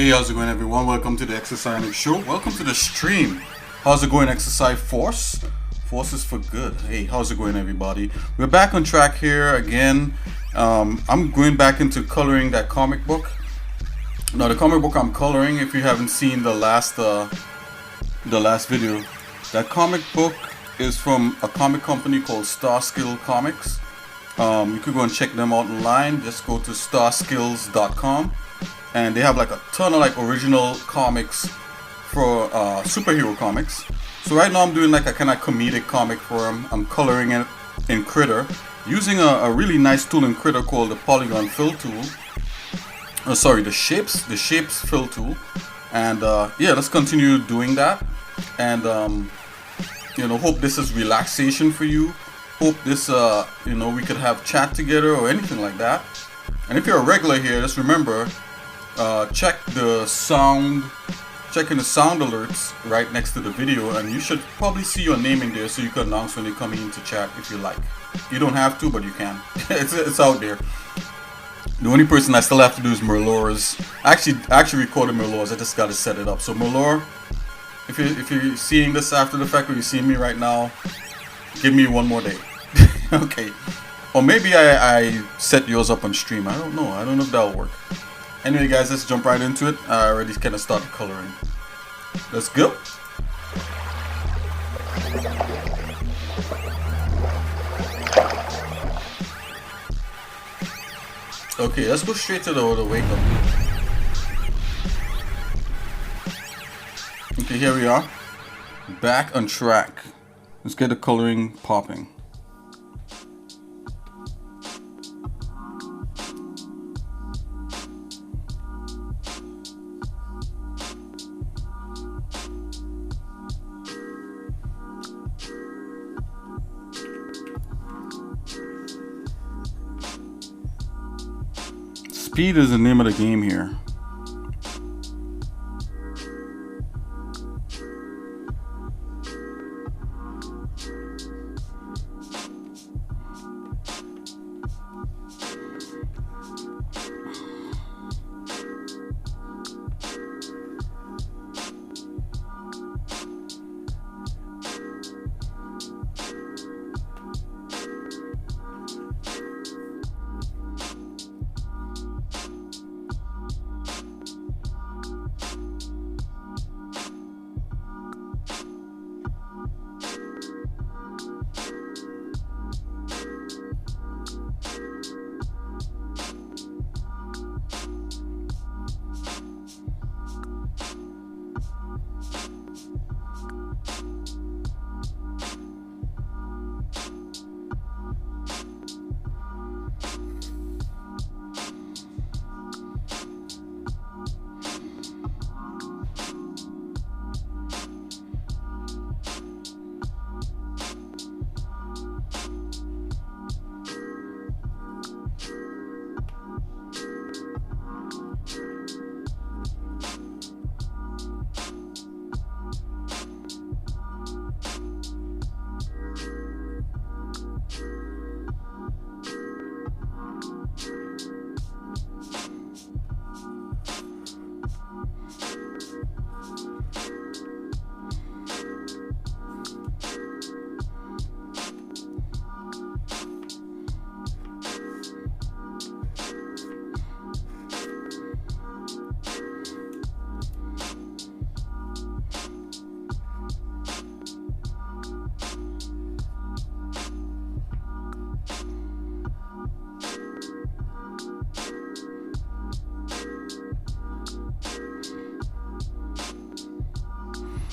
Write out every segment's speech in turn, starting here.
Hey, how's it going, everyone? Welcome to the Exercise Show. Welcome to the stream. How's it going, Exercise Force? Force is for good. Hey, how's it going, everybody? We're back on track here again. I'm going back into coloring that comic book. Now, the comic book I'm coloring, if you haven't seen the last video, that comic book is from a comic company called Skill Comics. You could go and check them out online. Just go to starskills.com. And they have like a ton of like original comics for superhero comics. So right now I'm doing like a kind of comedic comic for them. I'm coloring it in Critter using a really nice tool in Critter called the Polygon Fill Tool. The shapes fill tool. And yeah, let's continue doing that. And hope this is relaxation for you. Hope this we could have chat together or anything like that. And if you're a regular here, just remember. Checking the sound alerts right next to the video, and you should probably see your name in there so you can announce when you're coming into chat if you like. You don't have to, but you can. it's out there. The only person I still have to do is Merlor's. I actually recorded Merlor's. I just got to set it up. So Merlor, if you're seeing this after the fact, or you're seeing me right now, give me one more day. Okay. Or maybe I set yours up on stream. I don't know. I don't know if that'll work. Anyway, guys, let's jump right into it. I already kind of started coloring. Let's go. Okay, let's go straight to the wake up. Okay, here we are. Back on track. Let's get the coloring popping. Speed is the name of the game here.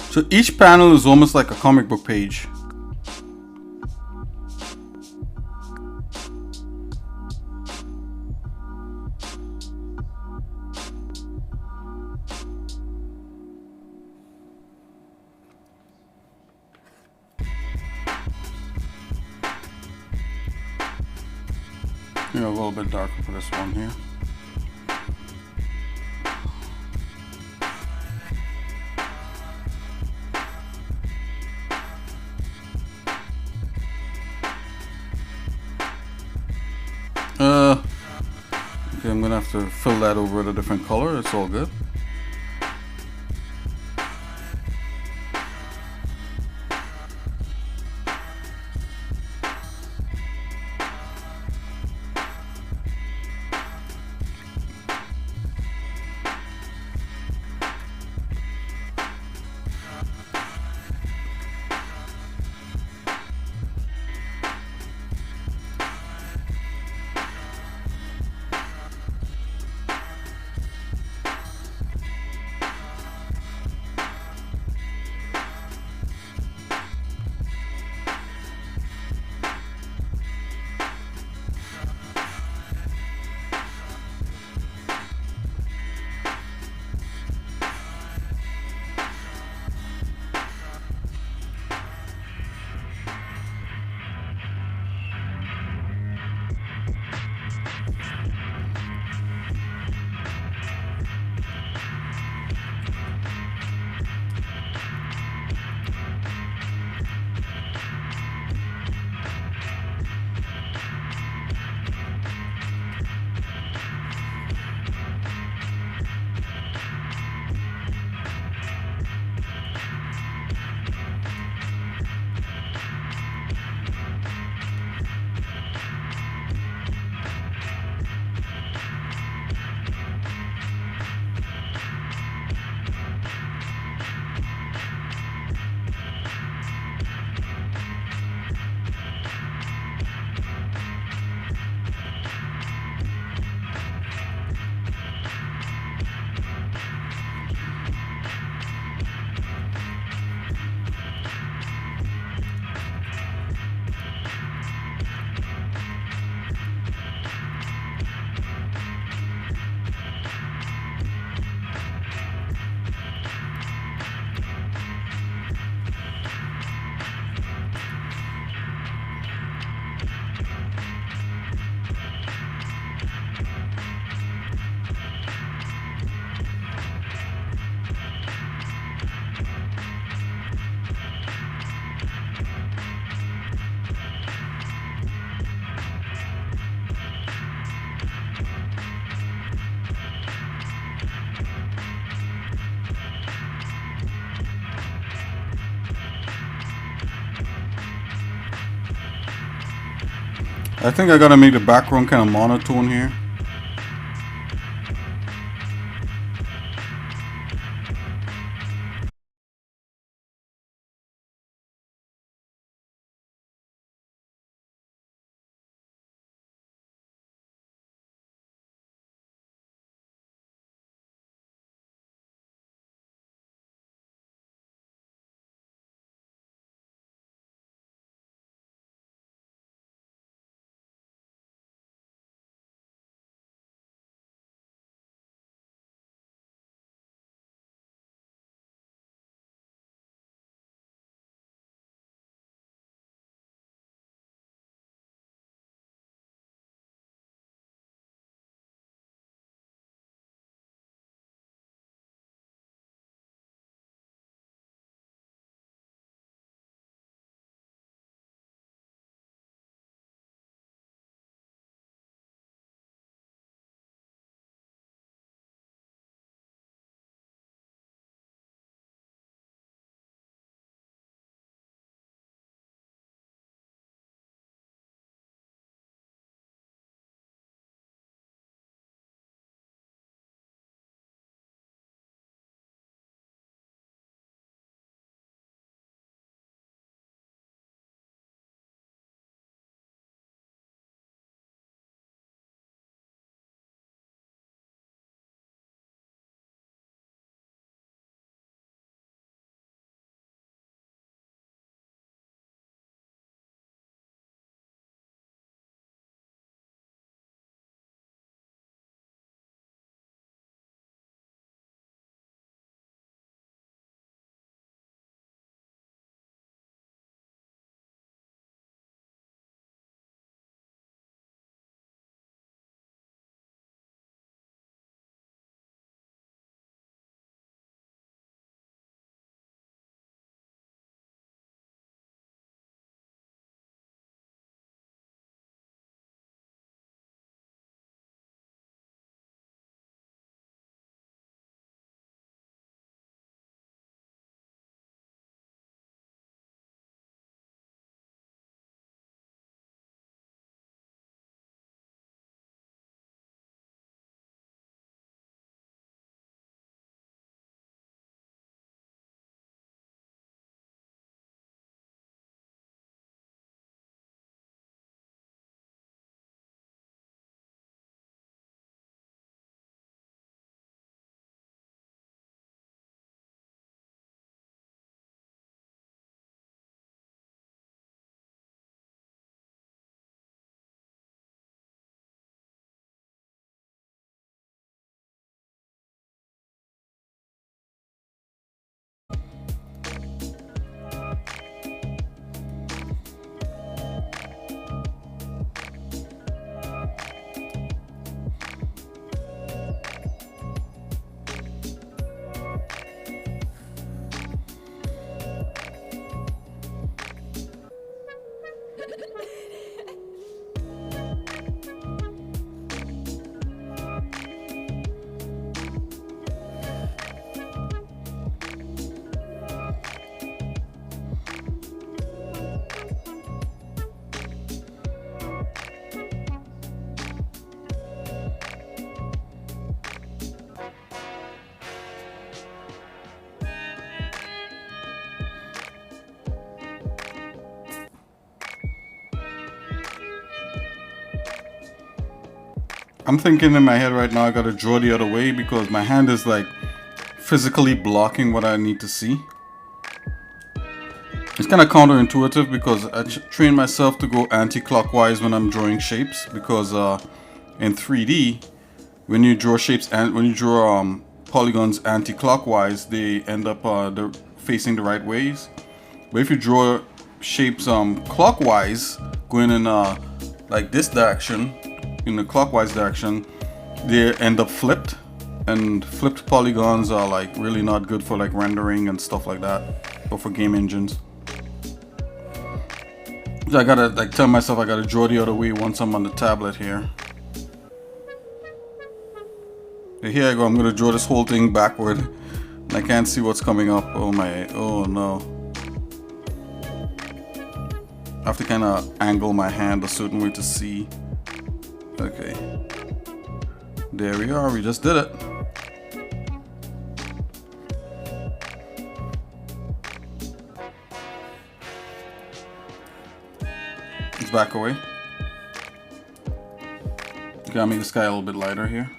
So each panel is almost like a comic book page. A little bit darker for this one here. Okay, I'm gonna have to fill that over with a different color. It's all good. I think I gotta make the background kind of monotone here. I'm thinking in my head right now I gotta draw the other way because my hand is like physically blocking what I need to see. It's kind of counterintuitive because I train myself to go anti-clockwise when I'm drawing shapes because in 3D when you draw shapes and when you draw polygons anti-clockwise they end up they're facing the right ways. But if you draw shapes clockwise, going in like this direction, in the clockwise direction, they end up flipped, and flipped polygons are like really not good for like rendering and stuff like that, or for game engines. So I gotta like tell myself I gotta draw the other way once I'm on the tablet here. Okay, here I go. I'm gonna draw this whole thing backward. I can't see what's coming up. Oh no. I have to kind of angle my hand a certain way to see. Okay. There we are, we just did it. Let's back away. Gotta make the sky a little bit lighter here.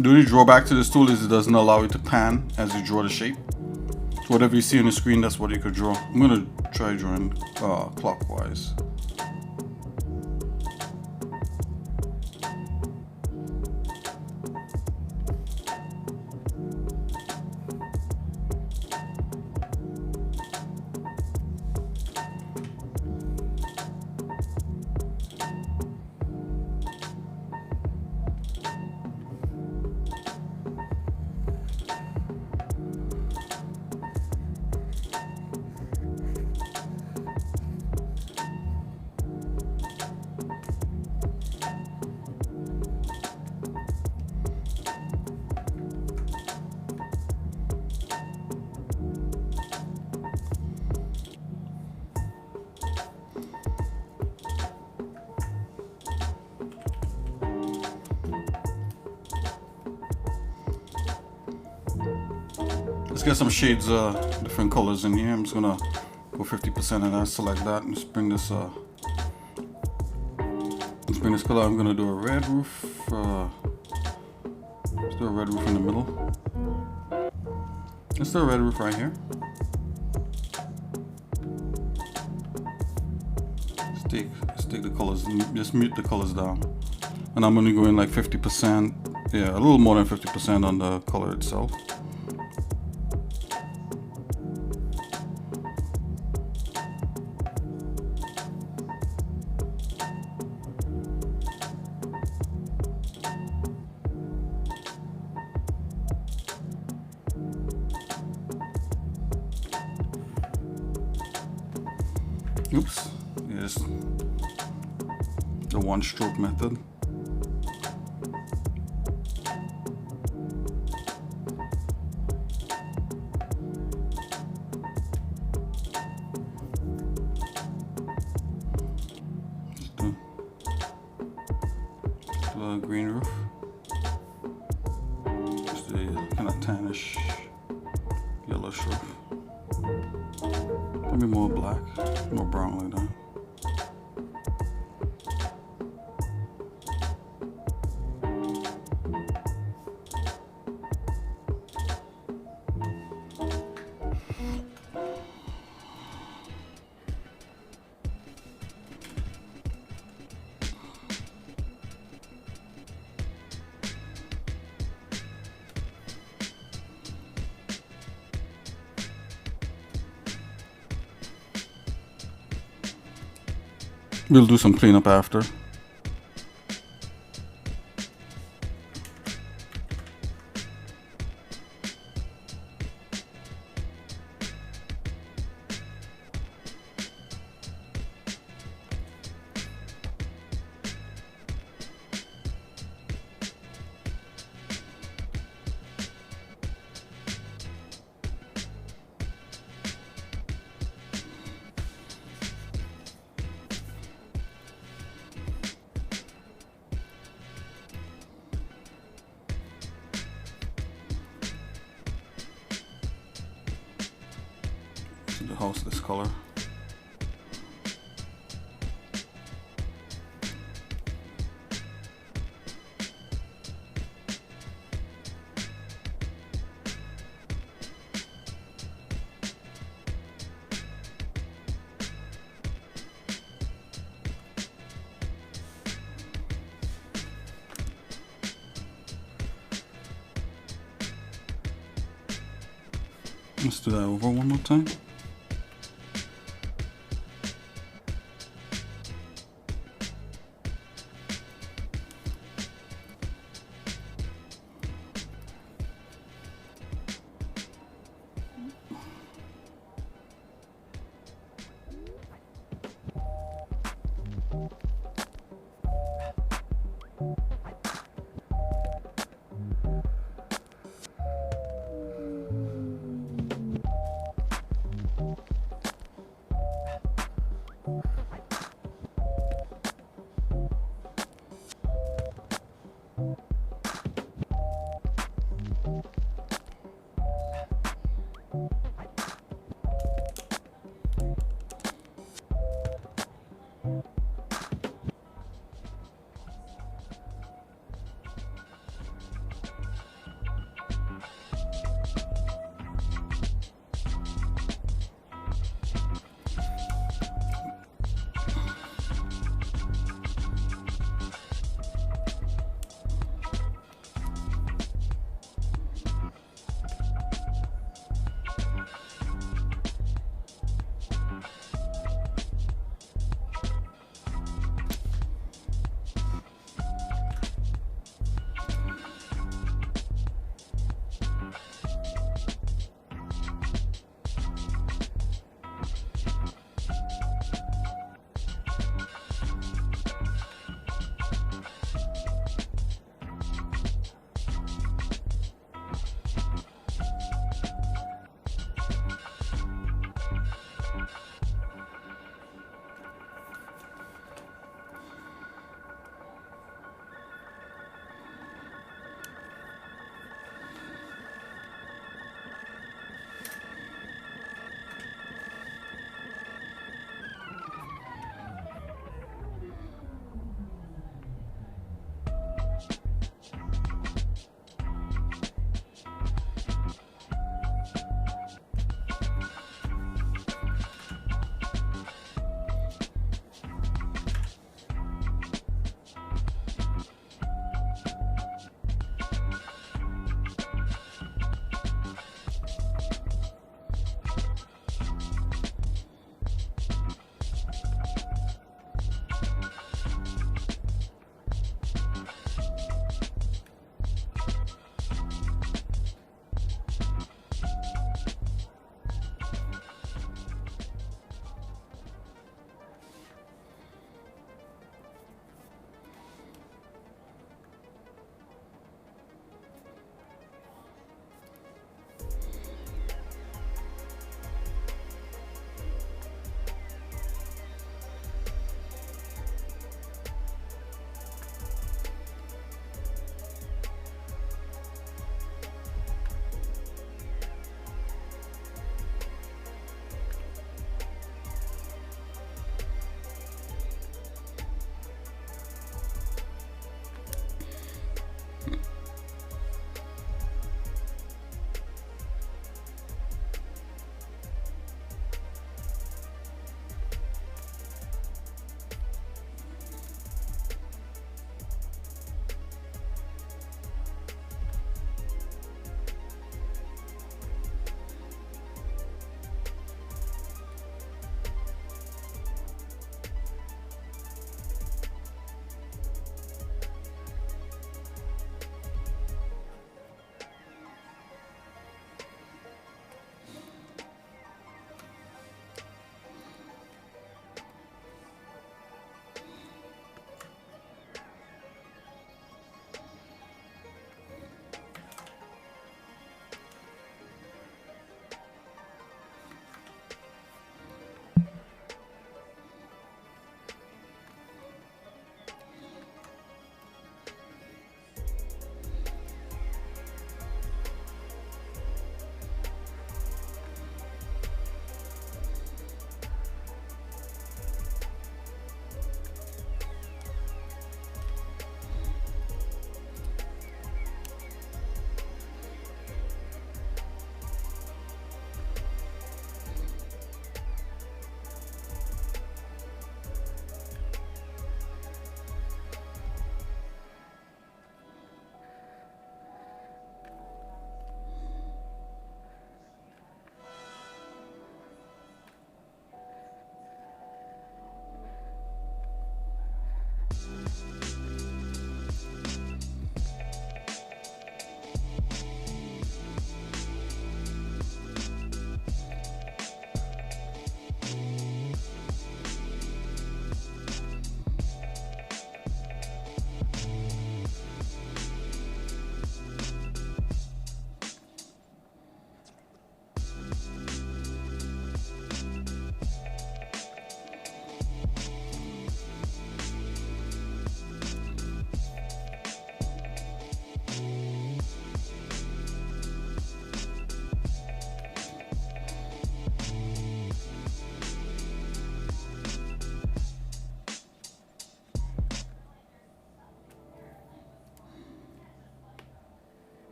The only drawback to this tool is it doesn't allow you to pan as you draw the shape. So whatever you see on the screen, that's what you could draw. I'm gonna try drawing clockwise. Let's get some shades, different colors in here. I'm just gonna go 50% of that, select that, and just bring this color. I'm gonna do a red roof. Let's do a red roof in the middle. Let's do a red roof right here. Let's take the colors, just mute the colors down. And I'm gonna go in like 50%, yeah, a little more than 50% on the color itself. Oops, yes, the one stroke method. Let's do a green roof. Just a kind of tannish yellowish roof. Maybe more black, more brown like that. We'll do some cleanup after. The house this color. Let's do that over one more time.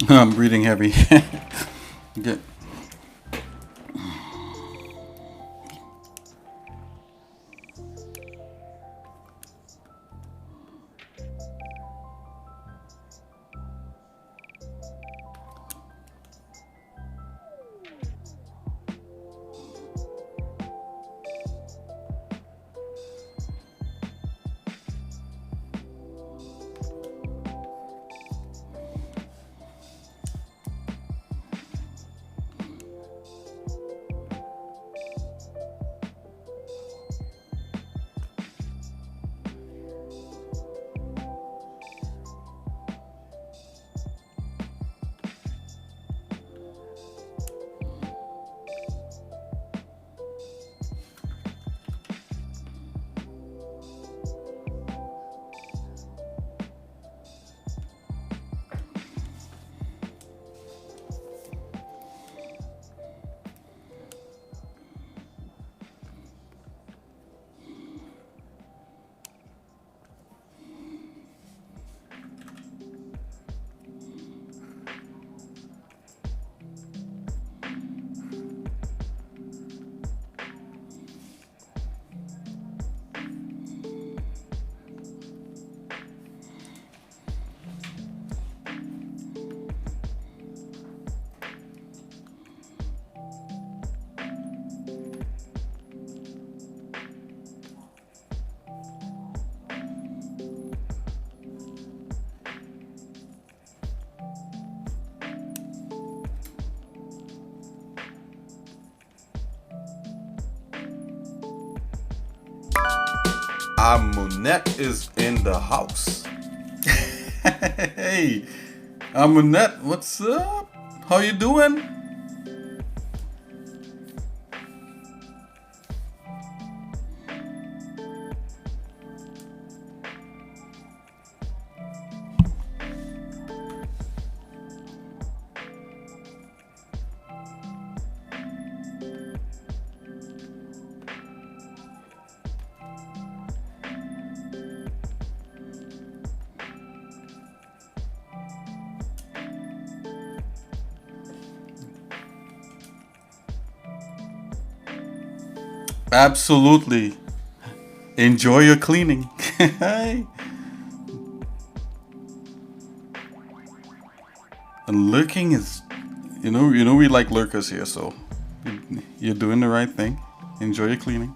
I'm breathing heavy. Get. Amunet is in the house. Hey, Amunet, what's up? How you doing? Absolutely. Enjoy your cleaning. Hey. And lurking is, we like lurkers here, so you're doing the right thing. Enjoy your cleaning.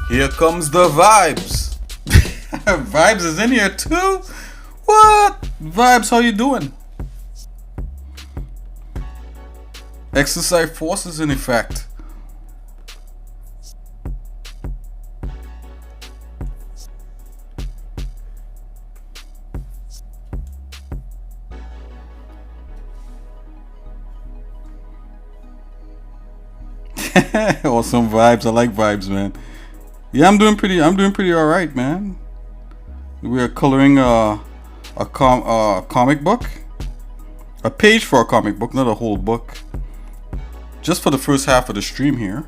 Here comes the vibes. Vibes is in here too? What? Vibes, how you doing? Exercise forces in effect. Awesome vibes. I like vibes, man. Yeah, I'm doing pretty all right, man. We are coloring a comic book, a page for a comic book, not a whole book. Just for the first half of the stream here.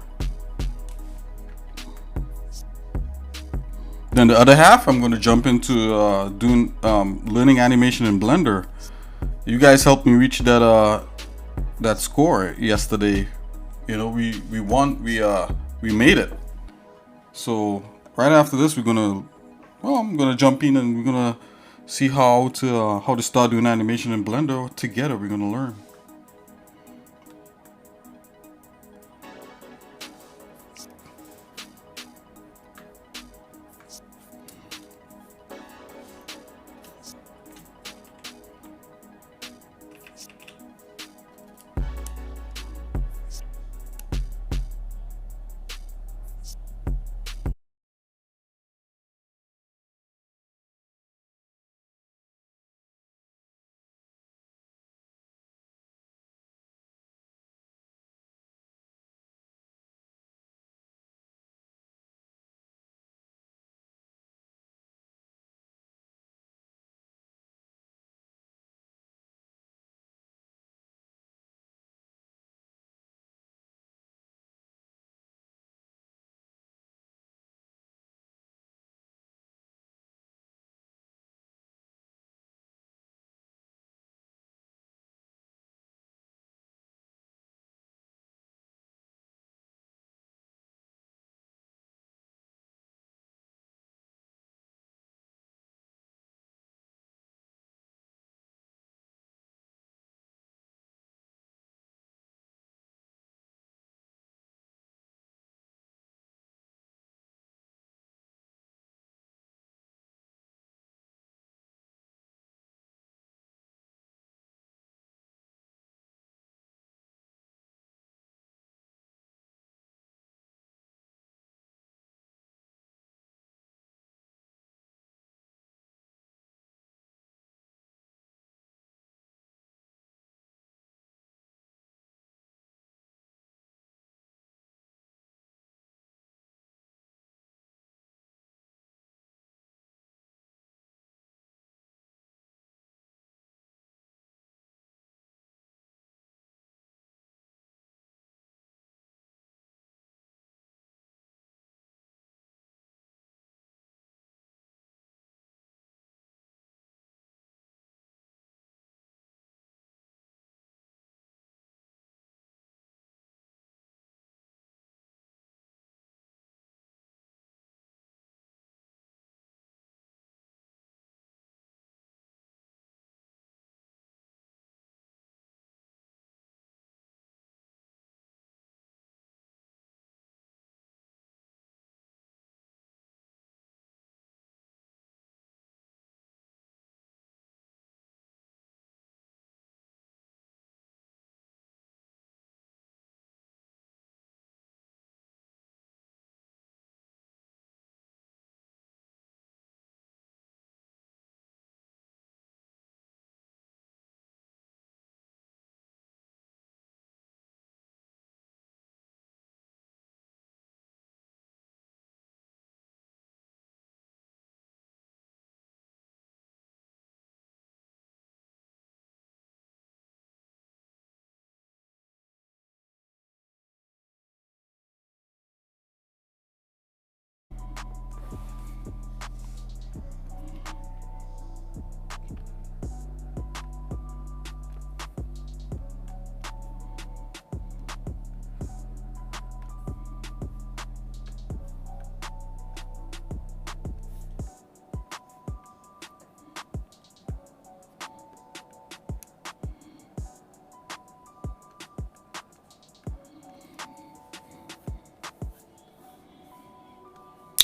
Then the other half, I'm going to jump into doing learning animation in Blender. You guys helped me reach that score yesterday. You know, we won. We made it. So right after this, I'm gonna jump in and we're gonna see how to start doing animation in Blender together. We're gonna learn.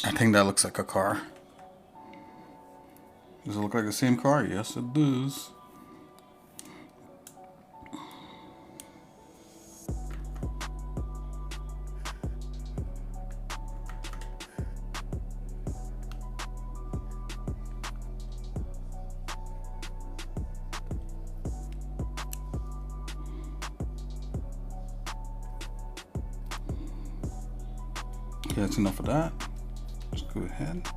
I think that looks like a car. Does it look like the same car? Yes, it does. Okay, that's enough of that. Just go ahead.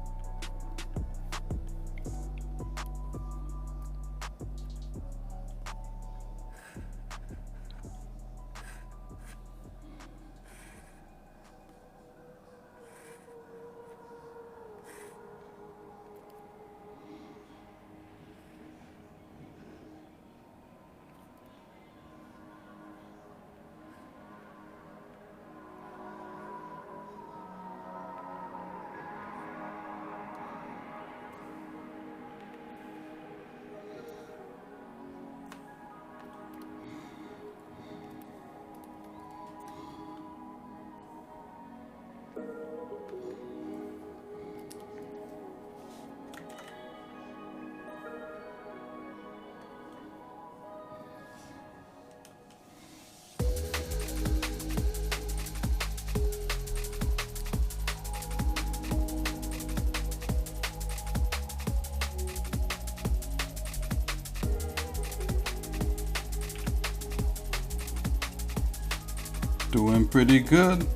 Doing pretty good.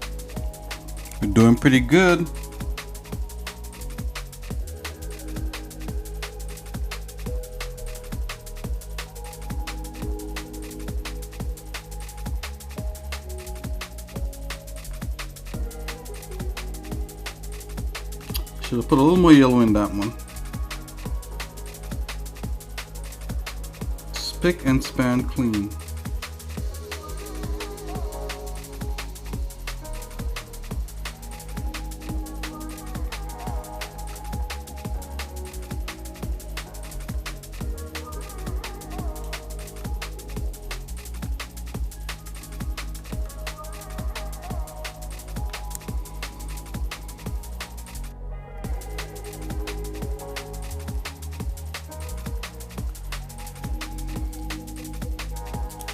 We're doing pretty good. Should have put a little more yellow in that one. Spick and span clean.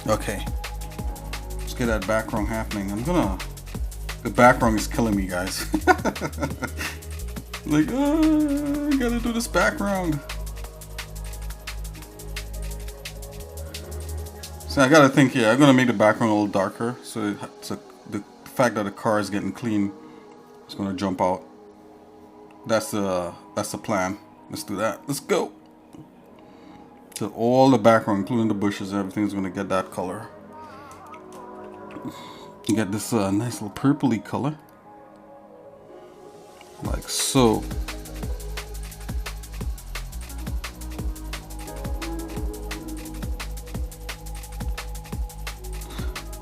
Okay, let's get that background happening. The background is killing me, guys. Like, I gotta do this background. So I gotta think here, I'm gonna make the background a little darker, so the fact that the car is getting clean is gonna jump out. That's the plan. Let's do that. Let's go. So all the background, including the bushes, everything's gonna get that color. You get this nice little purpley color, like so.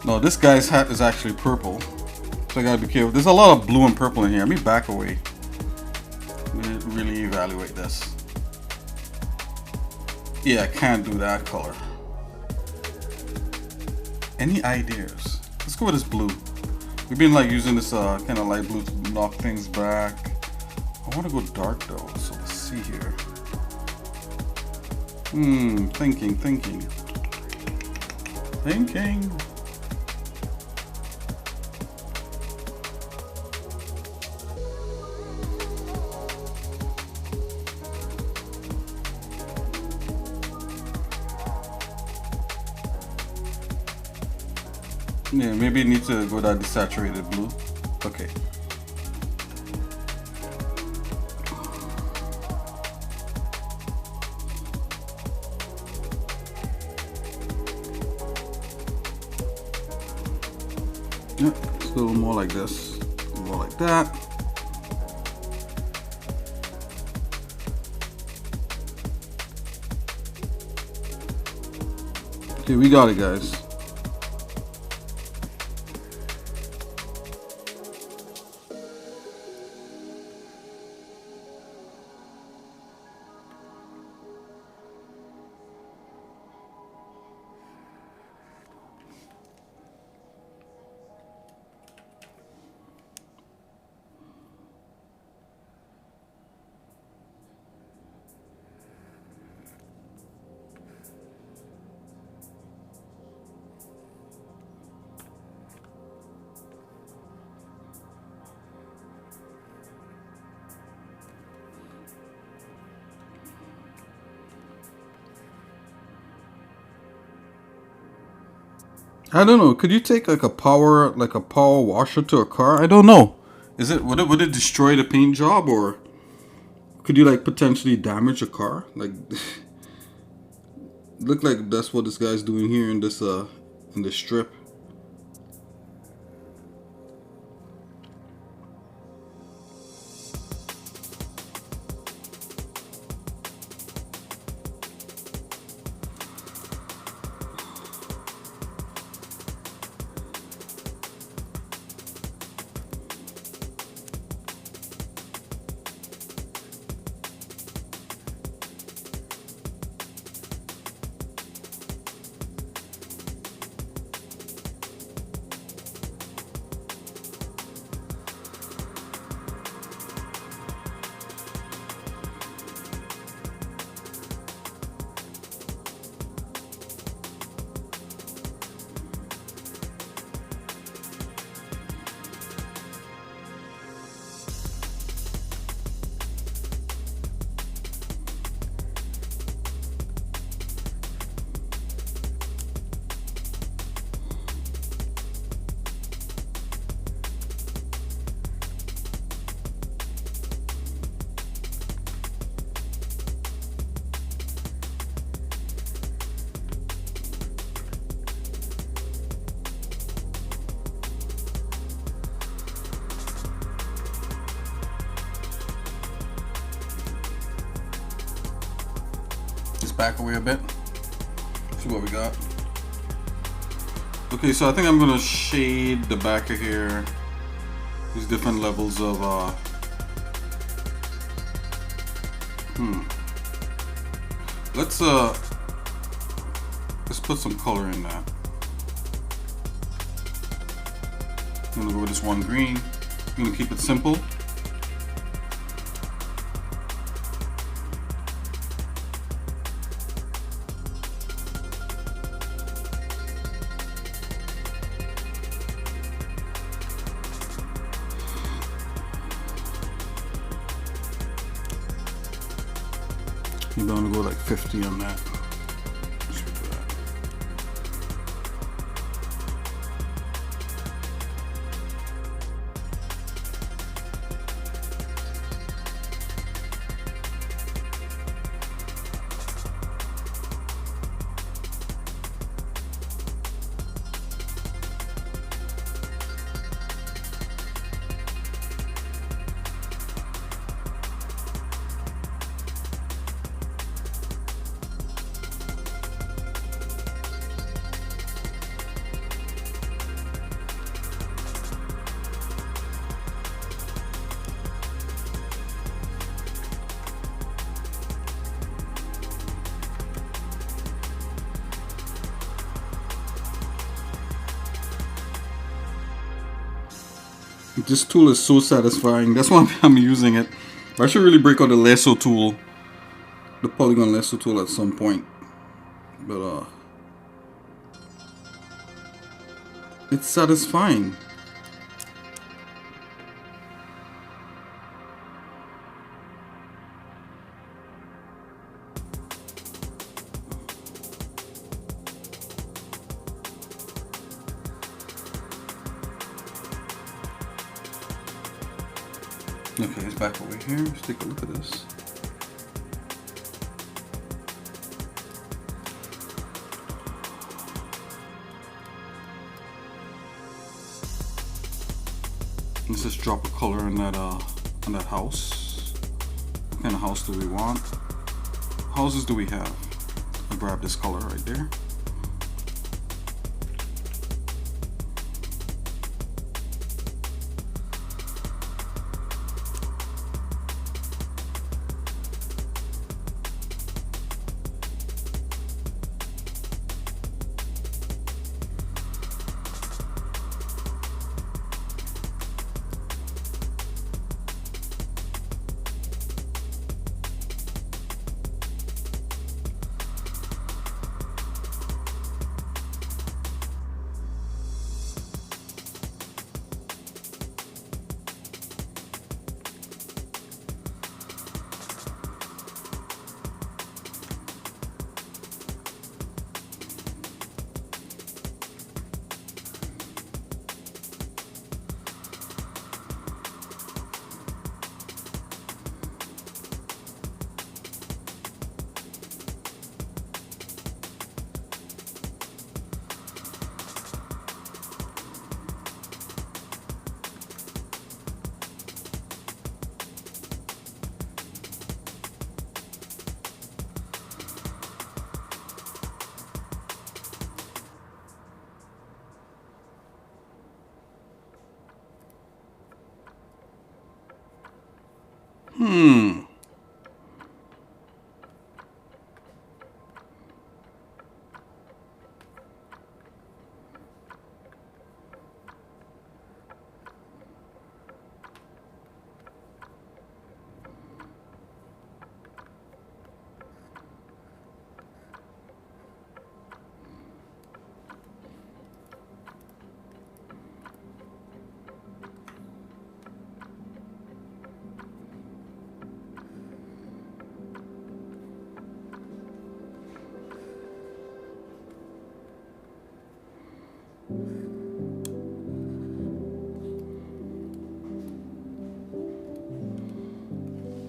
No, this guy's hat is actually purple, so I gotta be careful. There's a lot of blue and purple in here. Let me back away. Really evaluate this. Yeah, I can't do that color. Any ideas? Let's go with this blue. We've been like using this kind of light blue to knock things back. I want to go dark though, so let's see here. Thinking. Yeah, maybe you need to go that desaturated blue. Okay. Yeah, it's a little more like this, more like that. Okay, we got it, guys. I don't know. Could you take like a power washer to a car? I don't know. would it destroy the paint job, or could you like potentially damage a car? Like, look like that's what this guy's doing here in this strip. Back away a bit. See what we got. Okay, so I think I'm gonna shade the back of here. These different levels of let's put some color in that. I'm gonna go with this one green. I'm gonna keep it simple. Maybe I'm gonna go like 50 on that. This tool is so satisfying. That's why I'm using it. I should really break out the lasso tool, the polygon lasso tool at some point. But it's satisfying. Okay, it's back over here. Let's take a look at this. Let's just drop a color on that house. What kind of house do we want? Houses do we have? I'll grab this color right there.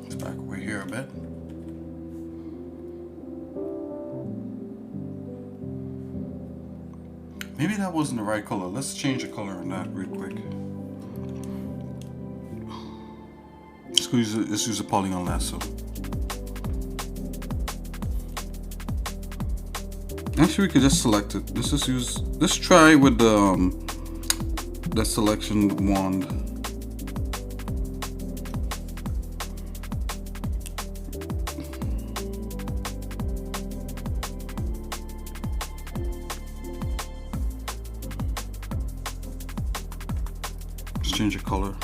Let's back over here a bit. Maybe that wasn't the right color. Let's change the color on that real quick. Let's use a polygon lasso. Actually, we could just select it. Let's try with the selection wand. Let's change the color.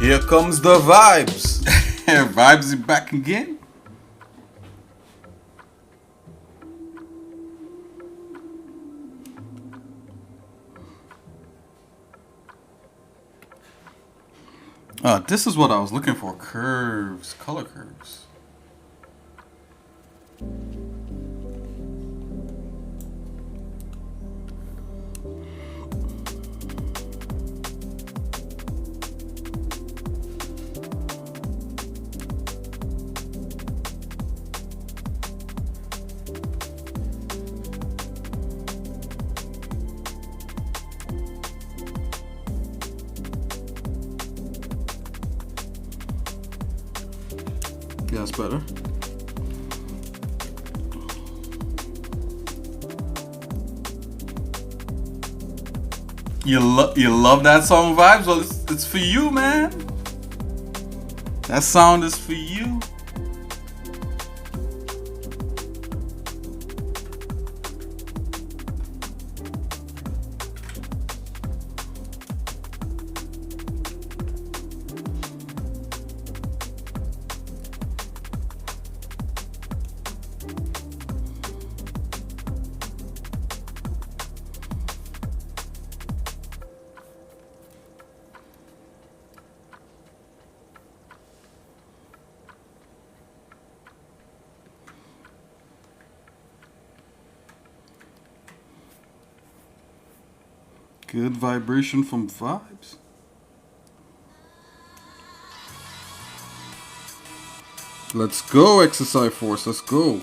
Here comes the vibes. Vibes is back again. This is what I was looking for. Curves, color curves. Yeah, that's better. You love that song vibes? Well, it's for you, man. That sound is for you. Good vibration from vibes. Let's go, Exercise Force. Let's go.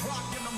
Rock in the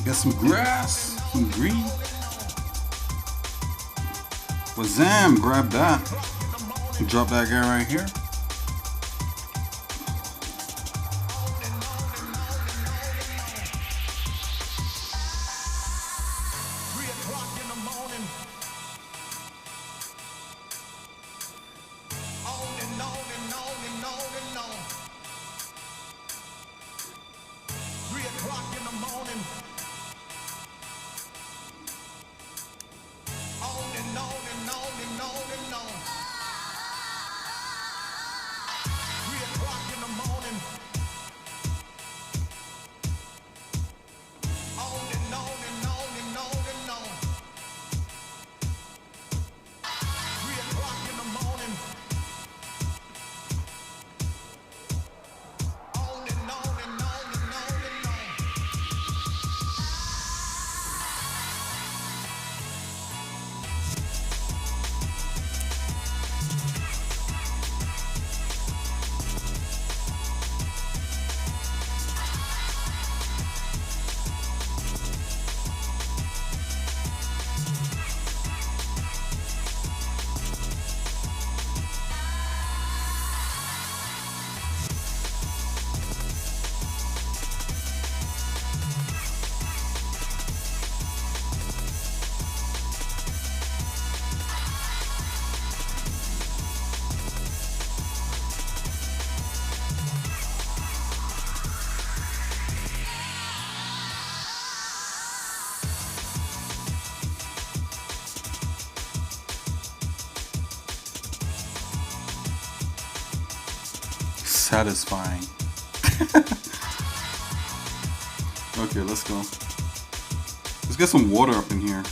Get some grass, some green. Wazam, grab that. Drop that guy right here. Satisfying. Okay, let's go. Let's get some water up in here.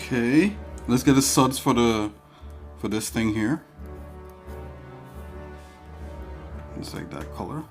Okay, let's get the suds for this thing here. Just like that color.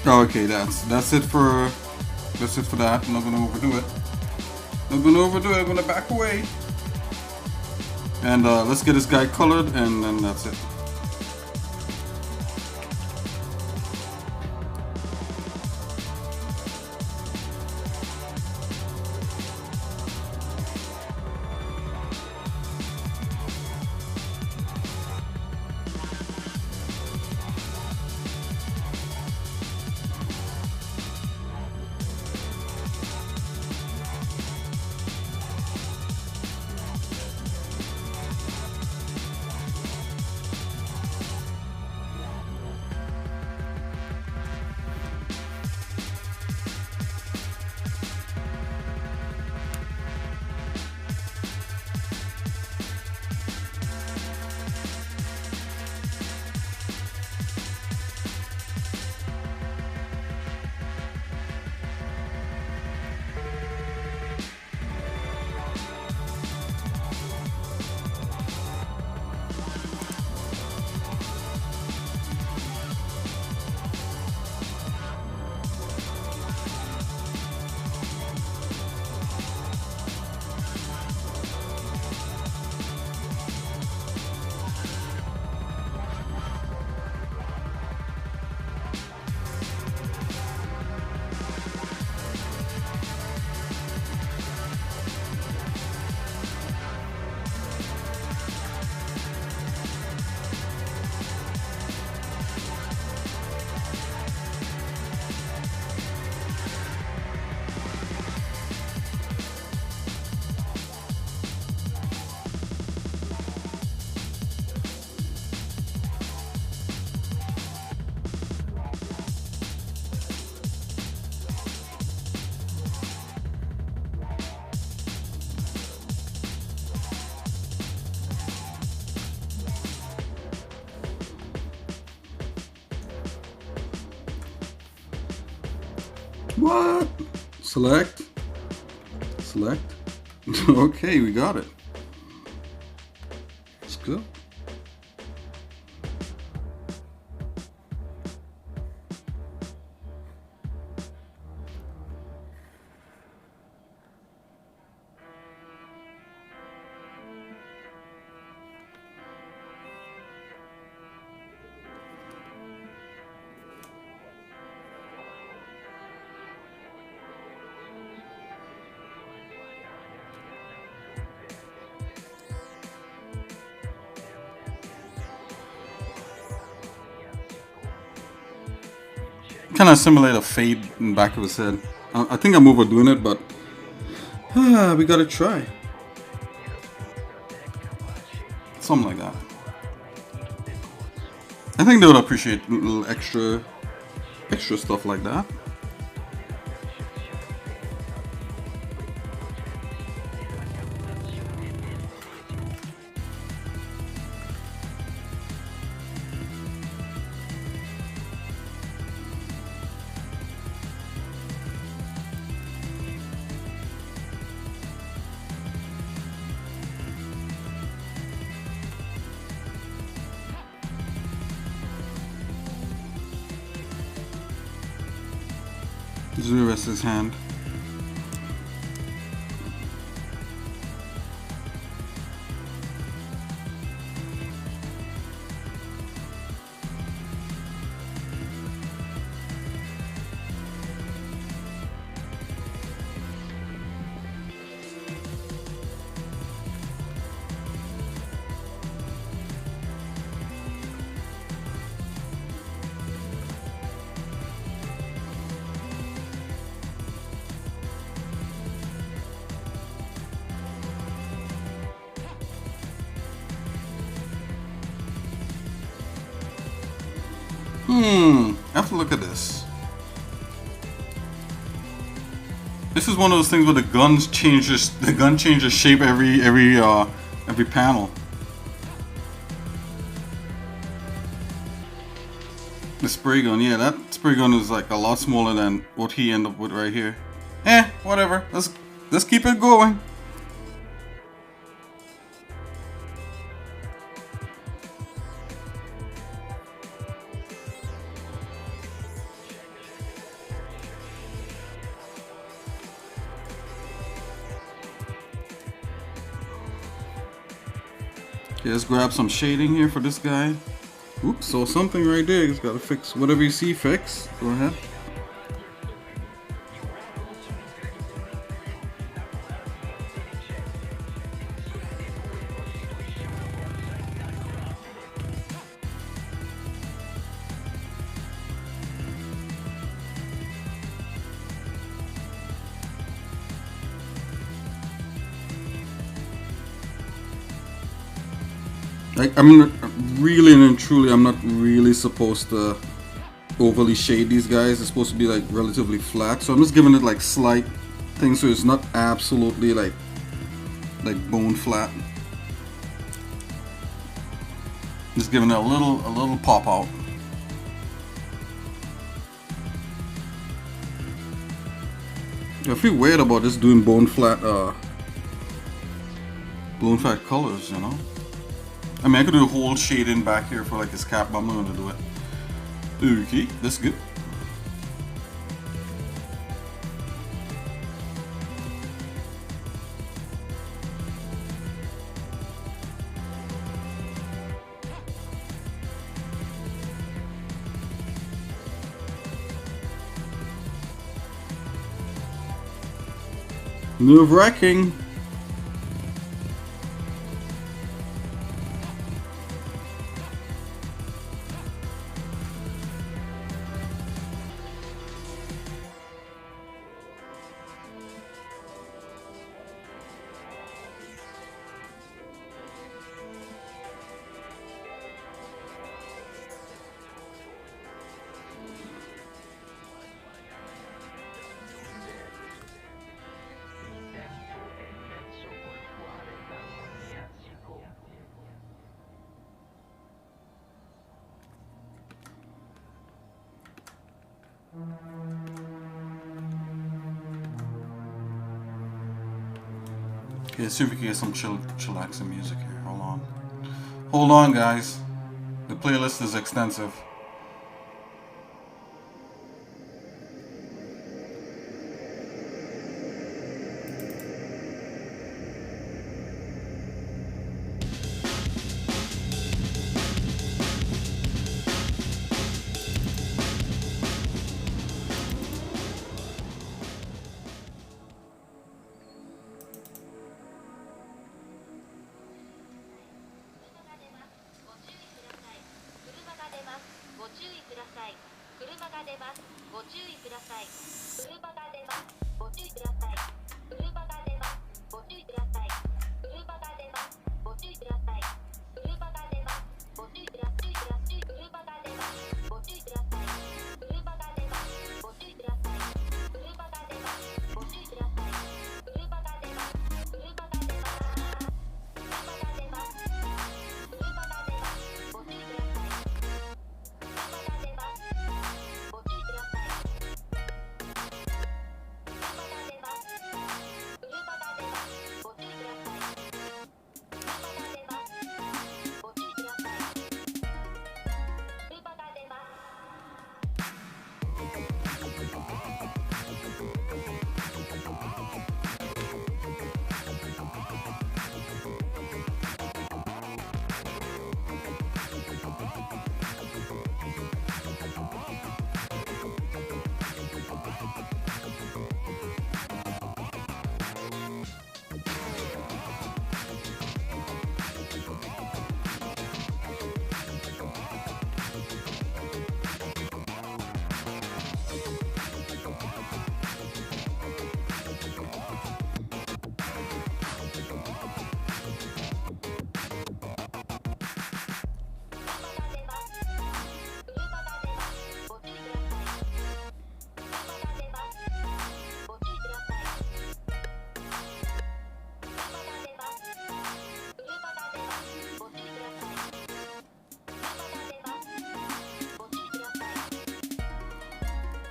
Okay, that's it for that. I'm not gonna overdo it. Not gonna overdo it. I'm gonna back away. And let's get this guy colored, and then that's it. What? Select. Select. Okay, we got it. Let's go. Kind of simulate a fade in the back of his head. I think I'm overdoing it, but we gotta try. Something like that. I think they would appreciate a little extra stuff like that. Zero rest his hand. I have to look at this. This is one of those things where the gun changes shape every panel. The spray gun, yeah, that spray gun is like a lot smaller than what he ended up with right here. Whatever. Let's keep it going. Okay, let's grab some shading here for this guy. Oops, saw something right there. Just gotta fix whatever you see, fix. Go ahead. I mean, really and truly, I'm not really supposed to overly shade these guys. It's supposed to be like relatively flat, so I'm just giving it like slight things so it's not absolutely like bone flat. Just giving it a little pop out. I feel weird about just doing bone flat colors, you know. I mean, I could do a whole shading back here for like his cap, but I'm not gonna do it. Okay, that's good. Nerve-wracking. Okay, let's see if we can get some chillaxing music here. Hold on, guys. The playlist is extensive.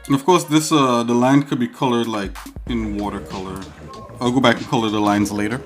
And of course, this the line could be colored like in watercolor. I'll go back and color the lines later.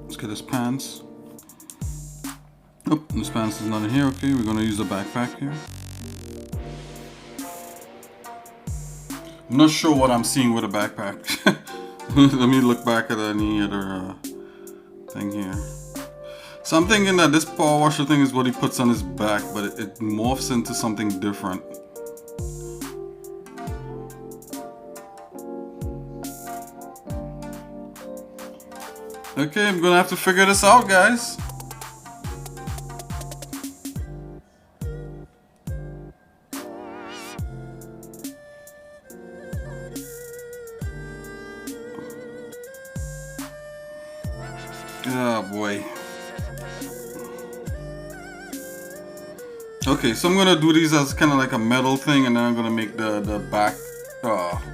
Let's get his pants. Oh, this pants is not in here. Okay, we're gonna use the backpack here. I'm not sure what I'm seeing with a backpack. Let me look back at any other thing here. So I'm thinking that this power washer thing is what he puts on his back, but it morphs into something different. Okay, I'm gonna have to figure this out, guys. Oh boy. Okay, so I'm gonna do these as kind of like a metal thing, and then I'm gonna make the back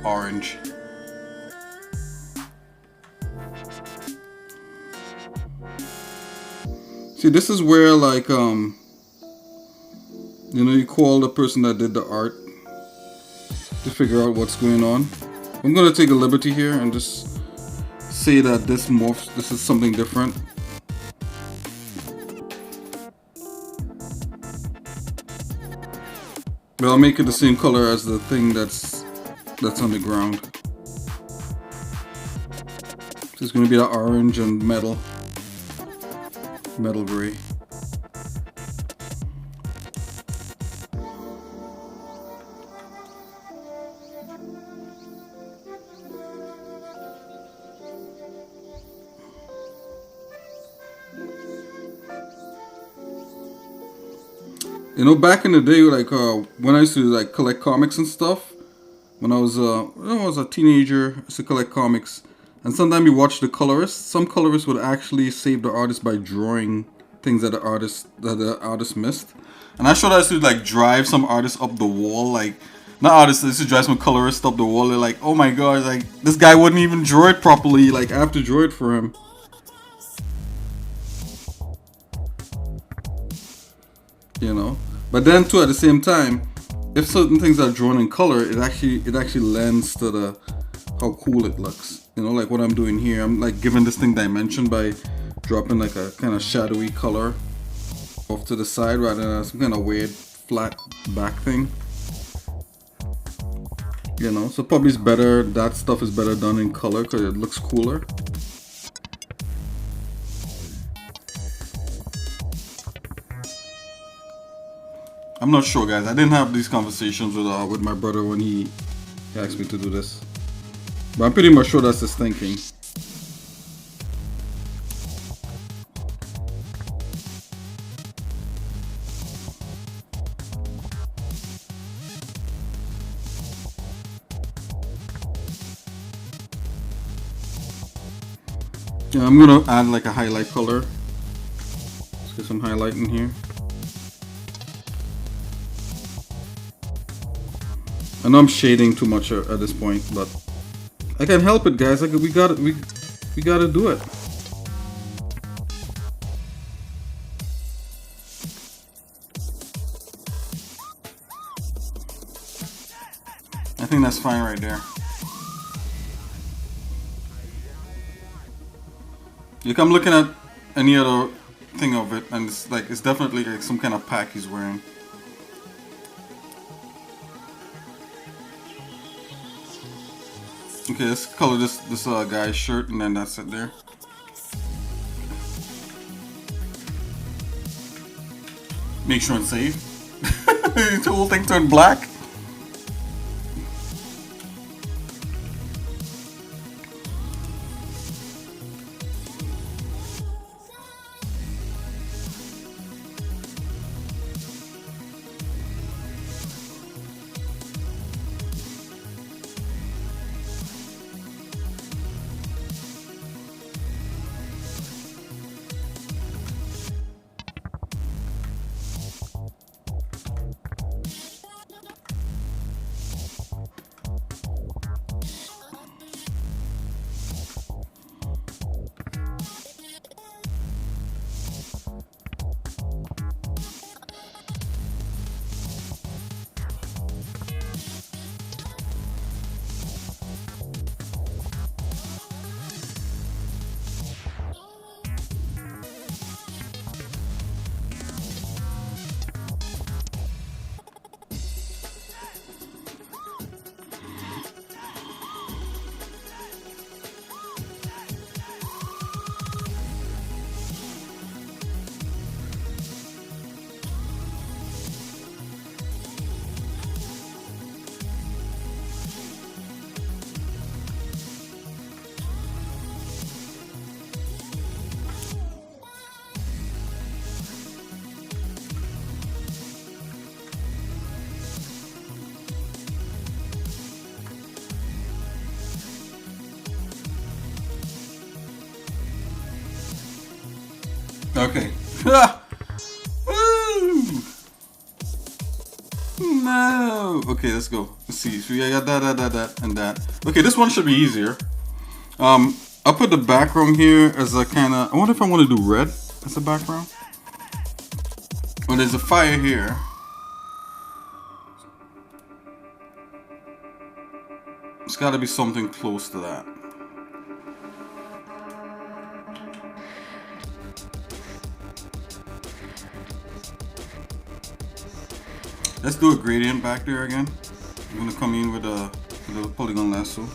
orange. See, this is where like you know, you call the person that did the art to figure out what's going on. I'm gonna take a liberty here and just say that this morphs. This is something different. But I'll make it the same color as the thing that's on the ground. So it's gonna be the orange and metal gray. You know, back in the day, like when I used to like collect comics and stuff, When I was a teenager, I used to collect comics, and sometimes you watch the colorists. Some colorists would actually save the artist by drawing things that the artist missed. And I showed us to like drive some artists up the wall, like not artists. This is drive some colorists up the wall. They're like, oh my god, like this guy wouldn't even draw it properly. Like I have to draw it for him. You know. But then too, at the same time, if certain things are drawn in color, it actually lends to the how cool it looks. You know, like what I'm doing here. I'm like giving this thing dimension by dropping like a kind of shadowy color off to the side rather than some kind of weird flat back thing. You know, so probably it's better. That stuff is better done in color because it looks cooler. I'm not sure, guys. I didn't have these conversations with my brother when he asked me to do this, but I'm pretty much sure that's his thinking. Yeah, I'm gonna add like a highlight color. Let's get some highlight in here. I know I'm shading too much at this point, but I can't help it, guys. We gotta do it. I think that's fine right there. Like I'm looking at any other thing of it, and it's definitely like some kind of pack he's wearing. Okay, let's color this guy's shirt, and then that's it there. Make sure it's safe. The whole thing turned black. Okay. No. Okay, let's go. Let's see. So I got that, and that. Okay, this one should be easier. I'll put the background here as a kind of. I wonder if I want to do red as a background. Well, there's a fire here. It's got to be something close to that. Let's do a gradient back there again. I'm gonna come in with a polygon lasso.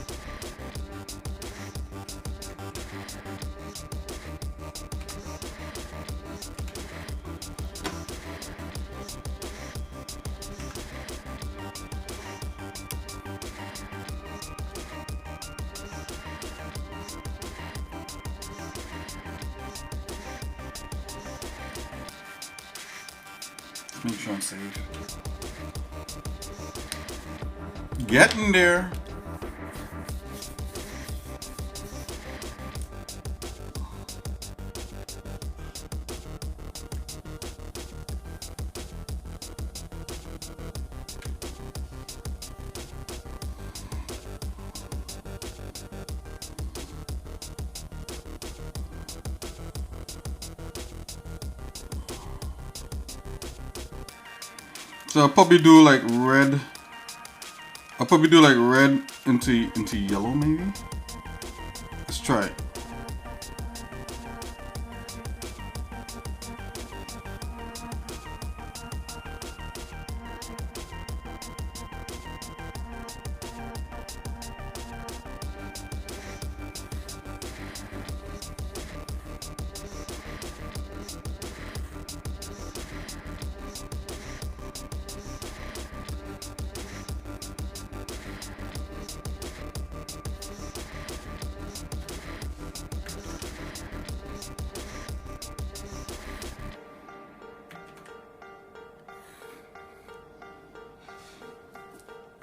Make sure I'm safe. Getting there. So I'll probably do like red. I'll probably do like red into yellow maybe. Let's try it.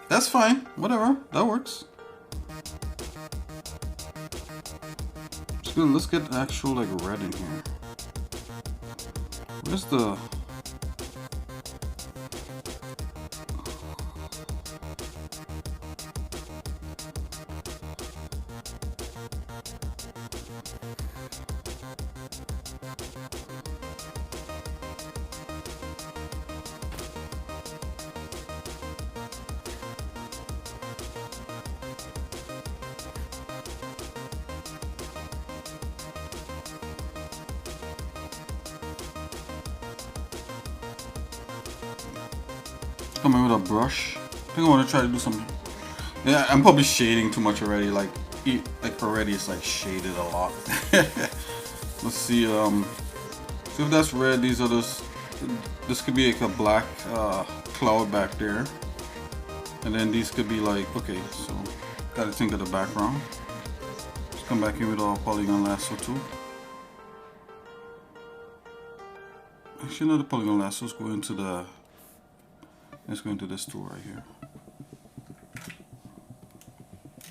That's fine. Whatever. That works. It's good. Let's get actual like red in here. Where's the... Come in with a brush. I think I want to try to do some. Yeah, I'm probably shading too much already. Like already it's like shaded a lot. Let's see. See if that's red. These are this. This could be like a black cloud back there, and then these could be like okay. So gotta think of the background. Let's come back in with our polygon lasso too. Actually, no, the polygon lassos go into the. Let's go into this tool right here.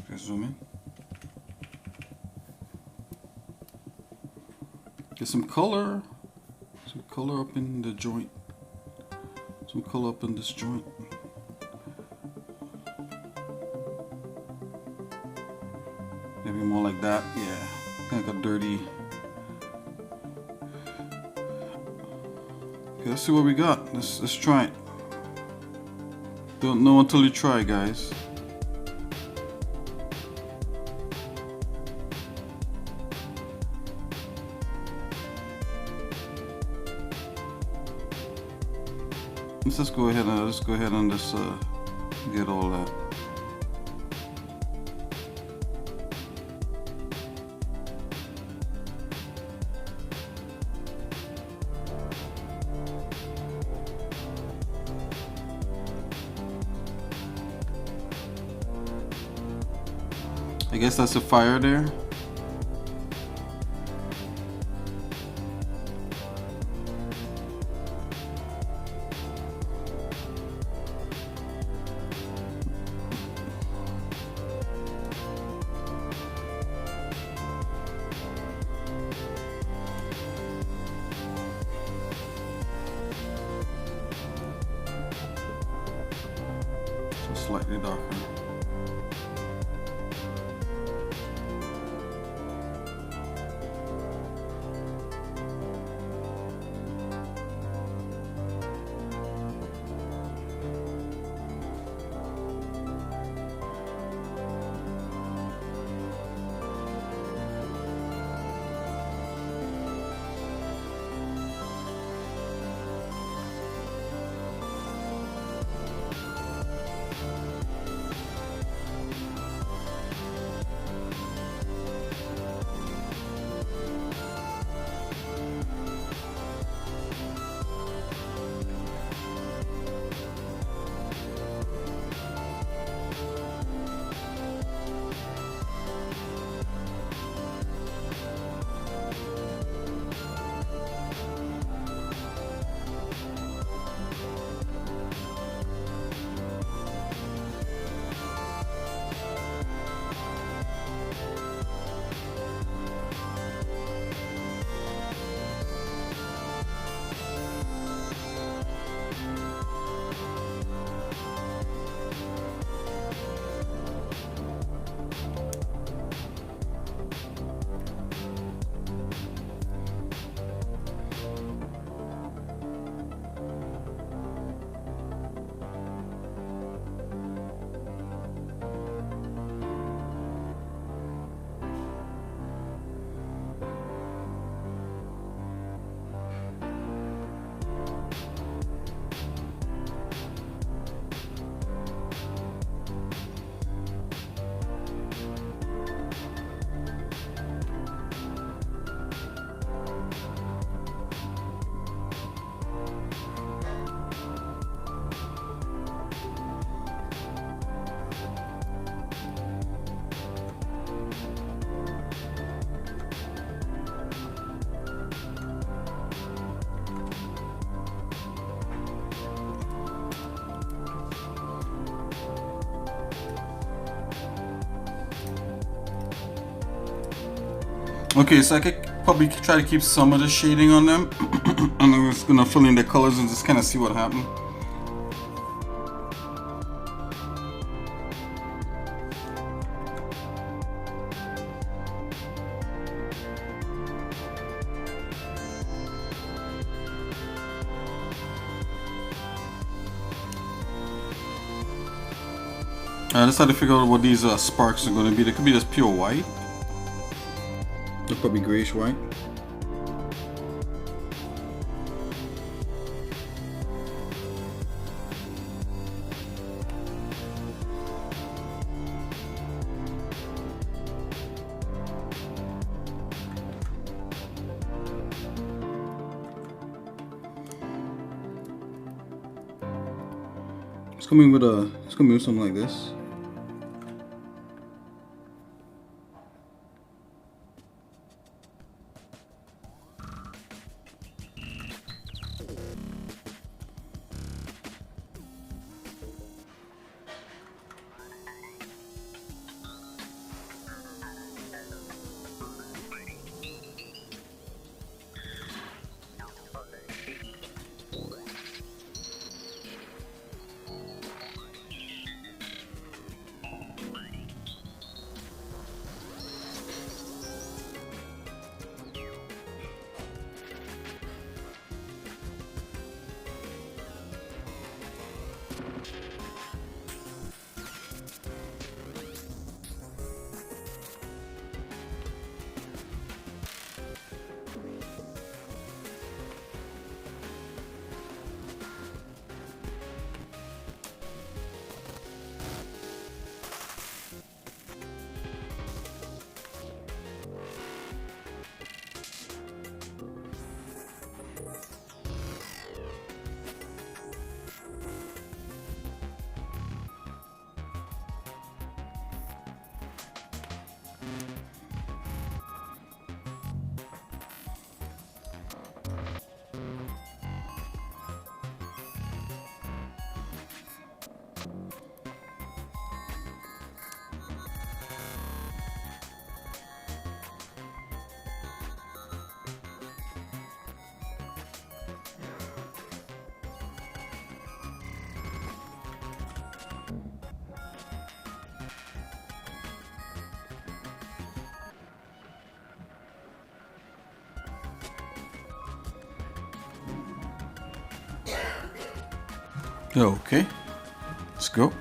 Okay, zoom in. Get some color. Some color up in the joint. Some color up in this joint. Maybe more like that. Yeah. Kind of like a dirty. Okay, let's see what we got. Let's try it. Don't know until you try, guys. Let's just go ahead and just get all that. I guess that's a fire there. So slightly darker. Okay, so I could probably try to keep some of the shading on them. And I'm just gonna fill in the colors and just kind of see what happens. I just had to figure out what these sparks are going to be. They could be just pure white. They're probably grayish white. It's coming with something like this. Okay, let's go.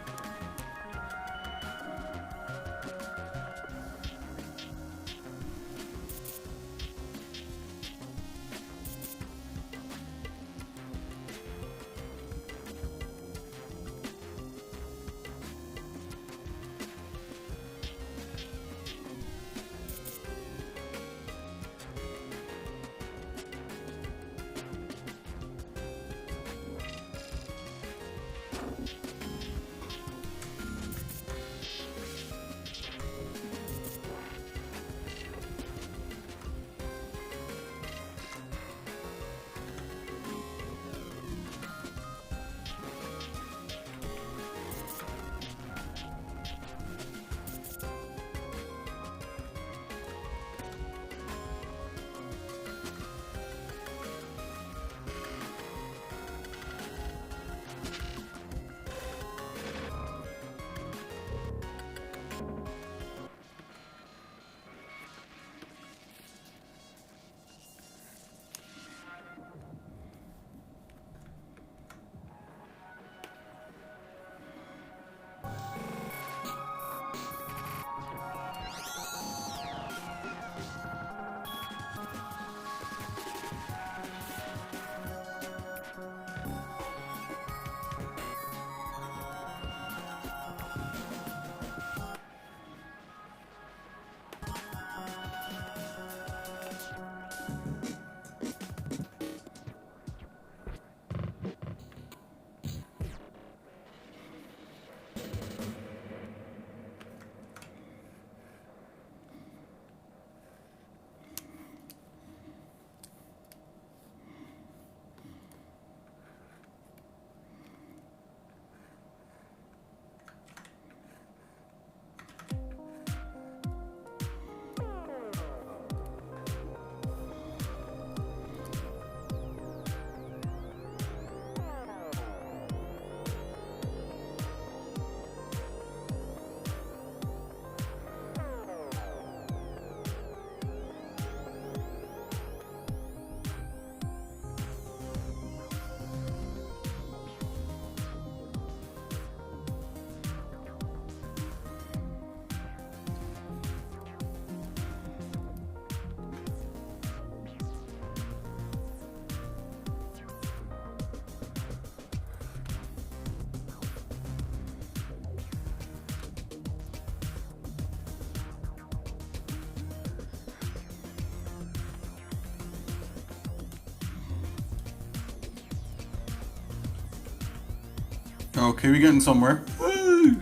Okay, we're getting somewhere. Woo!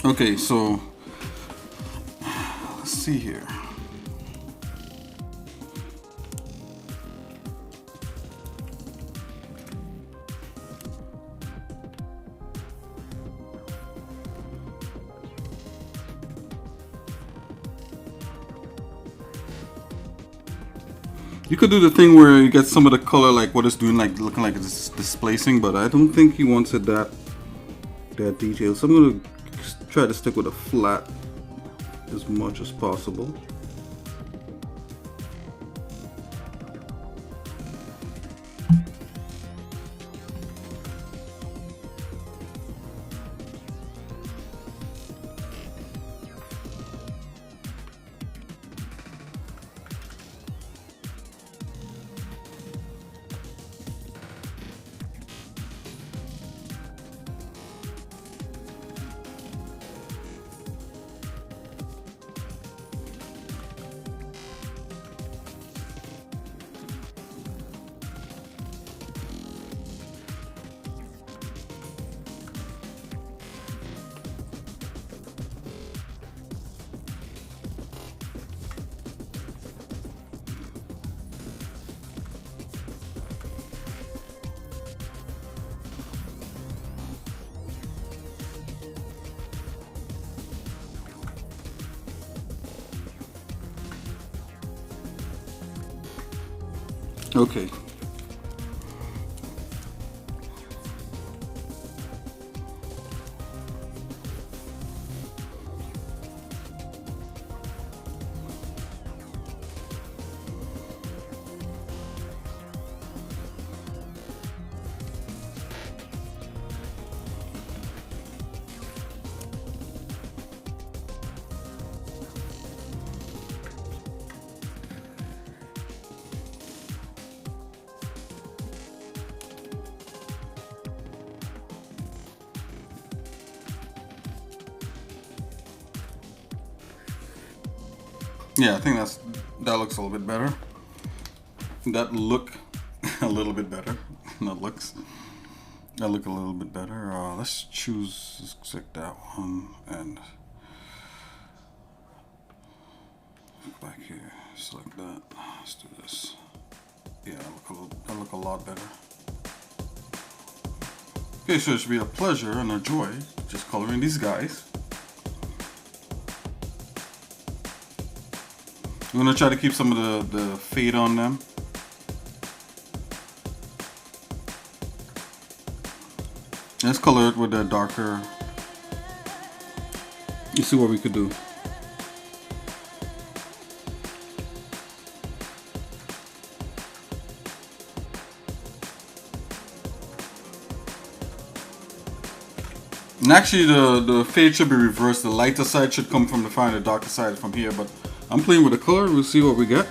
Okay, so let's see here. You could do the thing where you get some of the color, like what it's doing, like looking like it's displacing, but I don't think he wants it that detailed. So I'm gonna try to stick with a flat as much as possible. Okay. Yeah, I think that looks a little bit better. That look a little bit better. Not looks. That look a little bit better. Let's choose, let's click that one and back here. Select that. Let's do this. Yeah, that look a lot better. Okay, so it should be a pleasure and a joy just coloring these guys. I'm gonna try to keep some of the fade on them. Let's color it with a darker. You see what we could do. And actually the fade should be reversed. The lighter side should come from the far and the darker side from here, but I'm playing with the color. We'll see what we get.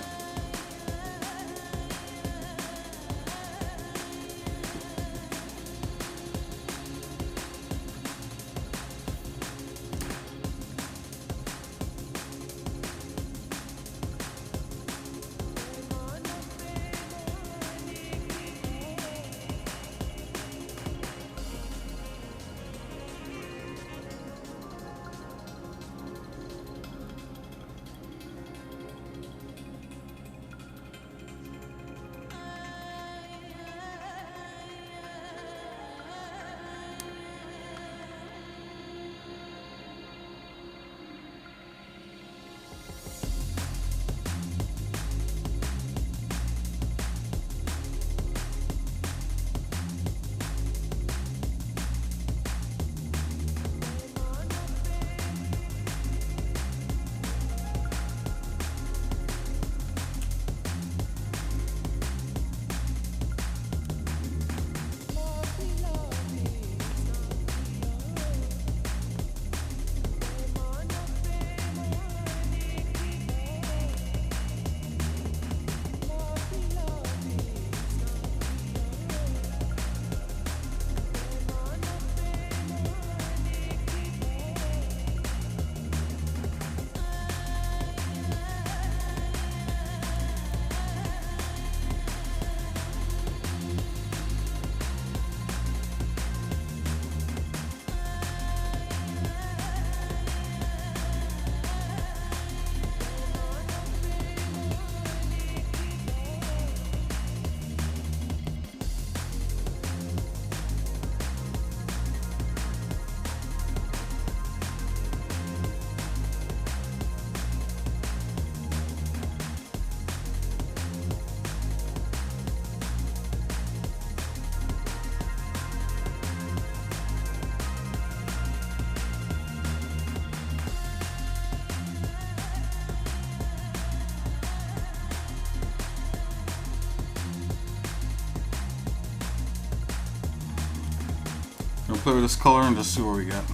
gonna play with this color and just see what we get.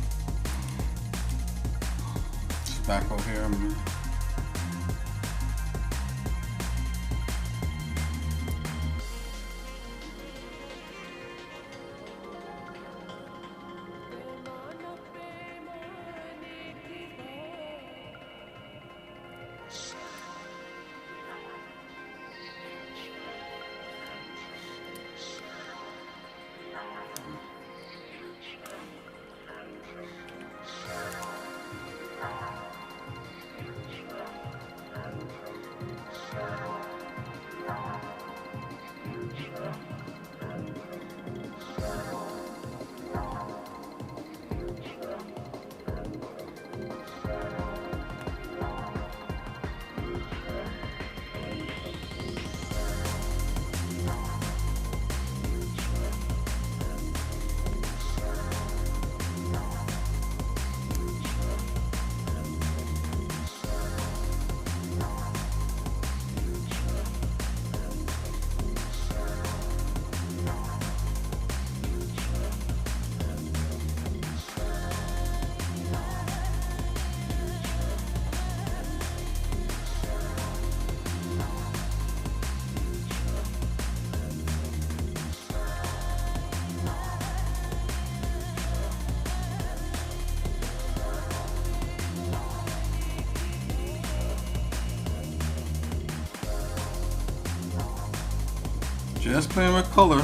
Just back out here. Just playing with color.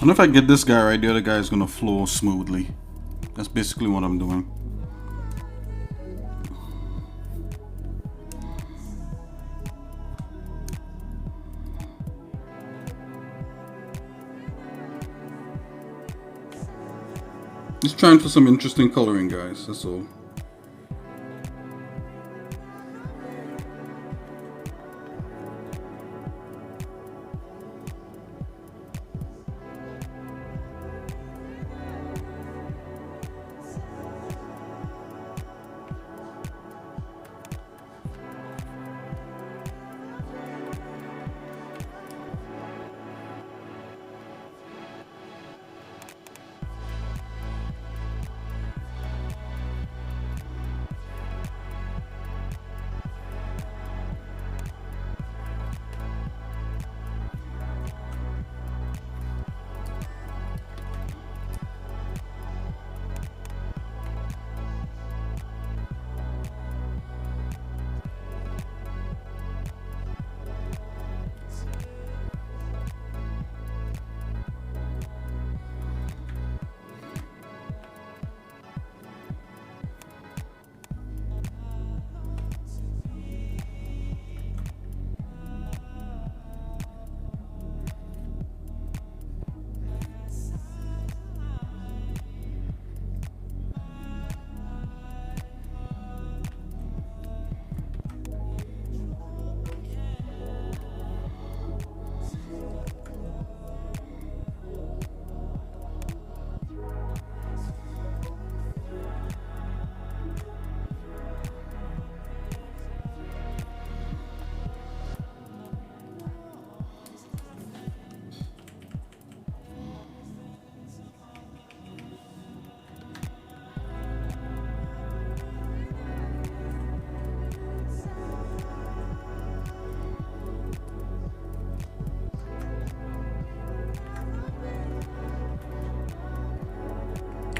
And if I get this guy right, the other guy is gonna flow smoothly. That's basically what I'm doing. Just trying for some interesting coloring, guys, that's all.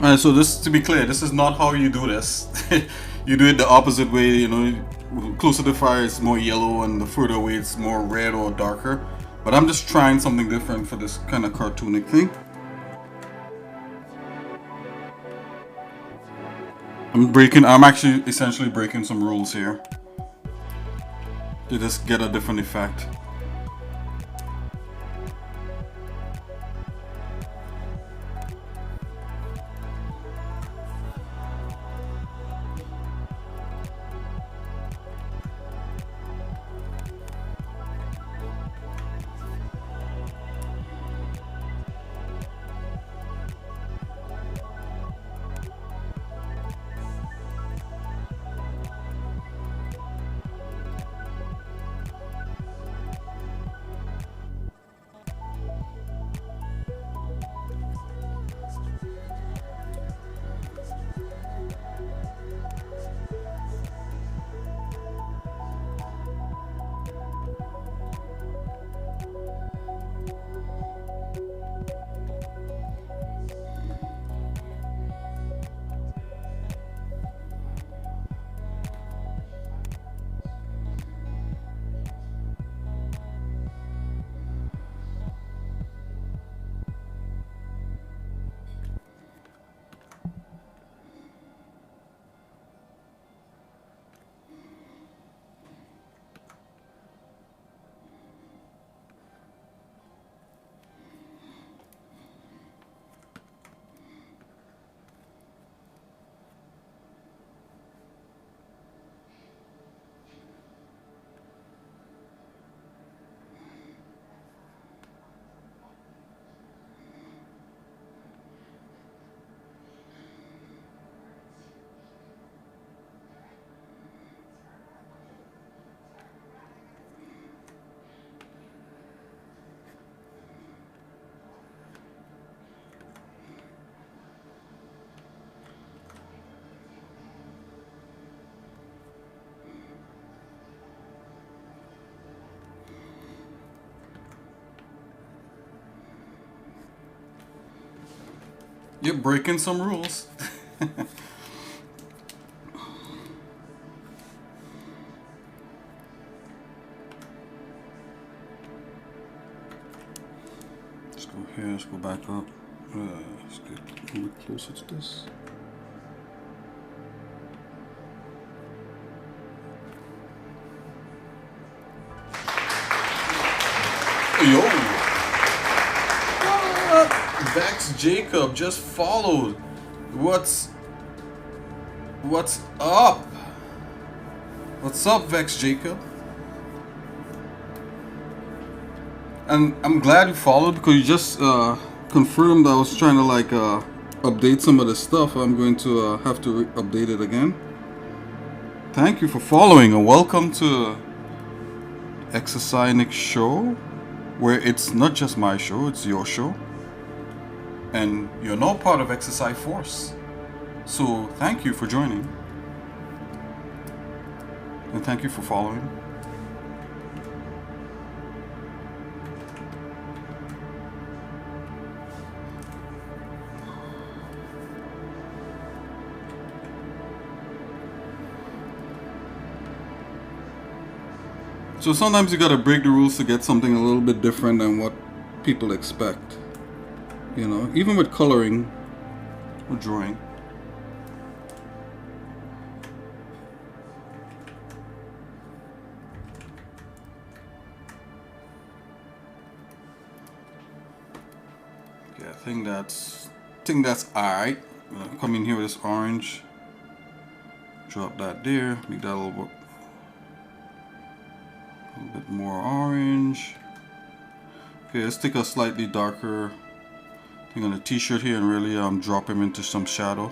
Alright, so this, to be clear, this is not how you do this. You do it the opposite way, you know, closer to the fire it's more yellow and the further away it's more red or darker. But I'm just trying something different for this kind of cartoonic thing. I'm actually essentially breaking some rules here to just get a different effect. You're breaking some rules. Let's go here, let's go back up. Let's get a little bit closer to this. Yo! What? Vex Jacob just followed. What's up? What's up, Vex Jacob? And I'm glad you followed because you just confirmed I was trying to like update some of the stuff. I'm going to have to update it again. Thank you for following and welcome to Exercise Show, where it's not just my show, it's your show. And you're now part of Exercise Force. So thank you for joining. And thank you for following. So sometimes you gotta break the rules to get something a little bit different than what people expect. You know, even with coloring or drawing. Okay, I think that's alright. Come in here with this orange. Drop that there. Make that a little bit more orange. Okay, let's take a slightly darker thing on the t-shirt here and really drop him into some shadow.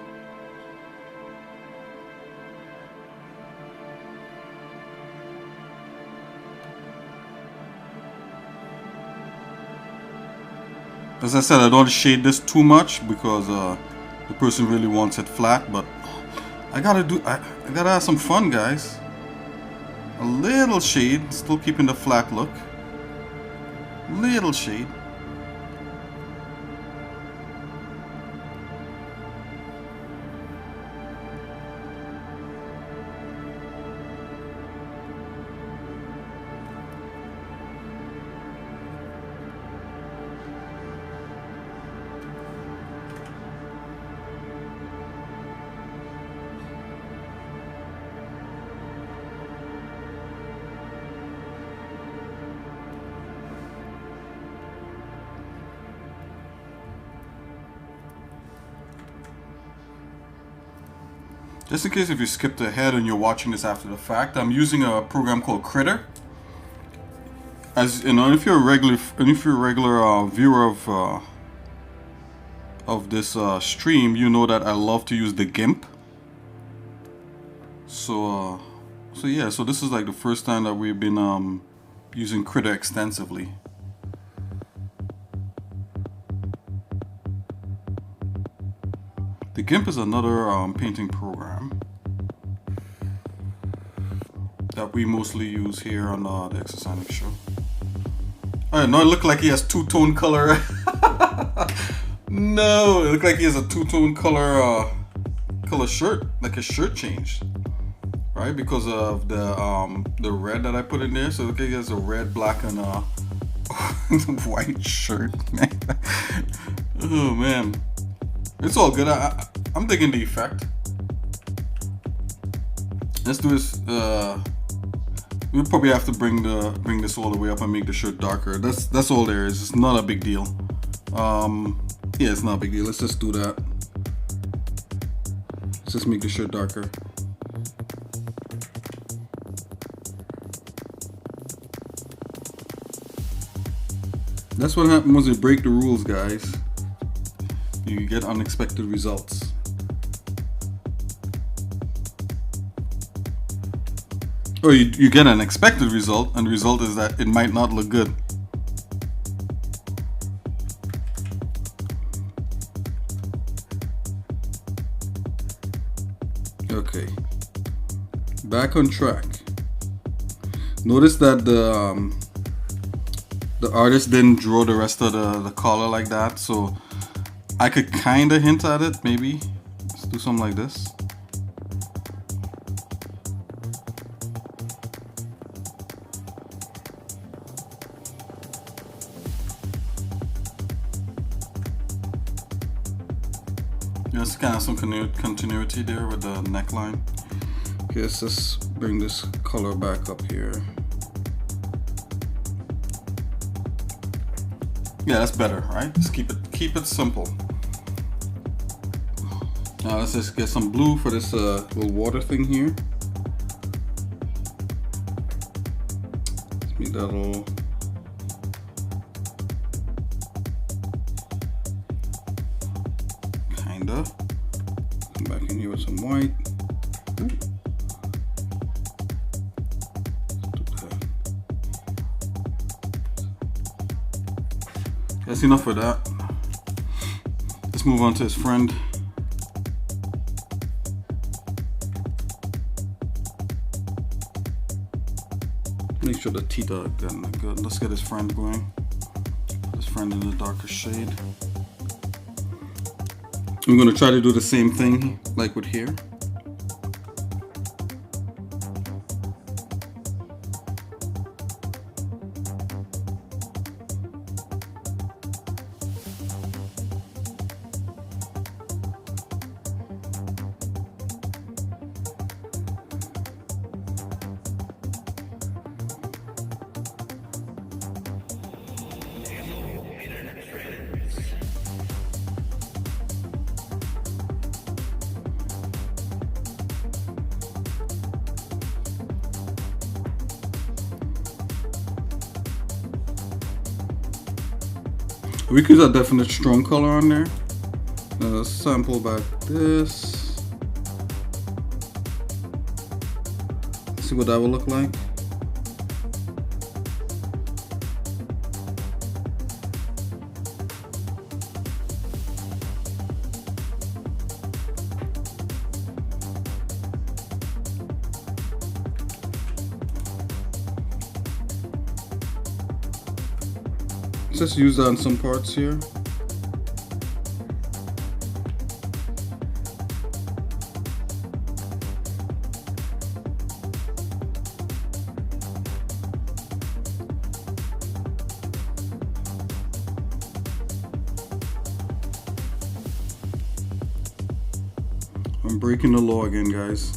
As I said, I don't want to shade this too much because the person really wants it flat, but I gotta have some fun, guys. A little shade, still keeping the flat look. Little shade. Just in case if you skipped ahead and you're watching this after the fact, I'm using a program called Critter. As you know, if you're a regular viewer of this stream, you know that I love to use the Gimp. So yeah, so this is like the first time that we've been using Critter extensively. The Gimp is another painting program that we mostly use here on the Exercise Show. Oh, no, it looked like he has two-tone color. No, it looked like he has a two-tone color shirt, like his shirt changed, right? Because of the red that I put in there. So it looked like he has a red, black, and white shirt. Oh man. It's all good. I'm digging the effect. Let's do this. We'll probably have to bring this all the way up and make the shirt darker. That's all there is. It's not a big deal. Yeah, it's not a big deal. Let's just do that. Let's just make the shirt darker. That's what happens once you break the rules, guys. You get unexpected results. Or you get an expected result, and the result is that it might not look good. Okay. Back on track. Notice that the artist didn't draw the rest of the color like that, so I could kind of hint at it, maybe. Let's do something like this. There's kind of some continuity there with the neckline. Okay, let's just bring this color back up here. Yeah, that's better, right? Just keep it simple. Now let's just get some blue for this little water thing here. Let's make that a little. Kinda. Come back in here with some white. That's enough for that. Let's move on to his friend. Make sure the teeth are good. Let's get his friend going. His friend in the darker shade. I'm gonna try to do the same thing like with here. We could use a definite strong color on there. Sample back this. See what that will look like. Let's just use that on some parts here. I'm breaking the law again, guys.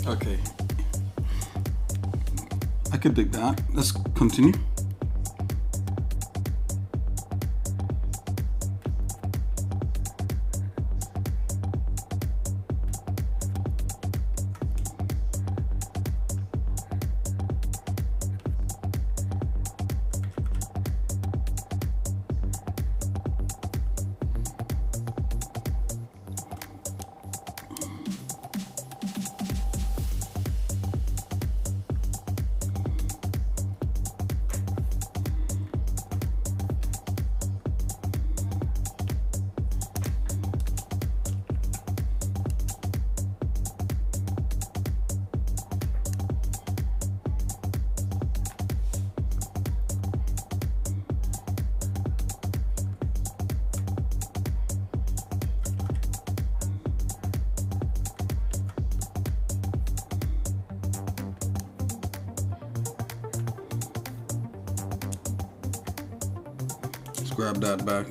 Okay, I could dig that. Let's continue. Grab that back.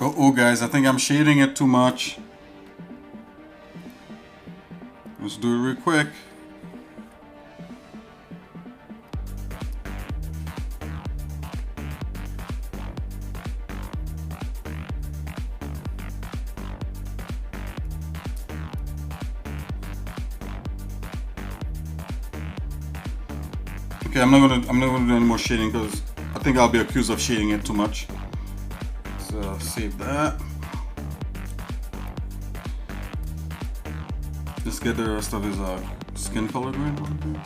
Oh guys, I think I'm shading it too much. Let's do it real quick. Okay, I'm not gonna do any more shading because I think I'll be accused of shading it too much. So save that. Just get the rest of his skin color going.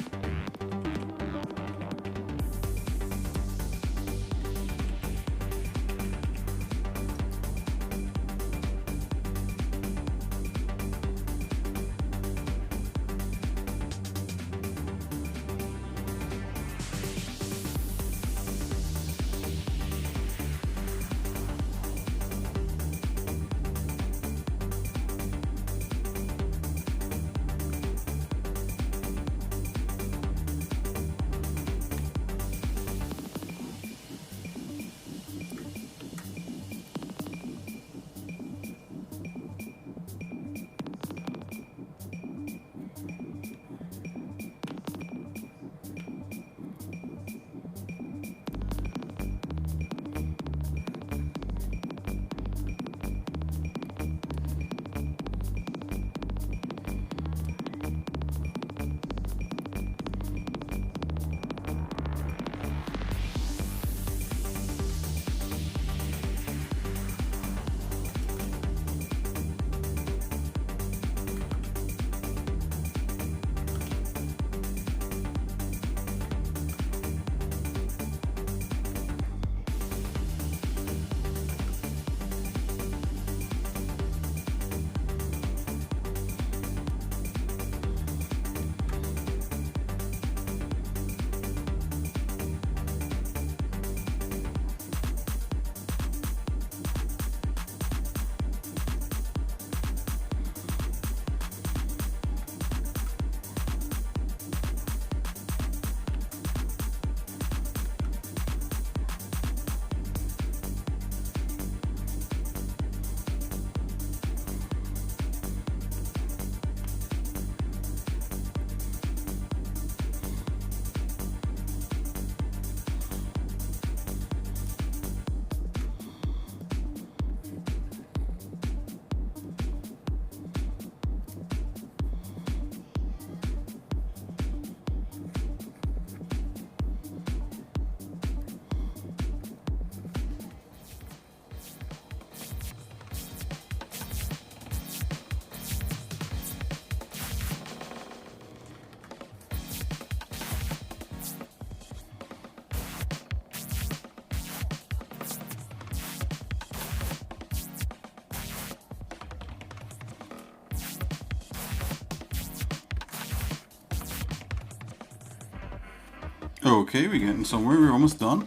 Okay, we're getting somewhere. We're almost done.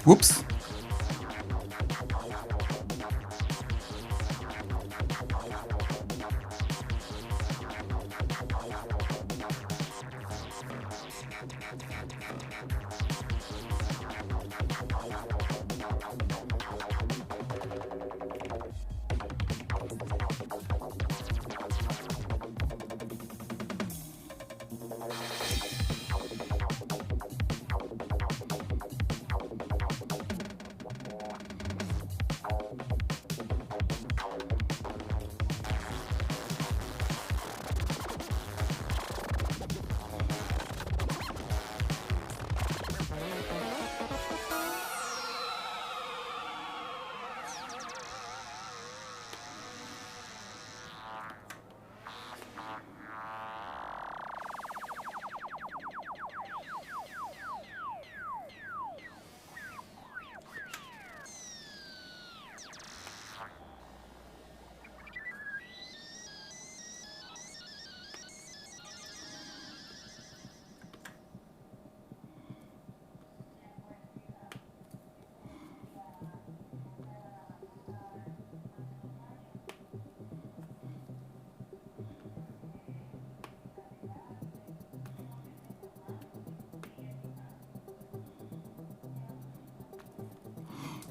Whoops.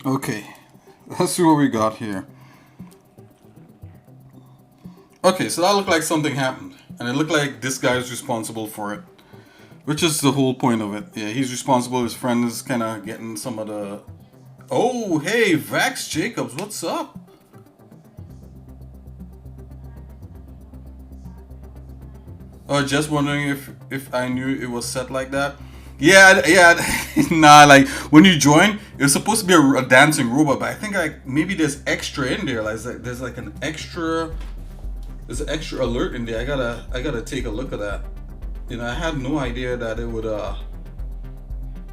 Okay, let's see what we got here. Okay, so that looked like something happened, and it looked like this guy is responsible for it, which is the whole point of it. Yeah, he's responsible. His friend is kind of getting some of the... Oh, hey, Vax Jacobs, what's up? Just wondering if I knew it was set like that. Yeah. Nah, like when you join, it's supposed to be a dancing robot, but I think like maybe there's extra in there. Like there's like an extra, there's an extra alert in there. I gotta take a look at that. You know, I had no idea that it would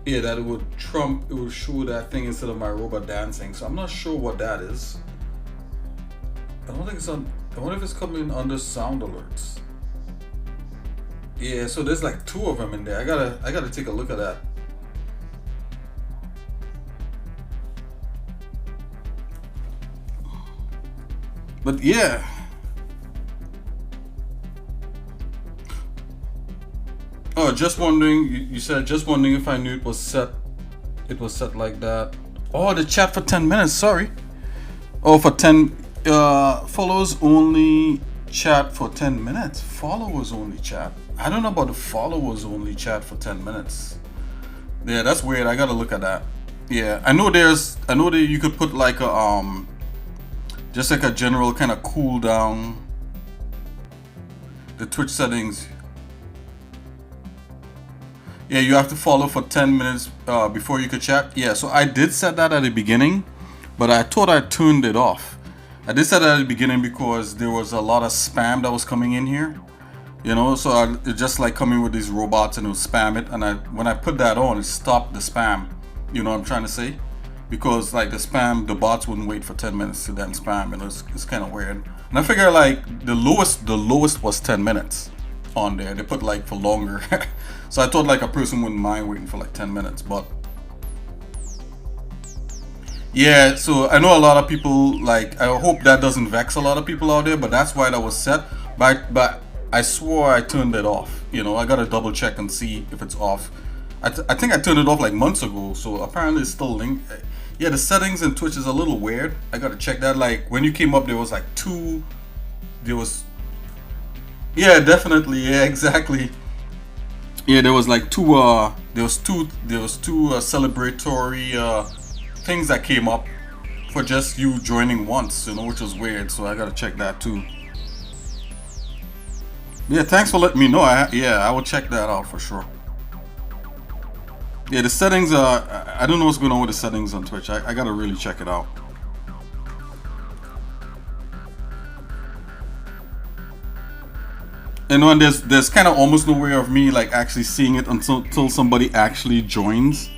yeah, that it would show that thing instead of my robot dancing. So I'm not sure what that is. I don't think it's on. I wonder if it's coming under sound alerts. Yeah, so there's like 2 of them in there. I gotta take a look at that. But yeah. Oh, just wondering. You said just wondering if I knew it was set. It was set like that. Oh, the chat for 10 minutes. Sorry. Oh, for 10 followers only chat for 10 minutes. Followers only chat. I don't know about the followers only chat for 10 minutes. Yeah, that's weird. I gotta look at that. Yeah, I know that you could put like a just like a general kind of cool down. The Twitch settings. Yeah, you have to follow for 10 minutes before you could chat. Yeah, so I did set that at the beginning, but I thought I turned it off. I did set that at the beginning because there was a lot of spam that was coming in here. You know, so it just like coming with these robots and it would spam it. And when I put that on, it stopped the spam. You know what I'm trying to say? Because like the bots wouldn't wait for 10 minutes to then spam. And it's kind of weird. And I figure like the lowest was 10 minutes on there. They put like for longer. So I thought like a person wouldn't mind waiting for like 10 minutes, but yeah, so I know a lot of people, like, I hope that doesn't vex a lot of people out there, but that's why that was set. But I swore I turned it off. You know, I gotta double check and see if it's off. I think I turned it off like months ago, so apparently it's still linked. Yeah, the settings in Twitch is a little weird. I gotta check that. Like, when you came up, there was like yeah, definitely, yeah, exactly. Yeah, there was like two celebratory things that came up for just you joining once, you know, which was weird. So I gotta check that too. Yeah, thanks for letting me know. I will check that out for sure. Yeah, the settings I don't know what's going on with the settings on Twitch. I gotta really check it out. You know, and there's kind of almost no way of me like actually seeing it until somebody actually joins.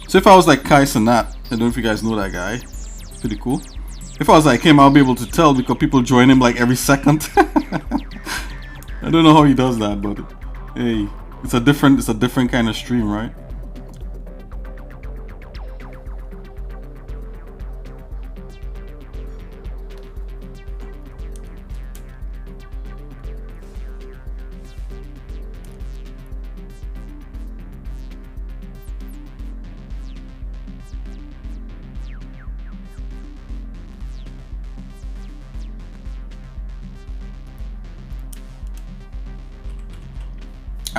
So if I was like Kai Sanat, I don't know if you guys know that guy. It's pretty cool. If I was like him, I'll be able to tell because people join him like every second. I don't know how he does that, but hey, it's a different kind of stream, right?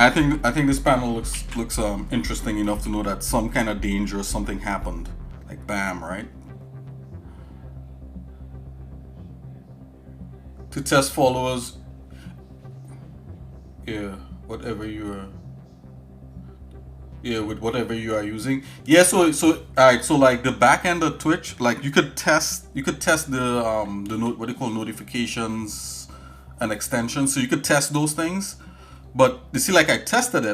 I think this panel looks interesting enough to know that some kind of dangerous something happened. Like bam, right? To test followers, yeah, whatever you are, yeah, with whatever you are using. Yeah, so all right, so like the back end of Twitch, like you could test the what they call notifications and extensions. So you could test those things. But you see, like I tested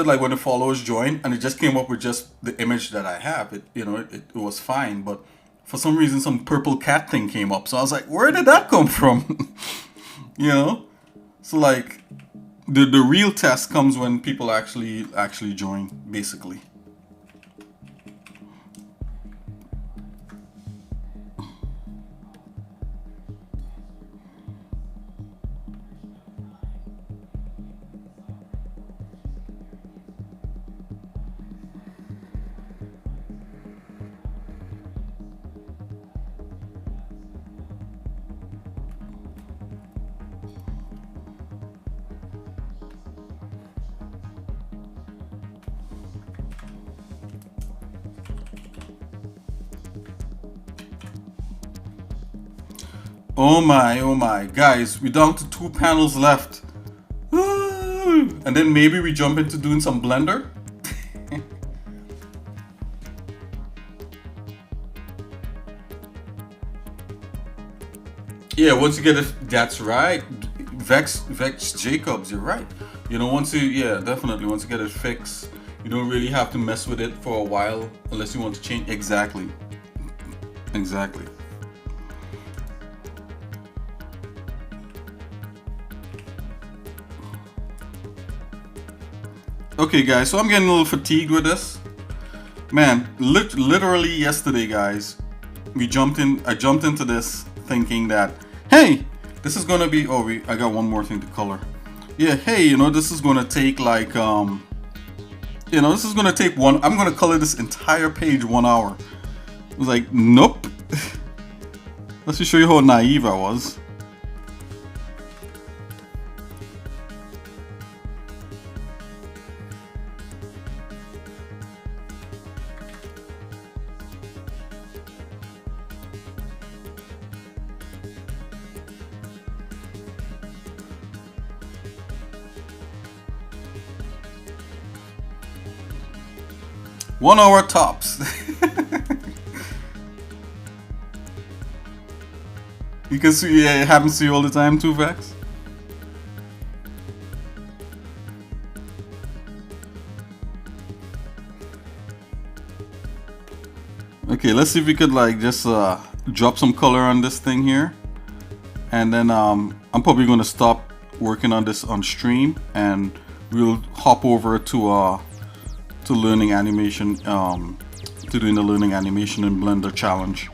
like when the followers joined, and it just came up with just the image that I have. It was fine, but for some reason, some purple cat thing came up. So I was like, where did that come from? you know. So like, the real test comes when people actually join, basically. Oh my, guys, we're down to 2 panels left. And then maybe we jump into doing some Blender. Yeah, once you get it, that's right. Vex Jacobs, you're right. Yeah, definitely. Once you get it fixed, you don't really have to mess with it for a while unless you want to change. Exactly. Exactly. Okay, guys, so I'm getting a little fatigued with this. Man, literally yesterday, guys, I jumped into this thinking that, hey, this is gonna be, I got one more thing to color. Yeah, hey, this is gonna take like, this is gonna take I'm gonna color this entire page 1 hour. I was like, nope. Let's just show you how naive I was. One hour tops. You can see, yeah, it happens to you all the time too, Vex. Okay, let's see if we could like just drop some color on this thing here, and then I'm probably gonna stop working on this on stream, and we'll hop over to learning animation, to doing the learning animation in Blender challenge.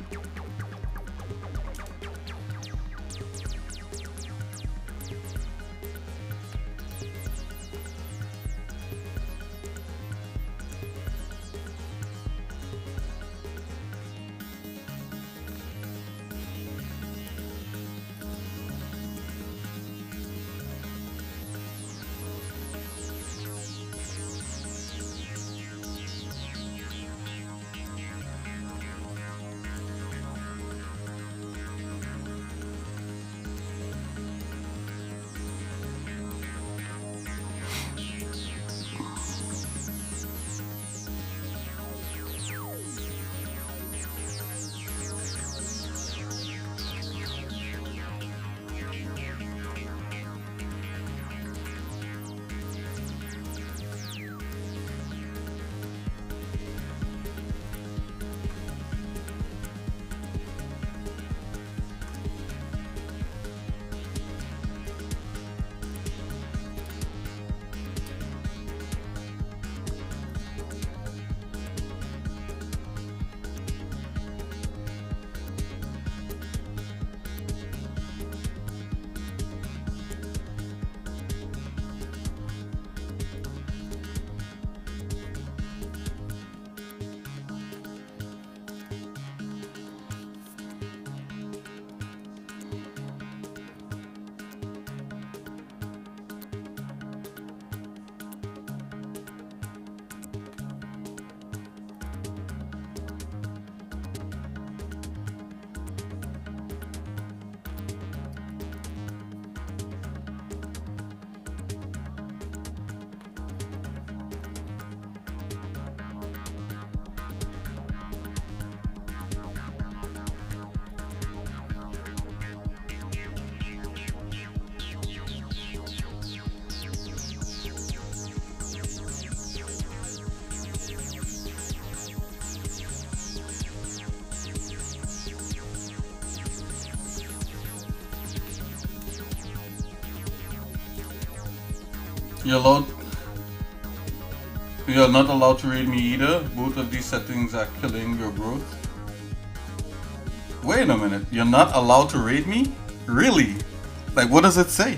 You're allowed. You're not allowed to raid me either. Both of these settings are killing your growth. Wait a minute. You're not allowed to raid me? Really? Like, what does it say?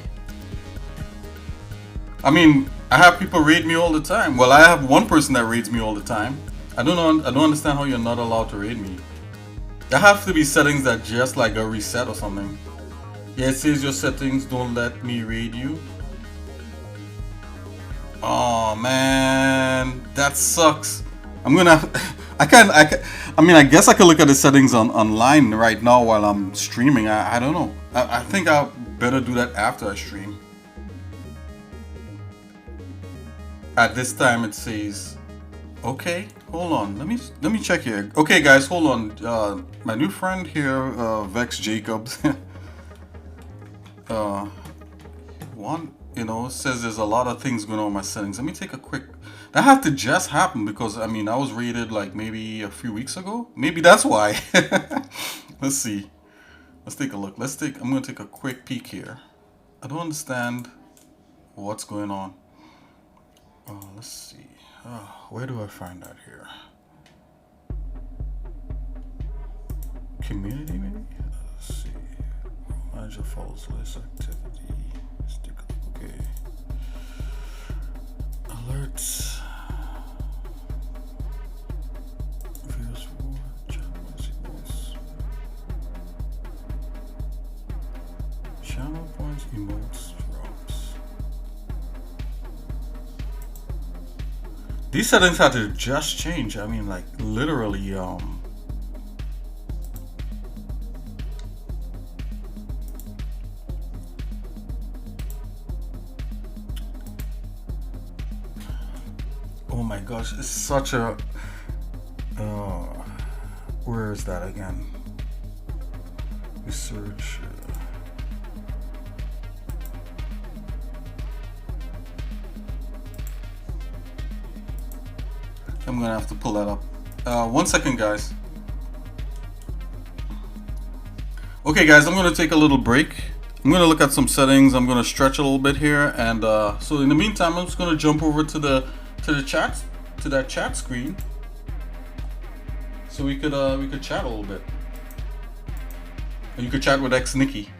I mean, I have people raid me all the time. Well, I have one person that raids me all the time. I don't understand how you're not allowed to raid me. There have to be settings that just like a reset or something. Yeah, it says your settings don't let me raid you. Oh man, that sucks. I'm gonna. I mean, I guess I could look at the settings online right now while I'm streaming. I don't know. I think I'll better do that after I stream. At this time, it says, okay, hold on. Let me check here. Okay, guys, hold on. My new friend here, Vex Jacobs. One, says there's a lot of things going on in my settings. Let me take a quick. That had to just happen because I mean I was rated like maybe a few weeks ago. Maybe that's why. Let's see. Let's take a look. I'm gonna take a quick peek here. I don't understand what's going on. Let's see. Where do I find that here? Community maybe? Let's see. Manage your follows list activity. Okay. Alerts. Views for channel points, emotes, drops. These settings had to just change. I mean, like literally, oh my gosh, it's such a. Where is that again? Research. I'm gonna have to pull that up. 1 second, guys. Okay, guys, I'm gonna take a little break. I'm gonna look at some settings. I'm gonna stretch a little bit here, and so in the meantime, I'm just gonna jump over to that chat screen, so we could chat a little bit. Or you could chat with X Nikki.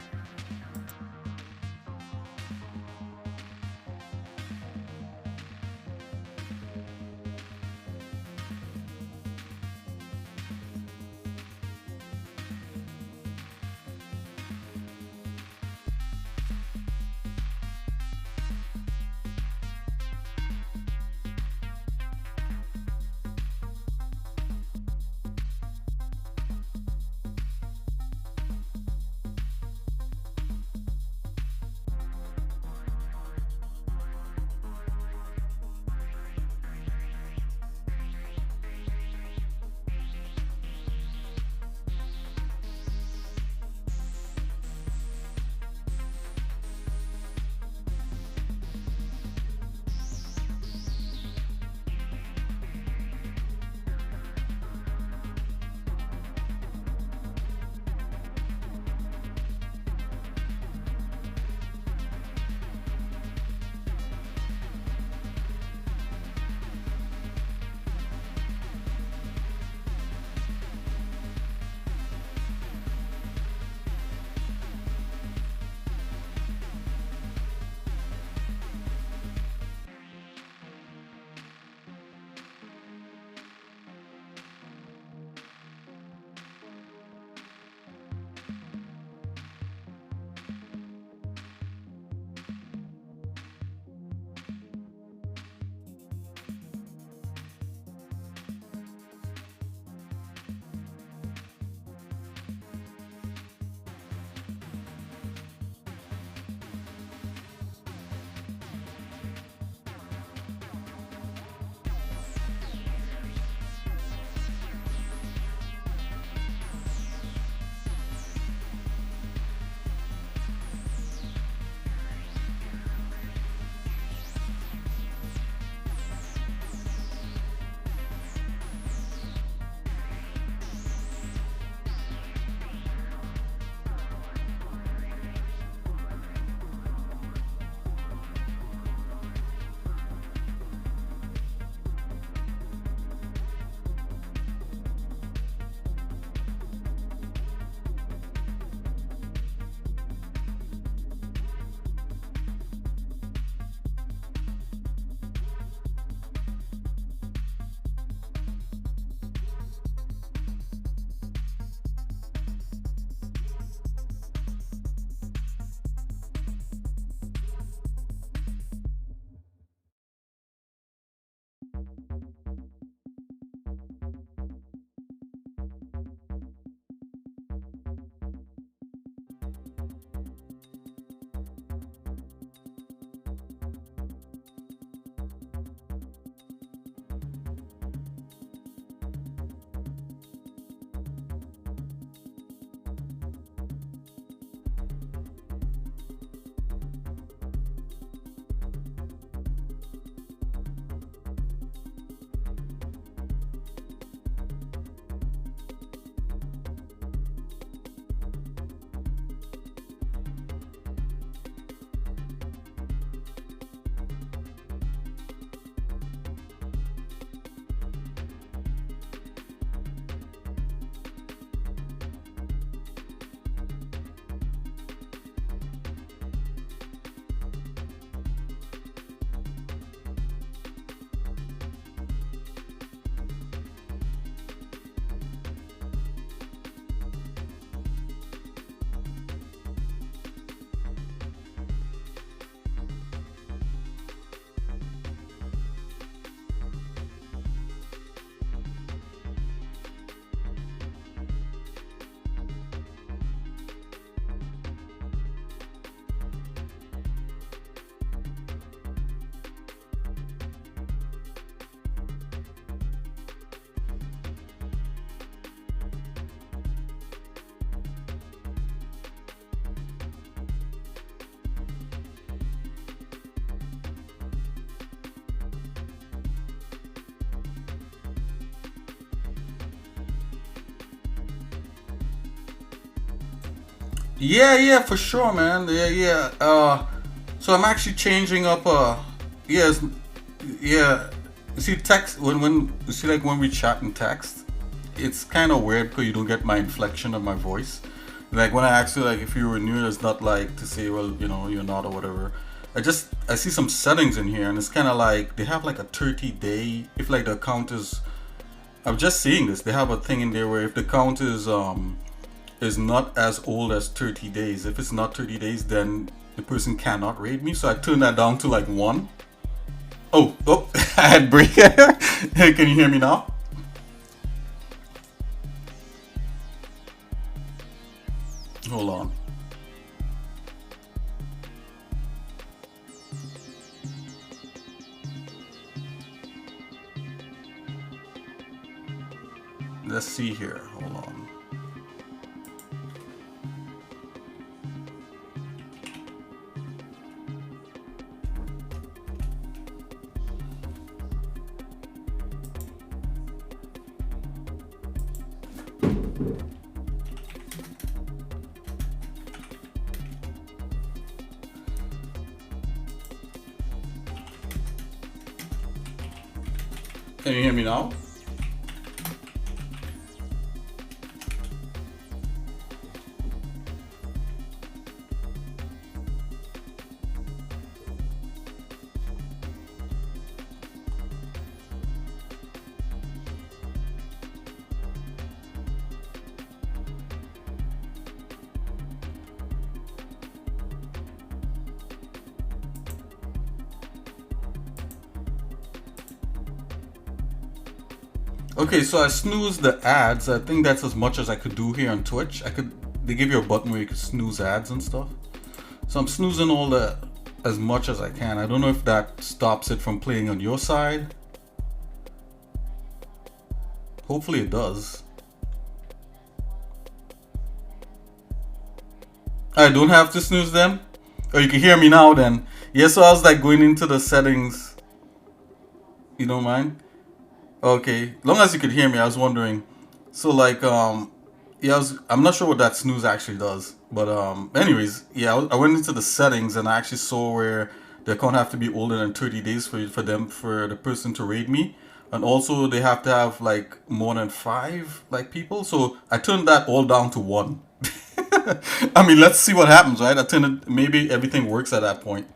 Yeah, yeah, for sure, man. Yeah, yeah. So I'm actually changing up. Yes, yeah. You see, text when you see like when we chat in text, it's kind of weird because you don't get my inflection of my voice. Like when I ask you like if you were new, it's not like to say well you're not or whatever. I see some settings in here and it's kind of like they have like a 30-day if like the account is. I'm just seeing this. They have a thing in there where if the count is not as old as 30 days. If it's not 30 days, then the person cannot raid me. So I turned that down to like 1. Oh, I had break. Hey, can you hear me now? Hold on. Let's see here. Hold on. Can you hear me now? Okay, so I snooze the ads. I think that's as much as I could do here on Twitch. They give you a button where you can snooze ads and stuff. So I'm snoozing all the as much as I can. I don't know if that stops it from playing on your side. Hopefully it does. I don't have to snooze them. Oh, you can hear me now then. Yeah, so I was like going into the settings. You don't mind? Okay, long as you could hear me, I was wondering. So like, yeah, I'm not sure what that snooze actually does, but anyways, yeah, I went into the settings and I actually saw where the account have to be older than 30 days for the person to raid me, and also they have to have like more than 5 like people. So I turned that all down to 1. I mean, let's see what happens, right? I turned it. Maybe everything works at that point.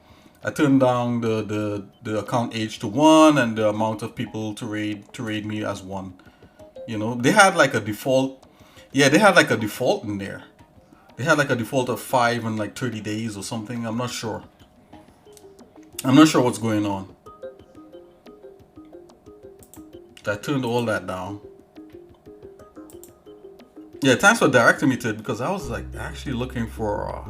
I turned down the account age to 1 and the amount of people to raid me as 1. You know, they had like a default. Yeah, they had like a default in there. They had like a default of 5 and like 30 days or something. I'm not sure. I'm not sure what's going on. I turned all that down. Yeah, thanks for directing me to it, because I was like actually looking for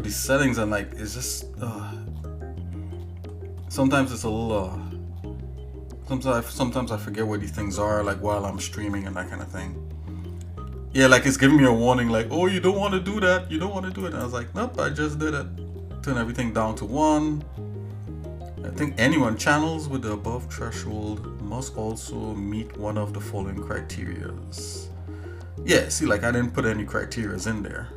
these settings, and like it's just sometimes it's a little sometimes I forget where these things are, like while I'm streaming and that kind of thing. Yeah, like it's giving me a warning like, oh, you don't want to do that, you don't want to do it. And I was like, nope, I just did it. Turn everything down to 1. I think anyone channels with the above threshold must also meet one of the following criteria. Yeah, see, like I didn't put any criterias in there.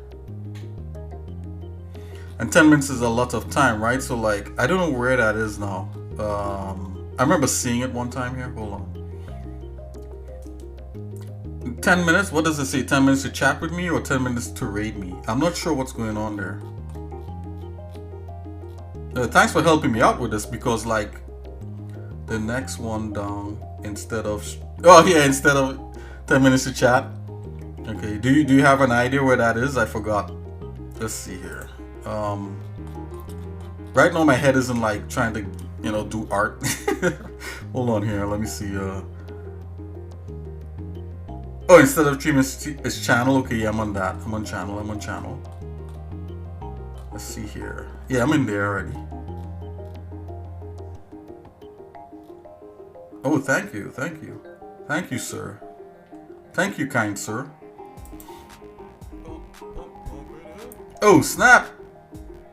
And 10 minutes is a lot of time, right? So like, I don't know where that is now. I remember seeing it one time here. Hold on. 10 minutes? What does it say? 10 minutes to chat with me or 10 minutes to raid me? I'm not sure what's going on there. Thanks for helping me out with this, because like the next one down, instead of 10 minutes to chat. Okay, do you have an idea where that is? I forgot. Let's see here. Right now my head isn't like trying to, you know, do art. Hold on here, let me see. Oh, instead of stream is channel. Okay, yeah, I'm on that. I'm on channel. Let's see here. Yeah, I'm in there already. Oh, thank you, sir. Thank you, kind sir. Oh, snap!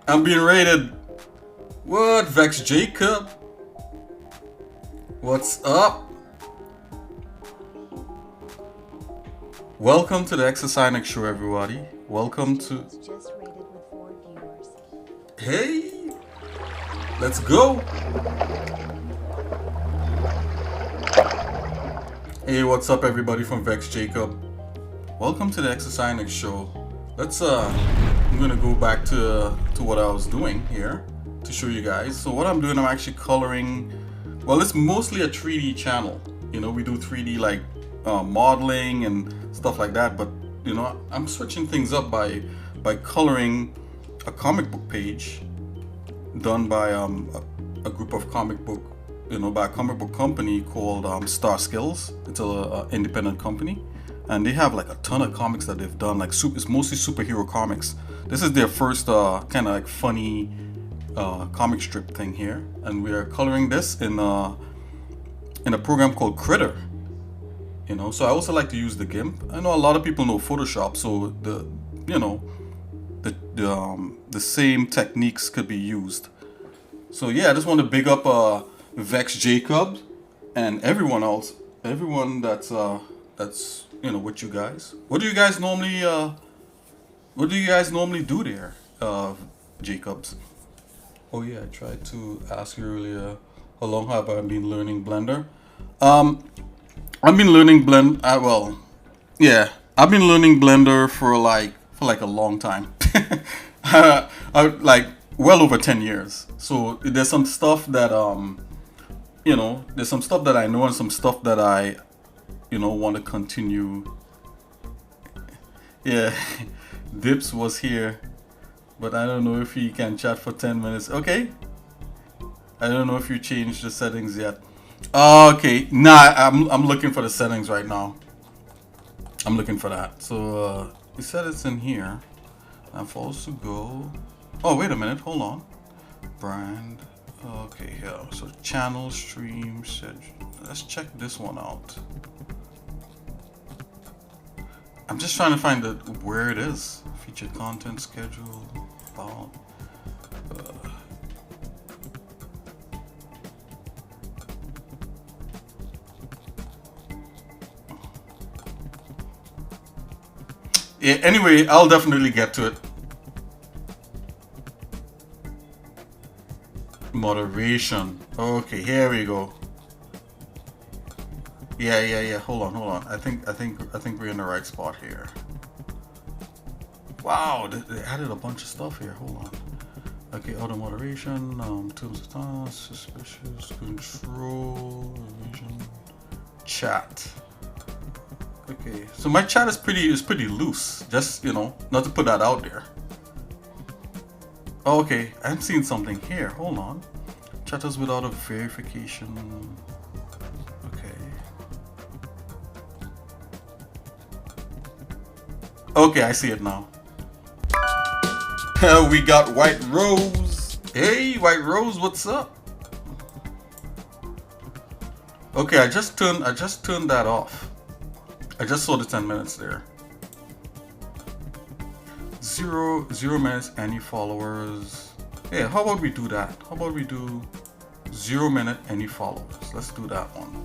I'm being raided. What? Vex Jacob? What's up? Welcome to the Exercise Show, everybody. Welcome to... Hey! Let's go! Hey, what's up, everybody from Vex Jacob? Welcome to the Exercise Show. Let's, I'm gonna go back to what I was doing here to show you guys. So what I'm doing, I'm actually coloring... Well, it's mostly a 3D channel. You know, we do 3D, like, modeling and stuff like that, but you know, I'm switching things up by coloring a comic book page done by a group of comic book, you know, by a comic book company called Star Skills. It's a independent company, and they have like a ton of comics that they've done. Like it's mostly superhero comics. This is their first kind of like funny comic strip thing here, and we are coloring this in a program called Critter. You know, so I also like to use the Gimp. I know a lot of people know Photoshop, so the same techniques could be used. So yeah, I just want to big up Vex Jacob and everyone else, everyone that's you know, with you guys. What do you guys normally do there, Jacobs? Oh yeah, I tried to ask you earlier, how long have I been learning Blender? I've been learning I've been learning Blender for like a long time. Like well over 10 years. So there's some stuff that you know, there's some stuff that I know and some stuff that I, you know, want to continue. Yeah, Dips was here, but I don't know if he can chat for 10 minutes. Okay. I don't know if you changed the settings yet. Okay, nah, I'm looking for the settings right now. I'm looking for that. So you said it's in here. I'm supposed to go. Oh, wait a minute, hold on. Brand. Okay, here. So channel, stream, schedule. Let's check this one out. I'm just trying to find where it is. Featured content schedule. About. Yeah, anyway, I'll definitely get to it. Moderation. Okay, here we go. Yeah. Hold on. I think we're in the right spot here. Wow, they added a bunch of stuff here. Hold on. Okay, auto moderation, terms of time, suspicious, control, revision, chat. Okay, so my chat is pretty loose. Just, you know, not to put that out there. Oh, okay, I'm seeing something here. Hold on. Chatters without a verification. Okay. Okay, I see it now. We got White Rose. Hey, White Rose, what's up? Okay, I just turned that off. I just saw the 10 minutes there. Zero minutes, any followers. Hey, how about we do that? How about we do 0 minute, any followers? Let's do that one.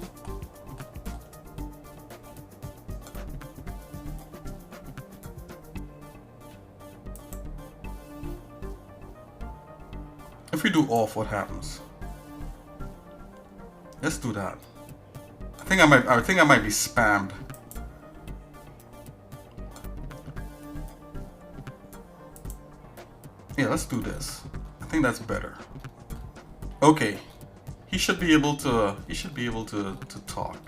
If we do off, what happens? Let's do that. I think I might be spammed. Yeah, let's do this. I think that's better. Okay. He should be able to talk.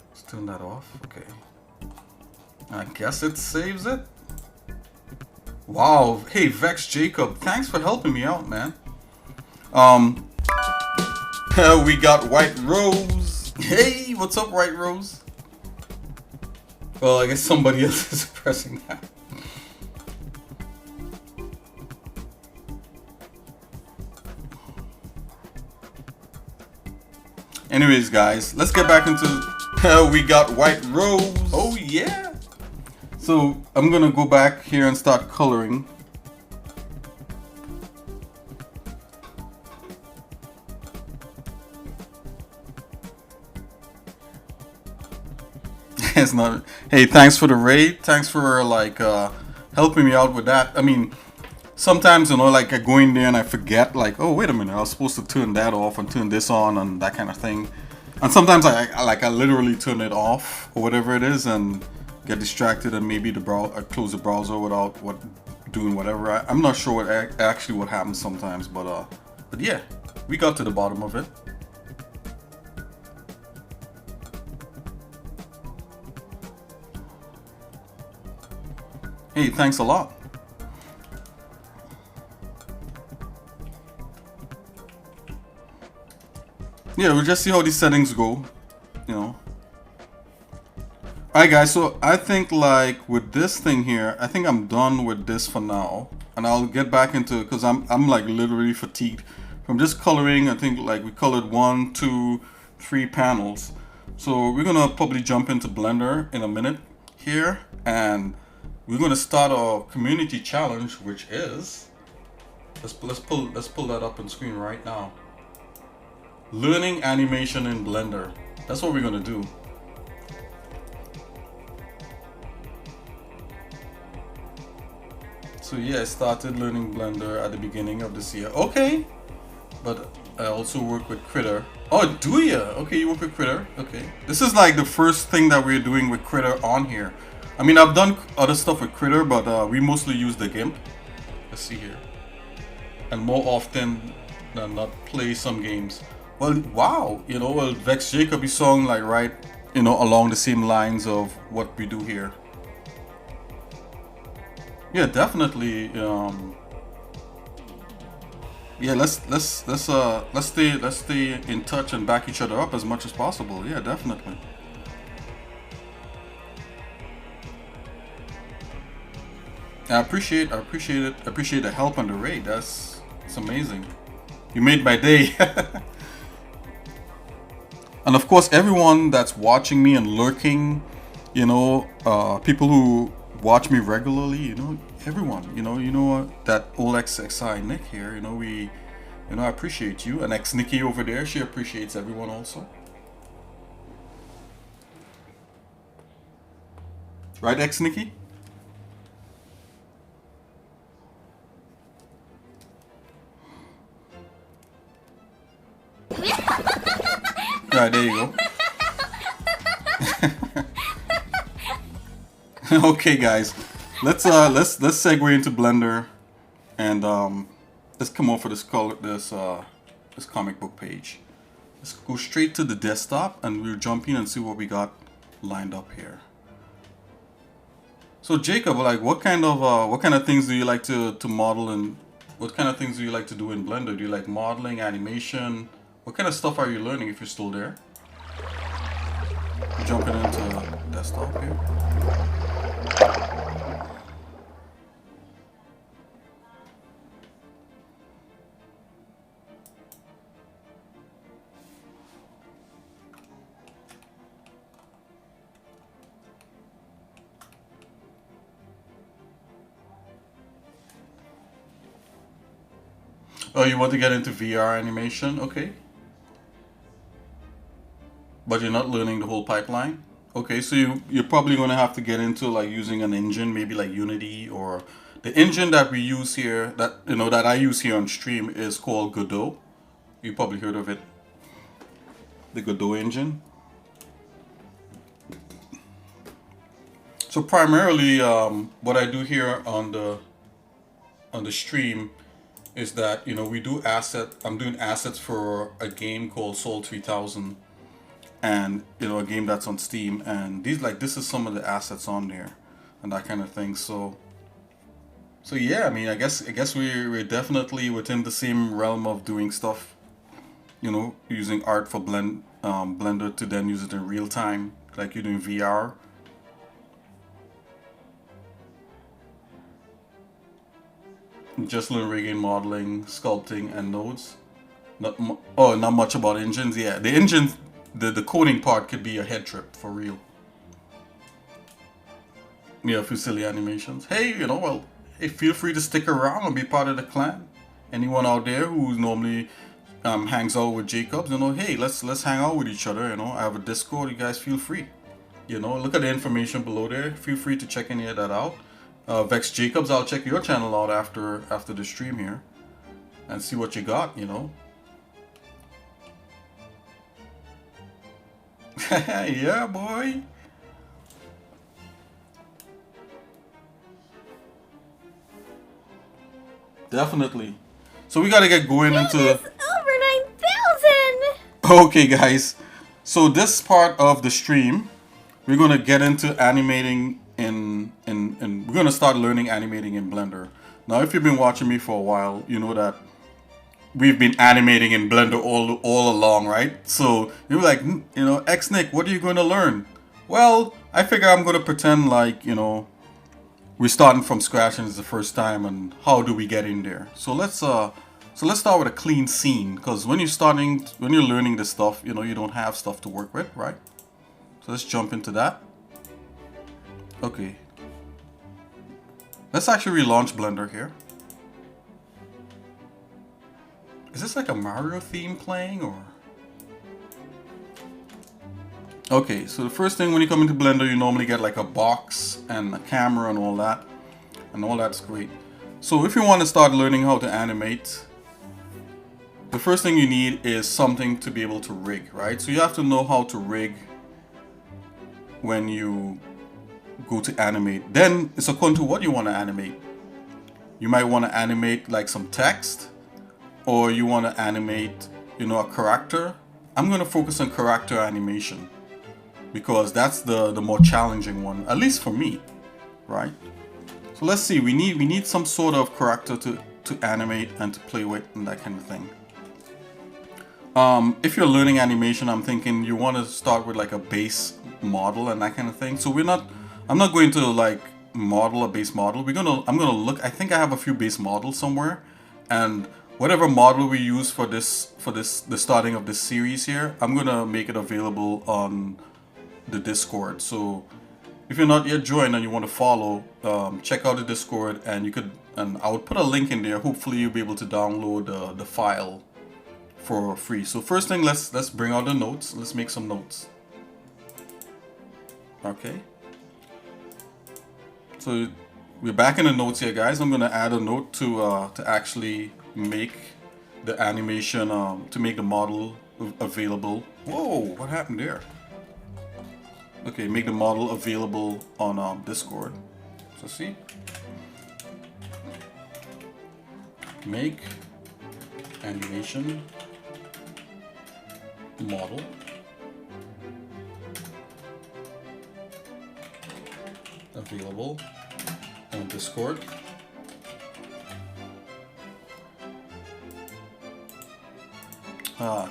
Let's turn that off. Okay. I guess it saves it. Wow. Hey, Vex Jacob, thanks for helping me out, man. We got White Rose. Hey, what's up, White Rose? Well, I guess somebody else is pressing that. Anyways, guys, let's get back into. We got White Rose. Oh yeah. So I'm gonna go back here and start coloring. It's not. Hey, thanks for the raid. Thanks for like helping me out with that. I mean, sometimes, you know, like I go in there and I forget, like, oh wait a minute, I was supposed to turn that off and turn this on and that kind of thing. And sometimes I literally turn it off or whatever it is and get distracted and maybe I close the browser without doing whatever. I'm not sure what actually what happens sometimes, but yeah, we got to the bottom of it. Hey, thanks a lot. Yeah, we'll just see how these settings go, you know. Alright guys, so I think like with this thing here, I think I'm done with this for now. And I'll get back into it because I'm like literally fatigued from just coloring. I think like we colored 1, 2, 3 panels. So we're gonna probably jump into Blender in a minute here, and we're gonna start our community challenge, which is let's pull that up on screen right now. Learning animation in Blender. That's what we're gonna do. So yeah, I started learning Blender at the beginning of this year. Okay, but I also work with Critter. Oh, do ya? Okay, you work with Critter. Okay, this is like the first thing that we're doing with Critter on here. I mean, I've done other stuff with Critter, but we mostly use the Gimp. Let's see here. And more often than not, play some games. Well, wow, you know, well, Vex Jacob is song like right, you know, along the same lines of what we do here. Yeah, definitely. Yeah, let's stay in touch and back each other up as much as possible. Yeah, definitely. I appreciate it. I appreciate the help and the raid. It's amazing. You made my day. And of course, everyone that's watching me and lurking, you know, people who watch me regularly, you know, everyone, you know that old XXI Nick here, you know, I appreciate you, and X Nikki over there, she appreciates everyone also. Right, X Nikki? Right, there you go. Okay, guys, let's segue into Blender, and let's come over this comic book page. Let's go straight to the desktop, and we'll jump in and see what we got lined up here. So Jacob, like, what kind of things do you like to model, and what kind of things do you like to do in Blender? Do you like modeling, animation? What kind of stuff are you learning if you're still there? Jumping into desktop here. Oh, you want to get into VR animation? Okay. But you're not learning the whole pipeline? Okay, so you're probably going to have to get into like using an engine, maybe like Unity, or the engine that we use here, that that I use here on stream, is called Godot. You probably heard of it. The Godot engine. So primarily, what I do here on the stream is that we do I'm doing assets for a game called Soul 3000, and a game that's on Steam, and this is some of the assets on there, and that kind of thing. So yeah, I mean, I guess we're definitely within the same realm of doing stuff, using art for Blender to then use it in real time, like you're doing VR. Just learn rigging, modeling, sculpting, and nodes. Not much about engines. Yeah, the engines, the coding part could be a head trip for real. Yeah, a few silly animations. Hey, well, hey, feel free to stick around and be part of the clan. Anyone out there who normally hangs out with Jacobs, hey, let's hang out with each other. I have a Discord. You guys feel free. Look at the information below there. Feel free to check any of that out. Vex Jacobs, I'll check your channel out after the stream here and see what you got. Yeah, boy. Definitely. So we gotta get going into over 9,000. Okay, guys. So this part of the stream, we're gonna get into animating in we're gonna start learning animating in Blender. Now, if you've been watching me for a while, you know that we've been animating in Blender all along, right? So you're like, X Nick, what are you going to learn? Well, I figure I'm going to pretend like we're starting from scratch and it's the first time, and how do we get in there? So let's start with a clean scene, because when you're learning this stuff, you don't have stuff to work with, right? So let's jump into that. Okay. Let's actually relaunch Blender here. Is this like a Mario theme playing, or? Okay, so the first thing when you come into Blender, you normally get like a box and a camera and all that. And all that's great. So if you want to start learning how to animate, the first thing you need is something to be able to rig, right? So you have to know how to rig when you go to animate. Then it's according to what you want to animate. You might want to animate like some text, or you want to animate, a character. I'm going to focus on character animation because that's the more challenging one, at least for me, right? So let's see, we need some sort of character to animate and to play with and that kind of thing. If you're learning animation, I'm thinking you want to start with like a base model and that kind of thing. So I'm not going to like model a base model. I'm gonna look. I think I have a few base models somewhere, and whatever model we use for the starting of this series here, I'm gonna make it available on the Discord. So if you're not yet joined and you want to follow, check out the Discord, and I would put a link in there. Hopefully you'll be able to download the file for free. So first thing, let's bring out the notes. Let's make some notes. Okay. So we're back in the notes here, guys. I'm gonna add a note to actually make the animation, to make the model available. Whoa, what happened there? Okay, make the model available on Discord. So see, make animation model available on Discord.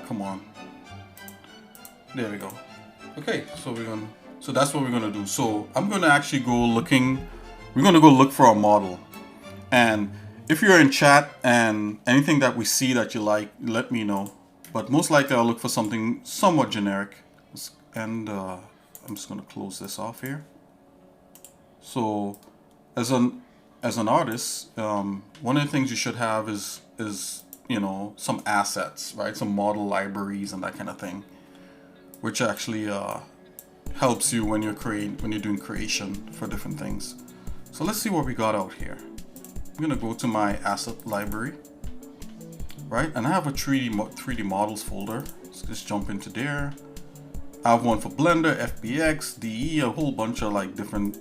Come on. There we go. Okay, so that's what we're gonna do. So I'm gonna actually go looking. We're gonna go look for a model, and if you're in chat and anything that we see that you like, let me know. But most likely I'll look for something somewhat generic. And I'm just gonna close this off here. So as an artist, one of the things you should have is you know, some assets, right? Some model libraries and that kind of thing, which actually helps you when you're doing creation for different things. So let's see what we got out here. I'm gonna go to my asset library, right? And I have a 3D models folder. Let's just jump into there. I have one for Blender, FBX, DE, a whole bunch of like different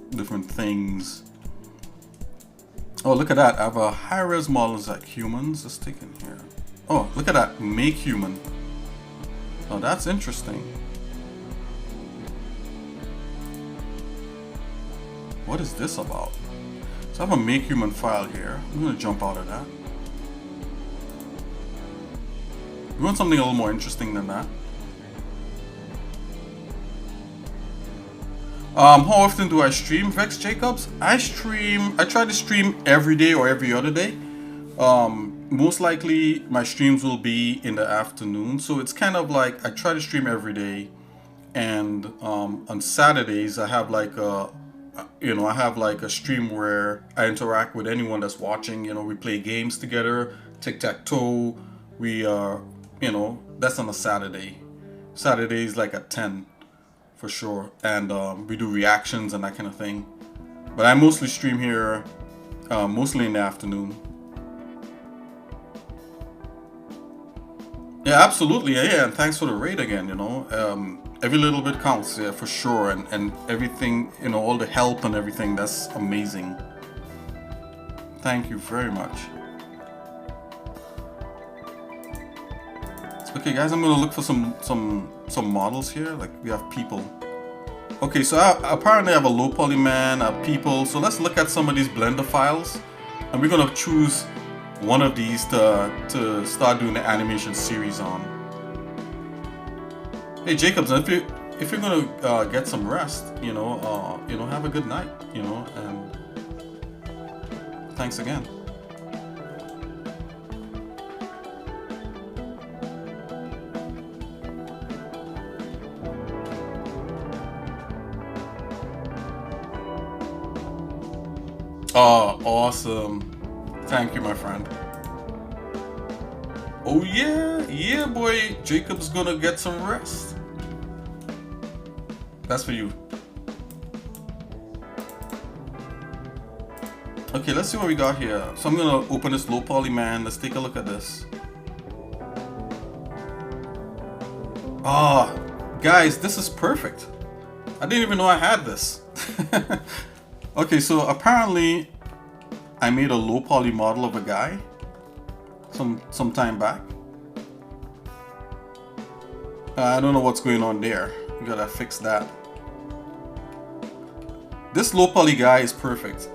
things. Oh, look at that. I have a high-res models like humans. Let's take in here. Oh, look at that. Make human. Oh, that's interesting. What is this about? So I have a make human file here. I'm going to jump out of that. You want something a little more interesting than that? How often do I stream, Vex Jacobs? I try to stream every day or every other day. Most likely my streams will be in the afternoon. So it's kind of like I try to stream every day. And on Saturdays I have like a stream where I interact with anyone that's watching. You know, we play games together, tic-tac-toe. We that's on a Saturday. Saturdays like at 10. For sure, and we do reactions and that kind of thing. But I mostly stream here, mostly in the afternoon. Yeah, absolutely, yeah, and thanks for the raid again. You know, every little bit counts, yeah, for sure, and everything, you know, all the help and everything. That's amazing. Thank you very much. Okay, guys, I'm gonna look for some models here. Like we have people. Okay, so apparently I have a low poly man, a people. So let's look at some of these Blender files, and we're gonna choose one of these to start doing the animation series on. Hey Jacobs, if you're gonna get some rest, you know, have a good night, you know, and thanks again. Oh, awesome. Thank you, my friend. Oh yeah, boy. Jacob's gonna get some rest. That's for you. Okay, let's see what we got here. So I'm gonna open this low poly man. Let's take a look at this. Ah, guys, this is perfect. I didn't even know I had this. Okay, so apparently I made a low poly model of a guy some time back. I don't know what's going on there. We gotta fix that. This low poly guy is perfect,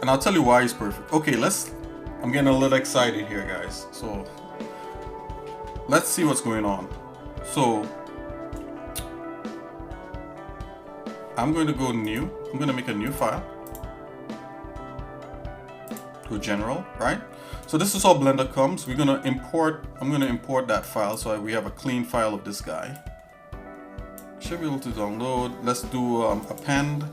and I'll tell you why he's perfect. Okay, I'm getting a little excited here, guys. So let's see what's going on. So I'm going to go new. I'm going to make a new file. Go general, right? So this is how Blender comes. I'm going to import that file so we have a clean file of this guy. Should be able to download. Let's do append.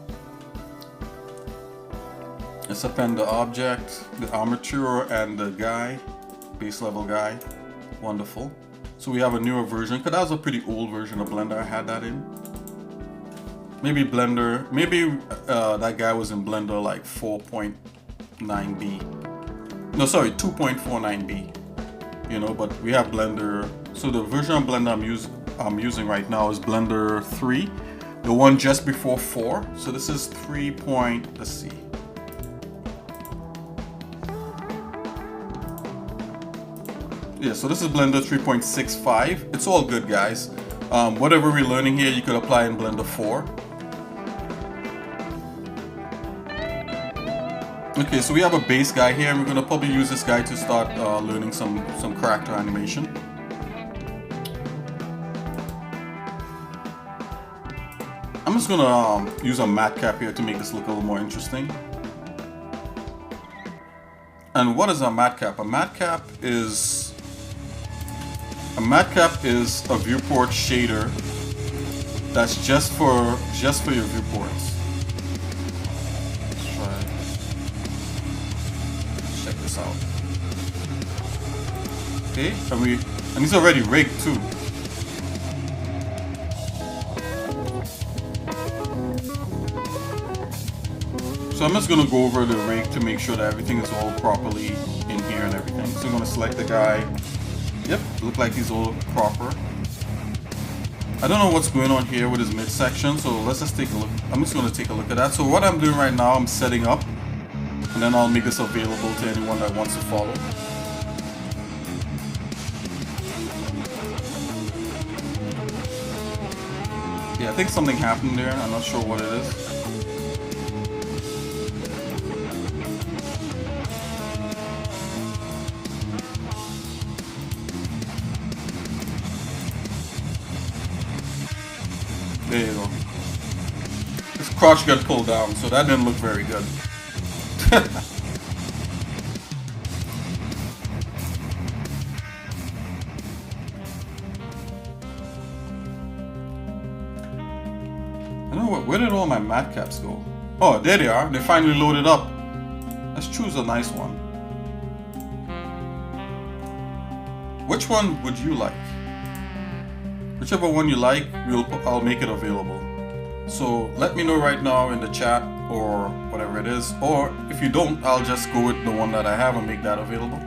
Let's append the object, the armature, and the guy, base level guy. Wonderful. So we have a newer version, because that was a pretty old version of Blender I had that in. Maybe that guy was in Blender like 4.9b. No, sorry, 2.49b. You know, but we have Blender. So the version of Blender I'm using right now is Blender 3, the one just before 4. So this is 3. Let's see. Yeah, so this is Blender 3.65. It's all good, guys. Whatever we're learning here, you could apply in Blender 4. Okay, so we have a base guy here, and we're gonna probably use this guy to start learning some character animation. I'm just gonna use a matte cap here to make this look a little more interesting. And what is a matte cap? A matte cap is a viewport shader that's just for your viewports. Let's try. Check this out. Okay, and it's already rigged too. So I'm just gonna go over the rig to make sure that everything is all properly in here and everything. So I'm gonna select the guy. Yep, look like he's all proper. I don't know what's going on here with his midsection, so let's just take a look. I'm just gonna take a look at that. So what I'm doing right now, I'm setting up, and then I'll make this available to anyone that wants to follow. Yeah, I think something happened there. I'm not sure what it is. There you go. His crotch got pulled down, so that didn't look very good. I don't know, where did all my matte caps go? Oh, there they are. They finally loaded up. Let's choose a nice one. Which one would you like? Whichever one you like, I'll make it available. So let me know right now in the chat or whatever it is. Or if you don't, I'll just go with the one that I have and make that available.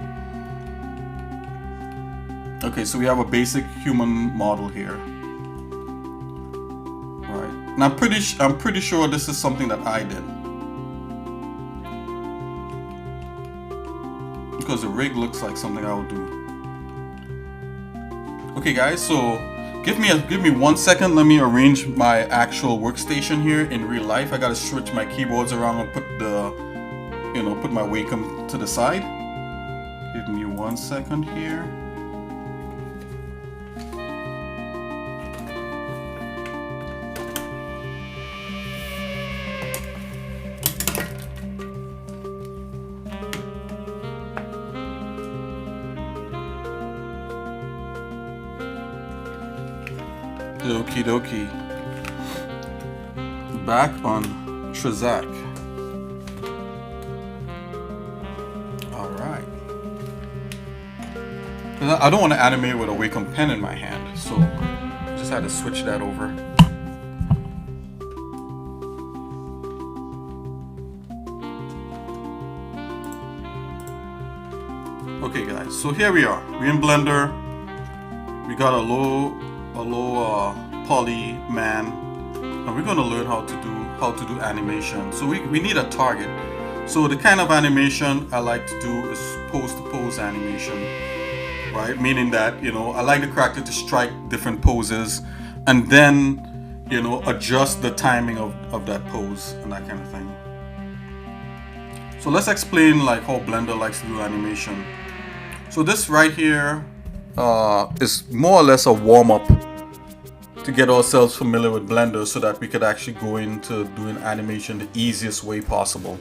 Okay, so we have a basic human model here. Right. And I'm pretty sure this is something that I did. Because the rig looks like something I would do. Okay guys, so give me 1 second. Let me arrange my actual workstation here in real life. I gotta switch my keyboards around and put put my Wacom to the side. Give me 1 second here. Okie dokie. Back on Trizak. Alright. I don't want to animate with a Wacom pen in my hand, so I just had to switch that over. Okay guys, so here we are. We're in Blender. We got a low poly man, and we're going to learn how to do animation. So we need a target. So the kind of animation I like to do is pose to pose animation, right? Meaning that, I like the character to strike different poses and then, adjust the timing of that pose and that kind of thing. So let's explain like how Blender likes to do animation. So this right here is more or less a warm-up to get ourselves familiar with Blender so that we could actually go into doing animation the easiest way possible.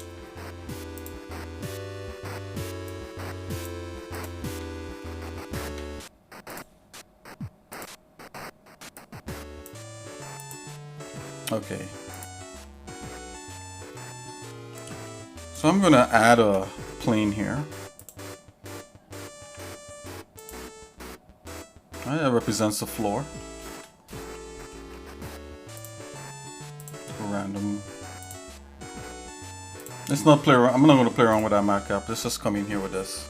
Okay. So I'm gonna add a plane here. That represents the floor. Random. Let's not play around. I'm not going to play around with that matte cap. Let's just come in here with this.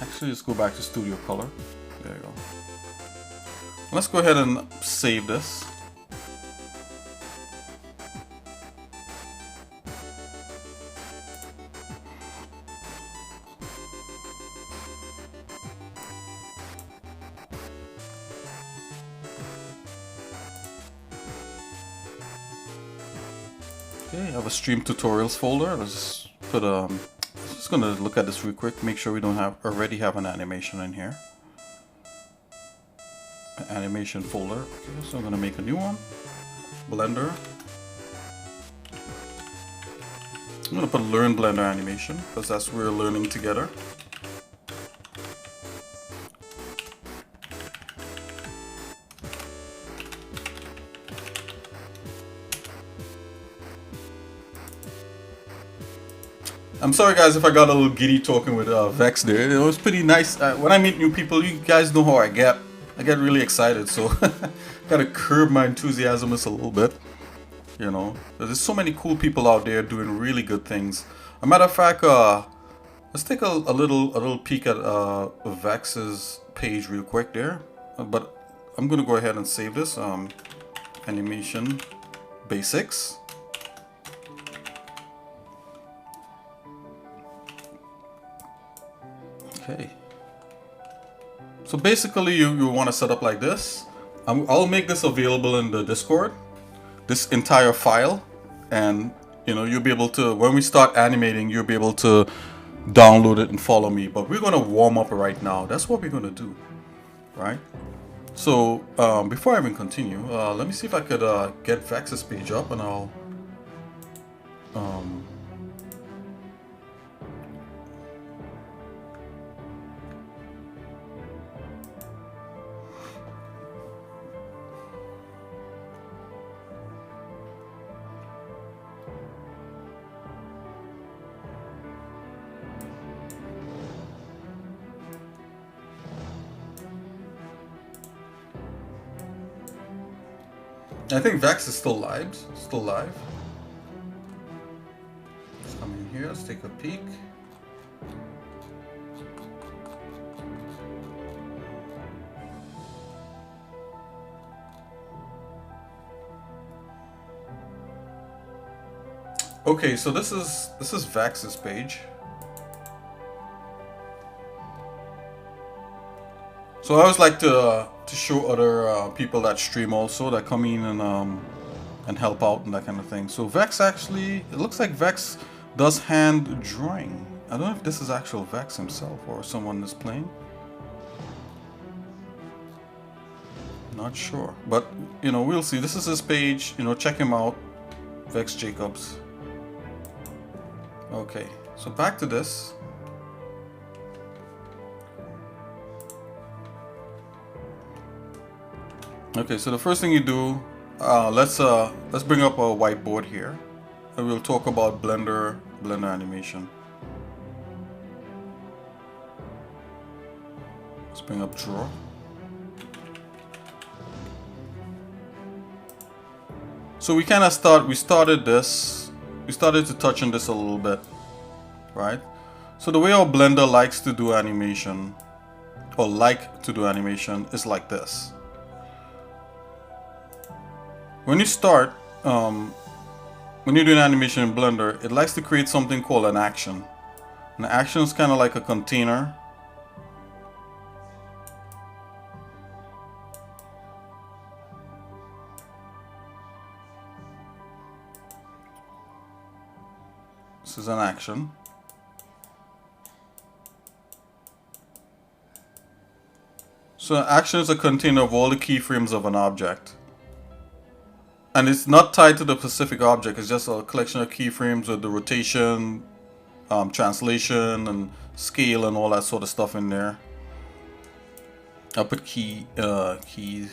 Actually, let's go back to Studio Color. There you go. Let's go ahead and save this. Okay, I have a stream tutorials folder. Let's put just gonna look at this real quick, make sure we don't already have an animation in here. An animation folder. Okay, so I'm gonna make a new one. Blender. I'm gonna put learn Blender animation because that's where we're learning together. I'm sorry guys if I got a little giddy talking with Vex there. It was pretty nice. When I meet new people, you guys know how I get. I get really excited, so gotta curb my enthusiasm just a little bit. You know, there's so many cool people out there doing really good things. A matter of fact, let's take a little peek at Vex's page real quick there. But I'm gonna go ahead and save this. Animation basics. Okay. So basically, you want to set up like this. I'll make this available in the Discord. This entire file, and you know, you'll be able to, when we start animating, you'll be able to download it and follow me. But we're gonna warm up right now. That's what we're gonna do, right? So before I even continue, let me see if I could get Vex's page up, and I'll I think Vex is still live. Let's come in here, let's take a peek. Okay, so this is Vex's page. So I always like to show other people that stream also, that come in and help out and that kind of thing. So Vex actually, it looks like Vex does hand drawing. I don't know if this is actual Vex himself or someone is playing. Not sure, but you know, we'll see. This is his page. You know, check him out, Vex Jacobs. Okay, so back to this. Okay, so the first thing you do, let's bring up a whiteboard here, and we'll talk about Blender animation. Let's bring up draw. So we kind of started to touch on this a little bit, right? So the way our Blender likes to do animation, is like this. When you start, when you're doing animation in Blender, it likes to create something called an action. An action is kind of like a container. This is an action. So an action is a container of all the keyframes of an object. And it's not tied to the specific object, it's just a collection of keyframes with the rotation, translation, and scale, and all that sort of stuff in there. I'll put keyframes.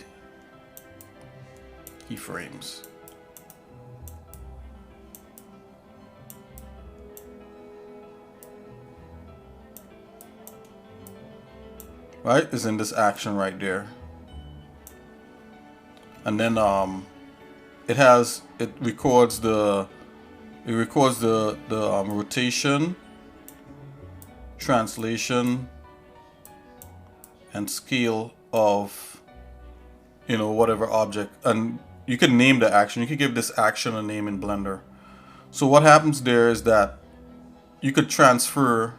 Right, is in this action right there. And then it records the rotation, translation, and scale of, you know, whatever object. And you can name the action. You can give this action a name in Blender. So what happens there is that you could transfer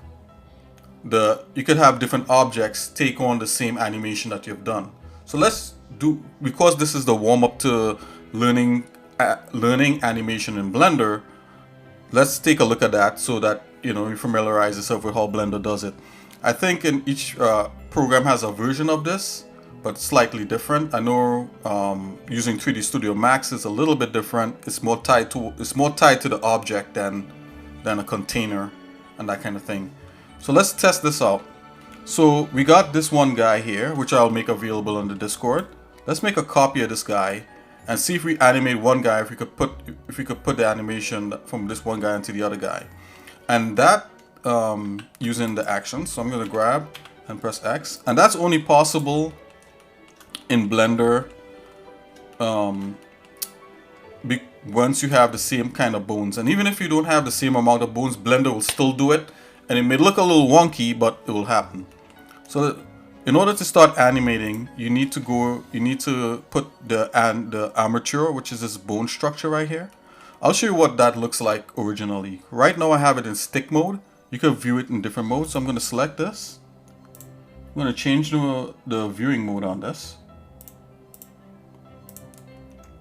you could have different objects take on the same animation that you've done. So let's do, because this is the warm-up to learning learning animation in Blender, let's take a look at that so that you familiarize yourself with how Blender does it. I think in each program has a version of this, but slightly different. I know using 3D Studio Max is a little bit different. It's more tied to the object than a container and that kind of thing. So let's test this out. So we got this one guy here, which I'll make available on the Discord. Let's make a copy of this guy and see if we animate one guy, if we could put the animation from this one guy into the other guy. And that using the action. So I'm going to grab and press X. And that's only possible in Blender once you have the same kind of bones. And even if you don't have the same amount of bones, Blender will still do it. And it may look a little wonky, but it will happen. So in order to start animating, you need to put the armature, which is this bone structure right here. I'll show you what that looks like originally. Right now I have it in stick mode. You can view it in different modes. So I'm going to select this. I'm going to change the viewing mode on this.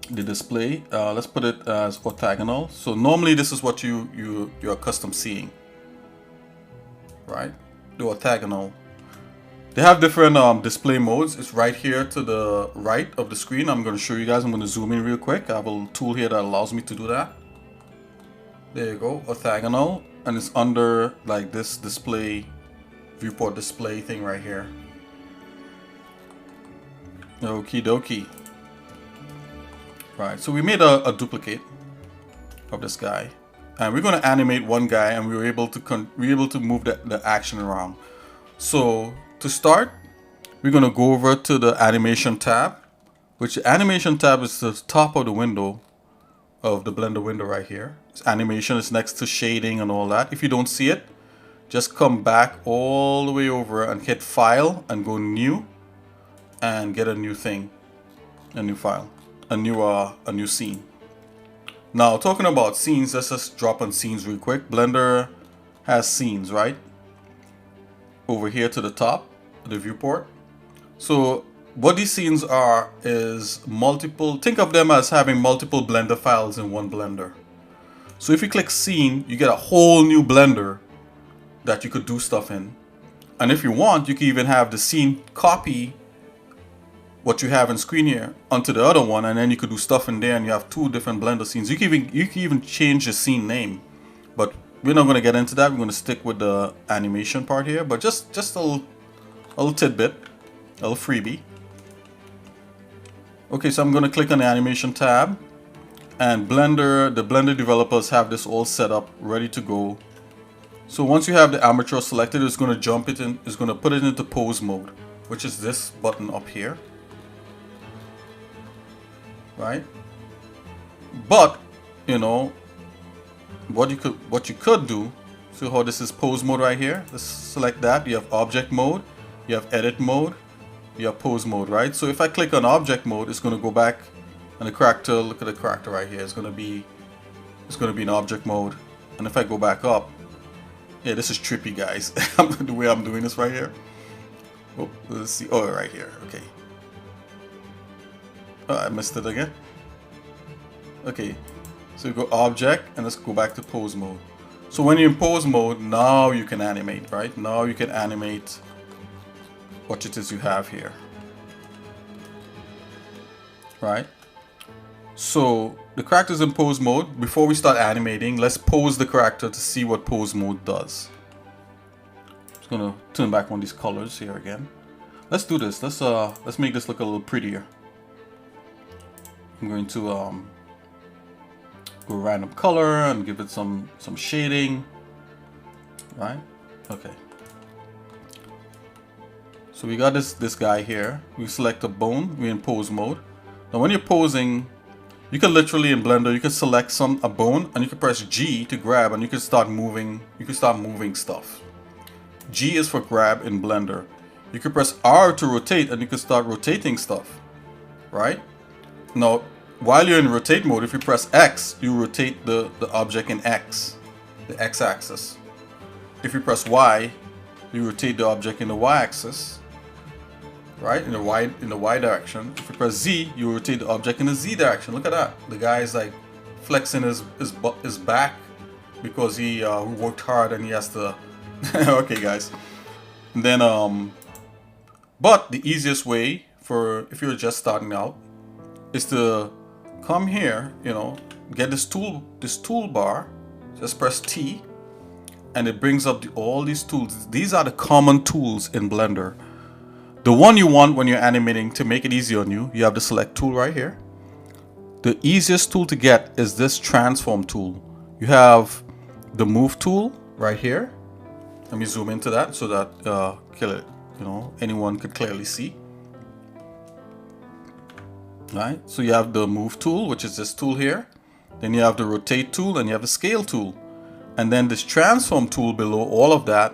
The display, let's put it as orthogonal. So normally this is what you're accustomed seeing, right? The orthogonal. They have different display modes. It's right here to the right of the screen. I'm going to show you guys. I'm going to zoom in real quick. I have a tool here that allows me to do that. There you go, orthogonal, and it's under like this display, viewport display thing right here. Okie dokie. Right, so we made a duplicate of this guy, and we're going to animate one guy, and we were able to move the action around. So to start, we're going to go over to the animation tab, which the animation tab is the top of the window of the Blender window right here. It's animation is next to shading and all that. If you don't see it, just come back all the way over and hit File and go New and get a new thing, a new file, a new scene. Now talking about scenes, let's just drop on scenes real quick. Blender has scenes right over here to the top of the viewport. So what these scenes are is multiple, think of them as having multiple Blender files in one Blender. So if you click scene, you get a whole new Blender that you could do stuff in. And if you want, you can even have the scene copy what you have in screen here onto the other one, and then you could do stuff in there, and you have two different Blender scenes. You can even change the scene name, but we're not going to get into that. We're going to stick with the animation part here, but just a little tidbit, a little freebie. Okay, so I'm going to click on the animation tab, and the Blender developers have this all set up, ready to go. So once you have the armature selected, it's going to jump it in, it's going to put it into pose mode, which is this button up here. Right? But you know what you could do. So how this is pose mode right here. Let's select that. You have object mode, you have edit mode, you have pose mode, right? So if I click on object mode, it's going to go back, and the character, look at the character right here. It's going to be in object mode. And if I go back up, yeah, this is trippy, guys. The way I'm doing this right here. Oh, let's see. Oh, right here. Okay. Oh, I missed it again. Okay, so you go object, and let's go back to pose mode. So when you're in pose mode, now you can animate, right? Now you can animate what it is you have here, right? So the character's in pose mode. Before we start animating, let's pose the character to see what pose mode does. Just gonna turn back one of these colors here again. Let's do this. Let's make this look a little prettier. I'm going to go random color and give it some shading, right? Okay. So we got this guy here. We select a bone. We're in pose mode. Now when you're posing, you can literally in Blender, you can select a bone, and you can press G to grab, and you can start moving. You can start moving stuff. G is for grab in Blender. You can press R to rotate, and you can start rotating stuff, right? Now, while you're in rotate mode, if you press X, you rotate the object in X, the X axis. If you press Y, you rotate the object in the Y axis, right? In the Y direction. If you press Z, you rotate the object in the Z direction. Look at that. The guy is like flexing his back because he worked hard and he has to. Okay, guys. And then but the easiest way for if you're just starting out is to come here, you know, get this toolbar, just press T, and it brings up all these tools. These are the common tools in Blender. The one you want when you're animating to make it easy on you, you have the select tool right here. The easiest tool to get is this transform tool. You have the move tool right here. Let me zoom into that so that anyone could clearly see. Right, so you have the move tool, which is this tool here. Then you have the rotate tool and you have the scale tool. And then this transform tool below all of that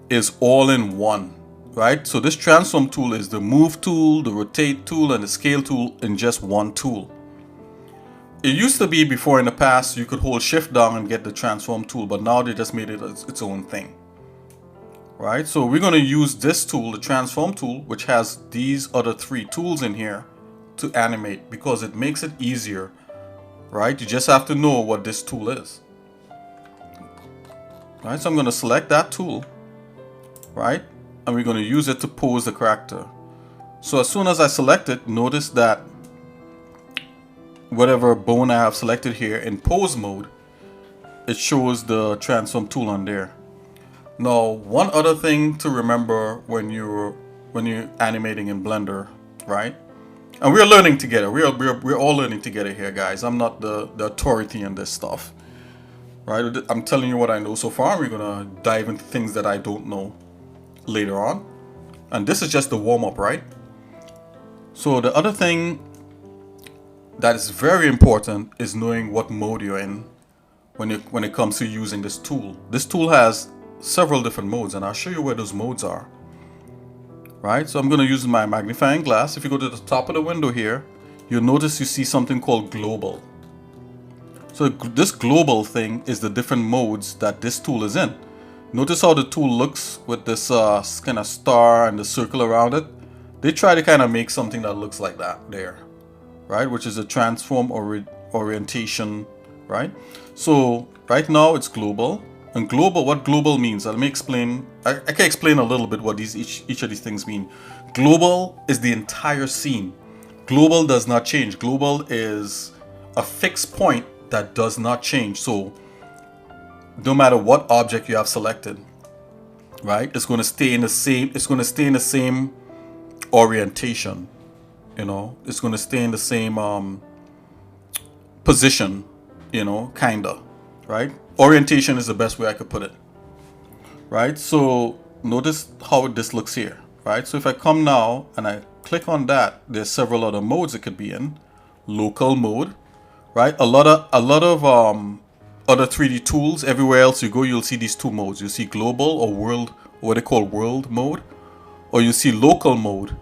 is all in one, right? So this transform tool is the move tool, the rotate tool, and the scale tool in just one tool. It used to be before in the past you could hold shift down and get the transform tool, but now they just made it its own thing. Right, so we're going to use this tool, the transform tool, which has these other three tools in here to animate because it makes it easier, right? You just have to know what this tool is. Right, so I'm going to select that tool, right? And we're going to use it to pose the character. So as soon as I select it, notice that whatever bone I have selected here in pose mode, it shows the transform tool on there. Now, one other thing to remember when you're animating in Blender, right? And we're learning together. We're all learning together here, guys. I'm not the authority on this stuff, right? I'm telling you what I know so far. We're gonna dive into things that I don't know later on. And this is just the warm-up, right? So the other thing that is very important is knowing what mode you're in when it comes to using this tool. This tool has several different modes, and I'll show you where those modes are. Right, so I'm going to use my magnifying glass. If you go to the top of the window here, you'll notice you see something called global. So this global thing is the different modes that this tool is in. Notice how the tool looks with this kind of star and the circle around it. They try to kind of make something that looks like that there, right? Which is a transform orientation, right? So right now it's global. And global, what global means, let me explain. I can explain a little bit what each of these things mean. Global is the entire scene. Global does not change. Global is a fixed point that does not change. So no matter what object you have selected, right, it's going to stay in the same. It's going to stay in the same orientation. You know, it's going to stay in the same position. You know, kinda, right? Orientation is the best way I could put it, right? So notice how this looks here, right? So if I come now and I click on that, there's several other modes it could be in. Local mode, right? A lot of other 3D tools. Everywhere else you go, you'll see these two modes. You see global or world, what they call world mode, or you see local mode.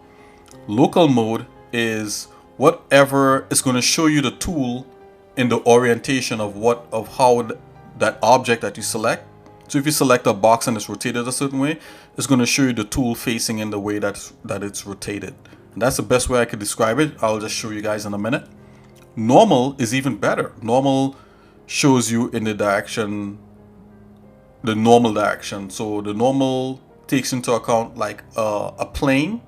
Local mode is whatever is going to show you the tool in the orientation of how that object that you select. So if you select a box and it's rotated a certain way, it's going to show you the tool facing in the way that it's rotated. And that's the best way I could describe it. I'll just show you guys in a minute. Normal is even better. Normal shows you in the normal direction. So the normal takes into account like a plane,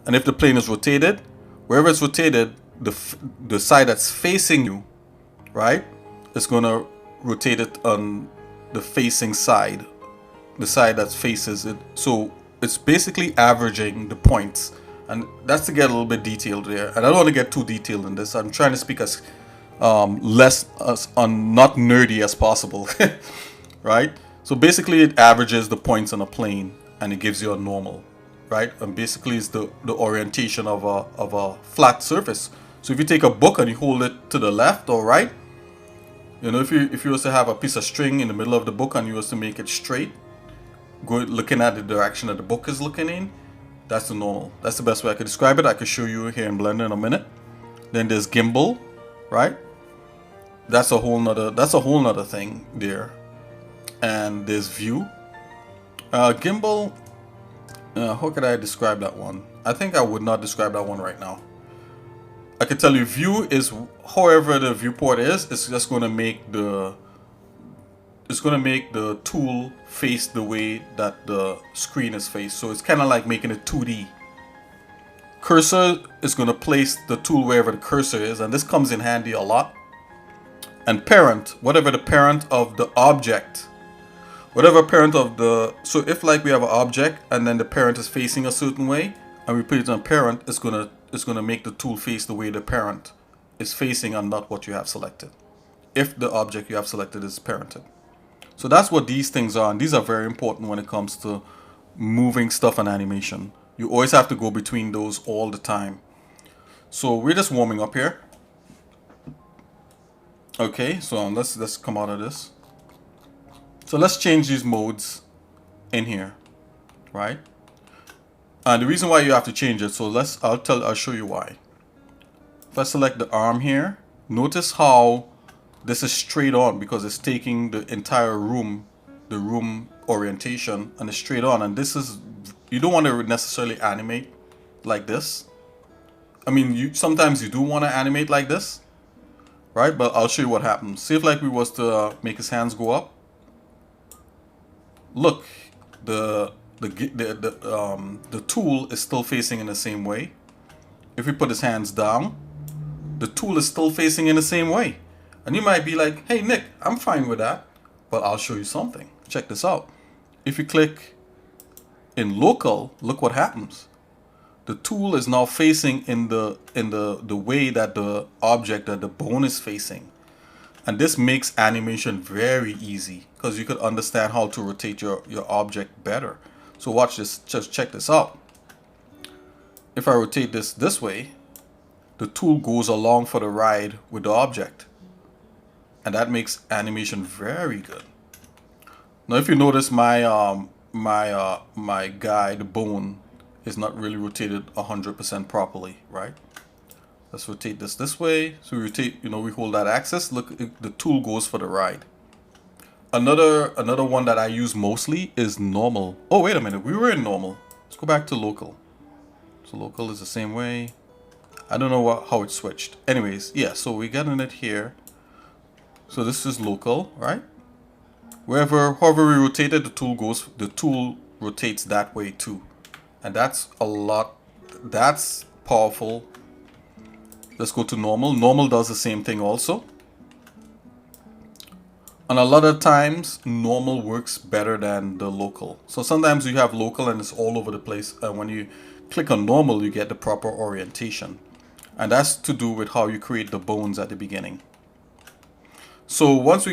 and if the plane is rotated, wherever it's rotated, the side that's facing you, right, it's going to rotate it on the facing side, the side that faces it. So it's basically averaging the points, and that's to get a little bit detailed there. And I don't want to get too detailed in this. I'm trying to speak as not nerdy as possible, right? So basically it averages the points on a plane and it gives you a normal, right? And basically it's the orientation of a flat surface. So if you take a book and you hold it to the left or right, you know, if you was to have a piece of string in the middle of the book and you was to make it straight, looking at the direction that the book is looking in, that's the normal. That's the best way I could describe it. I could show you here in Blender in a minute. Then there's gimbal, right? That's a whole nother thing there. And there's view. Gimbal, how could I describe that one? I think I would not describe that one right now. I can tell you view is however the viewport is, it's just going to make the tool face the way that the screen is faced. So it's kind of like making it 2D. Cursor is going to place the tool wherever the cursor is, and this comes in handy a lot. And parent, whatever the parent of the object, whatever parent of the, so if like we have an object and then the parent is facing a certain way and we put it on parent, it's gonna make the tool face the way the parent is facing and not what you have selected, if the object you have selected is parented. So that's what these things are, and these are very important when it comes to moving stuff and animation. You always have to go between those all the time. So we're just warming up here. Okay, so let's come out of this. So let's change these modes in here, right? And the reason why you have to change it, so I'll show you why. If I select the arm here, notice how this is straight on because it's taking the entire room, the room orientation, and it's straight on. And this is, you don't want to necessarily animate like this. I mean, sometimes you do want to animate like this, right? But I'll show you what happens. See if like we was to make his hands go up. Look, the tool is still facing in the same way. If we put his hands down, the tool is still facing in the same way. And you might be like, hey Nick, I'm fine with that, but I'll show you something. Check this out. If you click in local, look what happens. The tool is now facing in the way that the object, that the bone is facing. And this makes animation very easy because you could understand how to rotate your object better. So watch this, just check this out. If I rotate this way, the tool goes along for the ride with the object. And that makes animation very good. Now if you notice my guy, the bone, is not really rotated 100% properly, right? Let's rotate this way. So we rotate, we hold that axis. Look, the tool goes for the ride. Another one that I use mostly is normal. Oh, wait a minute. We were in normal. Let's go back to local. So local is the same way. I don't know how it switched. Anyways, yeah, so we got in it here. So this is local, right? However we rotate it, the tool rotates that way too. And that's that's powerful. Let's go to normal. Normal does the same thing also. And a lot of times, normal works better than the local. So sometimes you have local and it's all over the place. And when you click on normal, you get the proper orientation. And that's to do with how you create the bones at the beginning. So once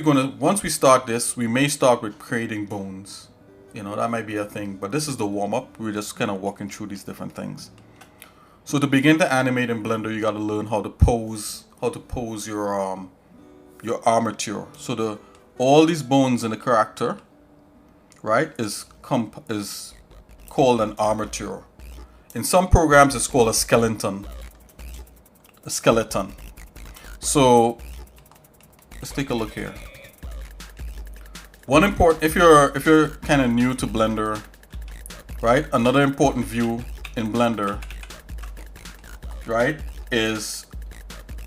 we start this, we may start with creating bones. That might be a thing. But this is the warm-up. We're just kind of walking through these different things. So to begin to animate in Blender, you got to learn how to pose your armature. So all these bones in the character, right, is called an armature. In some programs, it's called a skeleton. So let's take a look here. One important, if you're kind of new to Blender, right, another important view in Blender, right, is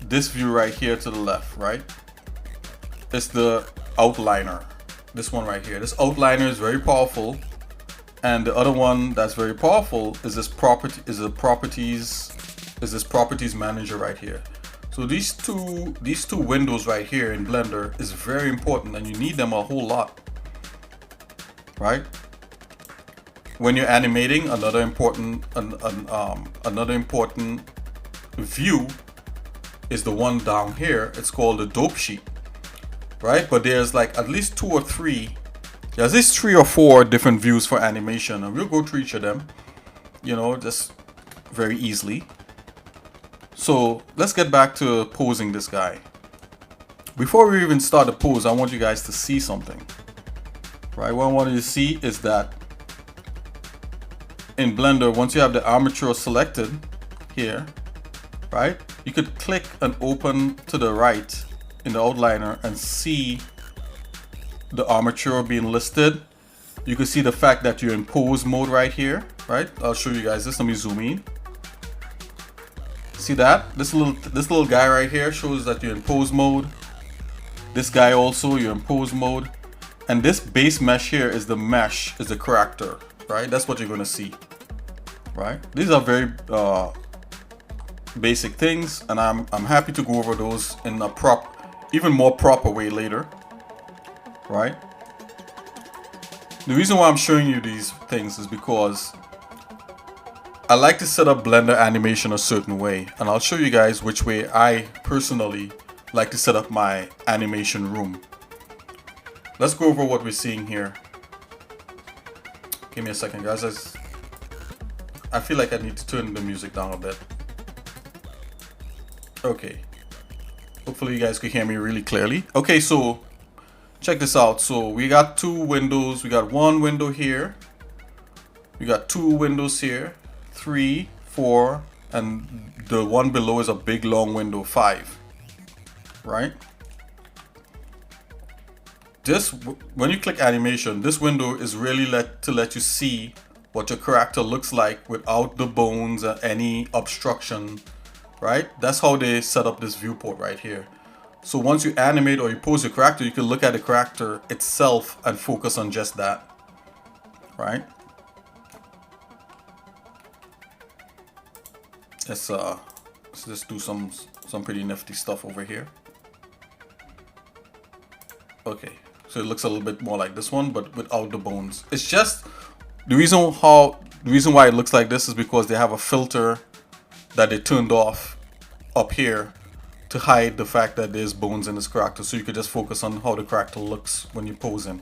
this view right here to the left, right? It's the outliner. This one right here. This outliner is very powerful, and the other one that's very powerful is this properties manager right here. So these two windows right here in Blender is very important, and you need them a whole lot, right? When you're animating, another important view is the one down here. It's called the dope sheet, right? But there's like at least 2 or 3. There's at least 3 or 4 different views for animation, and we'll go through each of them, just very easily. So let's get back to posing this guy. Before we even start the pose, I want you guys to see something, right? What I want you to see is that in Blender, once you have the armature selected here, right, you could click and open to the right in the outliner and see the armature being listed. You can see the fact that you're in pose mode right here, right? I'll show you guys this. Let me zoom in. See that? This little guy right here shows that you're in pose mode. This guy also, you're in pose mode. And this base mesh here is the mesh, is the character, right? That's what you're gonna see, right? These are very basic things, and I'm happy to go over those in a even more proper way later, right? The reason why I'm showing you these things is because I like to set up Blender animation a certain way, and I'll show you guys which way I personally like to set up my animation room. Let's go over what we're seeing here. Give me a second, guys. I feel like I need to turn the music down a bit. Okay. Hopefully you guys can hear me really clearly. Okay, so check this out. So we got two windows. We got one window here. We got two windows here. 3, 4, and the one below is a big long window, 5. Right? When you click animation, this window is really to let you see what your character looks like without the bones or any obstruction, right? That's how they set up this viewport right here. So once you animate or you pose your character, you can look at the character itself and focus on just that, right? Let's just do some pretty nifty stuff over here. Okay. So it looks a little bit more like this one, but without the bones. It's just the reason why it looks like this is because they have a filter that they turned off up here to hide the fact that there's bones in this character. So you could just focus on how the character looks when you pose him.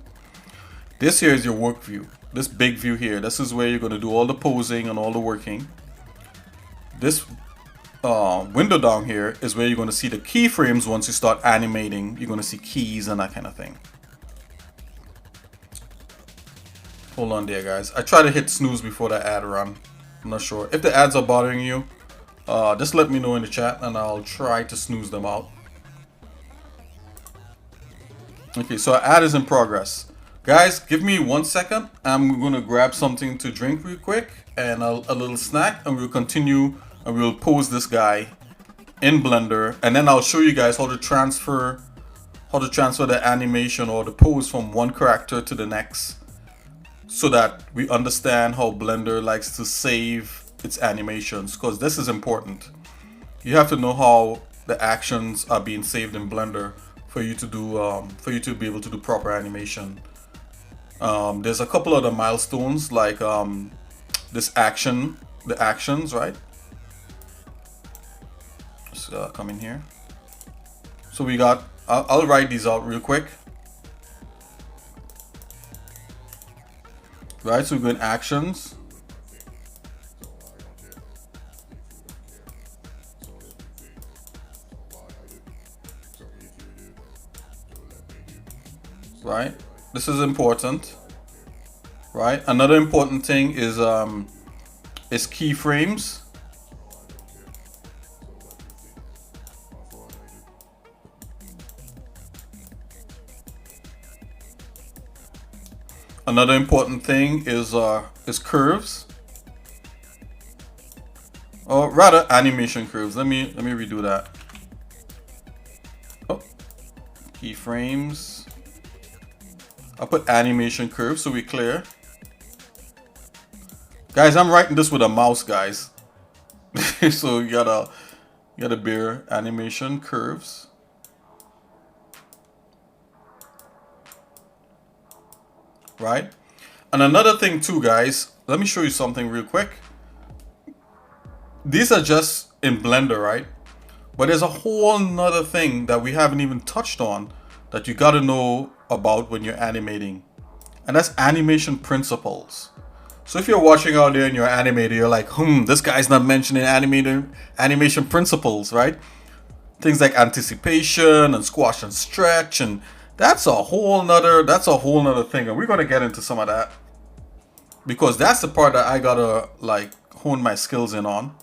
This here is your work view. This big view here. This is where you're going to do all the posing and all the working. This window down here is where you're going to see the keyframes once you start animating. You're going to see keys and that kind of thing. Hold on there, guys. I try to hit snooze before the ad run. I'm not sure. If the ads are bothering you, just let me know in the chat and I'll try to snooze them out. Okay, so our ad is in progress. Guys, give me 1 second. I'm going to grab something to drink real quick and a little snack, and we'll continue and we'll pose this guy in Blender, and then I'll show you guys how to transfer the animation or the pose from one character to the next, so that we understand how Blender likes to save its animations, because this is important. You have to know how the actions are being saved in Blender for you to do for you to be able to do proper animation. There's a couple other milestones like the actions, right? Let's come in here. So we got, I'll write these out real quick. Right, so we're going actions. Right, this is important. Right, another important thing is keyframes. Another important thing is curves, or rather animation curves. Let me redo that. Oh, keyframes. I'll put animation curves so we're clear. Guys, I'm writing this with a mouse, guys. So you gotta bear animation curves. Right? And another thing too, guys, let me show you something real quick. These are just in Blender, right? But there's a whole nother thing that we haven't even touched on that you gotta know about when you're animating, and that's animation principles. So if you're watching out there and you're an animator, you're like, this guy's not mentioning animation principles, right? Things like anticipation and squash and stretch, and that's a whole nother thing, and we're gonna get into some of that, because that's the part that I gotta like hone my skills in on.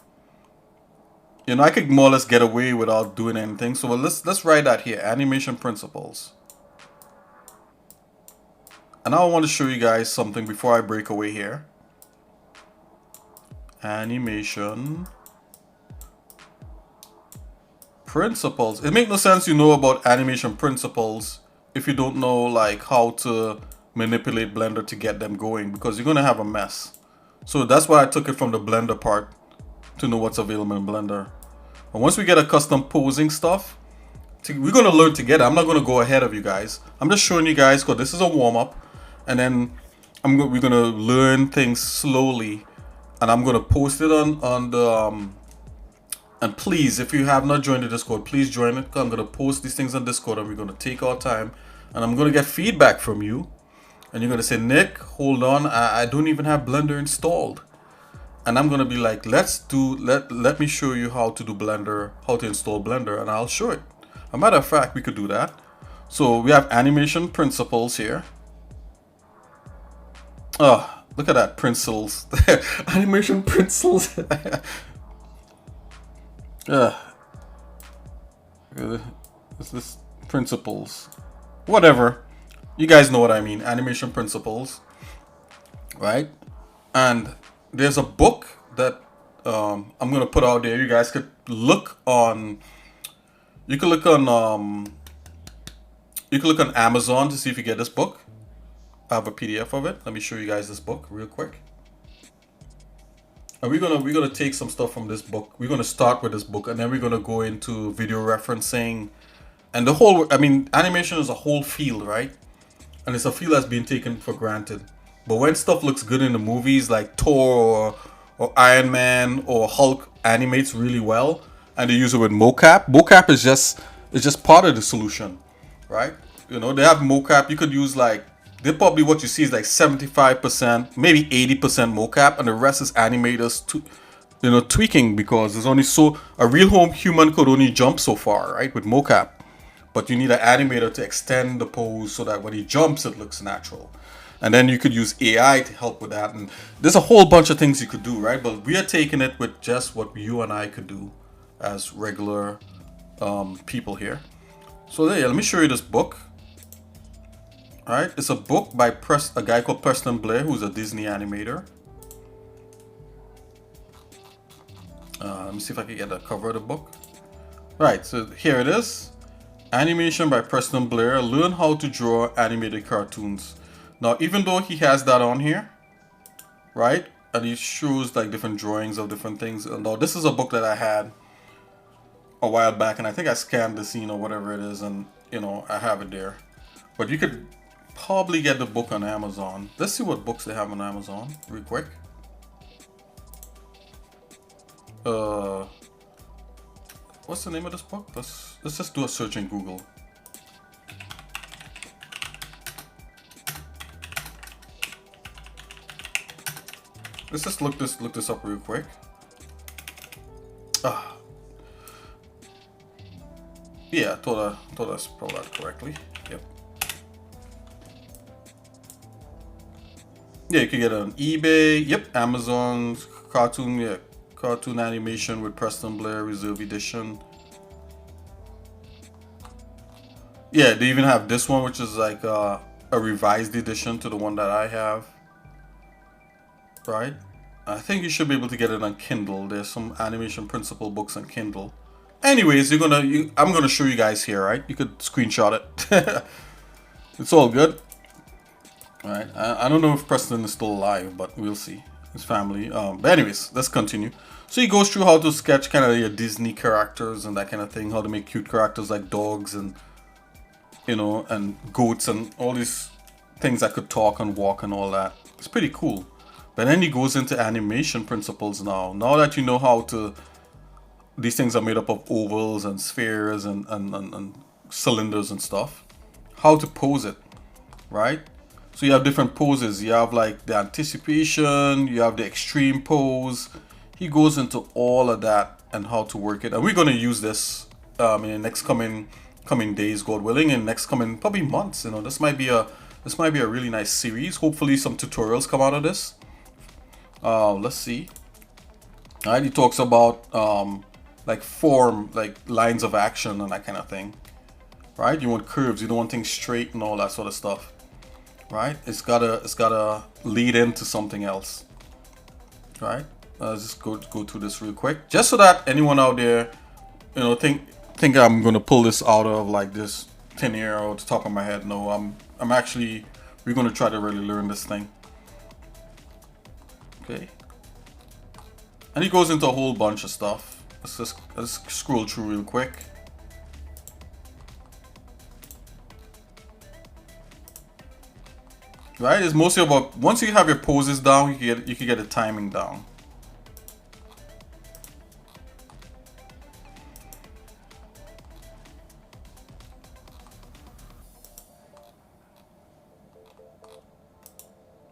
You know, I could more or less get away without doing anything. So let's write that here, animation principles. And now I want to show you guys something before I break away here. Animation principles. It makes no sense you know about animation principles if you don't know like how to manipulate Blender to get them going, because you're gonna have a mess. So that's why I took it from the Blender part to know what's available in Blender. And once we get a custom posing stuff, we're gonna learn together. I'm not gonna go ahead of you guys. I'm just showing you guys because this is a warm up, and then we're gonna learn things slowly, and I'm gonna post it on the and please, if you have not joined the Discord, please join it. I'm gonna post these things on Discord, and we're gonna take our time, and I'm gonna get feedback from you, and you're gonna say, Nick, hold on, I don't even have Blender installed. And I'm gonna be like, let me show you how to do Blender, how to install Blender, and I'll show it. A matter of fact, we could do that. So we have animation principles here. Oh, look at that, principles. Animation principles. Is this principles? Whatever. You guys know what I mean. Animation principles, right? And there's a book that I'm gonna put out there. You guys could look on. You can look on Amazon to see if you get this book. I have a PDF of it. Let me show you guys this book real quick. And we're gonna take some stuff from this book. We're gonna start with this book, and then we're gonna go into video referencing, and the whole. I mean, animation is a whole field, right? And it's a field that's been taken for granted. But when stuff looks good in the movies, like Thor or Iron Man or Hulk animates really well, and they use it with mocap. Mocap is just part of the solution, right? You know, they have mocap. You could use like, they probably what you see is like 75%, maybe 80% mocap, and the rest is animators tweaking, because there's only a real home human could only jump so far, right, with mocap. But you need an animator to extend the pose so that when he jumps, it looks natural. And then you could use AI to help with that. And there's a whole bunch of things you could do, right? But we are taking it with just what you and I could do as regular people here. So there, let me show you this book. All right, it's a book by a guy called Preston Blair, who's a Disney animator. Let me see if I can get the cover of the book. All right, so here it is. Animation by Preston Blair. Learn how to draw animated cartoons. Now, even though he has that on here, right, and he shows like different drawings of different things. Now, this is a book that I had a while back, and I think I scanned the scene or whatever it is, and you know, I have it there. But you could probably get the book on Amazon. Let's see what books they have on Amazon real quick. What's the name of this book? Let's just do a search in Google. Let's just look this up real quick. Yeah, I thought I spelled that correctly. Yep. Yeah, you can get it on eBay. Yep, Amazon cartoon. Yeah, cartoon animation with Preston Blair Reserve Edition. Yeah, they even have this one, which is like a revised edition to the one that I have. Right? I think you should be able to get it on Kindle. There's some animation principle books on Kindle. Anyways, I'm gonna show you guys here, right? You could screenshot it. It's all good. All right. I don't know if Preston is still alive, but we'll see. His family. But anyways, let's continue. So he goes through how to sketch kind of your Disney characters and that kind of thing. How to make cute characters like dogs and, you know, and goats and all these things that could talk and walk and all that. It's pretty cool. But then he goes into animation principles now. Now that you know how to, these things are made up of ovals and spheres and cylinders and stuff. How to pose it, right? So you have different poses. You have like the anticipation, you have the extreme pose. He goes into all of that and how to work it. And we're going to use this in the next coming days, God willing, and next coming probably months. You know, this might be a really nice series. Hopefully some tutorials come out of this. Let's see. All right, he talks about like form, like lines of action and that kind of thing. Right? You want curves, you don't want things straight and all that sort of stuff. Right? It's gotta lead into something else. Right? Let's just go through this real quick, just so that anyone out there, you know, think think I'm gonna pull this out of like this thin air out the top of my head. No, I'm actually, we're gonna try to really learn this thing. Okay. And he goes into a whole bunch of stuff. Let's scroll through real quick. Right, it's mostly about once you have your poses down, you can get the timing down.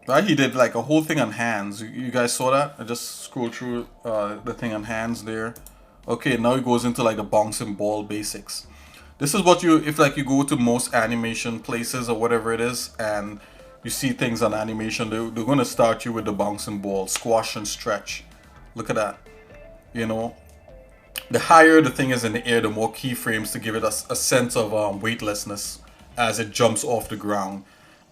Right, he did like a whole thing on hands. You guys saw that? I just scrolled through the thing on hands there. Okay, now he goes into like the bouncing ball basics. This is what you, if like you go to most animation places or whatever it is, and you see things on animation, they're going to start you with the bouncing ball, squash and stretch. Look at that. You know, the higher the thing is in the air, the more keyframes to give it a sense of weightlessness as it jumps off the ground.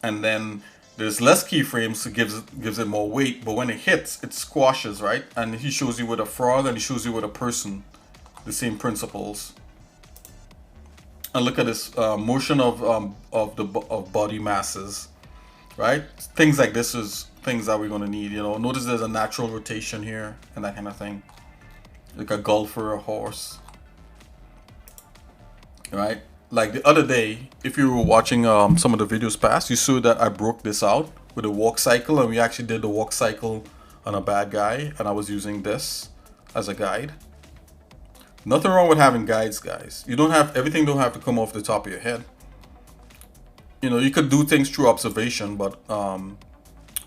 And then there's less keyframes, so gives it more weight, but when it hits, it squashes, right? And he shows you with a frog and he shows you with a person, the same principles. And look at this motion of body masses, right? Things like this is things that we're gonna need. You know, notice there's a natural rotation here and that kind of thing, like a golfer, a horse, right? Like the other day, if you were watching some of the videos past, you saw that I broke this out with a walk cycle, and we actually did the walk cycle on a bad guy, and I was using this as a guide. Nothing wrong with having guides, guys. You don't have, everything don't have to come off the top of your head. You know, you could do things through observation, but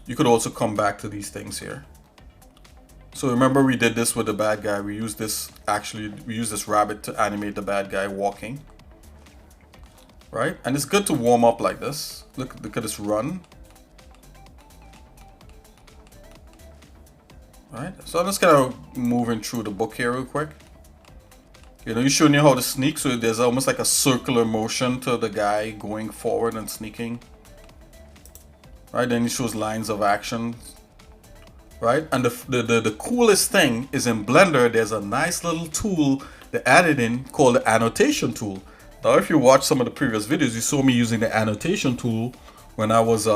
you could also come back to these things here. So remember we did this with the bad guy. We used this, actually, we used this rabbit to animate the bad guy walking. Right? And it's good to warm up like this. Look at this run. Right? So I'm just kind of moving through the book here real quick. You know, he's showing you how to sneak. So there's almost like a circular motion to the guy going forward and sneaking. Right? Then he shows lines of action. Right? And the coolest thing is in Blender, there's a nice little tool they added in called the annotation tool. Now, if you watch some of the previous videos, you saw me using the annotation tool when I was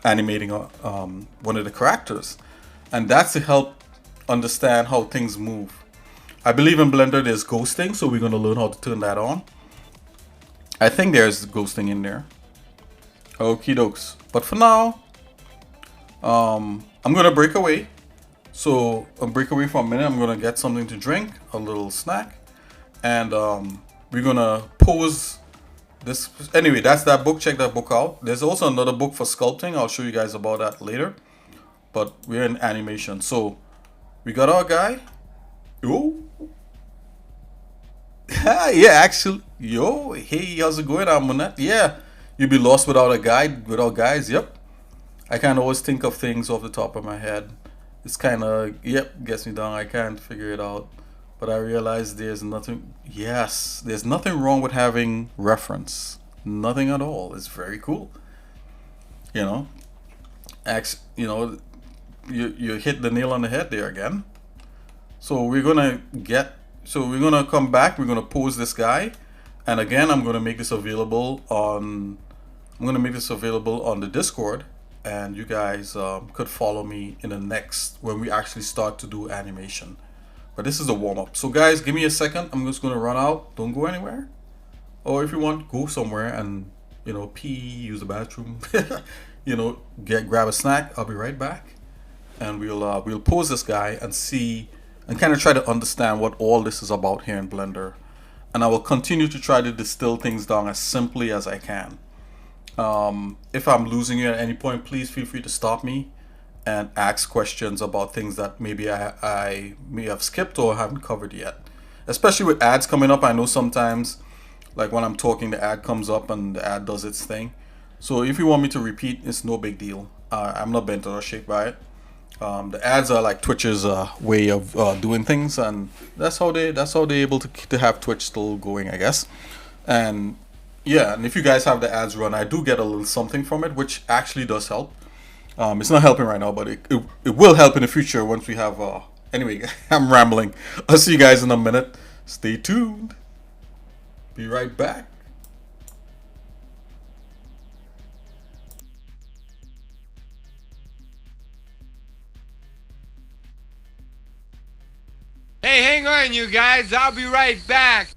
animating one of the characters. And that's to help understand how things move. I believe in Blender there's ghosting, so we're going to learn how to turn that on. I think there's ghosting in there. Okie dokes. But for now, I'm going to break away. So I'll break away for a minute. I'm going to get something to drink, a little snack. And we're going to pose this. Anyway, that's that book. Check that book out. There's also another book for sculpting. I'll show you guys about that later. But we're in animation. So we got our guy. Yo. Yeah, actually. Yo, hey, how's it going, Amunet? Yeah, you'd be lost without a guide, without guys. Yep. I can't always think of things off the top of my head. It's kind of, yep, gets me down. I can't figure it out. But I realize there's nothing, yes, there's nothing wrong with having reference. Nothing at all. It's very cool. You know, you hit the nail on the head there again. So we're gonna come back. We're gonna pose this guy, and again, I'm gonna make this available on the Discord, and you guys could follow me in the next when we actually start to do animation. But this is a warm up. So guys, give me a second. I'm just gonna run out. Don't go anywhere. Or if you want, go somewhere and pee, use the bathroom. Grab a snack. I'll be right back, and we'll pose this guy and see. And kind of try to understand what all this is about here in Blender. And I will continue to try to distill things down as simply as I can. If I'm losing you at any point, please feel free to stop me and ask questions about things that maybe I may have skipped or haven't covered yet. Especially with ads coming up, I know sometimes, like when I'm talking, the ad comes up and the ad does its thing. So if you want me to repeat, it's no big deal. I'm not bent or shaped by it. The ads are like Twitch's way of doing things, and that's how they're able to have Twitch still going, I guess. And yeah, and if you guys have the ads run, I do get a little something from it, which actually does help. It's not helping right now, but it will help in the future once we have. Anyway, I'm rambling. I'll see you guys in a minute. Stay tuned. Be right back. Hey, hang on, you guys. I'll be right back.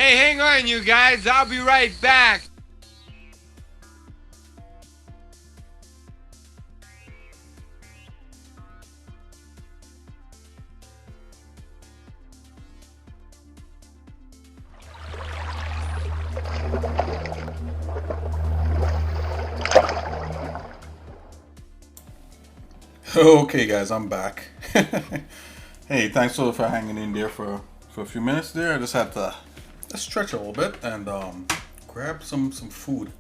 Hey, hang on, you guys. I'll be right back. Okay, guys, I'm back. Hey, thanks for hanging in there for a few minutes there. I just had to stretch a little bit and grab some food.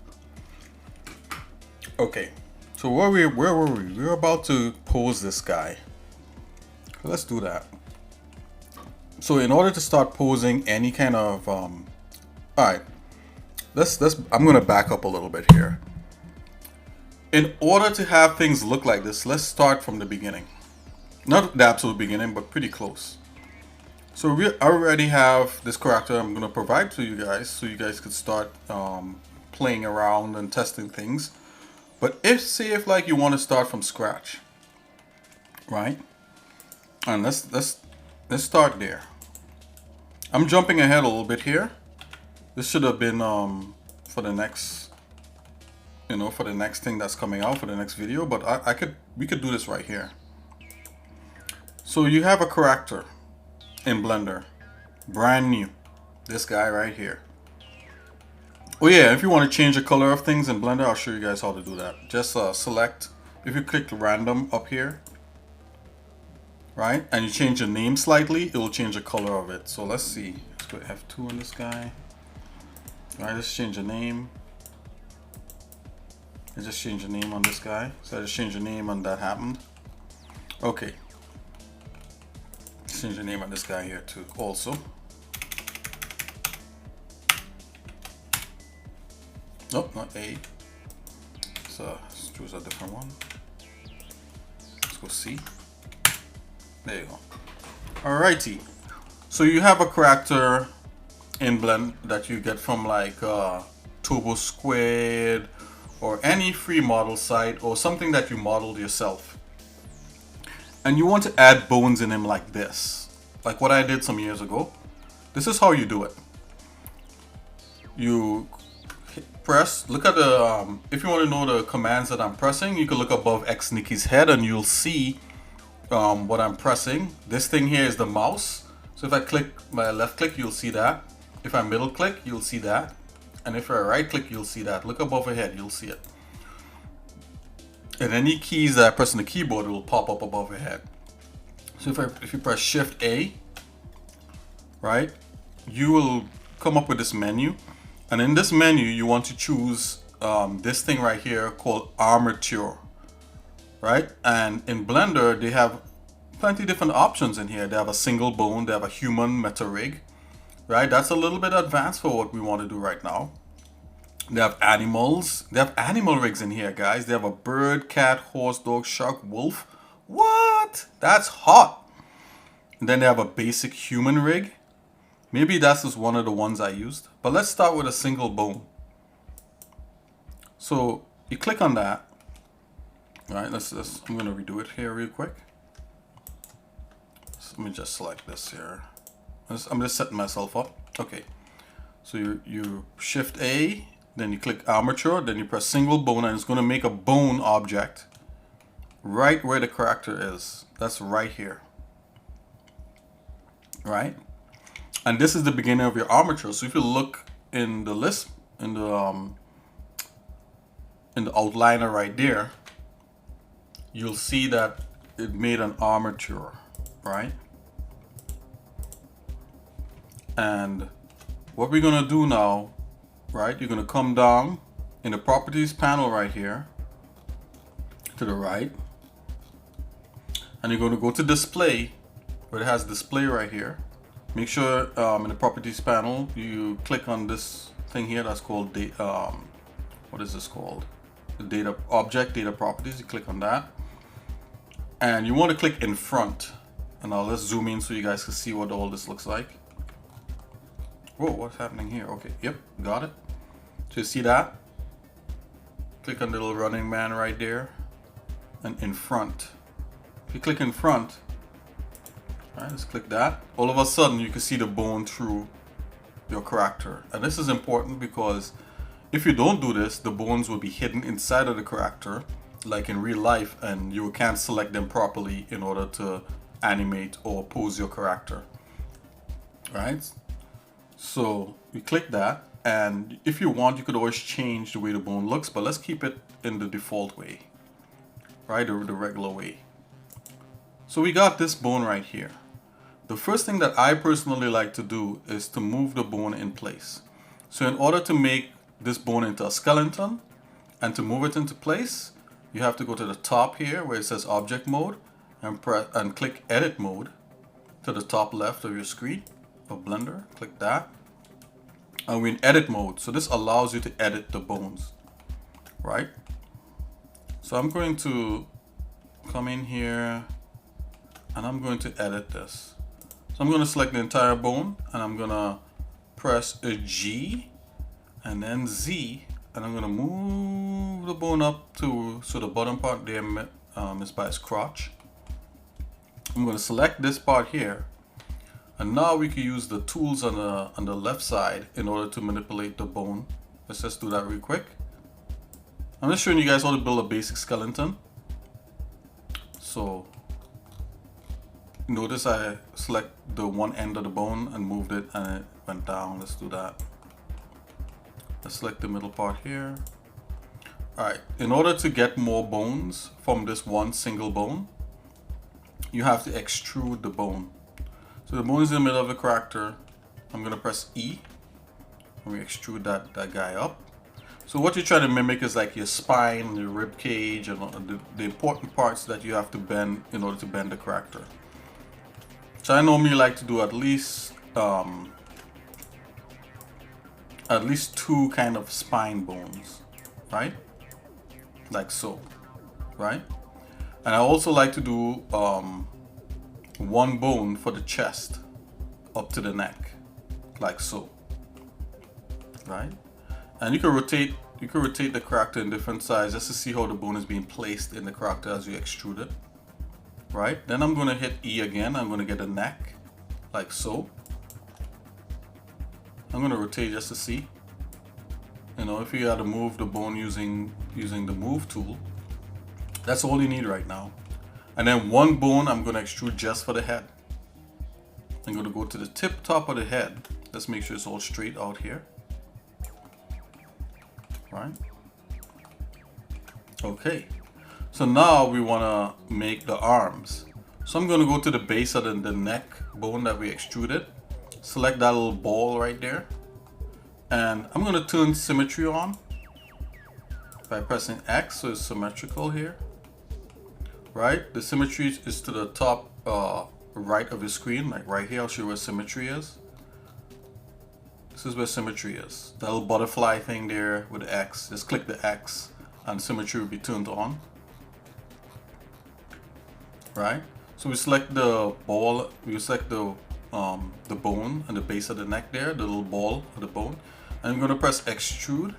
Okay, so where were we? We were about to pose this guy. Let's do that. So in order to start posing any kind of all right, let's I'm gonna back up a little bit here. In order to have things look like this, let's start from the beginning. Not the absolute beginning, but pretty close. So we already have this character I'm going to provide to you guys, so you guys could start playing around and testing things. But say if like you want to start from scratch, right? And let's start there. I'm jumping ahead a little bit here. This should have been for the next, for the next thing that's coming out, for the next video, but we could do this right here. So you have a character in Blender, brand new, this guy right here. Oh yeah, if you want to change the color of things in Blender, I'll show you guys how to do that. Just select, if you click random up here, right, and you change the name slightly, it will change the color of it. So let's see, let's go F2 on this guy. All right, let's change the name. I just changed the name on this guy. So I just changed the name and that happened. Okay. Let's change the name on this guy here too also. Nope, not A. So let's choose a different one. Let's go C. There you go. Alrighty. So you have a character in Blend that you get from like Turbo Squared or any free model site or something that you modeled yourself. And you want to add bones in him like this, like what I did some years ago. This is how you do it. You press, look at the, if you want to know the commands that I'm pressing, you can look above X Nikki's head and you'll see what I'm pressing. This thing here is the mouse. So if I click my left click, you'll see that. If I middle click, you'll see that. And if I right click, you'll see that. Look above her head, you'll see it. And any keys that I press on the keyboard will pop up above your head. So if you press Shift A, right, you will come up with this menu. And in this menu, you want to choose this thing right here called Armature, right? And in Blender, they have plenty different options in here. They have a single bone, they have a human meta rig, right? That's a little bit advanced for what we want to do right now. They have animals. They have animal rigs in here, guys. They have a bird, cat, horse, dog, shark, wolf. What? That's hot. And then they have a basic human rig. Maybe that's just one of the ones I used. But let's start with a single bone. So you click on that. All right, I'm going to redo it here real quick. So let me just select this here. I'm just setting myself up. Okay. So you Shift A. Then you click Armature, then you press single bone, and it's going to make a bone object right where the character is. That's right here. Right? And this is the beginning of your armature. So if you look in the list, in the outliner right there, you'll see that it made an armature, right? And what we're going to do now, right, you're going to come down in the properties panel right here to the right, and you're going to go to display where it has display right here. Make sure in the properties panel you click on this thing here that's called what is this called? The data object data properties. You click on that, and you want to click in front. And now let's zoom in so you guys can see what all this looks like. Whoa, what's happening here? Okay, yep, got it. So you see that? Click on the little running man right there, and in front. If you click in front, all right, let's click that. All of a sudden, you can see the bone through your character. And this is important because if you don't do this, the bones will be hidden inside of the character, like in real life, and you can't select them properly in order to animate or pose your character. Right? So you click that, and if you want, you could always change the way the bone looks, but let's keep it in the default way, right? The regular way. So we got this bone right here. The first thing that I personally like to do is to move the bone in place. So in order to make this bone into a skeleton and to move it into place, you have to go to the top here where it says object mode and click edit mode to the top left of your screen of Blender. Click that. And we're in edit mode. So this allows you to edit the bones, right? So I'm going to come in here and I'm going to edit this. So I'm going to select the entire bone and I'm going to press a G and then Z, and I'm going to move the bone up to, so the bottom part there is by its crotch. I'm going to select this part here, and now we can use the tools on the left side in order to manipulate the bone. Let's just do that real quick. I'm just showing you guys how to build a basic skeleton. So notice I select the one end of the bone and moved it and it went down. Let's do that. Let's select the middle part here. Alright, in order to get more bones from this one single bone, you have to extrude the bone. So the bone is in the middle of the character. I'm going to press E and we extrude that guy up. So what you're trying to mimic is like your spine, your rib cage, and the important parts that you have to bend in order to bend the character. So I normally like to do at least two kind of spine bones, right? Like so, right? And I also like to do one bone for the chest up to the neck, like so, right? And you can rotate the character in different sizes just to see how the bone is being placed in the character as you extrude it, right? Then I'm going to hit E again. I'm going to get a neck, like so. I'm going to rotate just to see. You know, if you got to move the bone using the move tool, that's all you need right now. And then one bone I'm going to extrude just for the head. I'm going to go to the top of the head. Let's make sure it's all straight out here. Right? Okay. So now we want to make the arms. So I'm going to go to the base of the neck bone that we extruded. Select that little ball right there. And I'm going to turn symmetry on by pressing X, so it's symmetrical here. Right? The symmetry is to the top right of the screen, like right here. I'll show you where symmetry is. This is where symmetry is. That little butterfly thing there with the X. Just click the X and symmetry will be turned on. Right? So we select the ball, we select the bone and the base of the neck there, the little ball of the bone. And I'm going to press extrude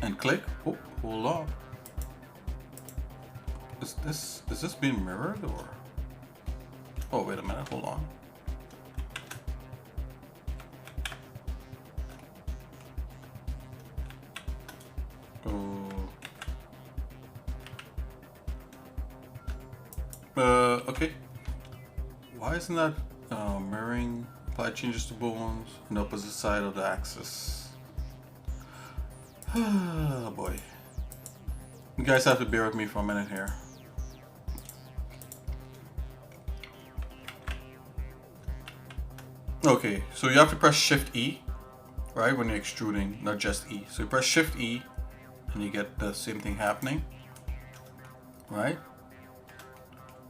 and click. Oh, hold on. Is this being mirrored or? Oh, wait a minute, hold on. Okay. Why isn't that mirroring? Apply changes to bones on the opposite side of the axis. Oh boy. You guys have to bear with me for a minute here. Okay, so you have to press Shift E, right, when you're extruding, not just E. So you press Shift E and you get the same thing happening, right?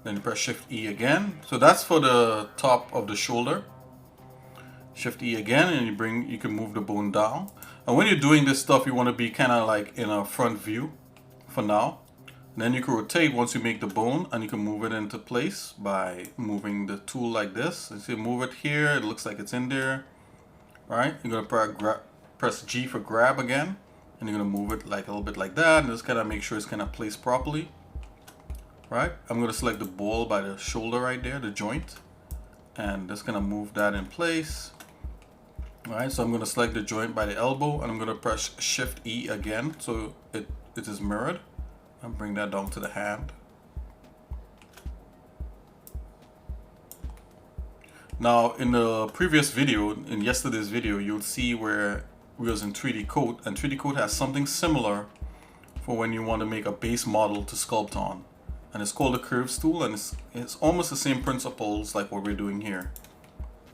Then you press Shift E again. So that's for the top of the shoulder. Shift E again and you can move the bone down. And when you're doing this stuff, you want to be kind of like in a front view for now. And then you can rotate once you make the bone and you can move it into place by moving the tool like this. So you move it here, it looks like it's in there, right? You're going to press G for grab again. And you're going to move it like a little bit like that and just kind of make sure it's kind of placed properly. Right, I'm going to select the ball by the shoulder right there, the joint, and just going to move that in place. Alright, so I'm going to select the joint by the elbow and I'm going to press Shift E again so it is mirrored, and bring that down to the hand. Now in the previous video, in yesterday's video, you'll see where we was in 3D Coat, and 3D Coat has something similar for when you want to make a base model to sculpt on, and it's called the curves tool, and it's almost the same principles like what we're doing here,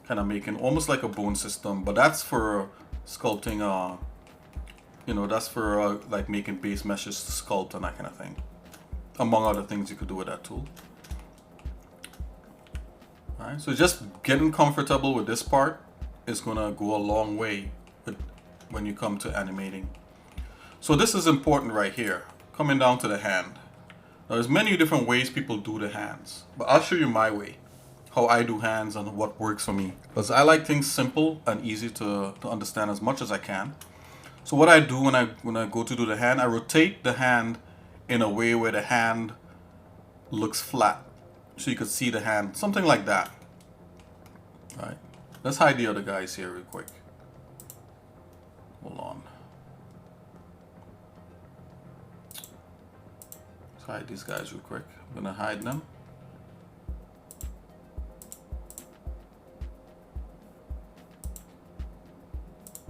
kind of making almost like a bone system, but that's for sculpting, you know, that's for like making base meshes to sculpt and that kind of thing, among other things you could do with that tool. Alright, so just getting comfortable with this part is gonna go a long way when you come to animating. So this is important right here, coming down to the hand. Now there's many different ways people do the hands, but I'll show you my way, how I do hands and what works for me. Because I like things simple and easy to understand as much as I can. So what I do when I go to do the hand, I rotate the hand in a way where the hand looks flat, so you could see the hand, something like that. All right, let's hide the other guys here real quick. Hold on. Let's hide these guys real quick. I'm gonna hide them.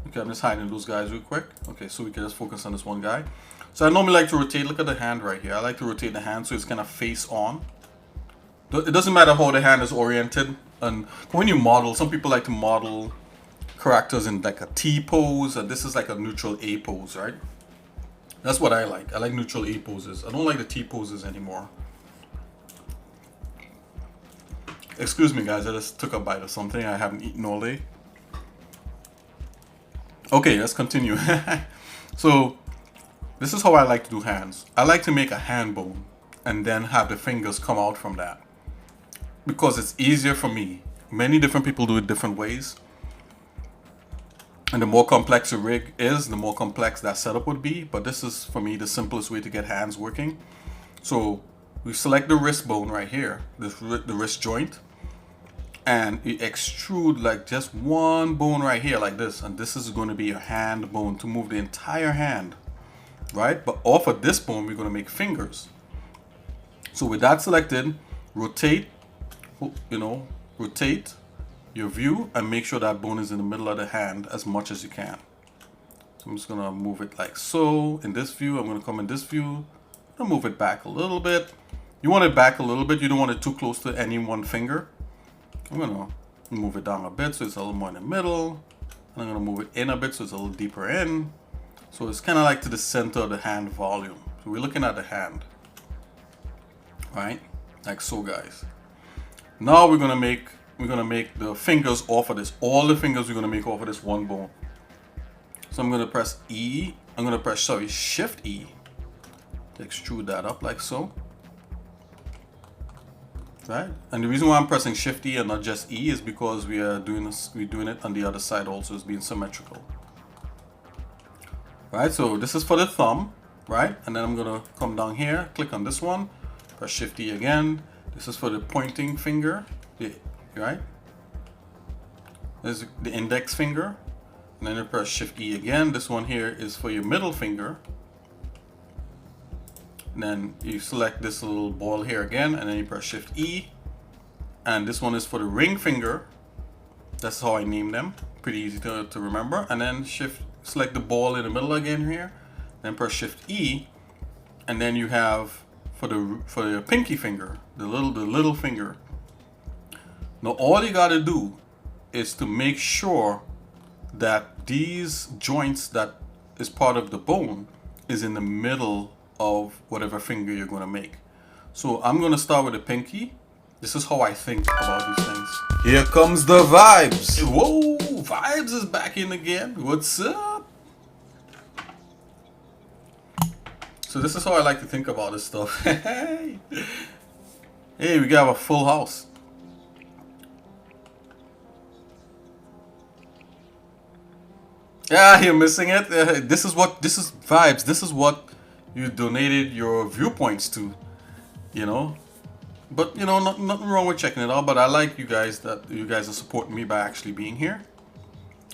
Okay, I'm just hiding those guys real quick. Okay, so we can just focus on this one guy. So I normally like to rotate, look at the hand right here. I like to rotate the hand so it's kind of face on. It doesn't matter how the hand is oriented. And when you model, some people like to model characters in like a T pose, and this is like a neutral A pose, right? That's what I like. I like neutral A poses. I don't like the T poses anymore. Excuse me guys, I just took a bite of something I haven't eaten all day. Okay, let's continue. So this is how I like to do hands. I like to make a hand bone and then have the fingers come out from that, because it's easier for me. Many different people do it different ways, and the more complex your rig is, the more complex that setup would be, but this is for me the simplest way to get hands working. So we select the wrist bone right here, the wrist joint, and you extrude like just one bone right here like this, and this is going to be your hand bone to move the entire hand, right? But off of this bone we're going to make fingers. So with that selected, rotate, you know, rotate your view and make sure that bone is in the middle of the hand as much as you can. So I'm just gonna move it like so. In this view, I'm gonna come in this view and move it back a little bit. You want it back a little bit, you don't want it too close to any one finger. I'm gonna move it down a bit so it's a little more in the middle, and I'm gonna move it in a bit so it's a little deeper in, so it's kind of like to the center of the hand volume. So we're looking at the hand, right, like so guys. Now we're gonna make the fingers off of this. All the fingers we're gonna make off of this one bone. So I'm gonna press E. I'm gonna press, sorry, Shift E to extrude that up like so. Right? And the reason why I'm pressing Shift E and not just E is because we're doing it on the other side also, it's being symmetrical. Right? So this is for the thumb, right? And then I'm gonna come down here, click on this one, press Shift E again. This is for the pointing finger, right? There's the index finger, and then you press Shift E again. This one here is for your middle finger. And then you select this little ball here again, and then you press Shift E. And this one is for the ring finger. That's how I name them. Pretty easy to remember. And then select the ball in the middle again here, then press Shift E, and then you have for your pinky finger, the little finger. Now all you gotta do is to make sure that these joints that is part of the bone is in the middle of whatever finger you're gonna make. So I'm gonna start with the pinky. This is how I think about these things. Here comes the vibes. Whoa, vibes is back in again. What's up? So this is how I like to think about this stuff. Hey, we got a full house. Yeah, you're missing it. This is vibes. This is what you donated your viewpoints to, you know. But you know, nothing wrong with checking it out. But I like you guys that you guys are supporting me by actually being here.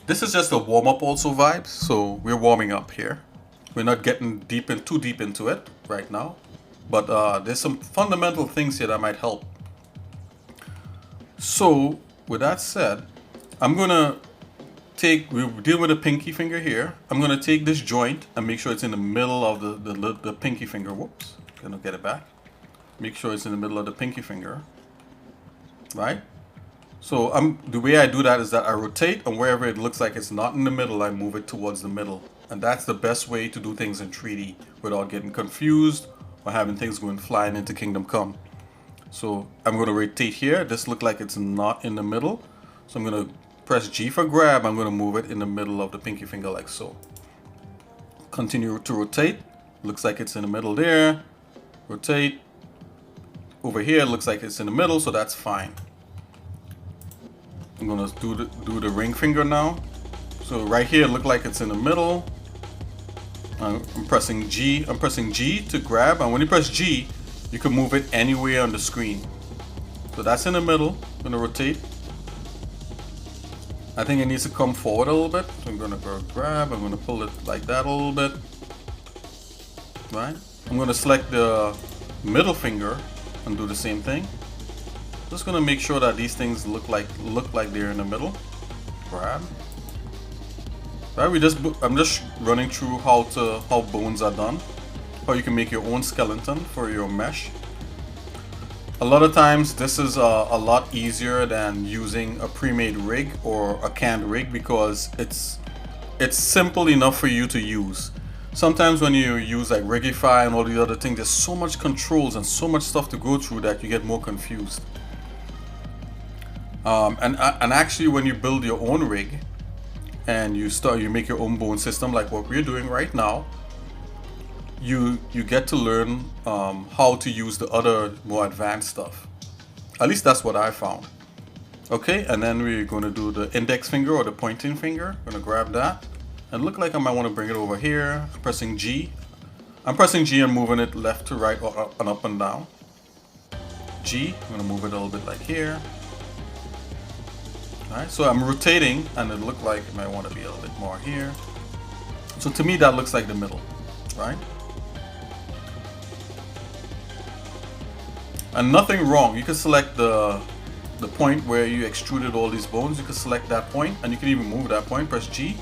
This is just a warm-up also vibes, so we're warming up here. We're not getting too deep into it right now, but there's some fundamental things here that might help. So with that said, I'm gonna we're dealing with a pinky finger here. I'm gonna take this joint and make sure it's in the middle of the pinky finger. Whoops, gonna get it back. Make sure it's in the middle of the pinky finger, right? So the way I do that is that I rotate, and wherever it looks like it's not in the middle, I move it towards the middle. And that's the best way to do things in 3D without getting confused or having things going flying into Kingdom Come. So I'm going to rotate here. This looks like it's not in the middle. So I'm going to press G for grab. I'm going to move it in the middle of the pinky finger like so. Continue to rotate. Looks like it's in the middle there. Rotate. Over here, it looks like it's in the middle, so that's fine. I'm gonna do the ring finger now. So right here, it looks like it's in the middle. I'm pressing G. I'm pressing G to grab, and when you press G, you can move it anywhere on the screen. So that's in the middle. I'm gonna rotate. I think it needs to come forward a little bit. So I'm gonna go grab. I'm gonna pull it like that a little bit. Right. I'm gonna select the middle finger and do the same thing. Just gonna make sure that these things look like they're in the middle. Grab. Right, I'm just running through how bones are done, how you can make your own skeleton for your mesh. A lot of times this is a lot easier than using a pre-made rig or a canned rig because it's simple enough for you to use. Sometimes when you use like Rigify and all the other things, there's so much controls and so much stuff to go through that you get more confused. And actually, when you build your own rig and you make your own bone system like what we're doing right now, you get to learn how to use the other more advanced stuff. At least that's what I found. Okay, and then we're going to do the index finger or the pointing finger. I'm going to grab that and look like I might want to bring it over here. I'm pressing G. I'm pressing G and moving it left to right or up and down. G. I'm going to move it a little bit like here. Alright, so I'm rotating and it looked like it might want to be a little bit more here. So to me that looks like the middle, right? And nothing wrong. You can select the point where you extruded all these bones. You can select that point and you can even move that point. Press G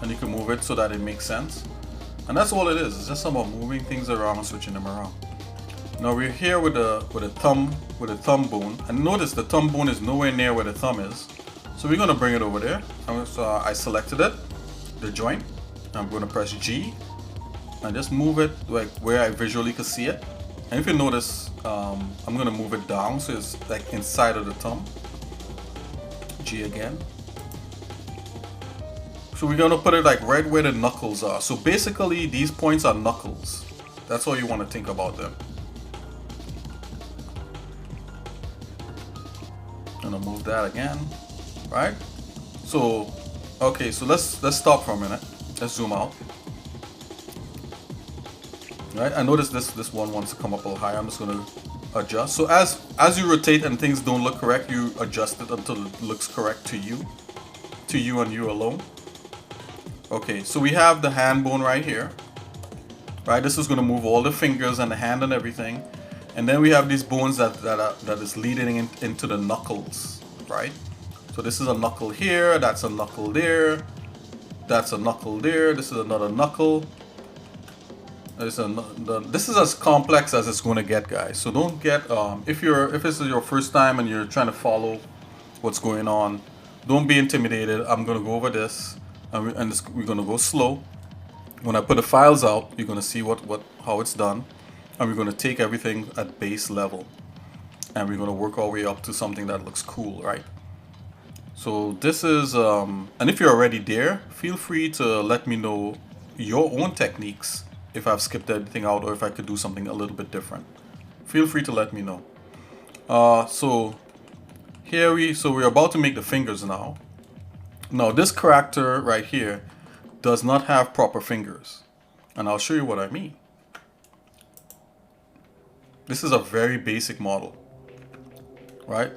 and you can move it so that it makes sense. And that's all it is. It's just about moving things around and switching them around. Now we're here with a thumb bone, and notice the thumb bone is nowhere near where the thumb is. So we're going to bring it over there. So I selected it, the joint. I'm going to press G and just move it like where I visually can see it. And if you notice, I'm going to move it down so it's like inside of the thumb. G again. So we're going to put it like right where the knuckles are. So basically these points are knuckles. That's all you want to think about them. Gonna move that again. Right? So, okay, so let's stop for a minute. Let's zoom out. Right? I notice this one wants to come up a little higher. I'm just gonna adjust. So as you rotate and things don't look correct, you adjust it until it looks correct to you and you alone. Okay, so we have the hand bone right here. Right? This is gonna move all the fingers and the hand and everything. And then we have these bones that is leading into the knuckles, right? So this is a knuckle here, that's a knuckle there, that's a knuckle there, this is another knuckle. This is as complex as it's going to get, guys. So don't get if this is your first time and you're trying to follow what's going on, don't be intimidated. I'm going to go over this, and we're going to go slow. When I put the files out, you're going to see how it's done, and we're going to take everything at base level, and we're going to work our way up to something that looks cool, right? So this is, and if you're already there, feel free to let me know your own techniques if I've skipped anything out or if I could do something a little bit different. Feel free to let me know. So we're about to make the fingers now. Now this character right here does not have proper fingers, and I'll show you what I mean. This is a very basic model, right?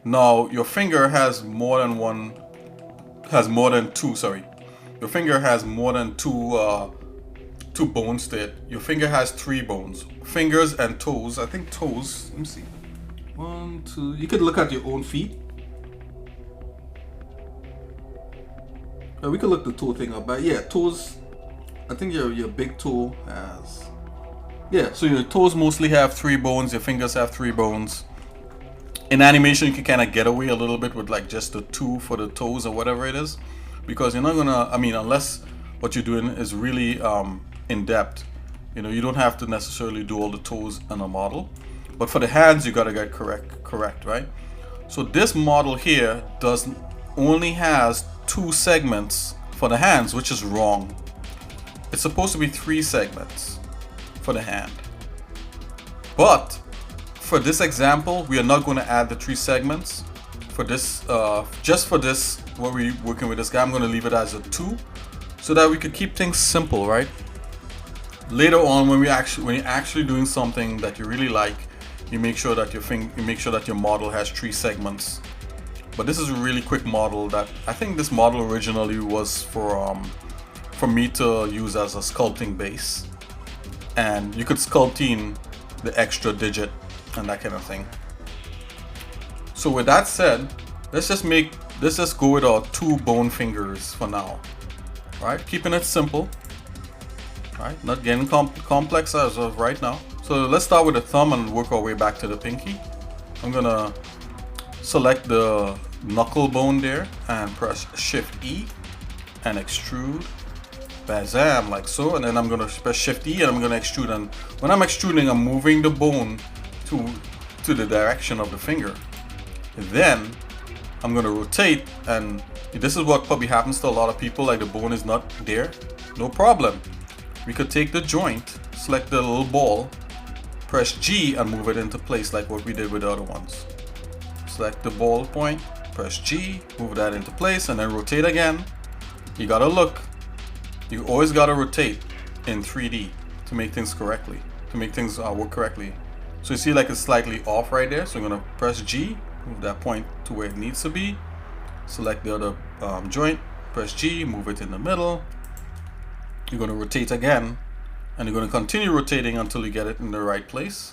Now your finger has more than one has more than two, sorry. Your finger has more than two bones to it. Your finger has 3 bones. Fingers and toes. I think toes. Let me see. 1, 2. You could look at your own feet. We could look the toe thing up, but yeah, toes. I think your big toe has. Yeah, so your toes mostly have 3 bones. Your fingers have 3 bones. In animation, you can kind of get away a little bit with like just the 2 for the toes or whatever it is, because you're not gonna. I mean, unless what you're doing is really in depth, you know, you don't have to necessarily do all the toes on a model. But for the hands, you gotta get correct, right? So this model here only has 2 segments for the hands, which is wrong. It's supposed to be 3 segments for the hand. But for this example, we are not going to add the 3 segments. For this, just for this, what we're working with this guy, I'm going to leave it as a 2, so that we could keep things simple, right? Later on, when you're actually doing something that you really like, you make sure that your model has 3 segments. But this is a really quick model that I think this model originally was for me to use as a sculpting base, and you could sculpt in the extra digit and that kind of thing. So with that said, let's just go with our 2 bone fingers for now. Right, keeping it simple. Right, not getting complex as of right now. So let's start with the thumb and work our way back to the pinky. I'm gonna select the knuckle bone there and press Shift E and extrude. Bazam, like so. And then I'm gonna press Shift E and I'm gonna extrude. And when I'm extruding, I'm moving the bone to the direction of the finger. And then I'm gonna rotate, and this is what probably happens to a lot of people, like the bone is not there. No problem. We could take the joint, select the little ball, press G and move it into place like what we did with the other ones. Select the ball point, press G, move that into place, and then rotate again. You gotta look. You always gotta rotate in 3D to make things correctly, to make things work correctly. So you see like it's slightly off right there. So I'm gonna press G, move that point to where it needs to be. Select the other joint, press G, move it in the middle. You're gonna rotate again, and you're gonna continue rotating until you get it in the right place.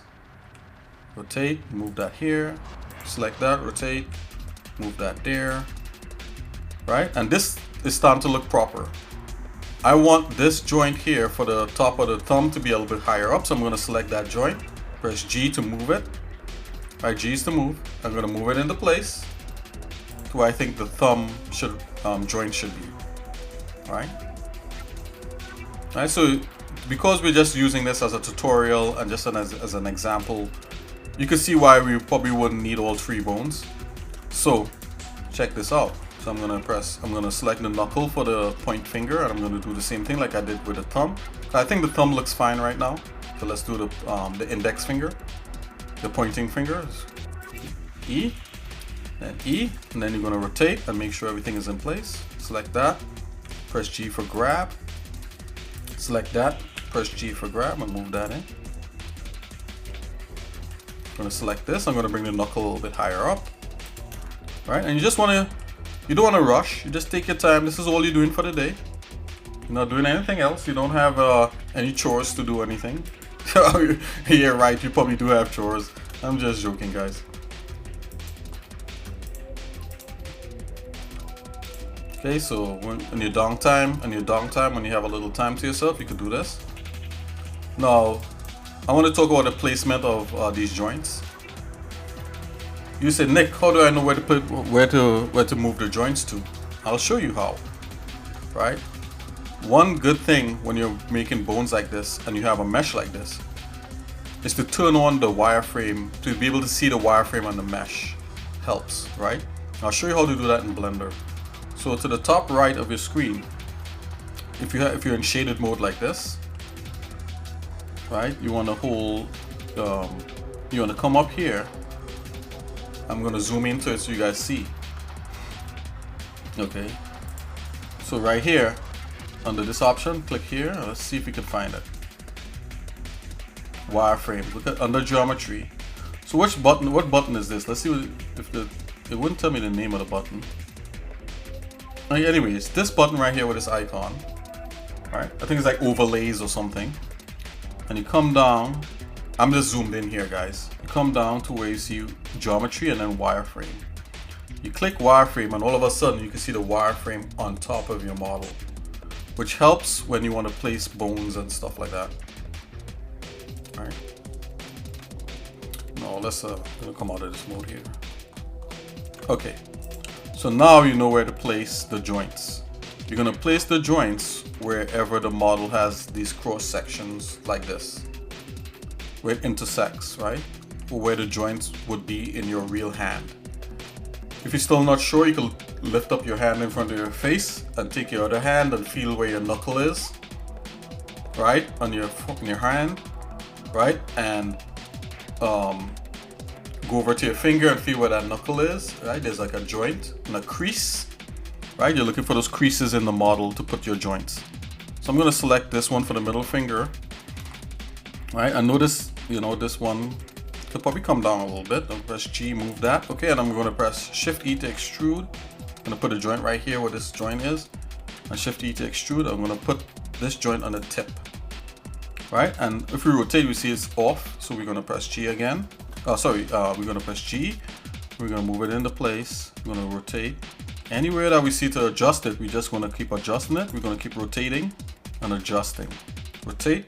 Rotate, move that here, select that, rotate, move that there, right? And this is starting to look proper. I want this joint here for the top of the thumb to be a little bit higher up, so I'm gonna select that joint, press G to move it. Right, G is to move. I'm gonna move it into place to where I think the thumb joint should be. All right. All right, so because we're just using this as a tutorial and just as an example, you can see why we probably wouldn't need all 3 bones. So check this out. So I'm gonna select the knuckle for the point finger, and I'm gonna do the same thing like I did with the thumb. I think the thumb looks fine right now. So let's do the index finger, the pointing finger, E, and E, and then you're gonna rotate and make sure everything is in place. Select that, press G for grab. Select that, press G for grab and move that in. I'm gonna select this. I'm gonna bring the knuckle a little bit higher up. Right, and you don't wanna rush. You just take your time. This is all you're doing for the day. You're not doing anything else. You don't have any chores to do anything. Yeah, right. You probably do have chores. I'm just joking, guys. Okay, so in your downtime, when you have a little time to yourself, you could do this. Now, I want to talk about the placement of these joints. You say, Nick, how do I know where to move the joints to? I'll show you how. Right? One good thing when you're making bones like this and you have a mesh like this is to turn on the wireframe to be able to see the wireframe on the mesh. Helps, right? I'll show you how to do that in Blender. So to the top right of your screen, if you're in shaded mode like this, right? You want to hold, you want to come up here. I'm going to zoom into it so you guys see. Okay. So right here, under this option, click here. Let's see if we can find it. Wireframe. Look at under geometry. So what button is this? Let's see if it wouldn't tell me the name of the button. Anyways, this button right here with this icon, right? I think it's like overlays or something. And you come down. I'm just zoomed in here, guys. You come down to where you see geometry and then wireframe. You click wireframe and all of a sudden you can see the wireframe on top of your model, which helps when you want to place bones and stuff like that. All right. Now let's gonna come out of this mode here. Okay. So now you know where to place the joints. You're gonna place the joints wherever the model has these cross sections like this, where it intersects, right? Or where the joints would be in your real hand. If you're still not sure, you can lift up your hand in front of your face and take your other hand and feel where your knuckle is, right? On your hand, right? And go over to your finger and feel where that knuckle is, right? There's like a joint and a crease, right? You're looking for those creases in the model to put your joints. So I'm gonna select this one for the middle finger, right? And notice, you know, this one could probably come down a little bit. I'll press G, move that. Okay, and I'm gonna press Shift E to extrude. I'm gonna put a joint right here where this joint is. And Shift E to extrude, I'm gonna put this joint on the tip, right? And if we rotate, we see it's off. So we're gonna press G again. We're gonna press G. We're gonna move it into place. We're gonna rotate. Anywhere that we see to adjust it, we're just gonna keep adjusting it. We're gonna keep rotating and adjusting. Rotate,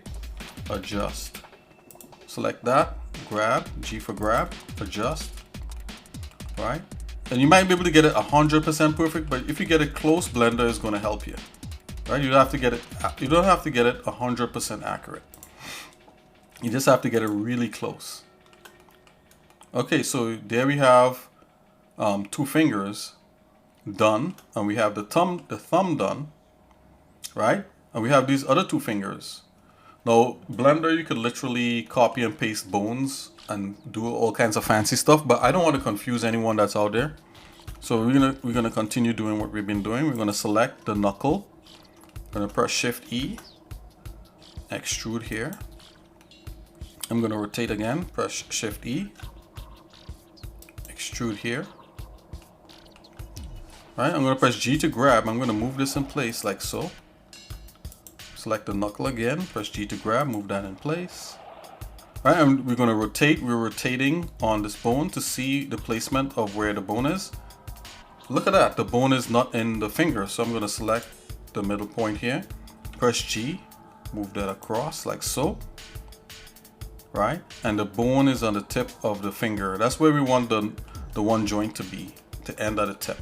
adjust. Select that, grab, G for grab, adjust, right? And you might be able to get it 100% perfect, but if you get it close, Blender is gonna help you, right? You don't have to get it 100% accurate. You just have to get it really close. Okay, so there we have 2 fingers done, and we have the thumb done, right? And we have these other 2 fingers. Now, Blender, you could literally copy and paste bones and do all kinds of fancy stuff, but I don't want to confuse anyone that's out there. So we're gonna continue doing what we've been doing. We're gonna select the knuckle. I'm gonna press Shift E, extrude here. I'm gonna rotate again, press Shift E, extrude here. All right, I'm gonna press G to grab. I'm gonna move this in place like so. Select the knuckle again, press G to grab, move that in place. All right, and we're gonna rotate. We're rotating on this bone to see the placement of where the bone is. Look at that, the bone is not in the finger. So I'm gonna select the middle point here, press G, move that across like so. Right, and the bone is on the tip of the finger. That's where we want the one joint to be, to end at the tip.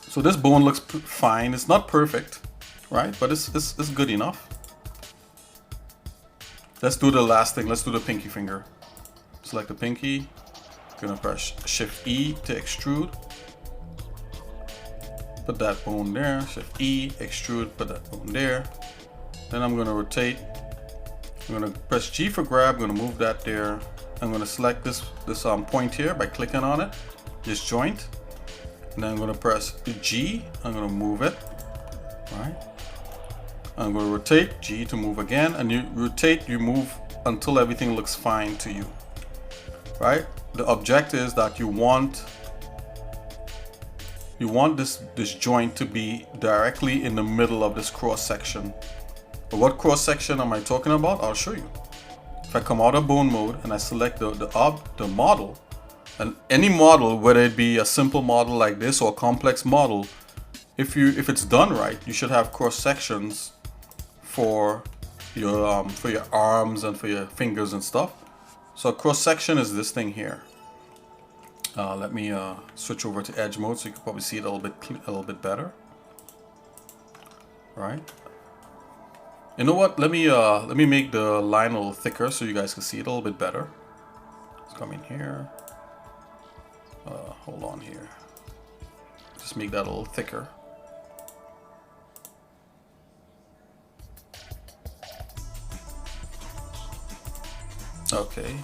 So this bone looks fine. It's not perfect, right? But it's good enough. Let's do the last thing. Let's do the pinky finger. Select the pinky. Gonna press Shift E to extrude. Put that bone there. Shift E, extrude, put that bone there. Then I'm gonna rotate. I'm gonna press G for grab. I'm gonna move that there. I'm gonna select this point here by clicking on it, this joint. And then I'm gonna press G. I'm gonna move it. Right. I'm gonna rotate G to move again, and you rotate, you move until everything looks fine to you. Right. The objective is that you want this joint to be directly in the middle of this cross section. But what cross section am I talking about? I'll show you. If I come out of bone mode and I select the model, and any model, whether it be a simple model like this or a complex model, if it's done right, you should have cross sections for your arms and for your fingers and stuff. So a cross section is this thing here. Let me switch over to edge mode so you can probably see it a little bit better. Right. You know what? Let me make the line a little thicker so you guys can see it a little bit better. Let's come in here. Hold on here. Just make that a little thicker. Okay.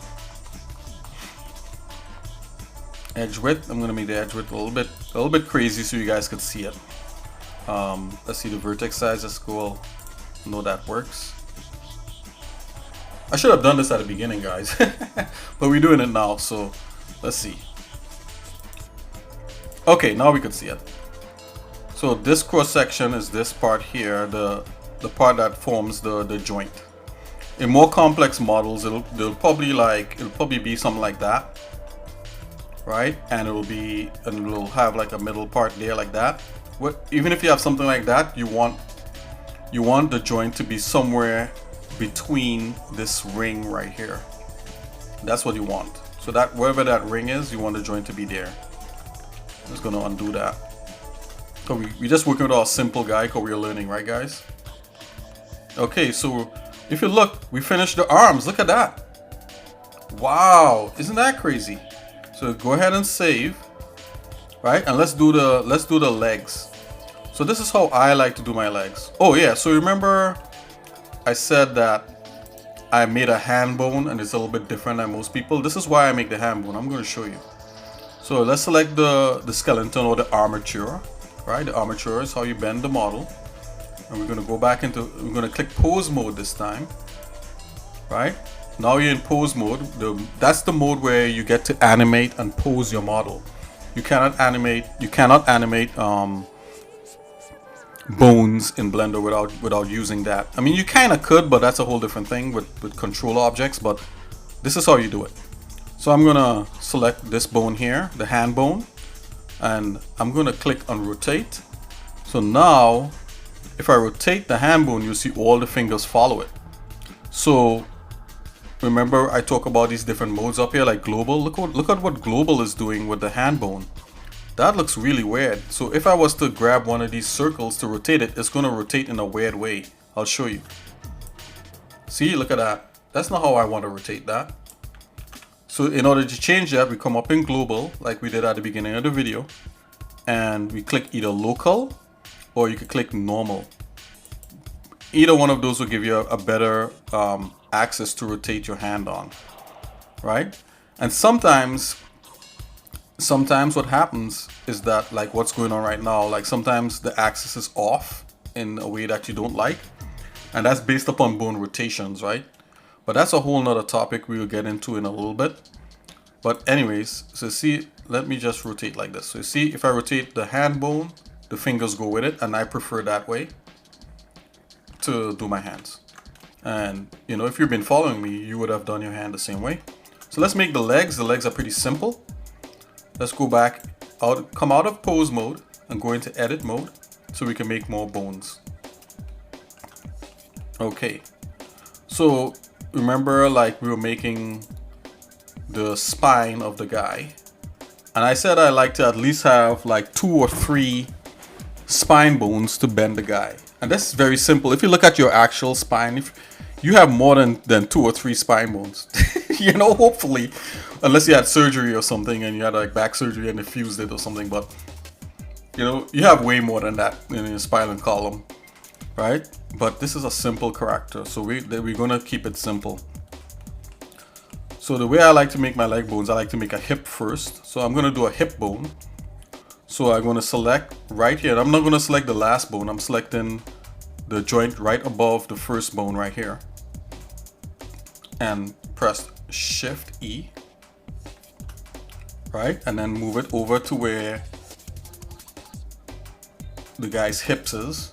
Edge width. I'm gonna make the edge width a little bit crazy so you guys can see it. Let's see the vertex size. Let's go. Know that works. I should have done this at the beginning, guys, but we're doing it now. So let's see. Okay, now we can see it. So this cross section is this part here, the part that forms the joint. In more complex models, it'll probably be something like that, right? And it'll have like a middle part there like that. Even if you have something like that, you want the joint to be somewhere between this ring right here. That's what you want. So that wherever that ring is, you want the joint to be there. I'm just gonna undo that. So we're just working with our simple guy because we're learning, right guys? Okay, so if you look, we finished the arms. Look at that. Wow, isn't that crazy? So go ahead and save, right? And let's do the legs. So this is how I like to do my legs. Oh yeah, so remember I said that I made a hand bone and it's a little bit different than most people. This is why I make the hand bone. I'm going to show you. So let's select the skeleton or the armature, right? The armature is how you bend the model. And we're going to go back into, we're going to click pose mode this time, right? Now you're in pose mode. That's the mode where you get to animate and pose your model. You cannot animate bones in Blender without using that. I mean, you kind of could, but that's a whole different thing with control objects, but this is how you do it. So I'm gonna select this bone here, the hand bone, and I'm gonna click on rotate. So now if I rotate the hand bone, you'll see all the fingers follow it. So remember I talk about these different modes up here, like global. Look at what global is doing with the hand bone. That looks really weird. So if I was to grab one of these circles to rotate it, it's going to rotate in a weird way. I'll show you. See, look at that. That's not how I want to rotate that. So in order to change that, we come up in global like we did at the beginning of the video. And we click either local or you could click normal. Either one of those will give you a better access to rotate your hand on. Right? And sometimes what happens is that, like what's going on right now, like sometimes the axis is off in a way that you don't like, and that's based upon bone rotations, right? But that's a whole nother topic we will get into in a little bit. But anyways, so see, let me just rotate like this. So you see, if I rotate the hand bone, the fingers go with it, and I prefer that way to do my hands. And you know, if you've been following me, you would have done your hand the same way. So let's make the legs. The legs are pretty simple. Let's go back out, come out of pose mode and go into edit mode so we can make more bones. Okay, so remember, like we were making the spine of the guy, and I said I like to at least have like 2 or 3 spine bones to bend the guy. And that's very simple. If you look at your actual spine, if you have more than 2 or 3 spine bones, you know, hopefully, unless you had surgery or something and you had like back surgery and they fused it or something, but you know, you have way more than that in your spinal column, right? But this is a simple character, so we're gonna keep it simple. So the way I like to make my leg bones, I like to make a hip first. So I'm gonna do a hip bone. So I'm gonna select right here. I'm not gonna select the last bone. I'm selecting the joint right above the first bone right here. And press Shift E. Right? And then move it over to where the guy's hips is.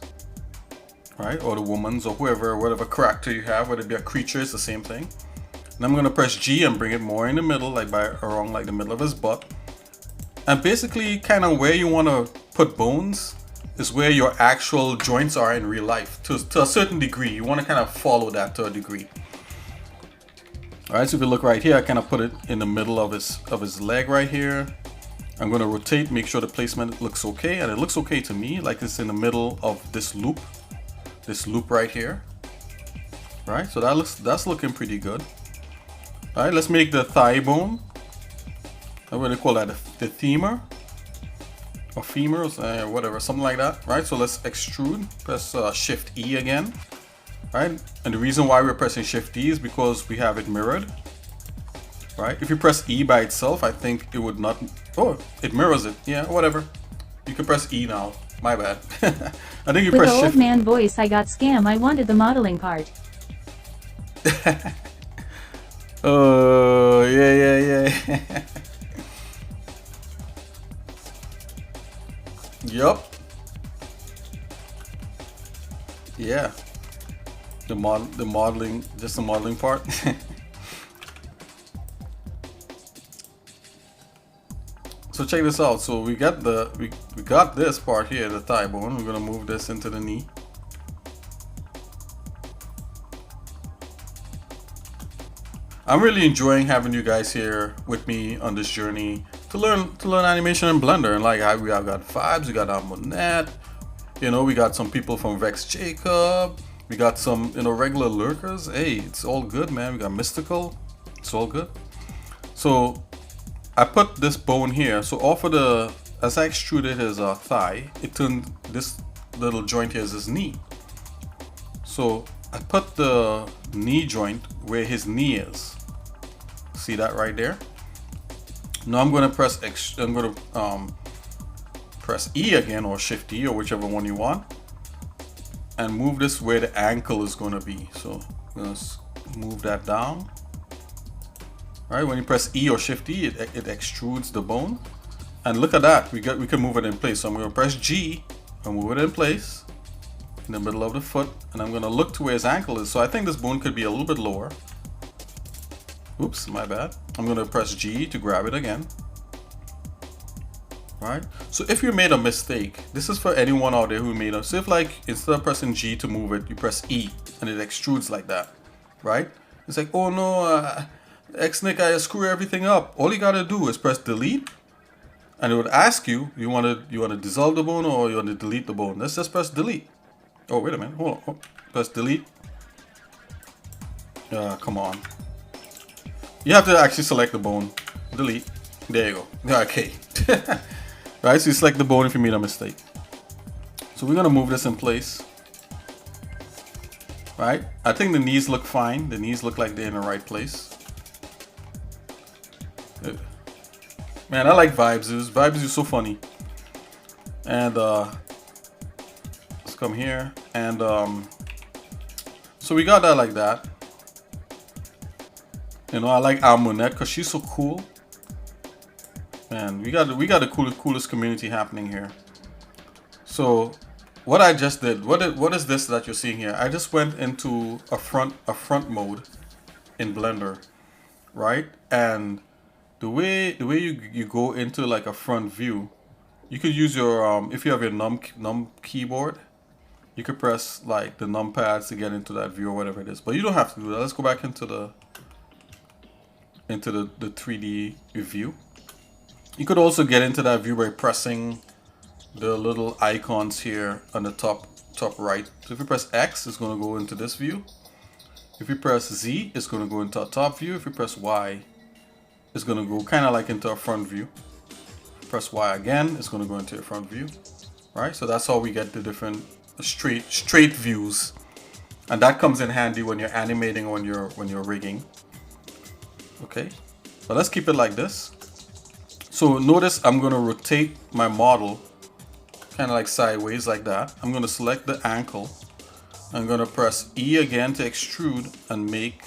Right? Or the woman's, or whatever character you have, whether it be a creature, it's the same thing. And I'm gonna press G and bring it more in the middle, like around like the middle of his butt. And basically kind of where you want to put bones is where your actual joints are in real life. To a certain degree, you want to kind of follow that to a degree. Alright, so if you look right here, I kind of put it in the middle of his leg right here. I'm going to rotate, make sure the placement looks okay, and it looks okay to me, like it's in the middle of this loop right here. Right, so that's looking pretty good. Alright, let's make the thigh bone. I'm going to call that the femur or femur, or whatever, something like that. Right, so let's extrude, press Shift E again. Right, and the reason why we're pressing Shift E is because we have it mirrored. Right, if you press E by itself, I think it would not. Oh, it mirrors it. Yeah, whatever. You can press E now. My bad. I think you press Shift. With the old man voice, I got scam. I wanted the modeling part. Oh, yeah. Yup. yeah, the modeling, just the modeling part. So check this out. So we got we got this part here, the thigh bone. We're gonna move this into the knee. I'm really enjoying having you guys here with me on this journey to learn animation in Blender. And like we have got Vibes, we got Monette, you know, we got some people from Vex Jacob, we got some, you know, regular lurkers. Hey, it's all good, man. We got Mystical, it's all good. So I put this bone here. So off of the, as I extruded his thigh, it turned this little joint here is his knee. So I put the knee joint where his knee is. See that right there? Now I'm gonna press press E again, or Shift E, or whichever one you want, and move this where the ankle is gonna be. So I'm gonna move that down. Right, when you press E or Shift E, it extrudes the bone, and look at that. We can move it in place. So I'm gonna press G and move it in place in the middle of the foot, and I'm gonna look to where his ankle is. So I think this bone could be a little bit lower. Oops, my bad. I'm gonna press G to grab it again. Right. So if you made a mistake, this is for anyone out there who made a. So if like instead of pressing G to move it, you press E and it extrudes like that, right? It's like, oh no. X-Nick, I screw everything up. All you gotta do is press delete, and it would ask you, you wanna dissolve the bone or you wanna delete the bone. Let's just press delete. Oh, wait a minute, hold on. Press delete. Come on. You have to actually select the bone. Delete. There you go. Okay. Right, so you select the bone if you made a mistake. So we're gonna move this in place. Right? I think the knees look fine. The knees look like they're in the right place. Man, I like Vibes. Vibes is so funny. And let's come here, and so we got that like that. You know, I like Monette because she's so cool. Man, we got the coolest community happening here. So what I just did, what is this that you're seeing here? I just went into a front mode in Blender, right? And the way you go into like a front view, you could use your if you have your num keyboard, you could press like the numpads to get into that view or whatever it is. But you don't have to do that. Let's go back into the 3D view. You could also get into that view by pressing the little icons here on the top right. So if you press X, it's going to go into this view. If you press Z, it's going to go into a top view. If you press Y, it's going to go kind of like into a front view. Press Y again, it's going to go into a front view. Right? So that's how we get the different straight views. And that comes in handy when you're animating, when you're rigging. Okay. So let's keep it like this. So notice I'm going to rotate my model kind of like sideways like that. I'm going to select the ankle. I'm going to press E again to extrude and make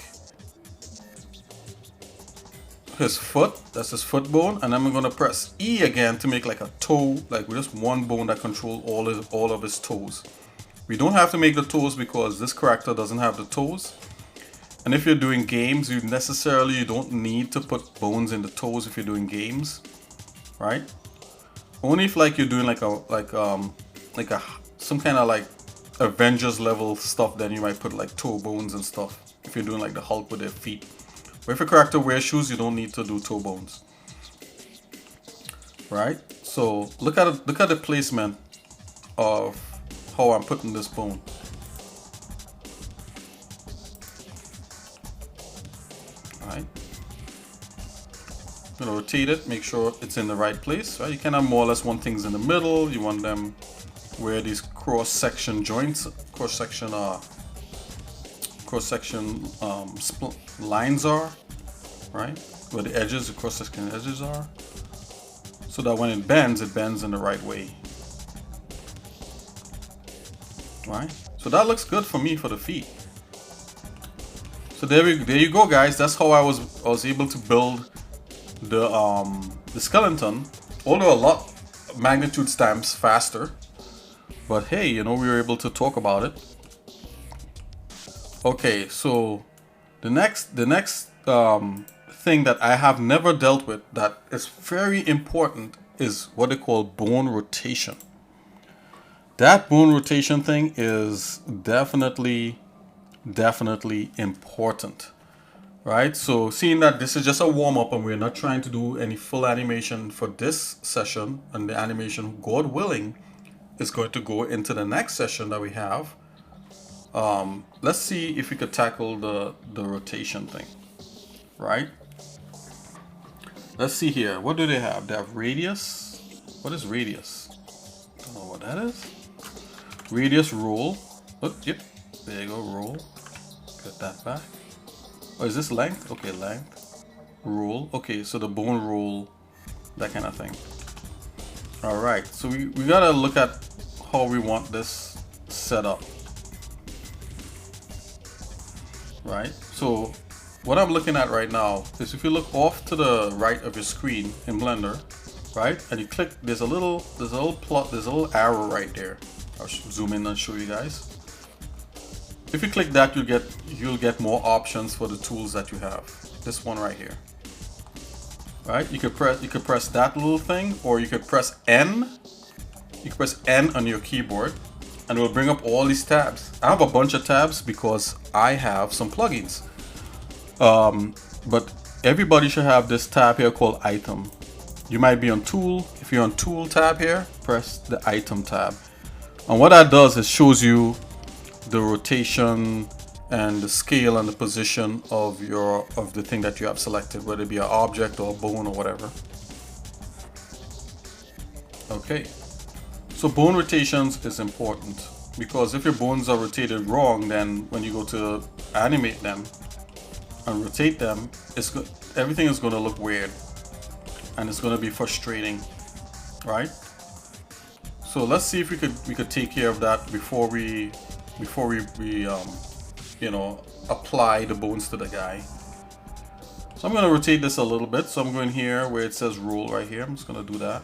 his foot. That's his foot bone. And then I'm going to press E again to make like a toe, like just one bone that controls all of his toes. We don't have to make the toes because this character doesn't have the toes. And if you're doing games, you don't need to put bones in the toes if you're doing games, right? Only if like you're doing some kind of like Avengers level stuff, then you might put like toe bones and stuff. If you're doing like the Hulk with their feet. But if your character wears shoes, you don't need to do toe bones, right? So look at the placement of how I'm putting this bone. Right. I'm gonna rotate it, make sure it's in the right place. Right, you can have more or less want things in the middle. You want them where these cross-section joints, cross-section lines are, right? Where the edges, the cross-section edges are, so that when it bends in the right way. Right? So that looks good for me for the feet. So there you go, guys. That's how I was able to build the skeleton, although a lot magnitude times faster. But hey, you know, we were able to talk about it. Okay, so the next thing that I have never dealt with that is very important is what they call bone rotation. That bone rotation thing is definitely important, right? So seeing that this is just a warm-up and we're not trying to do any full animation for this session, and the animation, God willing, is going to go into the next session that we have. Let's see if we could tackle the rotation thing, right? Let's see here. What do they have? They have radius. What is radius? Don't know what that is. Radius roll. Oh, yep. There you go. Roll. Get that back. Oh, is this length? Okay, length. Roll. Okay, so the bone roll, that kind of thing. All right. So we gotta look at how we want this set up. Right. So what I'm looking at right now is if you look off to the right of your screen in Blender, right, and you click, there's a little arrow right there. I'll zoom in and show you guys. If you click that, you'll get more options for the tools that you have. This one right here, right? You could press that little thing, or you could press N. You can press N on your keyboard, and it will bring up all these tabs. I have a bunch of tabs because I have some plugins. But everybody should have this tab here called item. You might be on tool. If you're on tool tab here, press the item tab. And what that does is shows you the rotation and the scale and the position of the thing that you have selected, whether it be an object or a bone or whatever. Okay. So bone rotations is important because if your bones are rotated wrong, then when you go to animate them and rotate them, everything is going to look weird and it's going to be frustrating, right? So let's see if we could take care of that before we you know, apply the bones to the guy. So I'm going to rotate this a little bit. So I'm going here where it says roll right here. I'm just going to do that.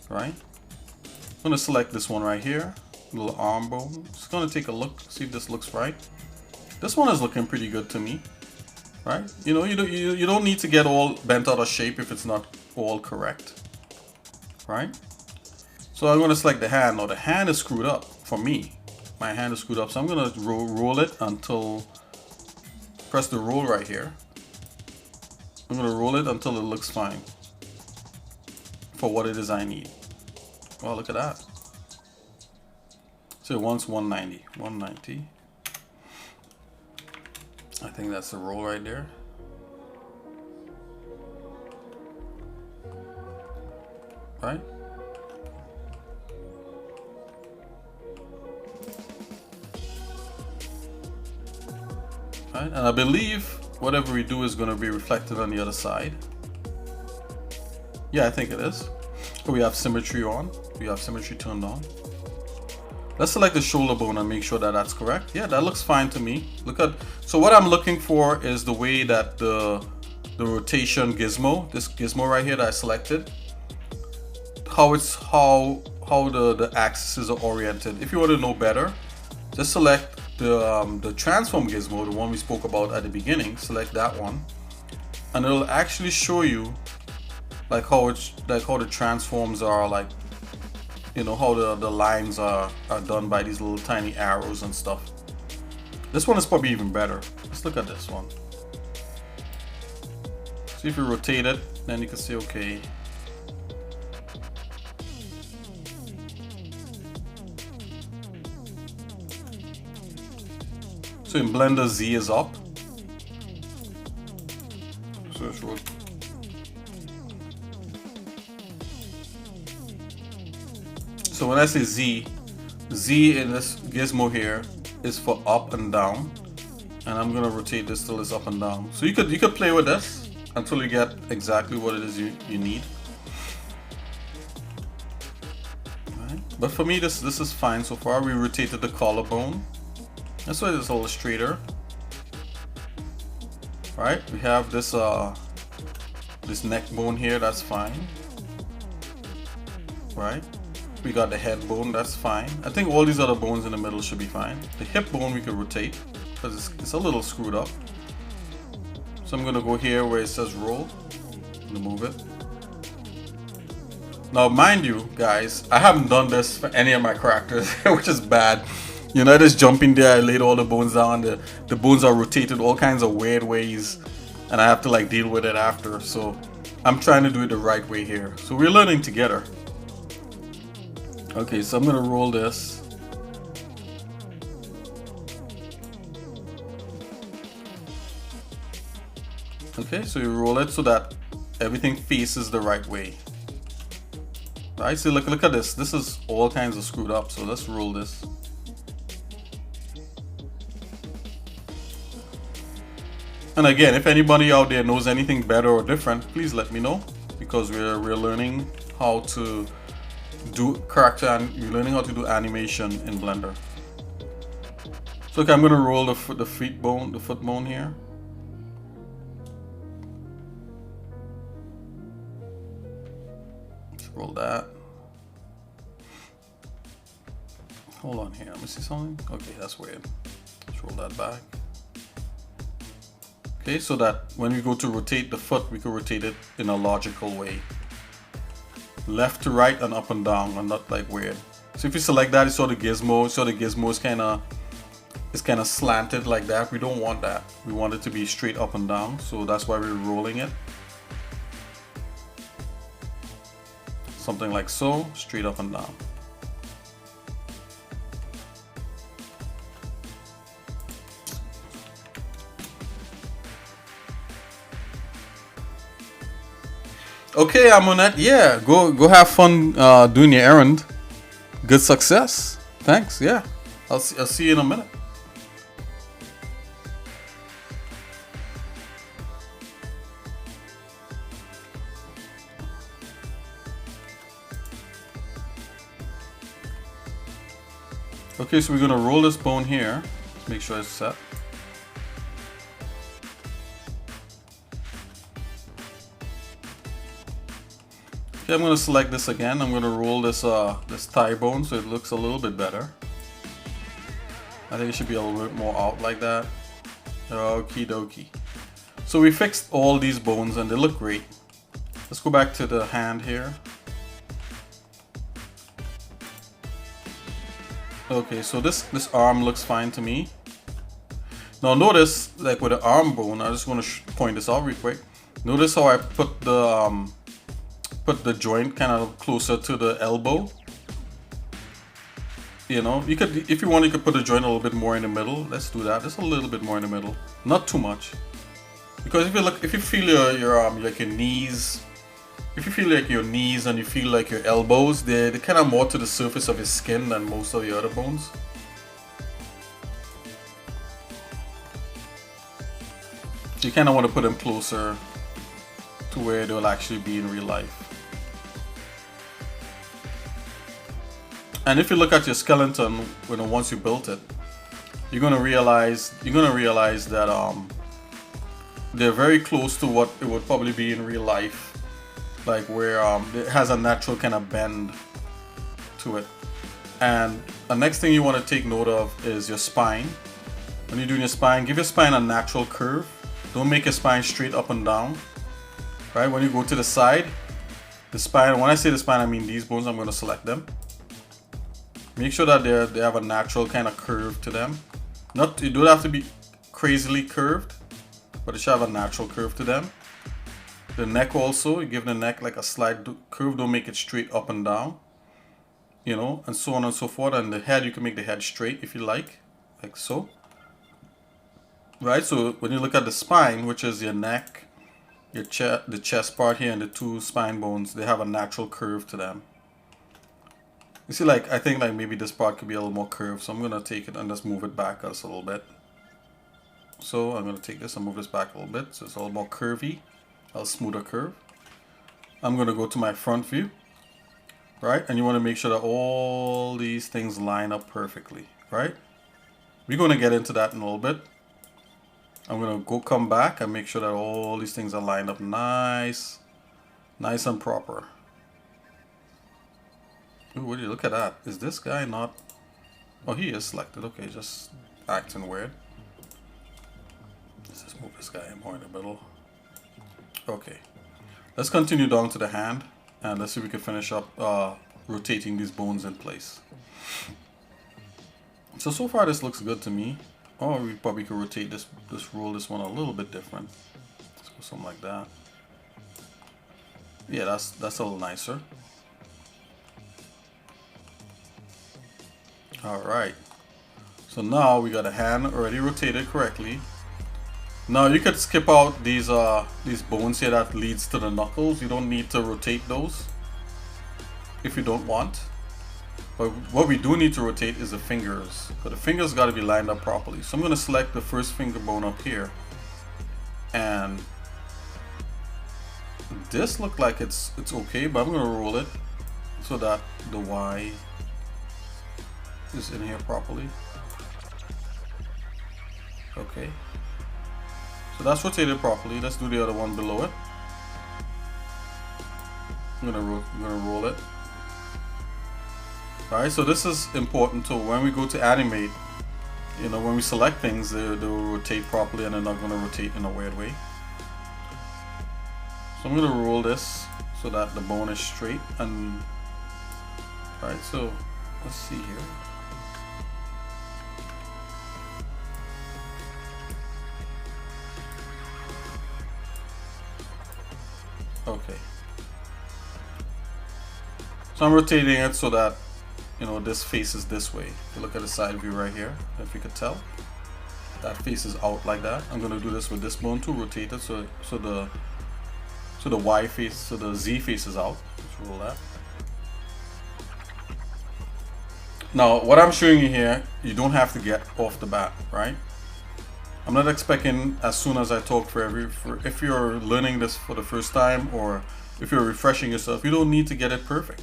Right? I'm going to select this one right here, little arm bone. Just going to take a look, see if this looks right. This one is looking pretty good to me, right? You know, you don't need to get all bent out of shape if it's not all correct, right? So I'm going to select the hand. Now the hand is screwed up for me. My hand is screwed up, so I'm going to roll it until, press the roll right here. I'm going to roll it until it looks fine for what it is I need. Well, look at that. So it wants 190. 190. I think that's the roll right there. Right? Right? And I believe whatever we do is going to be reflected on the other side. Yeah, I think it is. So we have symmetry on. We have symmetry turned on. Let's select the shoulder bone and make sure that that's correct. Yeah, that looks fine to me. Look at, so what I'm looking for is the way that the rotation gizmo, this gizmo right here that I selected, how the axes are oriented. If you want to know better, just select the transform gizmo, the one we spoke about at the beginning. Select that one, and it'll actually show you like how the transforms are, like, you know, how the lines are done by these little tiny arrows and stuff. This one is probably even better. Let's look at this one. See if you rotate it, then you can see, okay. So in Blender, Z is up. So it's rotate. So when I say Z in this gizmo here is for up and down, and I'm gonna rotate this till it's up and down. So you could play with this until you get exactly what it is you need. Right. But for me, this is fine so far. We rotated the collarbone. That's why it's a little straighter. Right. We have this this neck bone here. That's fine. Right. We got the head bone, that's fine. I think all these other bones in the middle should be fine. The hip bone we could rotate because it's a little screwed up. So I'm gonna go here where it says roll and move it. Now mind you guys, I haven't done this for any of my characters, which is bad. You know, I just jump in there, I laid all the bones down, the bones are rotated all kinds of weird ways, and I have to like deal with it after. So I'm trying to do it the right way here. So we're learning together. Okay, so I'm gonna roll this. Okay, so you roll it so that everything faces the right way. Right, so look at this. This is all kinds of screwed up. So let's roll this. And again, if anybody out there knows anything better or different, please let me know, because we're learning how to do character and we're learning how to do animation in Blender. So okay, I'm gonna roll the foot bone here. Let's roll that. Hold on here, let me see something. Okay, that's weird. Let's roll that back. Okay, so that when we go to rotate the foot, we can rotate it in a logical way. Left to right and up and down, and not like weird. So if you select that, you saw the gizmo. So the gizmo is kind of slanted like that. We don't want that. We want it to be straight up and down. So that's why we're rolling it. Something like so, straight up and down. Okay, Amonette, yeah, go have fun doing your errand. Good success. Thanks, yeah. I'll see you in a minute. Okay, so we're gonna roll this bone here. Let's make sure it's set. Okay, I'm going to select this again. I'm going to roll this this thigh bone so it looks a little bit better. I think it should be a little bit more out like that. Okie dokie. So we fixed all these bones and they look great. Let's go back to the hand here. Okay, so this arm looks fine to me. Now notice, like with the arm bone, I just want to point this out real quick. Notice how I put the joint kind of closer to the elbow. You know, you could, if you want, you could put the joint a little bit more in the middle. Let's do that. Just a little bit more in the middle, not too much. Because if you feel your like your knees, if you feel like your knees and you feel like your elbows, they're kind of more to the surface of your skin than most of the other bones. You kind of want to put them closer to where they'll actually be in real life. And if you look at your skeleton, once you built it, you're gonna realize that they're very close to what it would probably be in real life, like where it has a natural kind of bend to it. And the next thing you want to take note of is your spine. When you're doing your spine, give your spine a natural curve. Don't make your spine straight up and down. Right? When you go to the side, the spine. When I say the spine, I mean these bones. I'm going to select them. Make sure that they have a natural kind of curve to them. You don't have to be crazily curved, but it should have a natural curve to them. The neck also, you give the neck like a slight curve. Don't make it straight up and down. You know, and so on and so forth. And the head, you can make the head straight if you like so. Right? So when you look at the spine, which is your neck, the chest part here, and the two spine bones, they have a natural curve to them. You see, like, I think like maybe this part could be a little more curved, so I'm gonna take it and just move it back just a little bit. So I'm gonna take this and move this back a little bit, so it's a little more curvy, a smoother curve. I'm gonna go to my front view, right? And you want to make sure that all these things line up perfectly, right? We're gonna get into that in a little bit. I'm gonna come back and make sure that all these things are lined up nice and proper. Ooh, would you look at that? Is this guy not? Oh, he is selected. Okay, just acting weird. Let's just move this guy more in the middle. Okay, let's continue down to the hand, and let's see if we can finish up rotating these bones in place. So far this looks good to me. Or we probably could rotate this, roll this one a little bit different. Let's go something like that. Yeah, that's a little nicer. Alright. So now we got a hand already rotated correctly. Now you could skip out these bones here that leads to the knuckles. You don't need to rotate those if you don't want. But what we do need to rotate is the fingers. But the fingers got to be lined up properly. So I'm going to select the first finger bone up here. And this looked like it's okay, but I'm going to roll it so that the Y is in here properly. Okay. So that's rotated properly. Let's do the other one below it. I'm gonna roll it. Alright, so this is important too. When we go to animate, you know, when we select things, they'll rotate properly and they're not gonna rotate in a weird way. So I'm gonna roll this so that the bone is straight. And alright, so let's see here. Okay. So I'm rotating it so that, you know, this faces this way. If you look at the side view right here, if you could tell, that faces out like that. I'm gonna do this with this bone too, rotate it so the Y face, so the Z faces out. Let's roll that. Now, what I'm showing you here, you don't have to get off the bat, right? I'm not expecting as soon as I talk if you're learning this for the first time or if you're refreshing yourself, you don't need to get it perfect.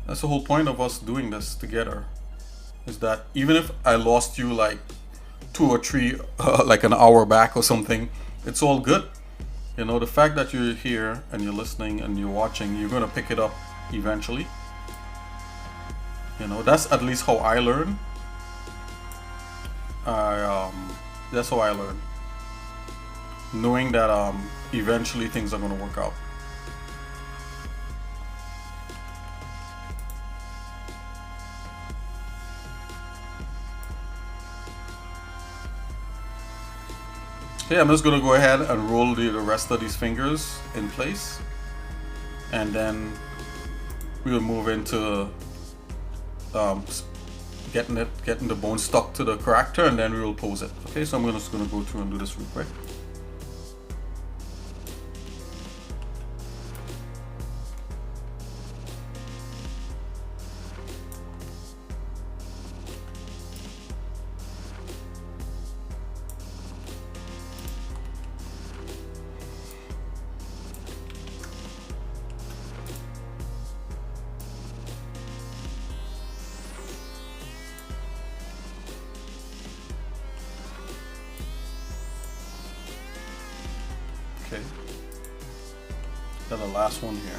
That's the whole point of us doing this together, is that even if I lost you like 2 or 3 like an hour back or something, it's all good. You know, the fact that you're here and you're listening and you're watching, you're gonna pick it up eventually. You know, that's at least how I learn. That's how I learn. Knowing that eventually things are gonna work out. Okay, I'm just gonna go ahead and roll the rest of these fingers in place, and then we'll move into getting the bone stuck to the character, and then we will pose it. Okay, so I'm just gonna go through and do this real quick. Okay, got the last one here.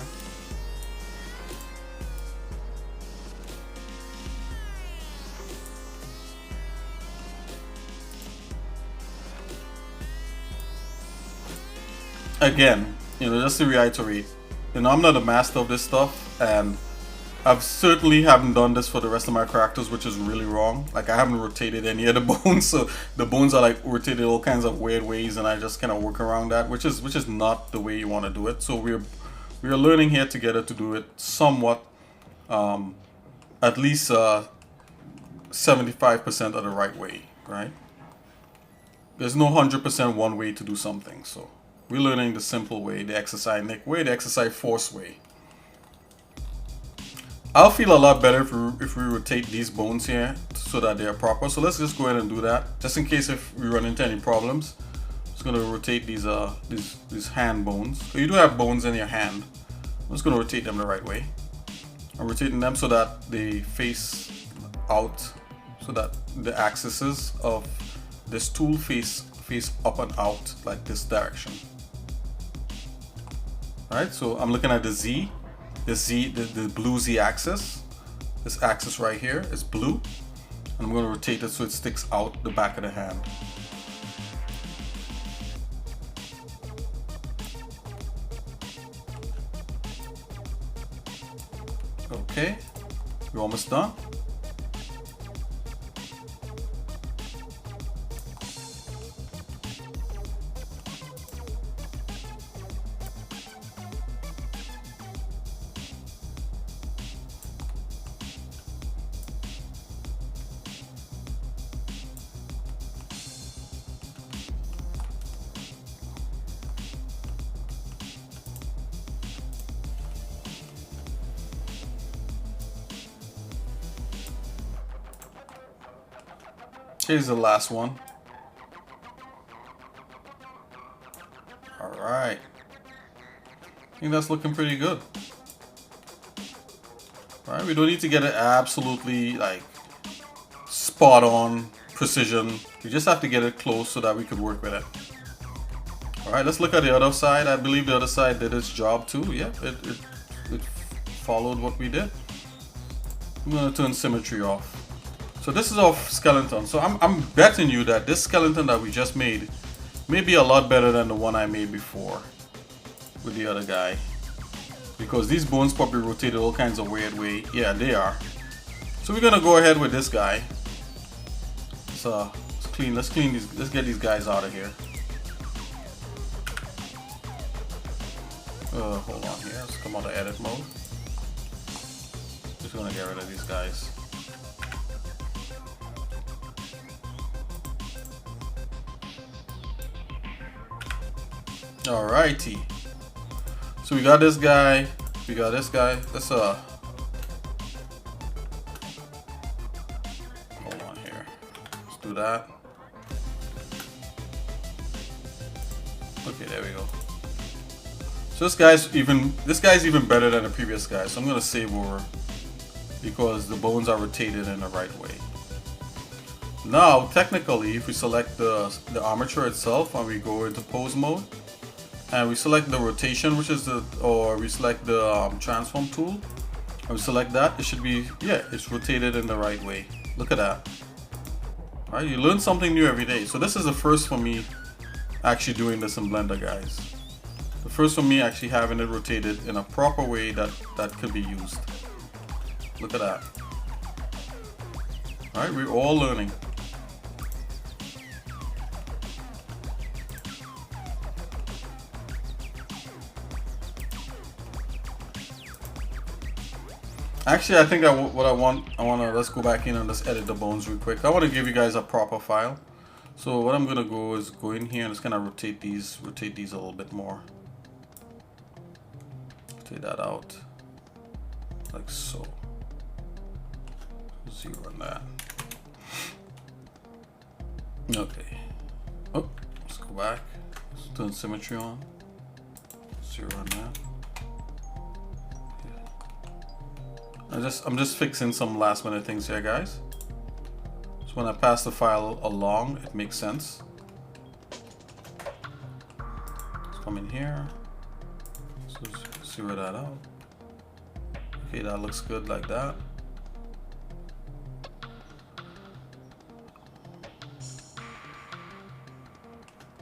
Again, you know, just to reiterate, you know, I'm not a master of this stuff, and I've certainly haven't done this for the rest of my characters, which is really wrong. Like, I haven't rotated any of the bones, so the bones are like rotated all kinds of weird ways, and I just kind of work around that, which is not the way you want to do it. So we're learning here together to do it somewhat, at least 75% of the right way, right? There's no 100% one way to do something, so we're learning the simple way, the exercise Nick way, the exercise force way. I'll feel a lot better if we rotate these bones here so that they're proper. So let's just go ahead and do that, just in case if we run into any problems. Just gonna rotate these hand bones. So you do have bones in your hand. I'm just gonna rotate them the right way. I'm rotating them so that they face out, so that the axes of this tool face up and out like this direction. Alright, so I'm looking at the Z. the blue Z axis. This axis right here is blue. And I'm going to rotate it so it sticks out the back of the hand. Okay, we're almost done. Here's the last one. All right. I think that's looking pretty good. All right, we don't need to get it absolutely like spot on precision. We just have to get it close so that we could work with it. All right, let's look at the other side. I believe the other side did its job too. Yeah, it followed what we did. I'm gonna turn symmetry off. So this is our skeleton. So I'm betting you that this skeleton that we just made may be a lot better than the one I made before with the other guy. Because these bones probably rotated all kinds of weird way. Yeah, they are. So we're gonna go ahead with this guy. So let's clean these, let's get these guys out of here. Hold on here, let's come out of edit mode. Just gonna get rid of these guys. Alrighty. So we got this guy. We got this guy. Let's hold on here. Let's do that. Okay, there we go. So this guy's even better than the previous guy. So I'm gonna save over because the bones are rotated in the right way. Now, technically, if we select the armature itself and we go into pose mode, and we select the rotation, which is or we select the transform tool, and we select that, it should be, yeah, it's rotated in the right way. Look at that. All right, you learn something new every day. So this is the first for me actually doing this in Blender, guys. The first for me actually having it rotated in a proper way that could be used. Look at that. All right, we're all learning. Actually, I think let's go back in and let's edit the bones real quick. I want to give you guys a proper file. So what I'm gonna go is go in here and just kind of rotate these a little bit more. Rotate that out, like so. Zero on that. Okay. Oh, let's go back. Let's turn symmetry on. Zero on that. I'm just fixing some last minute things here, guys. So when I pass the file along, it makes sense. Let's come in here. So zero that out. Okay, that looks good like that.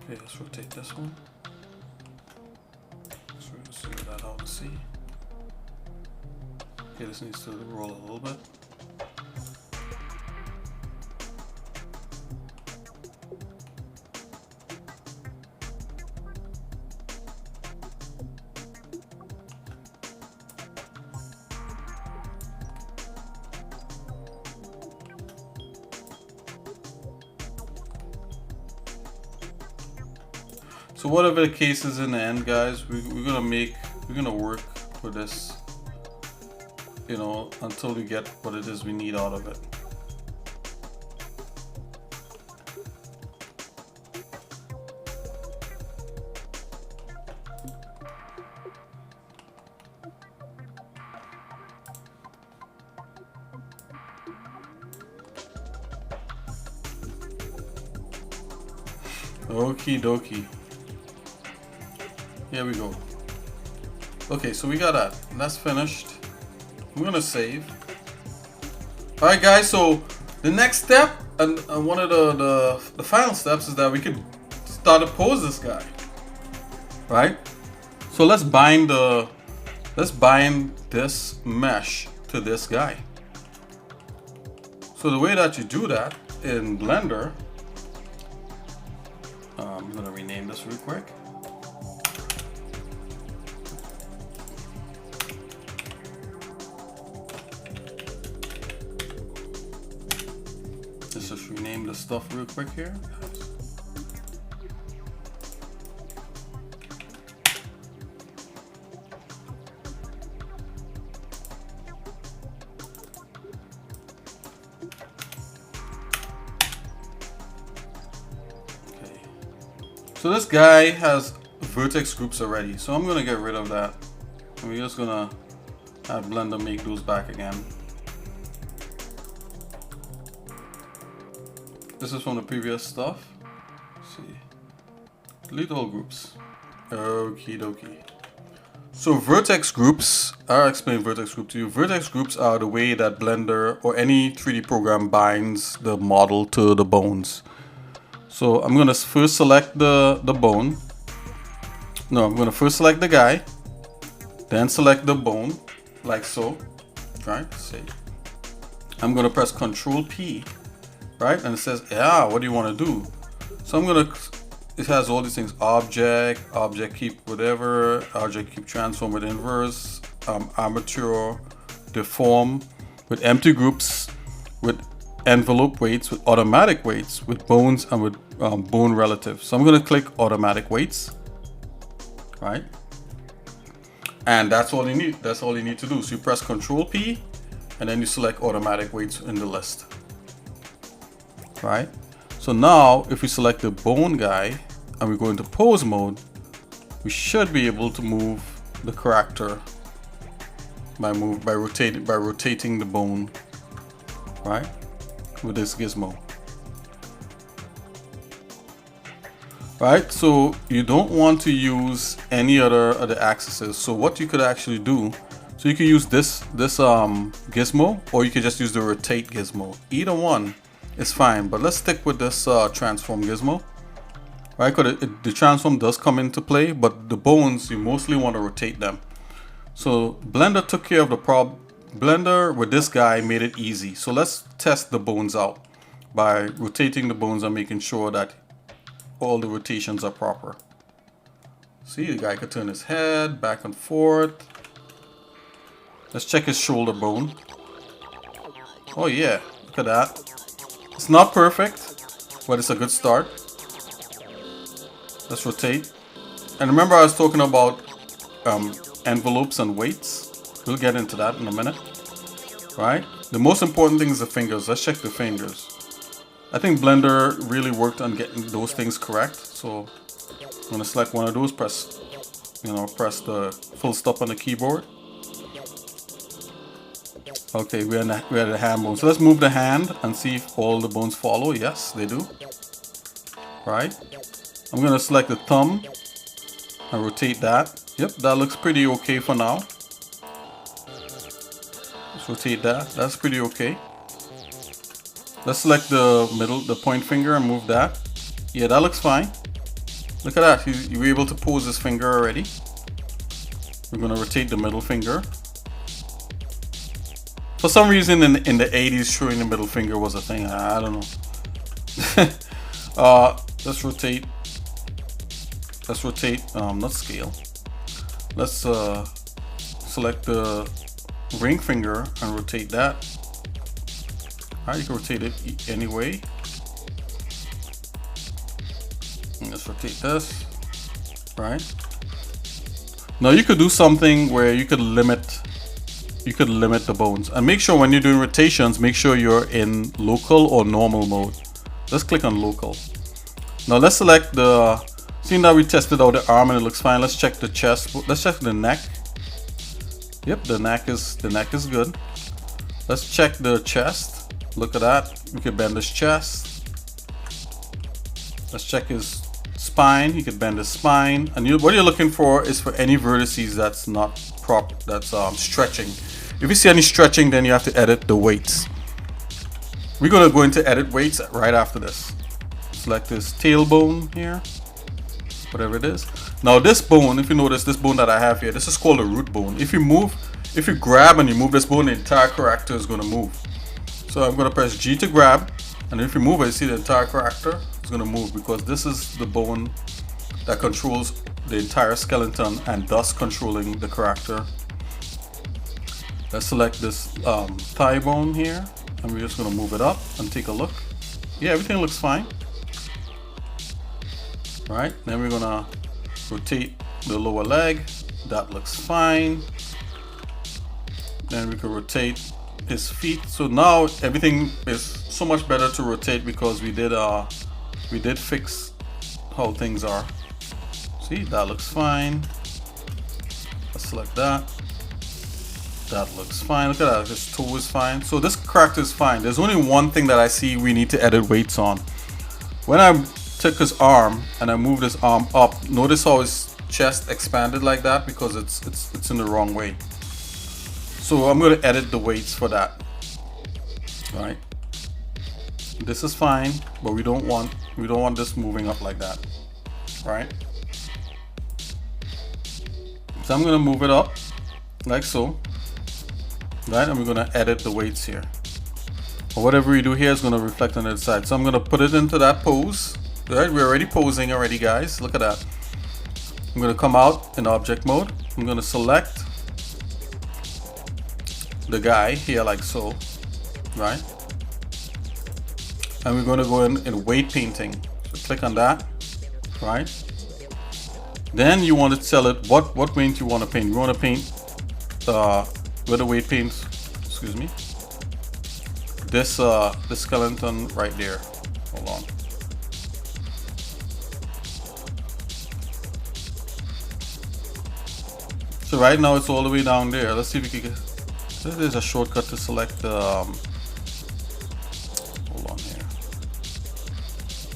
Okay, let's rotate this one. Let's zero that out and see. Okay, this needs to roll a little bit. So whatever the case is in the end, guys, we're gonna work with this, you know, until we get what it is we need out of it. Okie dokie. Here we go. Okay, so we got that. That's finished. I'm gonna save. Alright guys, so the next step and one of the final steps is that we could start to pose this guy. Right? So let's bind this mesh to this guy. So the way that you do that in Blender, I'm gonna rename this real quick. Let's just rename the stuff real quick here. So this guy has vertex groups already, so I'm gonna get rid of that. And we're just gonna have Blender make those back again. This is from the previous stuff. Let's see. Delete all groups. Okie dokie. So vertex groups, I'll explain vertex group to you. Vertex groups are the way that Blender or any 3D program binds the model to the bones. So I'm gonna first select the bone. No, I'm gonna first select the guy, then select the bone, like so, right? See. I'm gonna press Control P, right? And it says, yeah, what do you want to do? So I'm gonna, it has all these things: object keep whatever, object keep transform with inverse, armature, deform, with empty groups, with envelope weights, with automatic weights, with bones, and with bone relative. So I'm going to click automatic weights, right? And that's all you need. That's all you need to do. So you press Control P, and then you select automatic weights in the list, right? So now if we select the bone guy and we go into pose mode, we should be able to move the character by rotating the bone, right? With this gizmo. Right, so you don't want to use any other axes. So what you could actually do, so you could use this gizmo, or you could just use the rotate gizmo. Either one is fine, but let's stick with this transform gizmo. Right, because the transform does come into play, but the bones, you mostly want to rotate them. So Blender took care of the problem. Blender with this guy made it easy. So let's test the bones out by rotating the bones and making sure that all the rotations are proper. See, the guy could turn his head back and forth. Let's check his shoulder bone. Oh yeah, look at that. It's not perfect, but it's a good start. Let's rotate. And remember I was talking about envelopes and weights. We'll get into that in a minute, right? The most important thing is the fingers. Let's check the fingers. I think Blender really worked on getting those things correct. So I'm gonna select one of those, press the full stop on the keyboard. Okay, we're at the hand bone. So let's move the hand and see if all the bones follow. Yes, they do. Right? I'm gonna select the thumb and rotate that. Yep, that looks pretty okay for now. Rotate that. That's pretty okay. Let's select the point finger and move that. Yeah, that looks fine. Look at that. You were able to pose this finger already. We're gonna rotate the middle finger. For some reason in the 80s, showing the middle finger was a thing. I don't know. Let's rotate. Not scale. Let's select the ring finger and rotate that. Alright, you can rotate it anyway. And let's rotate this. Right. Now you could do something where you could limit the bones, and make sure when you're doing rotations, make sure you're in local or normal mode. Let's click on local. Now let's select seeing that we tested out the arm and it looks fine, let's check the chest. Let's check the neck. Yep, the neck is good. Let's check the chest. Look at that. We can bend his chest. Let's check his spine, you could bend the spine, and what you're looking for is for any vertices that's not stretching. If you see any stretching, then you have to edit the weights. We're gonna go into edit weights right after this. Select this tailbone here, whatever it is. Now this bone, if you notice this bone that I have here, this is called a root bone. If you grab and you move this bone, the entire character is gonna move. So I'm gonna press G to grab, and if you move it, you see the entire character is gonna move, because this is the bone that controls the entire skeleton and thus controlling the character. Let's select this thigh bone here, and we're just gonna move it up and take a look. Yeah, everything looks fine. All right, then we're gonna rotate the lower leg. That looks fine. Then we can rotate his feet. So now everything is so much better to rotate, because we did fix how things are. See, that looks fine. Let's select that. That looks fine. Look at that, his toe is fine. So this character is fine. There's only one thing that I see we need to edit weights on. When I took his arm and I moved his arm up, notice how his chest expanded like that, because it's in the wrong way. So I'm going to edit the weights for that. All right. This is fine, but we don't want this moving up like that. All right. So I'm going to move it up like so. Right, and we're going to edit the weights here. Or whatever we do here is going to reflect on the other side. So I'm going to put it into that pose. Right, we're already posing already, guys. Look at that. I'm going to come out in object mode. I'm going to select the guy here like so, right? And we're going to go in weight painting. So click on that, right? Then you want to tell it what paint you want to paint. You want to paint where the weight paints, excuse me, this the skeleton right there. Hold on. So right now it's all the way down there. Let's see if we can get. There's a shortcut to select the. Hold on here.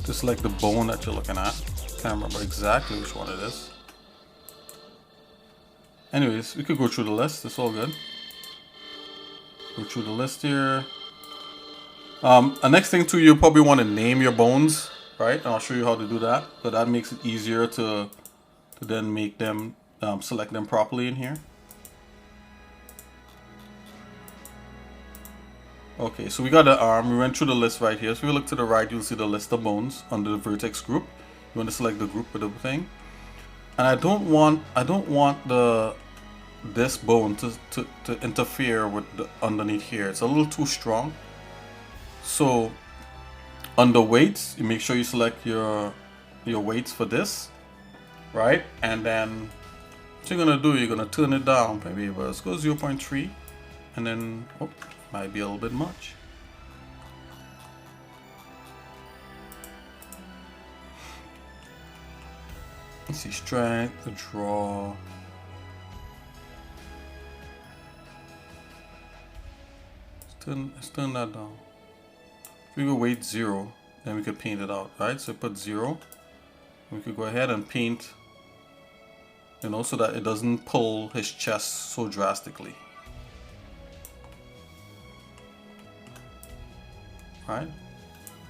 To select the bone that you're looking at. Can't remember exactly which one it is. Anyways, we could go through the list. It's all good. Go through the list here. The next thing too, you probably want to name your bones, right? And I'll show you how to do that. So that makes it easier to then make them select them properly in here. Okay, so we got the arm. We went through the list right here. So if you look to the right, you'll see the list of bones under the vertex group. You want to select the group with the thing. And I don't want this bone to interfere with the underneath here. It's a little too strong. So under weights, you make sure you select your weights for this, right? And then what you're gonna do, you're gonna turn it down maybe, but let's go 0.3, and then might be a little bit much. Let's see, strength, the draw. Let's turn that down. If we go weight 0, then we could paint it out, right? So put 0. We could go ahead and paint, you know, so that it doesn't pull his chest so drastically. Right?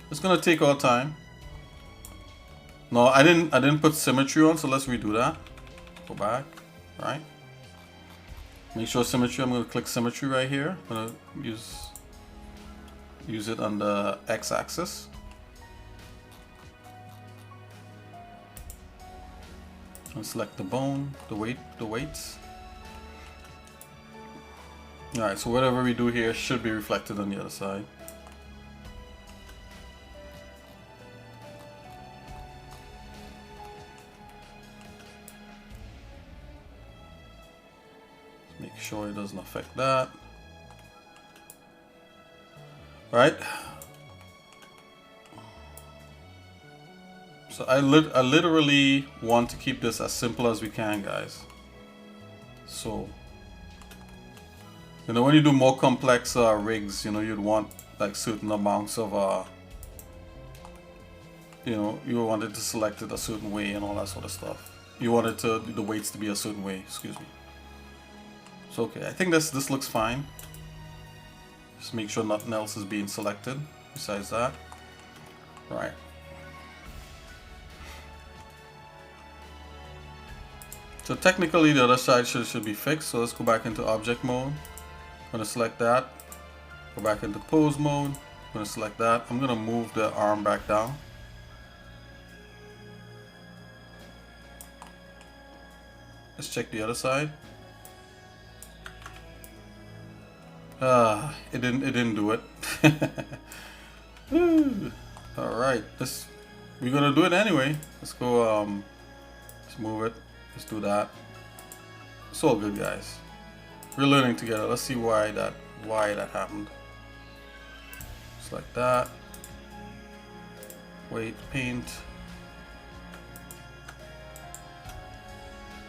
It's gonna take our time. No, I didn't put symmetry on, so let's redo that. Go back, right? Make sure symmetry. I'm gonna click symmetry right here. I'm gonna use it on the x-axis. And select the bone, the weights. All right, so whatever we do here should be reflected on the other side. Make sure it doesn't affect that. All right. So I literally want to keep this as simple as we can, guys. So, you know, when you do more complex rigs, you know, you'd want like certain amounts of you know, you wanted to select it a certain way and all that sort of stuff. You wanted the weights to be a certain way, excuse me. So okay, I think this looks fine. Just make sure nothing else is being selected besides that. Right. So technically the other side should be fixed. So let's go back into object mode. I'm gonna select that. Go back into pose mode. I'm gonna select that. I'm gonna move the arm back down. Let's check the other side. It didn't do it. All right, we're gonna do it anyway. Let's go. Let's move it. Let's do that. It's all good, guys. We're learning together. Let's see why that happened. Just like that. Wait, paint.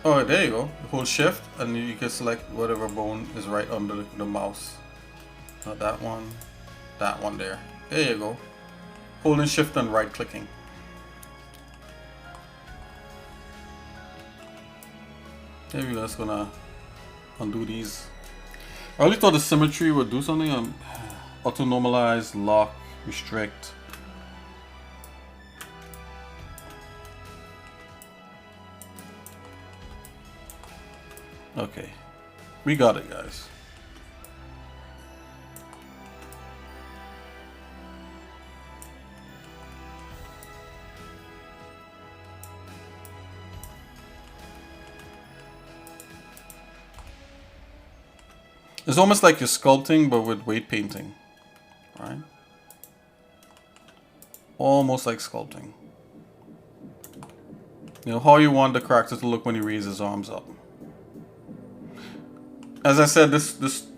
Oh, there you go. Hold shift and you can select whatever bone is right under the mouse. Not that one. That one there. There you go. Holding shift and right clicking. There we go. That's gonna undo these. I really thought the symmetry would do something. Auto normalize, lock, restrict. Okay, we got it, guys. It's almost like you're sculpting, but with weight painting, right? Almost like sculpting. You know, how you want the character to look when he raises his arms up. As I said, this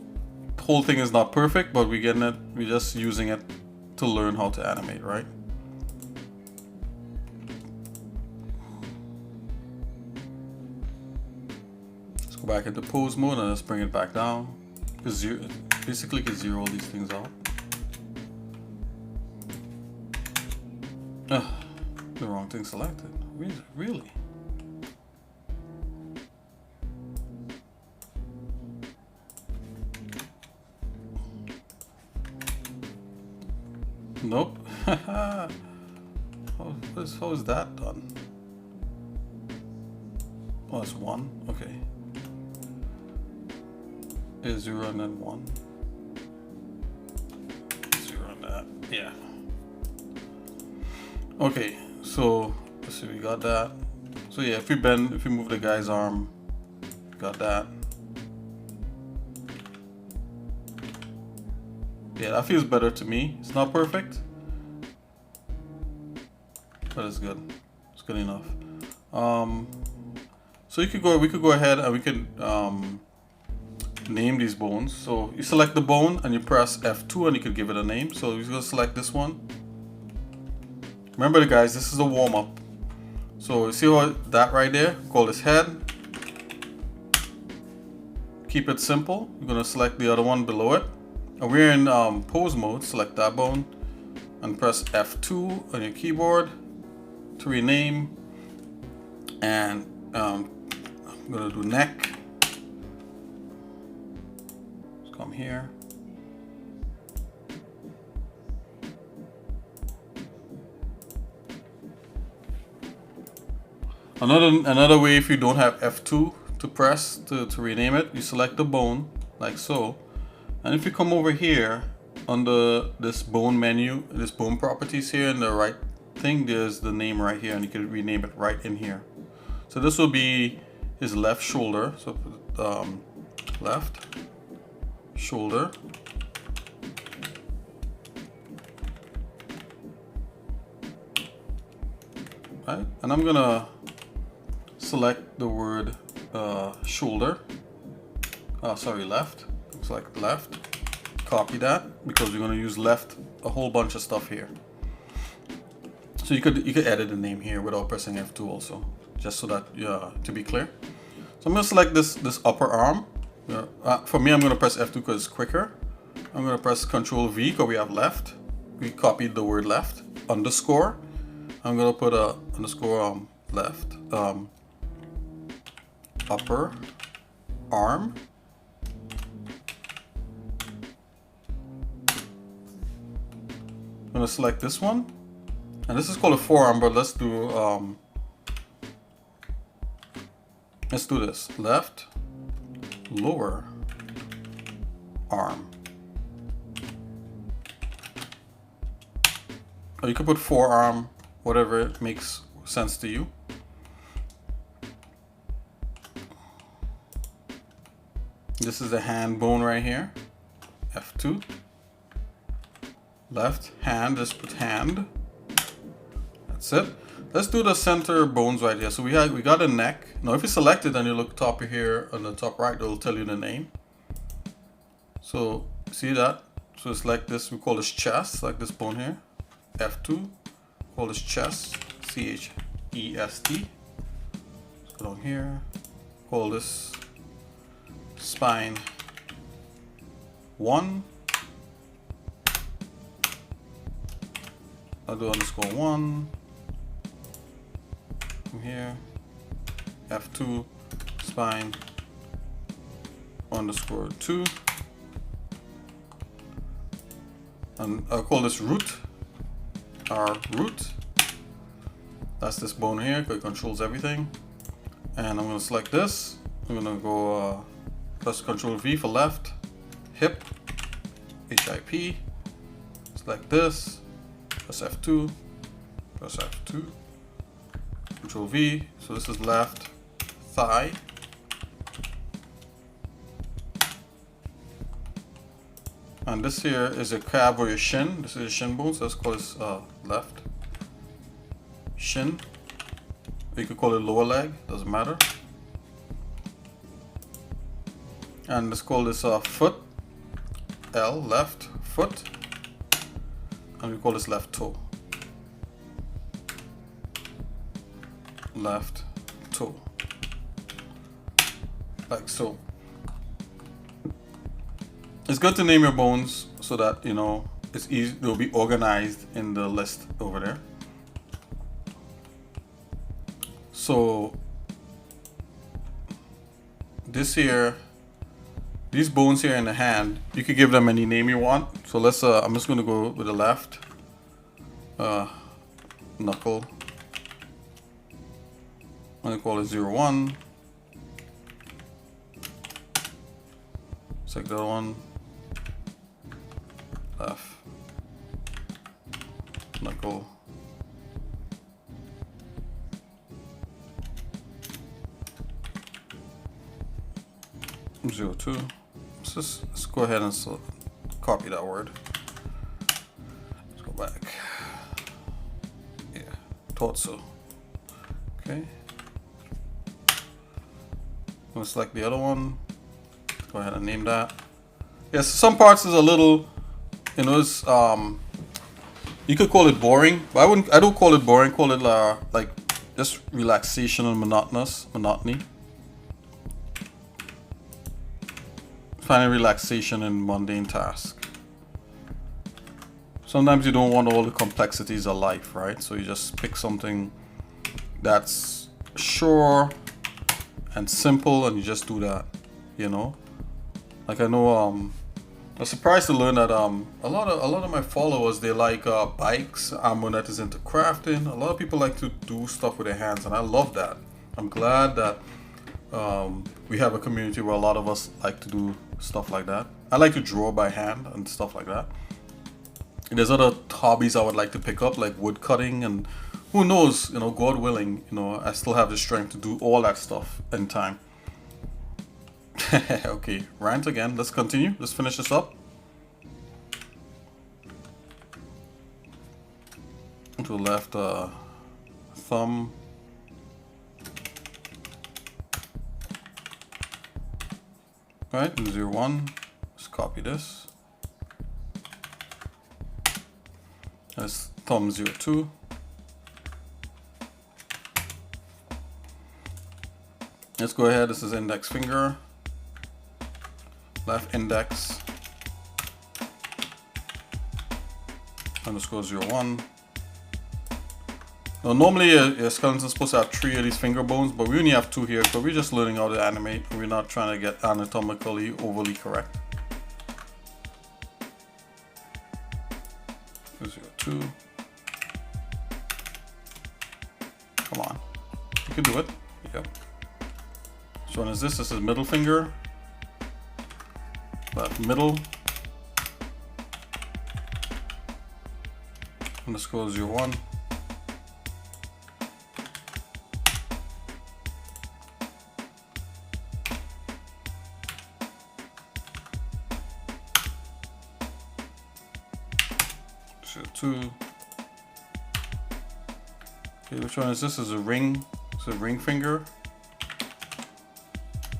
whole thing is not perfect, but we're getting it. We're just using it to learn how to animate, right? Let's go back into pose mode and let's bring it back down. Basically can zero all these things out. The wrong thing selected. Really? Nope. How is that done? Oh, it's 1. Okay. Is 0 and then 1. 0 and that. Yeah. Okay. So let's see. We got that. So yeah, if we move the guy's arm, got that. Yeah, that feels better to me. It's not perfect, but it's good. It's good enough. So we could go ahead and we could name these bones. So you select the bone and you press F2 and you could give it a name. So we're gonna select this one. Remember, guys, this is a warm up. So you see what that right there? Call this head. Keep it simple. You're gonna select the other one below it. And we're in pose mode. Select that bone and press F2 on your keyboard to rename. And I'm gonna do neck. Let's come here. Another way, if you don't have F2 to press to rename it, you select the bone like so. And if you come over here under this bone menu, this bone properties here in the right thing, there's the name right here and you can rename it right in here. So this will be his left shoulder. So left shoulder. Right? And I'm gonna select the word shoulder. Sorry, left. Looks like left. Copy that because we're going to use left a whole bunch of stuff here. So you could edit the name here without pressing F2 also, just so that to be clear. So I'm going to select this upper arm. For me, I'm going to press F2 because it's quicker. I'm going to press Control V because we have left. We copied the word left. Underscore. I'm gonna put a underscore left upper arm. I'm gonna select this one, and this is called a forearm, but let's do this. Left lower arm. Or you could put forearm, whatever it makes sense to you. This is the hand bone right here. F2. Left hand, just put hand. That's it. Let's do the center bones right here. So we got a neck. Now if you select it and you look top here on the top right, it'll tell you the name. So see that? So it's like this, we call this chest, like this bone here. F2, call this chest, chest. Let's go down here, call this spine 1. I'll do underscore 1 from here. F2 spine underscore 2, and I'll call this root. Our root. That's this bone here, because it controls everything. And I'm going to select this. I'm going to go plus Control V for left. Hip. HIP. Select this. Plus F2. Plus F2. Control V. So this is left thigh. And this here is a calf or your shin. This is your shin bone, so let's call this left shin. You could call it lower leg, doesn't matter. And let's call this foot, L, left foot. And we call this left toe. Left toe. Like so. It's good to name your bones so that, you know, it's easy, they'll be organized in the list over there. So this here, these bones here in the hand, you could give them any name you want. So let's I'm just gonna go with the left knuckle. I'm gonna call it 01. Select that one. Left knuckle. Zero 02. Let's go ahead and copy that word. Let's go back. Yeah, thought so. Okay. I'm gonna select the other one. Go ahead and name that. Yes, some parts is a little, you know, it's you could call it boring, but I don't call it boring. Call it like just relaxation and monotony. Finding relaxation in mundane tasks. Sometimes you don't want all the complexities of life, right? So you just pick something that's sure and simple, and you just do that, you know. Like I know, I was surprised to learn that a lot of my followers, they like bikes. I'm one that is into crafting. A lot of people like to do stuff with their hands, and I love that. I'm glad that we have a community where a lot of us like to do stuff like that. I like to draw by hand and stuff like that. And there's other hobbies I would like to pick up, like wood cutting, and who knows, you know, God willing, you know, I still have the strength to do all that stuff in time. Okay, rant again. Let's continue. Let's finish this up. To the left thumb. Right, 01. Let's copy this. That's thumb 02. Let's go ahead. This is index finger. Left index underscore 01. Now, normally a skeleton's supposed to have 3 of these finger bones, but we only have 2 here, so we're just learning how to animate. We're not trying to get anatomically overly correct. 2. Come on. You can do it. Yep. Which one is this? This is middle finger. That middle. Underscore 01. So 2. Okay, which one is this? This is a ring. It's a ring finger.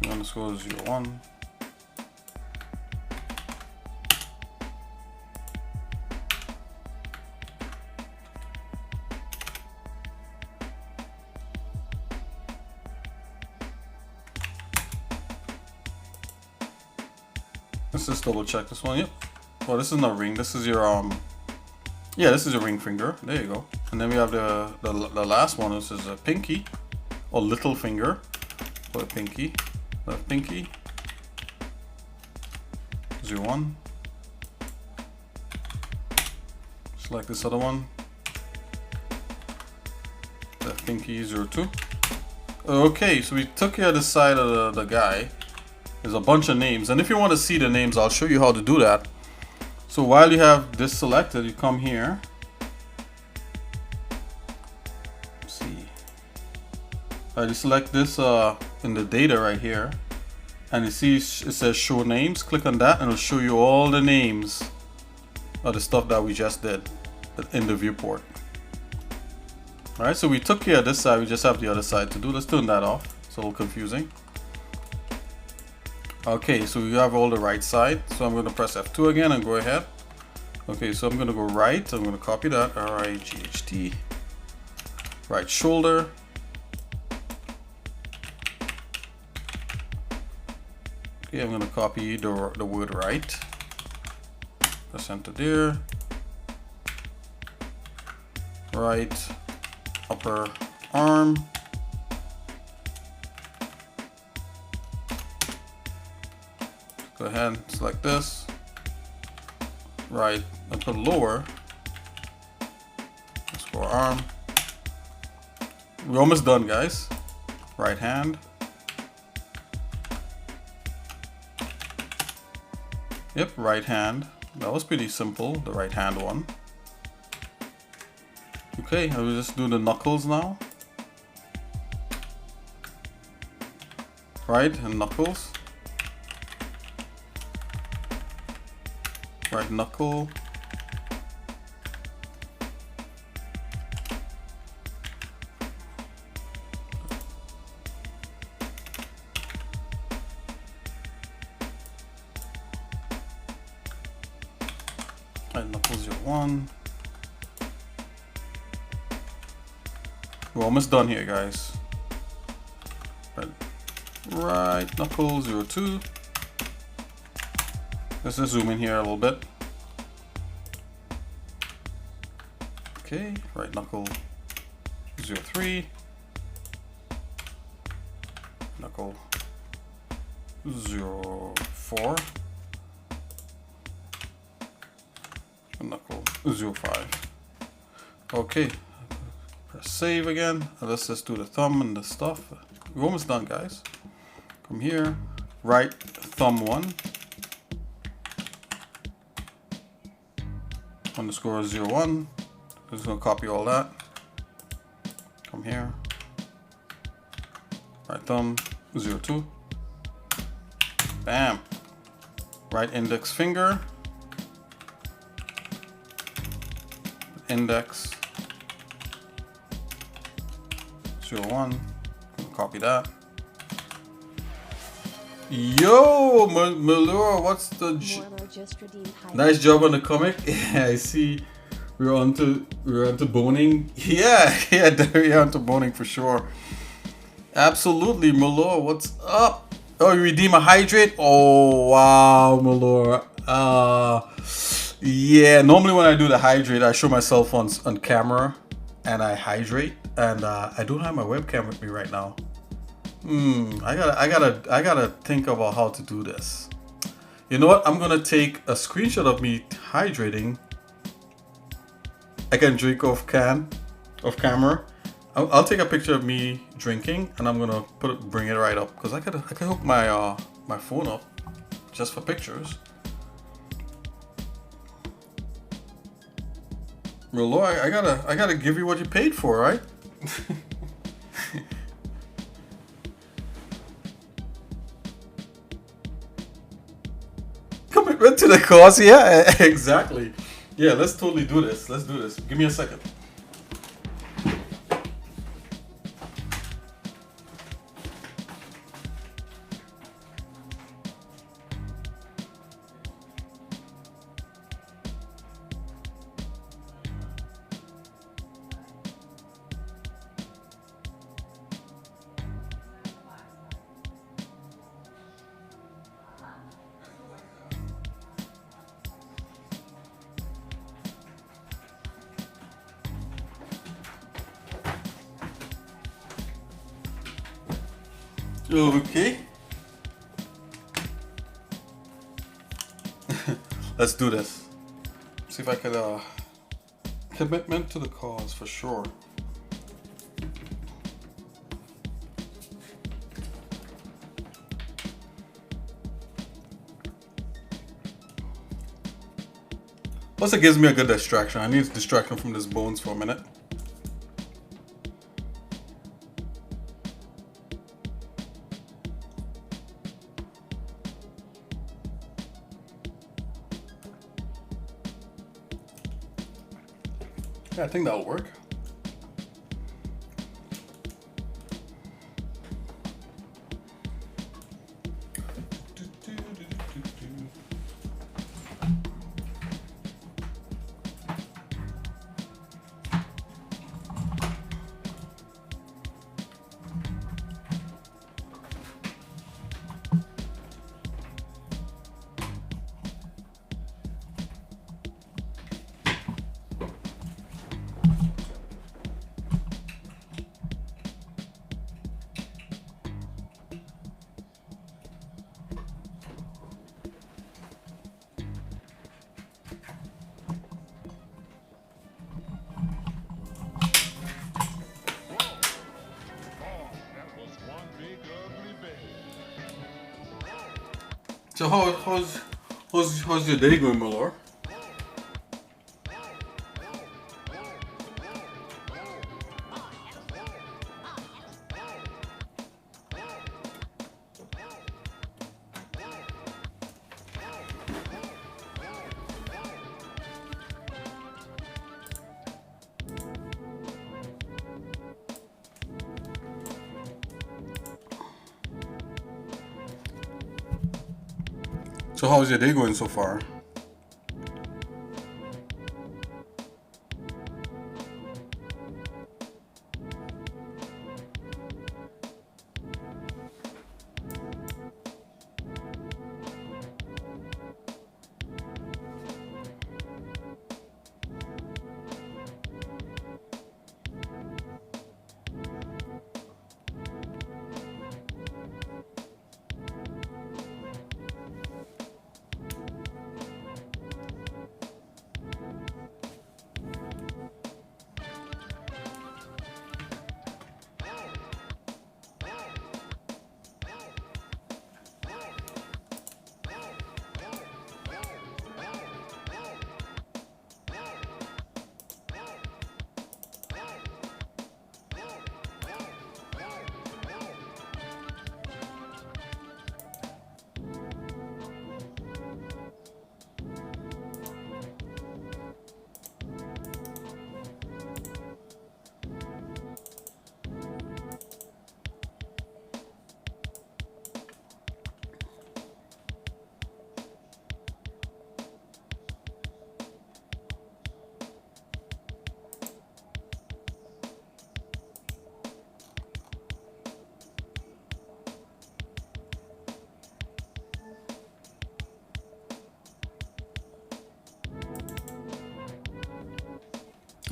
Underscore 01. Let's just double check this one. Yep. Well, this is not ring. This is your yeah, this is a ring finger. There you go. And then we have the last one. This is a pinky or little finger or a pinky. Pinky 01. Select this other one. The pinky 02. Okay, so we took care of the side of the guy. There's a bunch of names, and if you want to see the names, I'll show you how to do that. So while you have this selected, you come here. Let's see. You select this in the data right here, and you see it says show names. Click on that, and it'll show you all the names of the stuff that we just did in the viewport. All right, so we took care of this side. We just have the other side to do. Let's turn that off. It's a little confusing. Okay, so you have all the right side. So I'm going to press F2 again and go ahead. Okay, so I'm going to go right. I'm going to copy that. R-I-G-H-T. Right shoulder. Okay, I'm going to copy the word right. Press enter there. Right upper arm. Go ahead, select this. Right upper lower. Let's go arm. We're almost done, guys. Right hand. Yep, right hand. That was pretty simple, the right hand one. Okay, I will just do the knuckles now. Right, and knuckles. Right knuckle. Right knuckles 01. We're almost done here, guys. Right knuckle 02. Let's just zoom in here a little bit. Okay, right knuckle 03. Knuckle 04. And knuckle 05. Okay, press save again. Let's just do the thumb and the stuff. We're almost done, guys. Come here, right thumb 1. Underscore 01. Just gonna copy all that. Come here. Right thumb 02. Bam. Right index finger. Index 01. Copy that. Yo, Malura, what's the nice job on the comic? Yeah, I see. We're onto boning. Yeah, we're onto boning for sure. Absolutely, Malura. What's up? Oh, you redeem a hydrate? Oh wow, Malura. Yeah, normally when I do the hydrate, I show myself on camera. and I hydrate, and I don't have my webcam with me right now. I gotta think about how to do this. You know what? I'm gonna take a screenshot of me hydrating. I can drink off camera. I'll take a picture of me drinking, and I'm gonna bring it right up because I can hook my my phone up just for pictures. Well, Lord, I gotta give you what you paid for, right? Commitment to the cause, yeah, exactly. Yeah, let's totally do this. Let's do this. Give me a second. Okay. Let's do this. See if I can commitment to the cause for sure. Plus it gives me a good distraction. I need a distraction from this bones for a minute. Yeah, I think that'll work. So how's your day going, my lord? So how's your day going so far?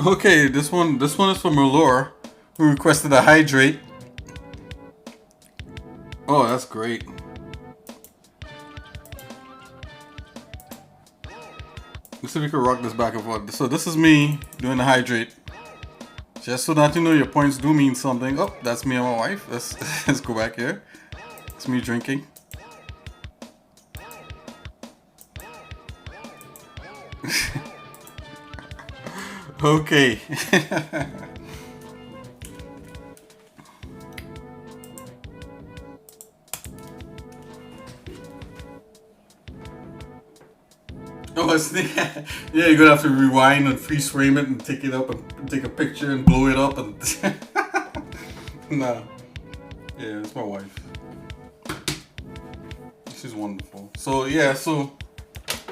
Okay, this one is from Allure, who requested a hydrate. Oh, that's great. Let's see if we can rock this back and forth. So this is me doing the hydrate. Just so that you know your points do mean something. Oh, that's me and my wife. Let's go back here. It's me drinking. Okay. Oh, it's yeah, you're gonna have to rewind and freeze frame it and take it up and take a picture and blow it up and nah. Yeah, it's my wife. She's wonderful. So yeah, so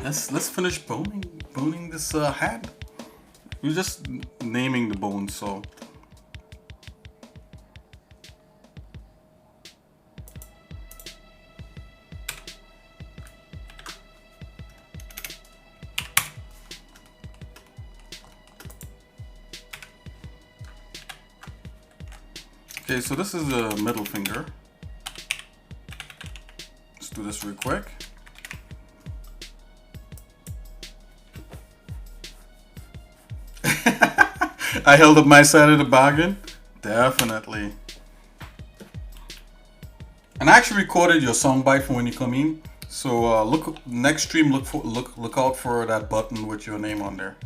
let's finish boning this hat. We're just naming the bones, so okay, so this is the middle finger. Let's do this real quick. I held up my side of the bargain. Definitely. And I actually recorded your soundbite for when you come in. So look next stream. Look out for that button with your name on there.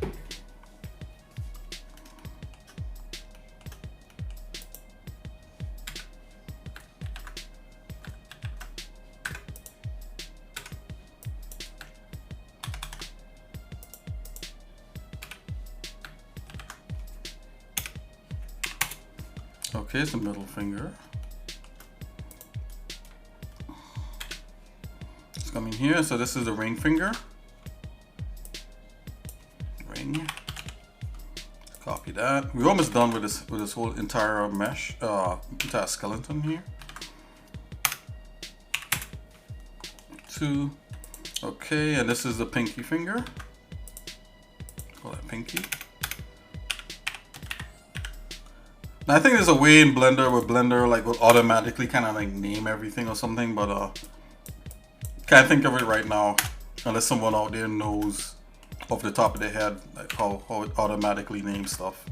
Okay, it's the middle finger. It's coming here. So this is the ring finger. Ring. Copy that. We're almost done with this whole entire mesh, entire skeleton here. 2. Okay, and this is the pinky finger. Call that pinky. Now, I think there's a way in Blender where Blender like will automatically kind of like name everything or something, but can't think of it right now unless someone out there knows off the top of their head like how it automatically names stuff.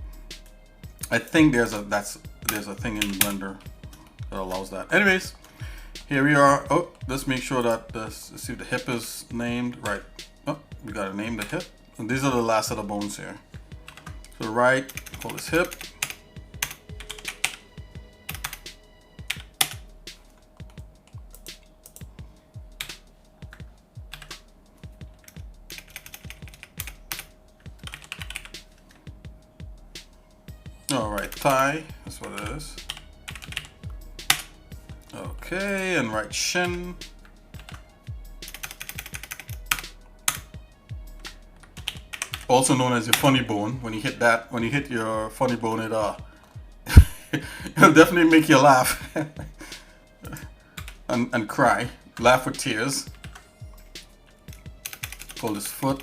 I think there's a thing in Blender that allows that. Anyways, here we are. Oh, let's make sure that let's see if the hip is named right. Oh, we gotta name the hip. And these are the last of the bones here. So right, call this hip. Alright, thigh, that's what it is. Okay, and right shin. Also known as your funny bone. When you hit your funny bone, it'll definitely make you laugh and cry, laugh with tears. Call this foot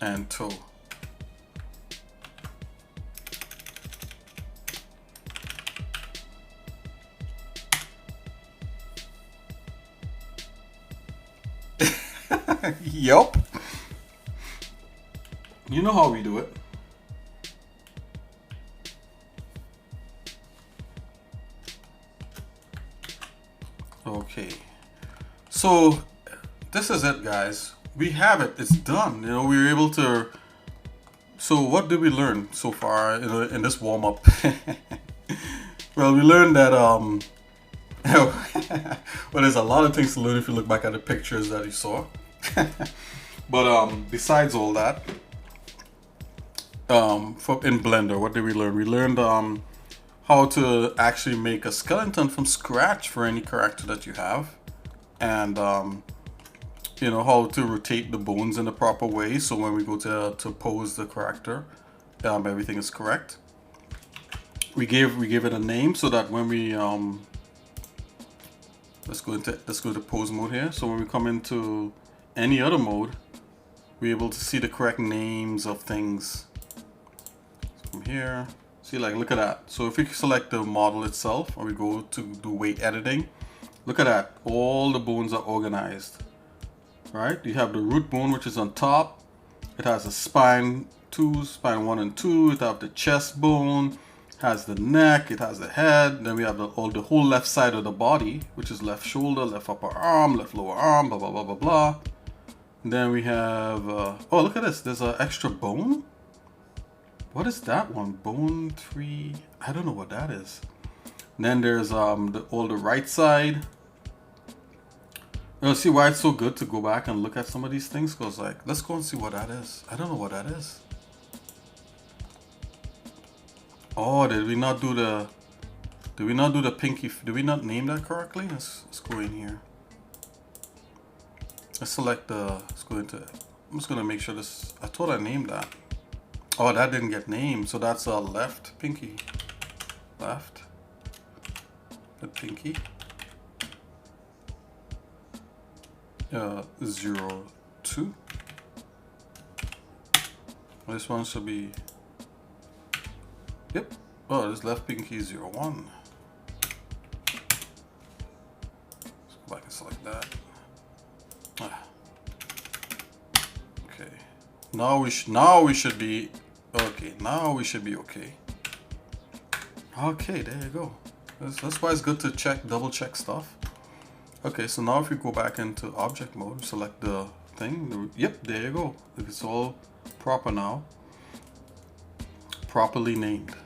and toe. Yup. You know how we do it. Okay. So this is it, guys. We have it. It's done. You know, we were able to. So what did we learn so far in this warm up? Well, we learned that well, there's a lot of things to learn if you look back at the pictures that you saw. But besides all that, in Blender, what did we learn? We learned how to actually make a skeleton from scratch for any character that you have, and you know, how to rotate the bones in the proper way, so when we go to pose the character, everything is correct. We gave it a name so that when we let's go to pose mode here. So when we come into any other mode, we're able to see the correct names of things. So from here, see, like, look at that. So if we select the model itself, or we go to do weight editing, look at that. All the bones are organized, right? You have the root bone, which is on top. It has a spine 2, spine 1 and 2. It have the chest bone, has the neck, it has the head. Then we have the whole left side of the body, which is left shoulder, left upper arm, left lower arm, blah blah blah blah blah. And then we have oh, look at this. There's an extra bone. What is that one? Bone 3. I don't know what that is. And then there's all the right side. You see why it's so good to go back and look at some of these things, because, like, let's go and see what that is. I don't know what that is. Oh, did we not do the pinky? Did we not name that correctly? Let's go in here. Let's select the, let's go into, I'm just gonna make sure this, I thought I named that. Oh, that didn't get named, so that's a left pinky. Left. The pinky. 0, 2. This one should be, yep. Oh, this left pinky 0, 1. Let's go back and select that. Okay. Now we should be okay. Now we should be okay. Okay, there you go. That's why it's good to double check stuff. Okay, so now if we go back into object mode, select the thing. Yep, there you go. It's all proper now. Properly named.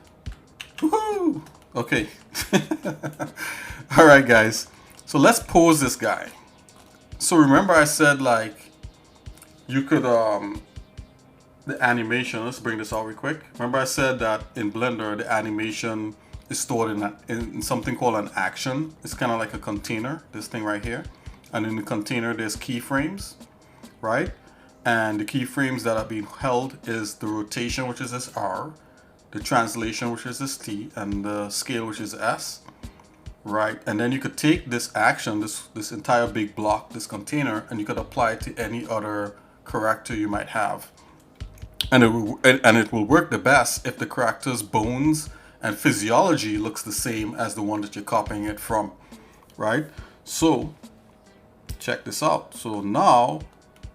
Woohoo! Okay. All right, guys. So let's pose this guy. So remember I said, like, you could the animation. Let's bring this out real quick. Remember I said that in Blender the animation is stored in something called an action. It's kind of like a container, this thing right here. And in the container there's keyframes, right? And the keyframes that are being held is the rotation, which is this R, the translation, which is this T, and the scale, which is S, right? And then you could take this action, this entire big block, this container, and you could apply it to any other character you might have. And it will work the best if the character's bones and physiology looks the same as the one that you're copying it from, right? So check this out. So now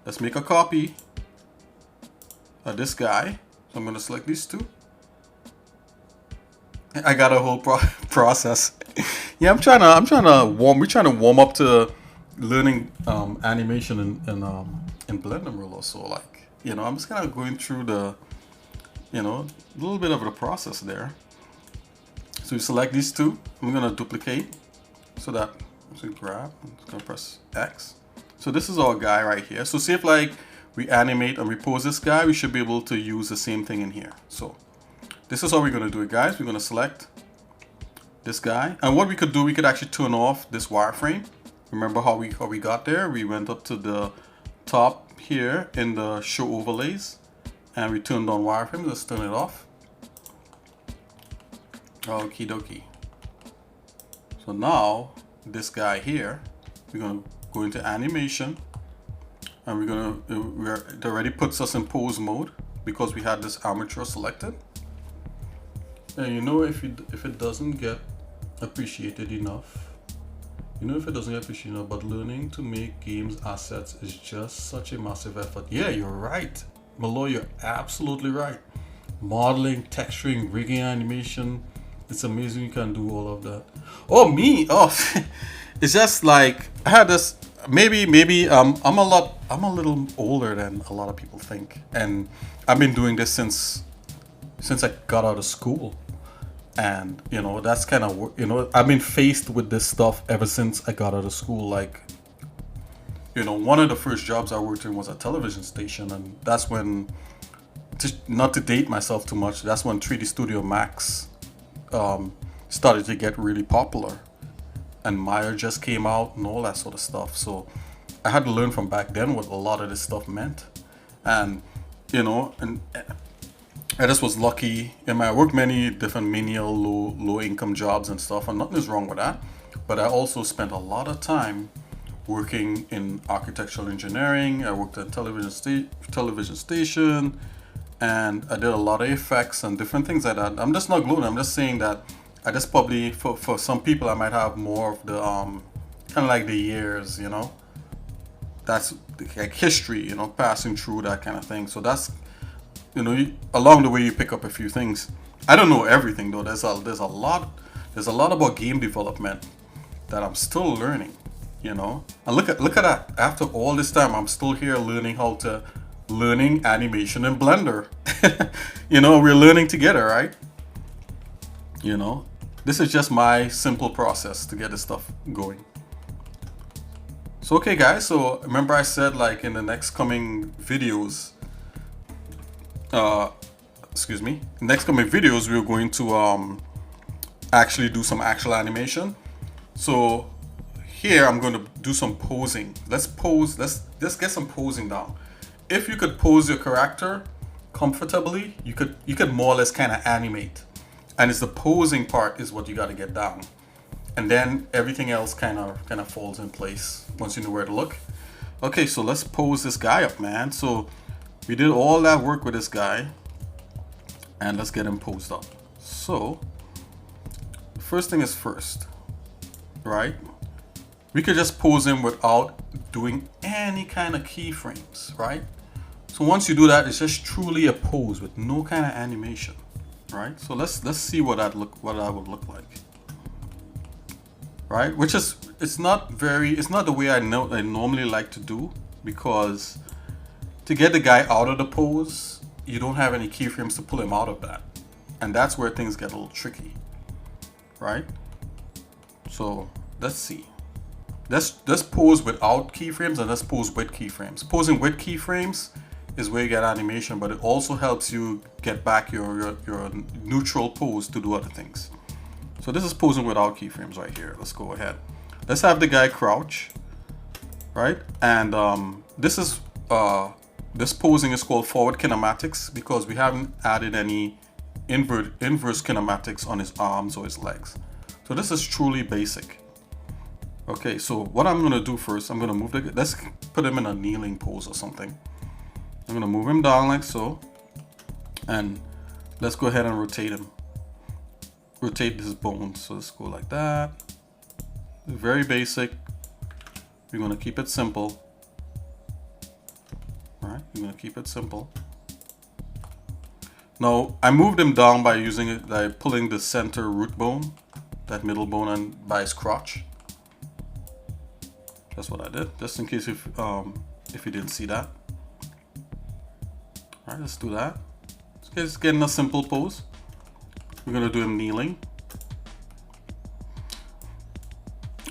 let's make a copy of this guy. So I'm gonna select these two. I got a whole process. Yeah, we're trying to warm up to learning animation in Blender Ruler. So, like, you know, I'm just kind of going through the, you know, a little bit of the process there. So you select these two. I'm gonna duplicate so that, so grab, I'm just gonna press X. So this is our guy right here. So see if, like, we animate and repose this guy, we should be able to use the same thing in here. So this is how we're gonna do it, guys. We're gonna select this guy, and what we could do, we could actually turn off this wireframe. Remember how we got there? We went up to the top here in the show overlays, and we turned on wireframe. Let's turn it off. Okie dokie. So now this guy here, we're gonna go into animation, and it already puts us in pose mode because we had this armature selected. And you know, if it doesn't get appreciated enough, but learning to make games assets is just such a massive effort. Yeah, you're right, Malo, you're absolutely right. Modeling, texturing, rigging animation, it's amazing you can do all of that. Oh, me? Oh, it's just like, I had this, maybe I'm a little older than a lot of people think. And I've been doing this since I got out of school. And, you know, that's kind of, you know, I've been faced with this stuff ever since I got out of school. Like, you know, one of the first jobs I worked in was a television station. And that's when, not to date myself too much, that's when 3D Studio Max started to get really popular. And Maya just came out and all that sort of stuff. So I had to learn from back then what a lot of this stuff meant. And, you know, and I just was lucky. I worked many different menial low income jobs and stuff, and nothing is wrong with that. But I also spent a lot of time working in architectural engineering. I worked at television station, and I did a lot of effects and different things like that. I'm just not gloating. I'm just saying that I just probably for some people I might have more of the kind of like the years, you know. That's like history, you know, passing through that kind of thing. So that's, you know, along the way you pick up a few things. I don't know everything though. There's a lot about game development that I'm still learning, you know. And look at that. After all this time, I'm still here learning animation in Blender. You know, we're learning together, right? You know, this is just my simple process to get this stuff going. So okay guys, so remember I said like in the next coming videos, we're going to actually do some actual animation. So here I'm going to do some posing. Let's get some posing down. If you could pose your character comfortably, you could more or less kind of animate. And it's the posing part is what you got to get down. And then everything else kind of falls in place once you know where to look. Okay, so let's pose this guy up, man. So we did all that work with this guy, and let's get him posed up. So first thing is first, right? We could just pose him without doing any kind of keyframes, right? So once you do that, it's just truly a pose with no kind of animation, right? So let's see what that would look like. Right, which is it's not the way I normally like to do, because to get the guy out of the pose, you don't have any keyframes to pull him out of that, and that's where things get a little tricky, right? So let's see. Let's pose without keyframes and let's pose with keyframes. Posing with keyframes is where you get animation, but it also helps you get back your neutral pose to do other things. So this is posing without keyframes right here. Let's go ahead. Let's have the guy crouch, right? And this posing is called forward kinematics because we haven't added any inverse kinematics on his arms or his legs. So this is truly basic. Okay, so what I'm gonna do first, I'm gonna move let's put him in a kneeling pose or something. I'm gonna move him down like so, and let's go ahead and rotate him. Rotate his bones. So let's go like that. Very basic. We're gonna keep it simple. All right, we're gonna keep it simple. Now I moved him down by pulling the center root bone, that middle bone, and by his crotch. That's what I did, just in case if you didn't see that. All right, let's do that. Let's get in a simple pose. We're gonna do him kneeling.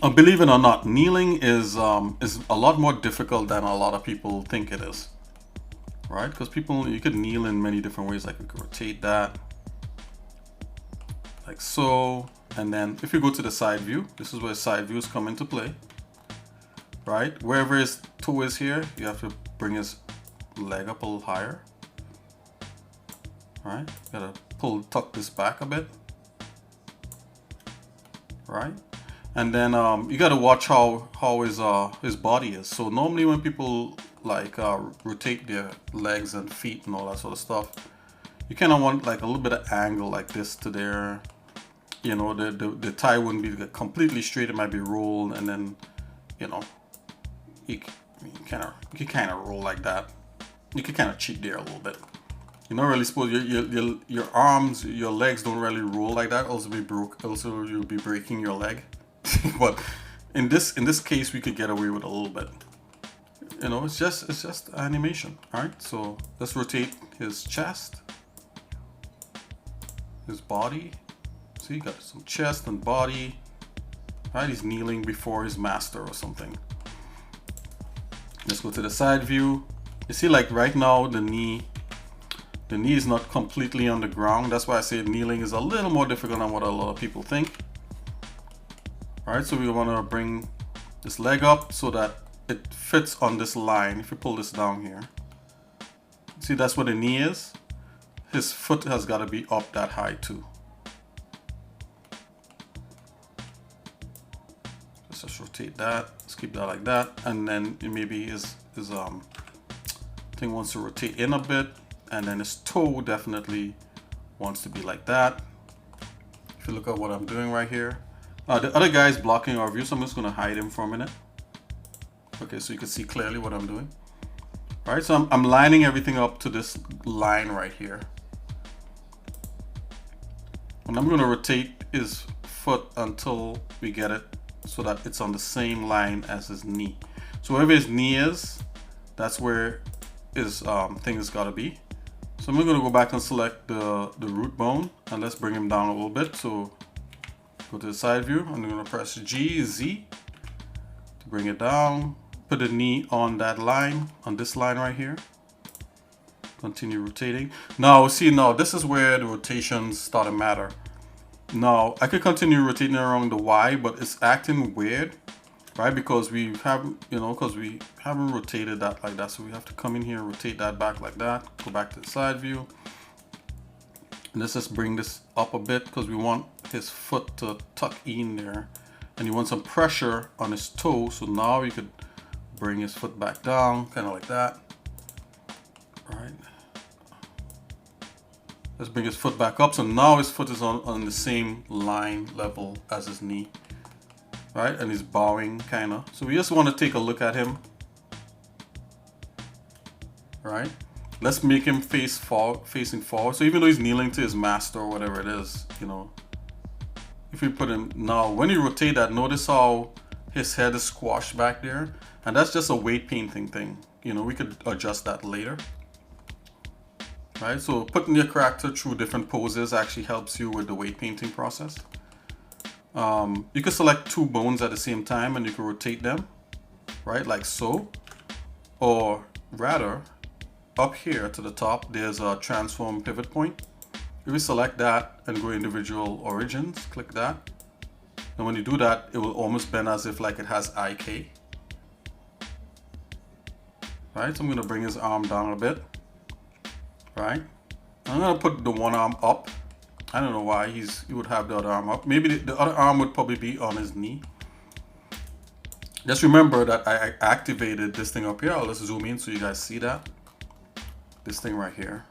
Believe it or not, kneeling is a lot more difficult than a lot of people think it is, right? Because you could kneel in many different ways. Like we could rotate that, like so, and then if you go to the side view, this is where side views come into play, right? Wherever his toe is here, you have to bring his leg up a little higher, right? Gotta tuck this back a bit, right? And then you got to watch how his body is. So normally when people like rotate their legs and feet and all that sort of stuff, you kind of want like a little bit of angle like this to there. You know, the thigh wouldn't be completely straight; it might be rolled, and then you know you kind of roll like that. You can kind of cheat there a little bit. You're not really supposed your arms, your legs don't really roll like that. Also you'll be breaking your leg. But in this case, we could get away with a little bit. You know, it's just animation. All right, so let's rotate his chest, his body. See, you got some chest and body. All right, he's kneeling before his master or something. Let's go to the side view. You see, like right now, the knee is not completely on the ground. That's why I say kneeling is a little more difficult than what a lot of people think. All right, so we want to bring this leg up so that it fits on this line. If you pull this down here, see, that's where the knee is. His foot has got to be up that high too. Let's just rotate that. Let's keep that like that. And then maybe his thing wants to rotate in a bit. And then his toe definitely wants to be like that. If you look at what I'm doing right here. The other guy is blocking our view, so I'm just going to hide him for a minute. Okay, so you can see clearly what I'm doing. All right, so I'm lining everything up to this line right here. And I'm going to rotate his foot until we get it so that it's on the same line as his knee. So wherever his knee is, that's where his thing has got to be. So I'm going to go back and select the root bone, and let's bring him down a little bit. So go to the side view. I'm going to press G, Z to bring it down. Put the knee on that line, on this line right here. Continue rotating. Now, see, now this is where the rotations start to matter. Now, I could continue rotating around the Y, but it's acting weird, right? Because we haven't, we haven't rotated that like that. So we have to come in here, rotate that back like that. Go back to the side view. And let's just bring this up a bit because we want his foot to tuck in there. And you want some pressure on his toe. So now you could bring his foot back down, kind of like that. All right. Let's bring his foot back up. So now his foot is on the same line level as his knee. Right? And he's bowing, kind of. So we just want to take a look at him. Right? Let's make him facing forward. So even though he's kneeling to his master or whatever it is, if we put him now, when you rotate that, notice how his head is squashed back there. And that's just a weight painting thing. We could adjust that later. Right? So putting your character through different poses actually helps you with the weight painting process. You can select two bones at the same time and you can rotate them, right? Like so. Or rather, up here to the top, there's a transform pivot point. If you select that and go individual origins, click that. And when you do that, it will almost bend as if like it has IK. Right, so I'm going to bring his arm down a bit. Right, I'm going to put the one arm up. I don't know why he would have the other arm up. Maybe the other arm would probably be on his knee. Just remember that I activated this thing up here. Let's zoom in so you guys see that. This thing right here.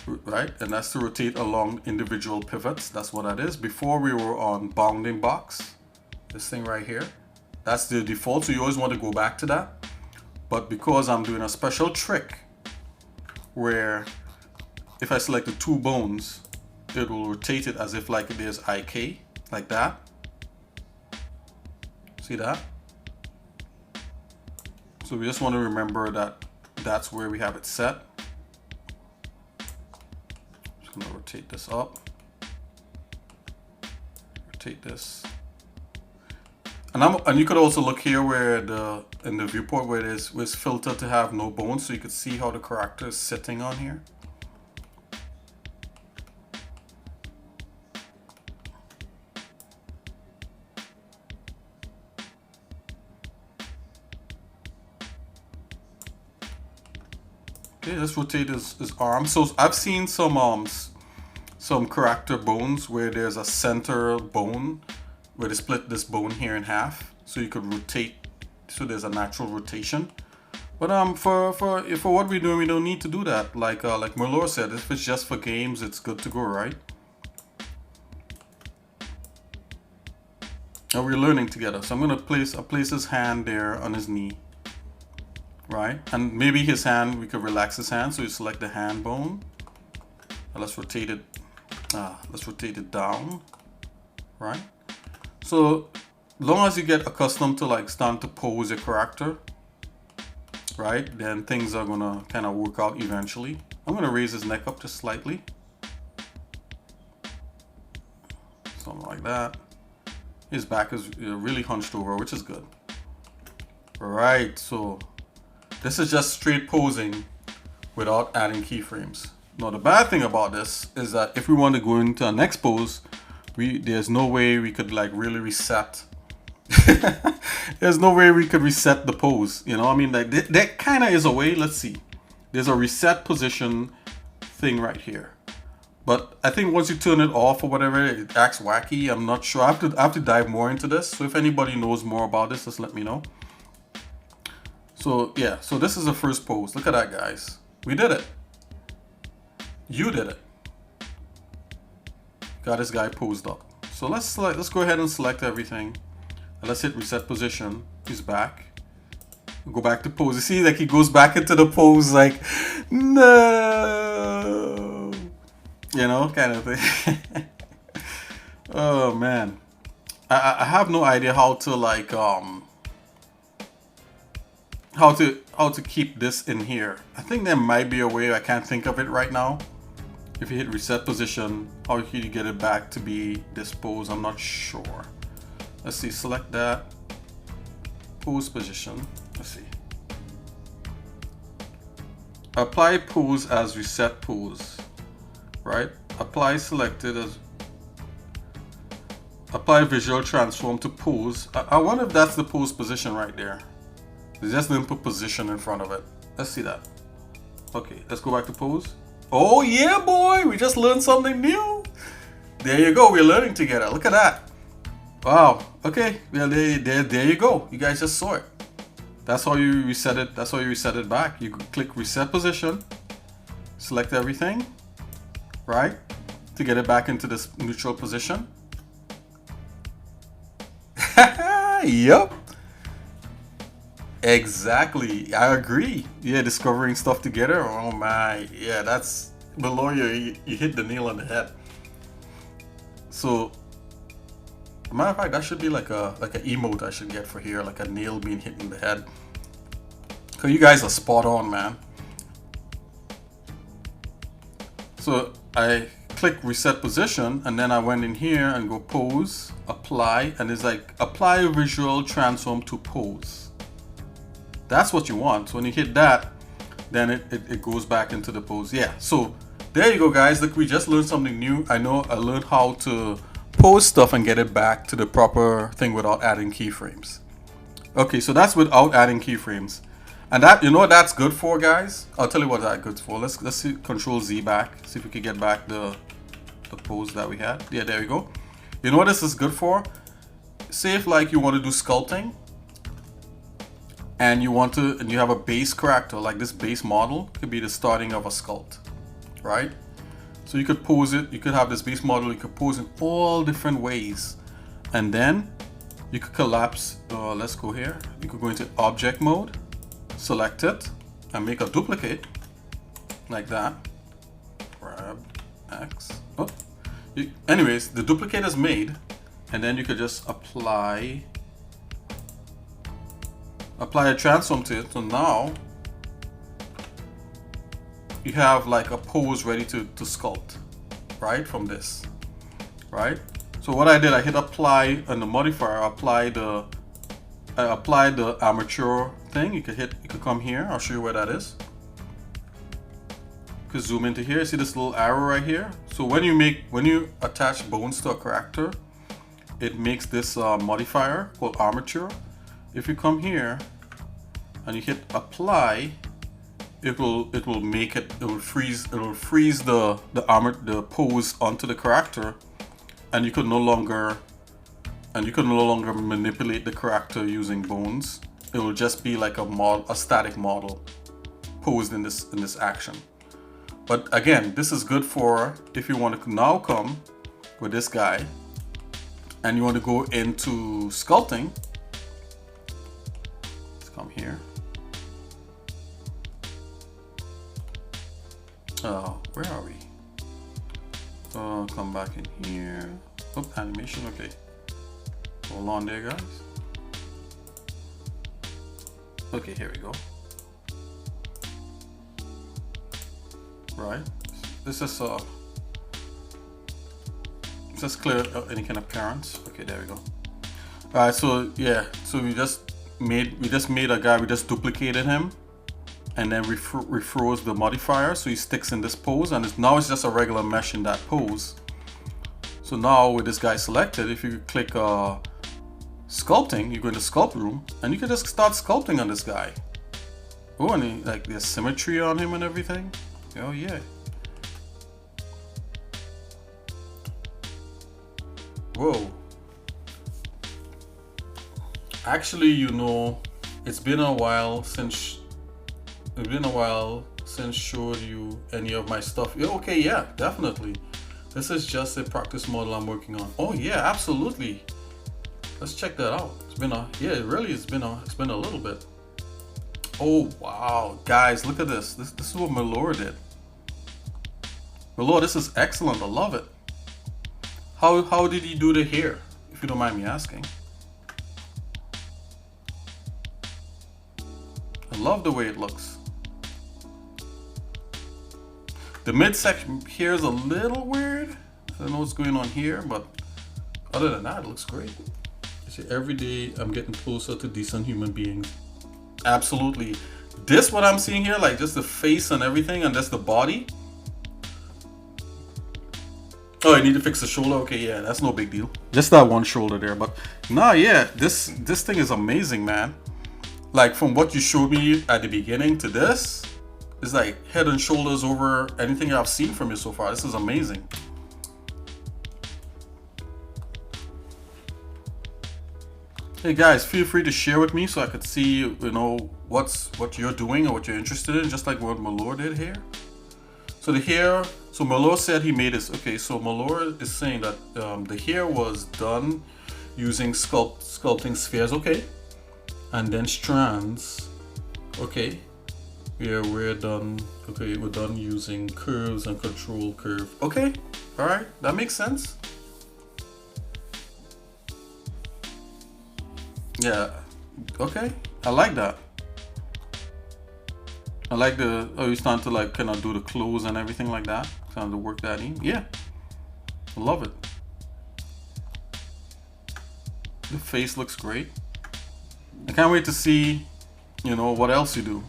Right, and that's to rotate along individual pivots. That's what that is. Before we were on bounding box. This thing right here. That's the default, so you always want to go back to that. But because I'm doing a special trick where if I select the two bones, it will rotate it as if like there's IK, like that. See that? So we just want to remember that that's where we have it set. Just gonna rotate this up. Rotate this. And you could also look here where in the viewport where it is filtered to have no bones, so you could see how the character is sitting on here. Okay, let's rotate his arm. So I've seen some character bones where there's a center bone where they split this bone here in half, so you could rotate, so there's a natural rotation. But for what we're doing, we don't need to do that. Like Merlor said, if it's just for games, it's good to go, right? And we're learning together. So I'm gonna place his hand there on his knee, right? And maybe his hand, we could relax his hand. So you select the hand bone. And let's rotate it. Let's rotate it down, right? So long as you get accustomed to like starting to pose your character, right, then things are gonna kind of work out eventually. I'm gonna raise his neck up just slightly, something like that. His back is really hunched over, which is good. All right, so this is just straight posing without adding keyframes. Now the bad thing about this is that if we want to go into our next pose, there's no way we could like really reset. There's no way we could reset the pose. I mean, like that kind of is a way. Let's see. There's a reset position thing right here. But I think once you turn it off or whatever, it acts wacky. I'm not sure. I have to dive more into this. So if anybody knows more about this, just let me know. So yeah, so this is the first pose. Look at that, guys. We did it. You did it. Got this guy posed up. So let's go ahead and select everything. And let's hit reset position. He's back. Go back to pose. You see, like he goes back into the pose like, no. You know, kind of thing. Oh man. I have no idea how to like how to keep this in here. I think there might be a way. I can't think of it right now. If you hit reset position, how can you get it back to be this pose? I'm not sure. Let's see, select that. Pose position. Let's see. Apply pose as reset pose. Right? Apply selected as apply visual transform to pose. I wonder if that's the pose position right there. They just didn't put position in front of it. Let's see that. Okay, let's go back to pose. Oh yeah, boy, we just learned something new. There you go, we're learning together. Look at that. Wow. Okay, well, there you go. You guys just saw it. That's how you reset it. That's how you reset it back. You click reset position, select everything, right, to get it back into this neutral position. Yup. Exactly. I agree. Yeah, discovering stuff together. Oh my. Yeah, that's below you hit the nail on the head. So, matter of fact, that should be like an emote I should get for here, like a nail being hit in the head. Cause you guys are spot on, man. So I click reset position, and then I went in here and go pose, apply, and it's like apply visual transform to pose. That's what you want. So when you hit that, then it goes back into the pose. Yeah, so there you go, guys. Look, we just learned something new. I know I learned how to pose stuff and get it back to the proper thing without adding keyframes. Okay, so that's without adding keyframes. And that, you know what that's good for, guys? I'll tell you what that's good for. Let's see, Control Z back. See if we can get back the pose that we had. Yeah, there we go. You know what this is good for? Say if like you want to do sculpting, and you have a base character, like this base model could be the starting of a sculpt, right? So you could pose it, you could have this base model, you could pose in all different ways. And then you could collapse, let's go here. You could go into object mode, select it, and make a duplicate, like that. Grab X. Oh. Anyways, the duplicate is made, and then you could just apply a transform to it. So now you have like a pose ready to sculpt, right, from this, right? So what I did, I hit apply on the modifier, I applied the armature thing. You could come here, I'll show you where that is. You could zoom into here, see this little arrow right here. So when you attach bones to a character, it makes this modifier called armature. If you come here and you hit apply, it will freeze the pose onto the character, and you could no longer manipulate the character using bones. It will just be like a static model posed in this action. But again, this is good for if you want to now come with this guy and you want to go into sculpting. Let's come here. Where are we? Come back in here. Oh, animation, okay. Hold on there, guys. Okay, here we go. Right. This is just clear any kind of appearance. Okay, there we go. Alright, so yeah, so we just made a guy, we just duplicated him, and then we refroze the modifier so he sticks in this pose, and now it's just a regular mesh in that pose. So now with this guy selected, if you click sculpting, you go into sculpt room and you can just start sculpting on this guy. Oh, and like there's symmetry on him and everything. Oh yeah. Whoa. Actually, you know, it's been a while since showed you any of my stuff. Yeah, okay, yeah, definitely. This is just a practice model I'm working on. Oh yeah, absolutely. Let's check that out. It's been a, yeah, it really has been a little bit. Oh wow, guys, look at this. This is what Malor did. Malor, this is excellent. I love it. How did he do the hair, if you don't mind me asking? I love the way it looks. The midsection here is a little weird. I don't know what's going on here, but other than that, it looks great. You see, every day I'm getting closer to decent human beings. Absolutely. This, what I'm seeing here, like just the face and everything, and that's the body. Oh, I need to fix the shoulder. Okay, yeah, that's no big deal. Just that one shoulder there, but nah, yeah, this thing is amazing, man. Like from what you showed me at the beginning to this, it's like head and shoulders over anything I've seen from you so far. This is amazing. Hey guys, feel free to share with me so I could see, you know, what you're doing or what you're interested in, just like what Malor did here. So the hair, so Malor said he made this. Okay, so Malor is saying that the hair was done using sculpting spheres. Okay, and then strands. Okay, we're done. Okay, we're done using curves and control curve. Okay, all right, that makes sense. Yeah, okay, I like that. I like the, oh, you're starting to like kind of do the clothes and everything like that. Starting to work that in. Yeah, I love it. The face looks great. I can't wait to see, you know, what else you do.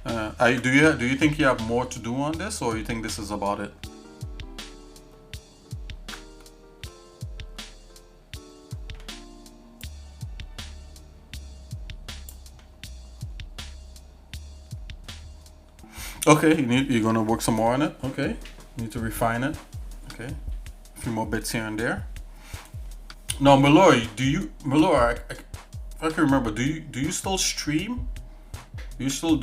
Do you think you have more to do on this, or you think this is about it? Okay, you're gonna work some more on it. Okay, you need to refine it. Okay, a few more bits here and there. Now, Malor, if I can remember, do you still stream? Do you stream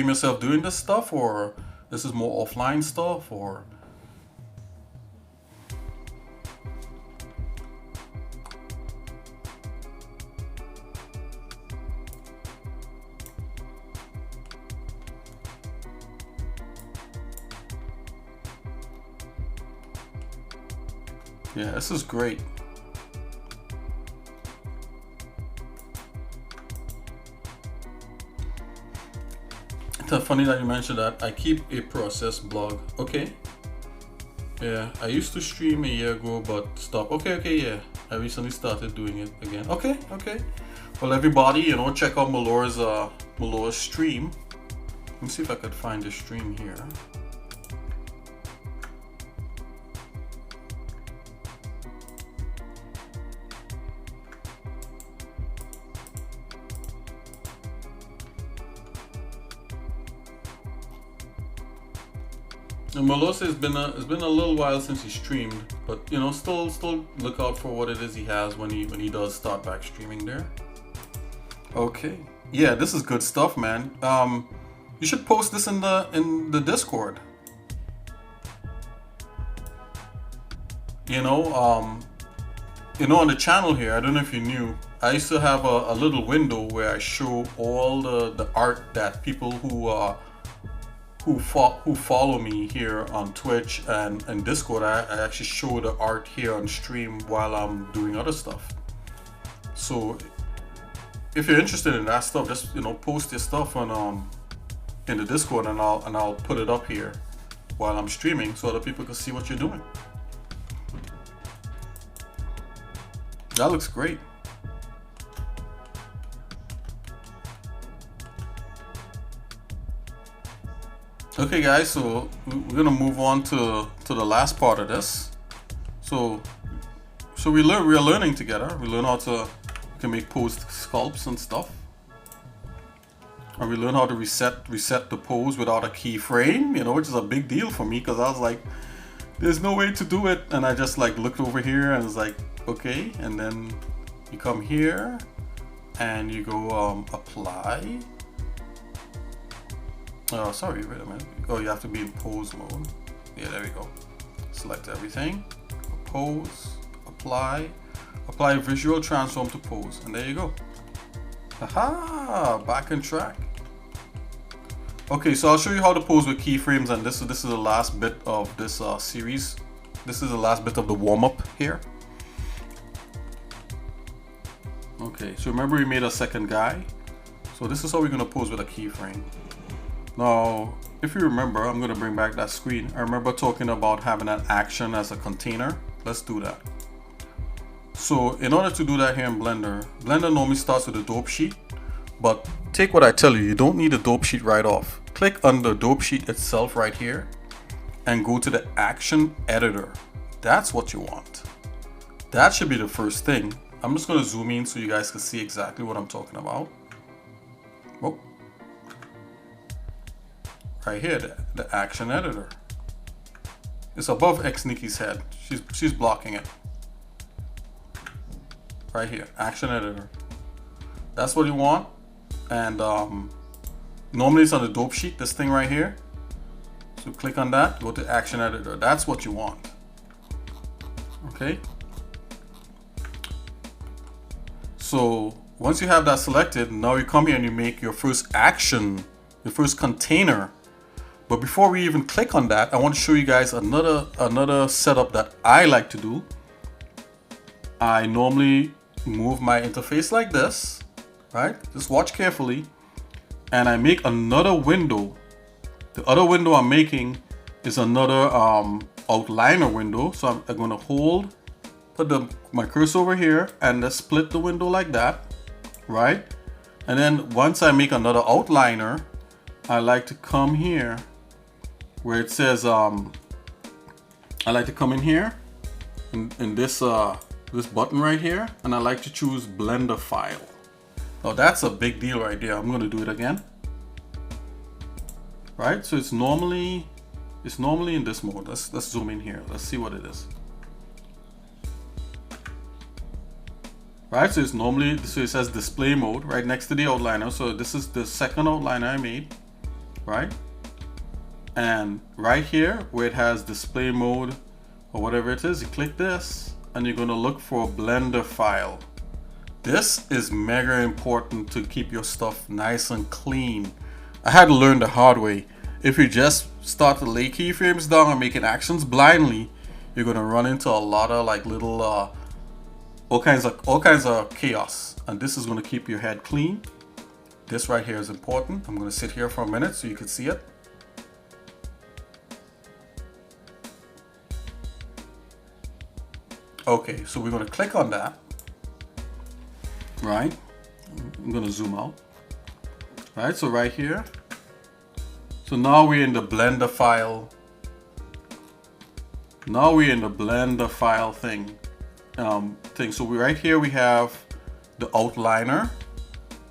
yourself doing this stuff, or this is more offline stuff, or? Yeah, this is great. It's funny that you mentioned that. I keep a process blog. Okay. Yeah, I used to stream a year ago, but stopped. Okay, yeah. I recently started doing it again. Okay. Well, everybody, you know, check out Malor's stream. Let me see if I could find the stream here. And Malor says it's been a little while since he streamed, but you know, still look out for what it is he has when he does start back streaming there. Okay, yeah, this is good stuff, man. You should post this in the Discord. You know, on the channel here, I don't know if you knew, I used to have a little window where I show all the art that people who follow me here on Twitch and Discord. I actually show the art here on stream while I'm doing other stuff. So if you're interested in that stuff, just, you know, post your stuff on in the Discord, and I'll put it up here while I'm streaming so other people can see what you're doing. That looks great. Okay guys, so we're gonna move on to the last part of this. So we're learning together. We learn how to make pose sculpts and stuff, and we learn how to reset the pose without a keyframe. You know, which is a big deal for me, because I was like, there's no way to do it, and I just like looked over here and was like, okay. And then you come here and you go apply. Oh, sorry, wait a minute. Oh, you have to be in pose mode. Yeah, there we go. Select everything, pose, apply visual transform to pose, and there you go. Haha, back on track. Okay, so I'll show you how to pose with keyframes, and this is the last bit of this series. This is the last bit of the warm-up here. Okay, so remember we made a second guy. So this is how we're gonna pose with a keyframe. Now, if you remember, I'm gonna bring back that screen. I remember talking about having an action as a container. Let's do that. So in order to do that here in Blender, Blender normally starts with a dope sheet, but take what I tell you, you don't need a dope sheet right off. Click on the dope sheet itself right here and go to the action editor. That's what you want. That should be the first thing. I'm just going to zoom in so you guys can see exactly what I'm talking about. Oh. Right here, the action editor. It's above X Nikki's head. She's blocking it. Right here, action editor. That's what you want. And normally it's on the dope sheet, this thing right here. So click on that, go to action editor. That's what you want. Okay. So once you have that selected, now you come here and you make your first action, your first container. But before we even click on that, I want to show you guys another setup that I like to do. I normally move my interface like this, right? Just watch carefully. And I make another window. The other window I'm making is another outliner window. So I'm going to put my cursor over here and just split the window like that, right? And then once I make another outliner, I like to come here where it says, I like to come in here in this button right here, and I like to choose Blender file. Now that's a big deal right there. I'm going to do it again. Right, so it's normally in this mode. Let's zoom in here. Let's see what it is. Right, so it says display mode right next to the outliner. So this is the second outliner I made, right? And right here where it has display mode or whatever it is, you click this and you're going to look for a Blender file. This is mega important to keep your stuff nice and clean. I had to learn the hard way. If you just start to lay keyframes down and making actions blindly, you're going to run into a lot of like little all kinds of chaos, and this is going to keep your head clean. This right here is important. I'm going to sit here for a minute so you can see it. Okay, so we're going to click on that, right? I'm going to zoom out. Right, so right here. So now we're in the Blender file. Now we're in the Blender file thing. So right here we have the outliner,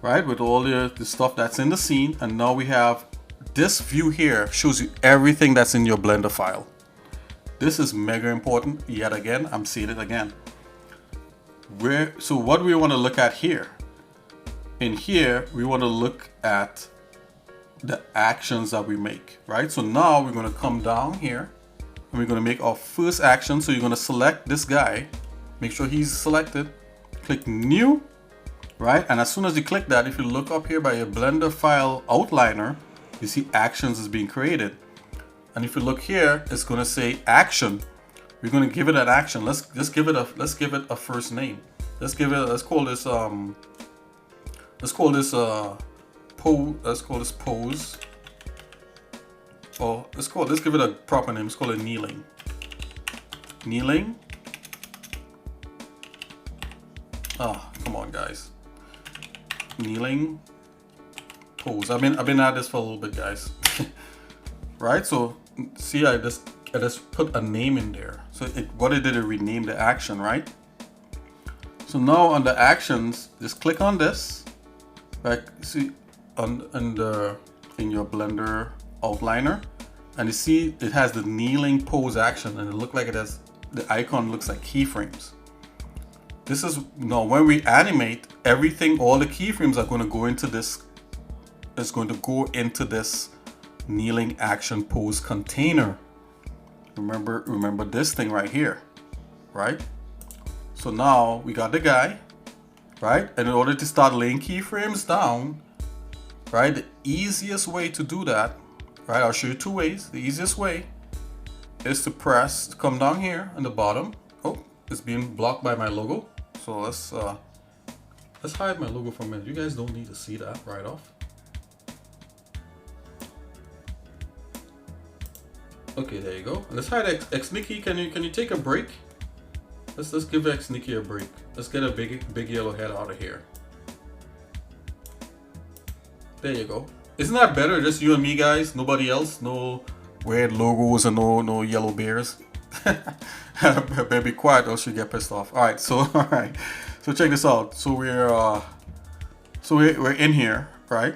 right, with all the stuff that's in the scene, and now we have this view here shows you everything that's in your Blender file. This is mega important. Yet again, I'm seeing it again. So what we want to look at here? In here, we want to look at the actions that we make, right? So now we're going to come down here and we're going to make our first action. So you're going to select this guy, make sure he's selected, click new, right? And as soon as you click that, if you look up here by your Blender file outliner, you see actions is being created. And if you look here, it's going to say action. We're going to give it an action. Let's give it a first name. Let's call this pose. Or let's give it a proper name. Let's call it kneeling. Kneeling. Oh, come on, guys. Kneeling pose. I've been at this for a little bit, guys. Right? So see, I just put a name in there. So what it did, it renamed the action, right? So now on the actions, just click on this. Right? See in your Blender outliner, and you see it has the kneeling pose action, and it look like it has, the icon looks like keyframes. This is, now when we animate everything, all the keyframes are going to go into this, is going to go into this kneeling action pose container. Remember this thing right here, right? So now we got the guy, right? And in order to start laying keyframes down, right, the easiest way to do that, right, I'll show you two ways. The easiest way is to press, come down here on the bottom. Oh, it's being blocked by my logo. So let's hide my logo for a minute. You guys don't need to see that right off. Okay, there you go. Let's hide Xnikki. Can you take a break? Let's give Xnikki a break. Let's get a big yellow head out of here. There you go. Isn't that better? Just you and me, guys. Nobody else. No weird logos and no yellow bears. Better be quiet, or she'll get pissed off. All right. So So check this out. So we're in here, right?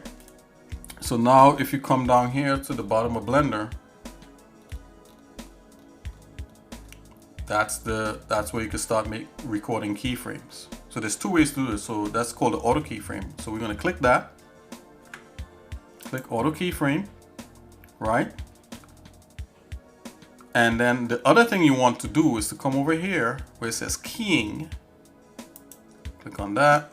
So now if you come down here to the bottom of Blender, that's where you can start recording keyframes. So there's two ways to do this. So that's called the auto keyframe. So we're gonna click that. Click auto keyframe, right? And then the other thing you want to do is to come over here where it says keying. Click on that.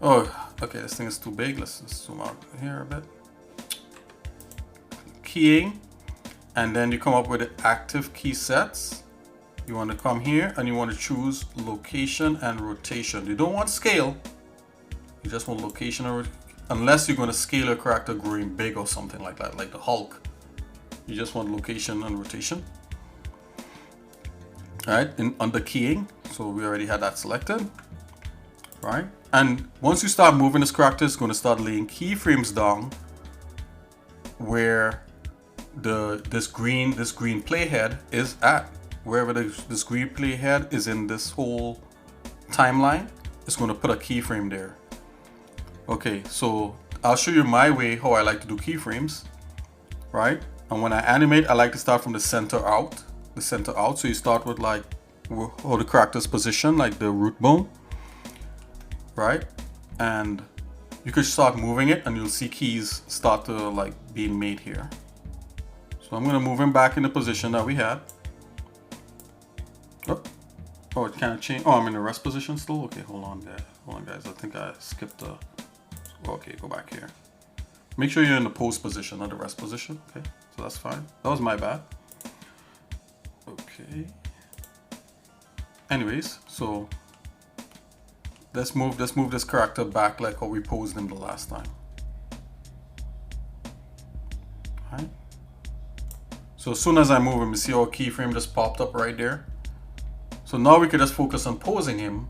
Oh, okay, this thing is too big. Let's zoom out here a bit. Keying. And then you come up with the active key sets. You want to come here and you want to choose location and rotation. You don't want scale. You just want location or unless you're going to scale a character growing big or something like that, like the Hulk. You just want location and rotation. All right, under keying. So we already had that selected, right? And once you start moving this character, it's going to start laying keyframes down where this green playhead is at. Wherever this green playhead is in this whole timeline, it's going to put a keyframe there. Okay, so I'll show you my way how I like to do keyframes, right? And when I animate, I like to start from the center out. So you start with like how the character's position, like the root bone, right? And you could start moving it and you'll see keys start to like being made here. So I'm gonna move him back in the position that we had. Oh, it can't change. Oh, I'm in the rest position still? Okay, hold on guys. I think I skipped the, okay, go back here. Make sure you're in the pose position, not the rest position. Okay, so that's fine. That was my bad. Okay. Anyways, so let's move this character back like how we posed him the last time. Alright. So as soon as I move him, you see how a keyframe just popped up right there. So now we can just focus on posing him,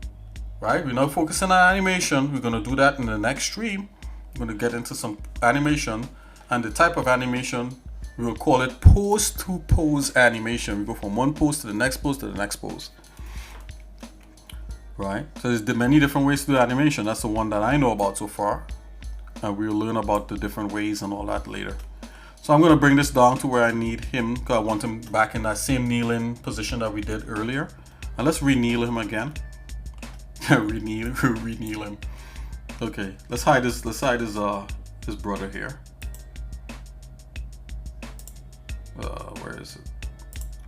right? We're not focusing on animation. We're gonna do that in the next stream. We're gonna get into some animation, and the type of animation, we will call it pose to pose animation. We go from one pose to the next pose to the next pose. Right? So there's many different ways to do animation. That's the one that I know about so far. And we'll learn about the different ways and all that later. So I'm gonna bring this down to where I need him, because I want him back in that same kneeling position that we did earlier. And let's re-kneel him again. re-kneel him. Okay, let's hide his brother here. Where is it?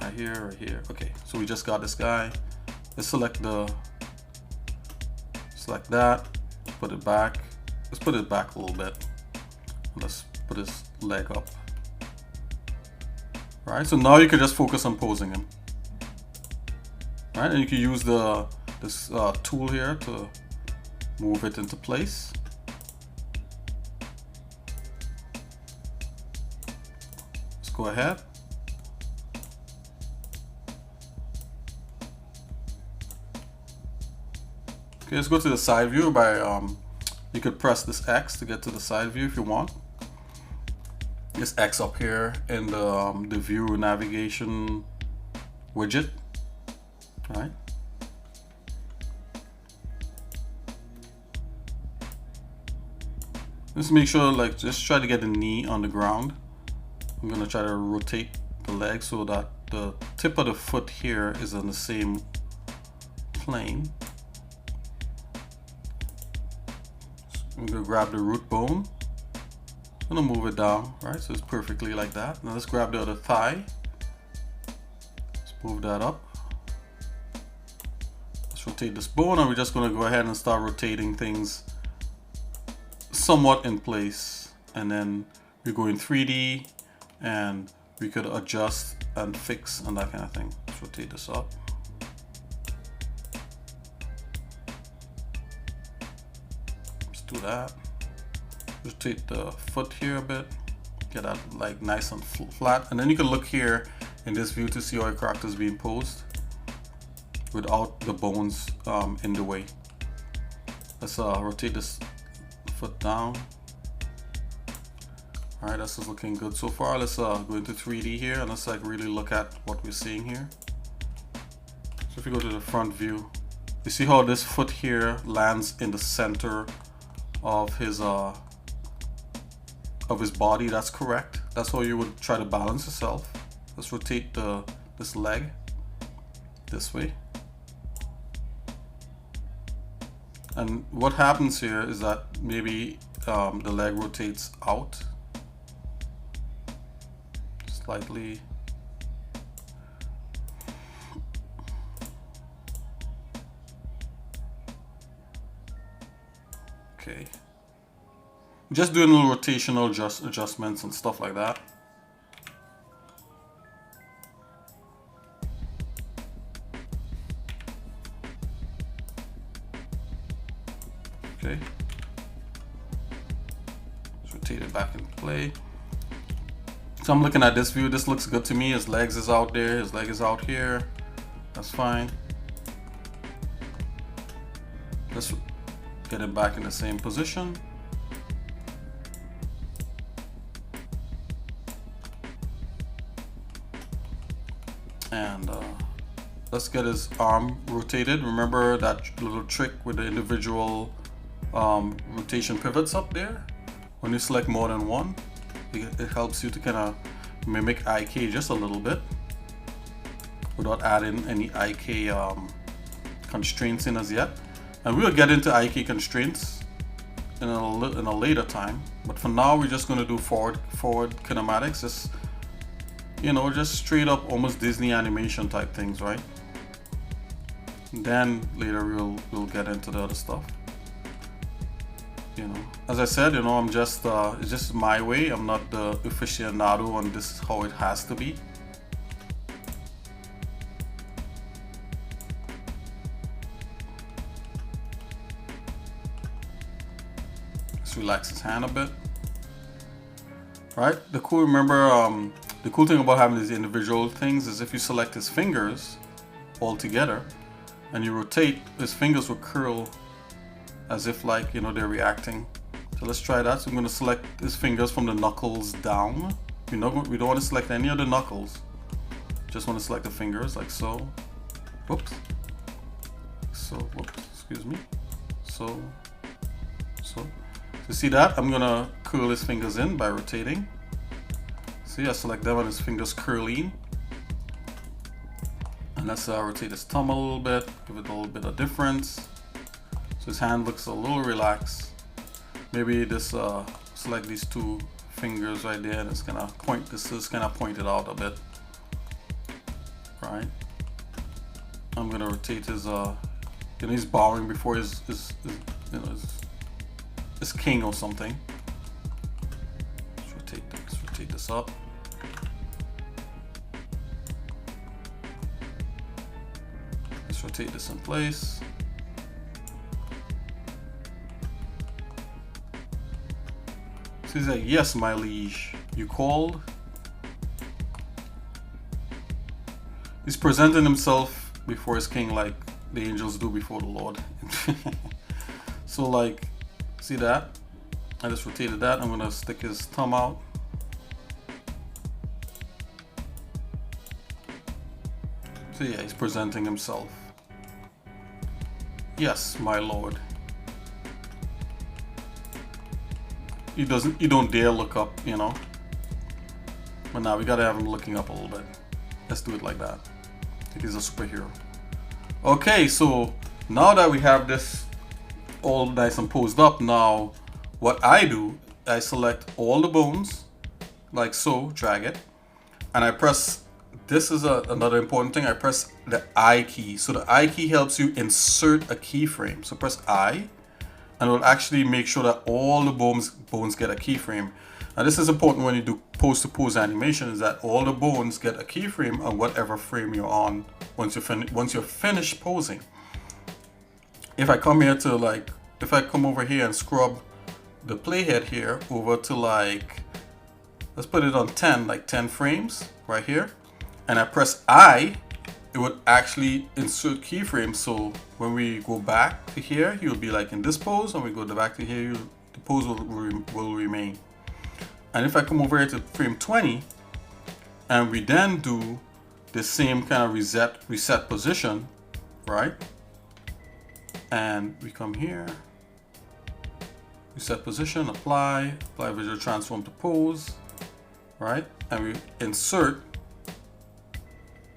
Right here. Okay, so we just got this guy. Let's select that, put it back. Let's put it back a little bit. Let's put his leg up. Right, so now you can just focus on posing him. Right, and you can use this tool here to move it into place. Let's go ahead. Okay, let's go to the side view by you could press this X to get to the side view if you want. This X up here in the view navigation widget. All right. Just make sure, like, just try to get the knee on the ground. I'm gonna try to rotate the leg so that the tip of the foot here is on the same plane. I'm gonna grab the root bone. I'm gonna move it down, right? So it's perfectly like that. Now let's grab the other thigh. Let's move that up. Let's rotate this bone, and we're just gonna go ahead and start rotating things somewhat in place. And then we go in 3D, and we could adjust and fix and that kind of thing. Let's rotate this up. Let's do that. Rotate the foot here a bit, get that like nice and flat, and then you can look here in this view to see how your character is being posed without the bones in the way. Let's rotate this foot down. All right, this is looking good so far. Let's go into 3D here, and let's like really look at what we're seeing here. So if you go to the front view, you see how this foot here lands in the center of his body. That's correct. That's how you would try to balance yourself. Let's rotate this leg this way. And what happens here is that maybe the leg rotates out slightly. Okay. Just doing little rotational adjustments and stuff like that. Okay. Let's rotate it back in play. So I'm looking at this view. This looks good to me. His legs is out there. His leg is out here. That's fine. Let's get it back in the same position. And let's get his arm rotated. Remember that little trick with the individual rotation pivots up there? When you select more than one, it helps you to kind of mimic IK just a little bit without adding any IK constraints in as yet. And we'll get into IK constraints in a later time. But for now, we're just going to do forward kinematics. Just, you know, just straight up almost Disney animation type things, right? And then later we'll get into the other stuff. You know, as I said, you know, I'm just it's just my way. I'm not the aficionado on this is how it has to be. Let's relax his hand a bit. Right? The cool thing about having these individual things is if you select his fingers all together and you rotate, his fingers will curl as if like, you know, they're reacting. So let's try that. So I'm going to select his fingers from the knuckles down. We don't want to select any of the knuckles. Just want to select the fingers like so. Whoops. So, whoops, excuse me. So. You see that? I'm going to curl his fingers in by rotating. See, I select them and his fingers curling. And let's rotate his thumb a little bit, give it a little bit of difference. So his hand looks a little relaxed. Maybe this select these two fingers right there, and it's gonna point. This is kind of pointed out a bit, right? I'm gonna rotate his. You know, he's bowing before his you know, his king or something. Let's rotate this up. Let's rotate this in place. So he's like, yes, my liege, you called? He's presenting himself before his king like the angels do before the Lord. So like, see that? I just rotated that. I'm gonna stick his thumb out. So yeah, he's presenting himself. Yes, my lord. You don't dare look up, you know. But now we gotta have him looking up a little bit. Let's do it like that. I think he's a superhero. Okay, so now that we have this all nice and posed up, now what I do, I select all the bones, like so, drag it, and I press, this is another important thing, I press the I key. So the I key helps you insert a keyframe. So press I, and it will actually make sure that all the bones get a keyframe. Now this is important when you do pose-to-pose animation, is that all the bones get a keyframe on whatever frame you're on once you're finished posing. If I come here to like, if I come over here and scrub the playhead here over to like, let's put it on 10, like 10 frames right here, and I press I, it would actually insert keyframes. So when we go back to here, you'll be like in this pose, and we go back to here, the pose will remain. And if I come over here to frame 20, and we then do the same kind of reset position, right? And we come here, reset position, apply visual transform to pose, right? And we insert,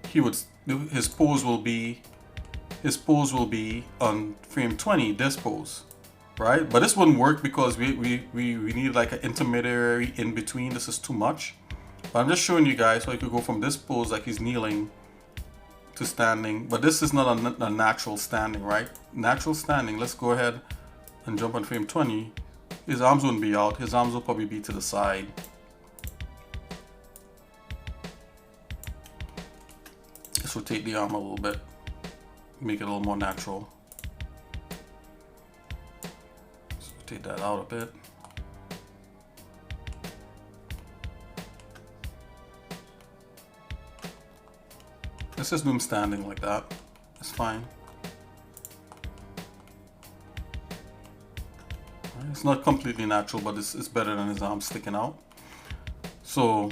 his pose will be on frame 20, this pose, right? But this wouldn't work because we need like an intermediary in between. This is too much. But I'm just showing you guys so you could go from this pose, like he's kneeling, to standing. But this is not a natural standing, right? Natural standing, let's go ahead and jump on frame 20. His arms wouldn't be out. His arms will probably be to the side. Let's rotate the arm a little bit. Make it a little more natural. Let's rotate that out a bit. Let's just do him standing like that. It's fine. It's not completely natural, but it's better than his arms sticking out. So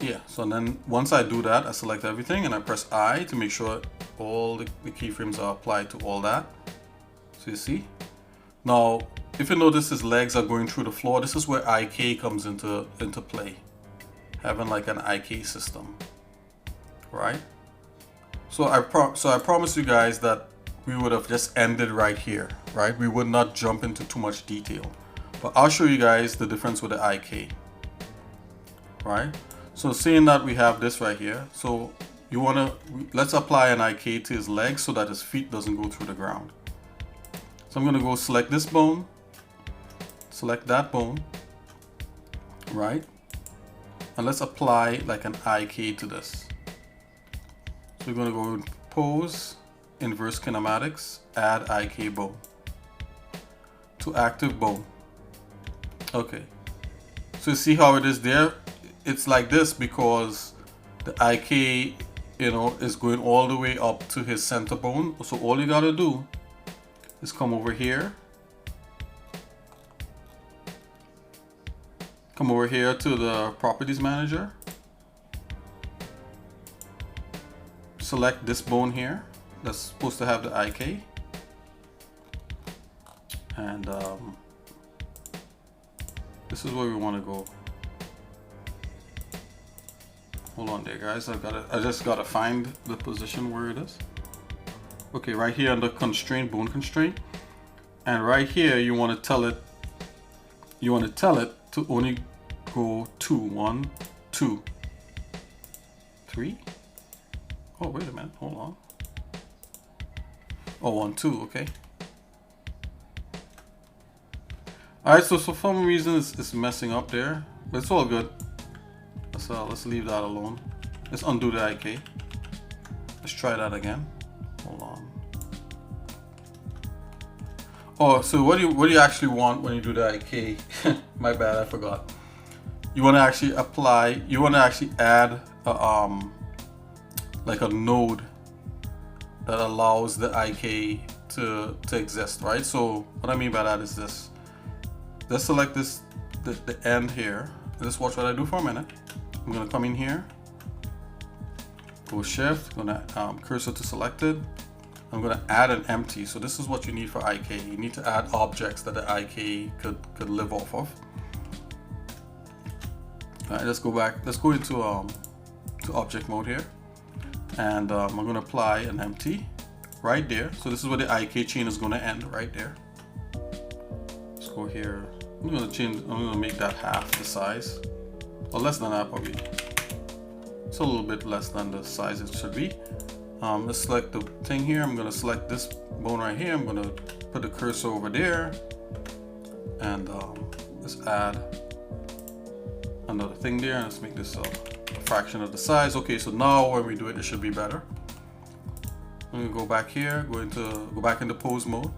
yeah, so then once I do that, I select everything and I press I to make sure all the keyframes are applied to all that. So you see? Now, if you notice his legs are going through the floor, this is where IK comes into play. Having like an IK system, right? So I promise you guys that we would have just ended right here, right? We would not jump into too much detail. But I'll show you guys the difference with the IK, right? So seeing that we have this right here, so let's apply an IK to his legs so that his feet doesn't go through the ground. So I'm gonna go select this bone, select that bone, right? And let's apply like an IK to this. So we're gonna go in pose, inverse kinematics, add IK bone to active bone. Okay, so you see how it is there? It's like this because the IK, you know, is going all the way up to his center bone. So all you gotta do is come over here, come over here to the properties manager, select this bone here that's supposed to have the IK, and this is where we want to go. Hold on there, guys. I just gotta find the position where it is. Okay, right here under constraint, bone constraint, and right here you want to tell it. You want to tell it to only go 2, 1, 2, 3. Oh, wait a minute. Hold on. Oh, 1, 2. Okay. All right. So for some reason it's messing up there, but it's all good. Let's leave that alone. Let's undo the IK. Let's try that again. Hold on. Oh, so what do you actually want when you do the IK? My bad, I forgot. You want to actually apply. You want to actually add like a node that allows the IK to exist, right? So what I mean by that is this. Let's select this the end here. Let's watch what I do for a minute. I'm gonna come in here, go shift, gonna cursor to selected. I'm gonna add an empty. So this is what you need for IK. You need to add objects that the IK could live off of. Alright, let's go back. Let's go into to object mode here, and I'm going to apply an empty right there. So this is where the IK chain is going to end, right there. Let's go here. I'm going to make that half the size, or less than that probably. It's a little bit less than the size it should be. Let's select the thing here. I'm going to select this bone right here. I'm going to put the cursor over there, and let's add another thing there. Let's make this a fraction of the size. Okay, so now when we do it, it should be better. I'm going to go back here, go back into pose mode.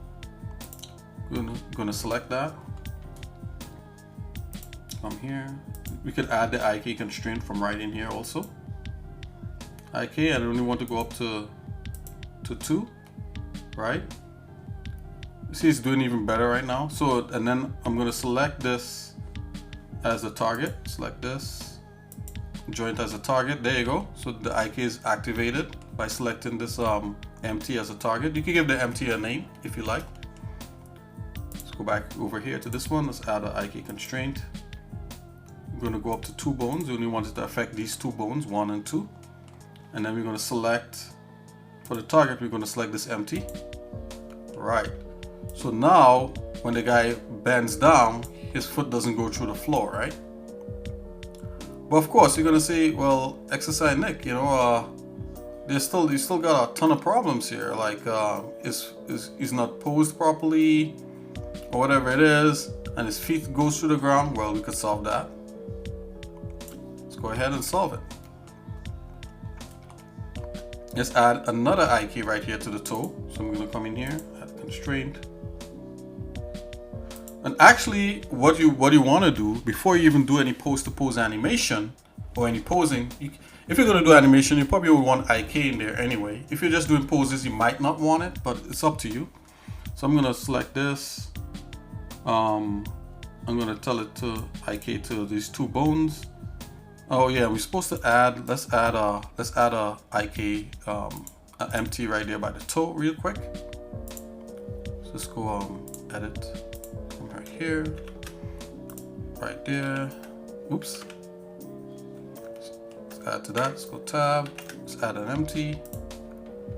Going to select that. Come here. We could add the IK constraint from right in here also. IK, I only want to go up to 2, right? You see it's doing even better right now. So, and then I'm going to select this as a target. Select this, joint as a target. There you go. So the IK is activated by selecting this empty as a target. You can give the empty a name if you like. Let's go back over here to this one. Let's add an IK constraint. I'm going to go up to 2 bones. We only want it to affect these 2 bones, 1 and 2. And then we're going to select, for the target, we're going to select this empty. Right. So now, when the guy bends down, his foot doesn't go through the floor, right? But of course, you're going to say, well, Exercise Nick, you know, you still got a ton of problems here. Like, he's not posed properly, or whatever it is, and his feet goes through the ground. Well, we could solve that. Let's go ahead and solve it. Let's add another IK right here to the toe. So I'm going to come in here, add constraint. And actually, what you want to do before you even do any pose-to-pose animation or any posing, if you're going to do animation, you probably would want IK in there anyway. If you're just doing poses, you might not want it, but it's up to you. So I'm going to select this. I'm going to tell it to IK to these 2 bones. Oh yeah, we're supposed to add. Let's add a IK empty right there by the toe real quick. So let's go edit. Come right here, right there. Oops. Let's add to that. Let's go tab. Let's add an empty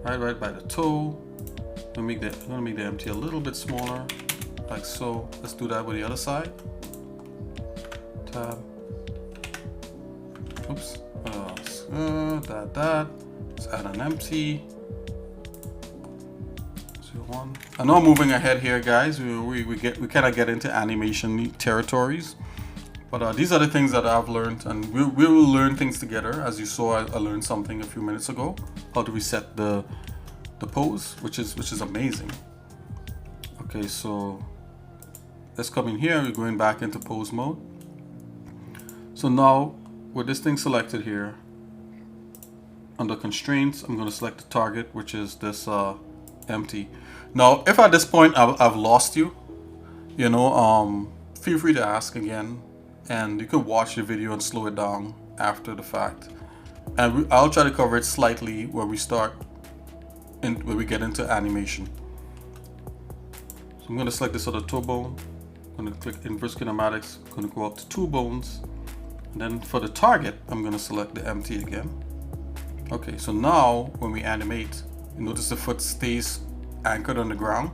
right by the toe. I'm gonna make the empty a little bit smaller, like so. Let's do that with the other side. Tab. Oops. Let's add an empty. So one. I know I'm moving ahead here, guys. We kind of get into animation territories, but these are the things that I've learned, and we will learn things together. As you saw, I learned something a few minutes ago, how to reset the pose, which is amazing. Okay, so let's come in here. We're going back into pose mode. So now, with this thing selected here, under constraints, I'm going to select the target, which is this empty. Now, if at this point I've lost you, you know, feel free to ask again, and you can watch the video and slow it down after the fact. And I'll try to cover it slightly when we when we get into animation. So I'm going to select this other toe bone. I'm going to click inverse kinematics. I'm going to go up to 2 bones. And then for the target, I'm going to select the empty again. Okay, so now when we animate, you notice the foot stays anchored on the ground.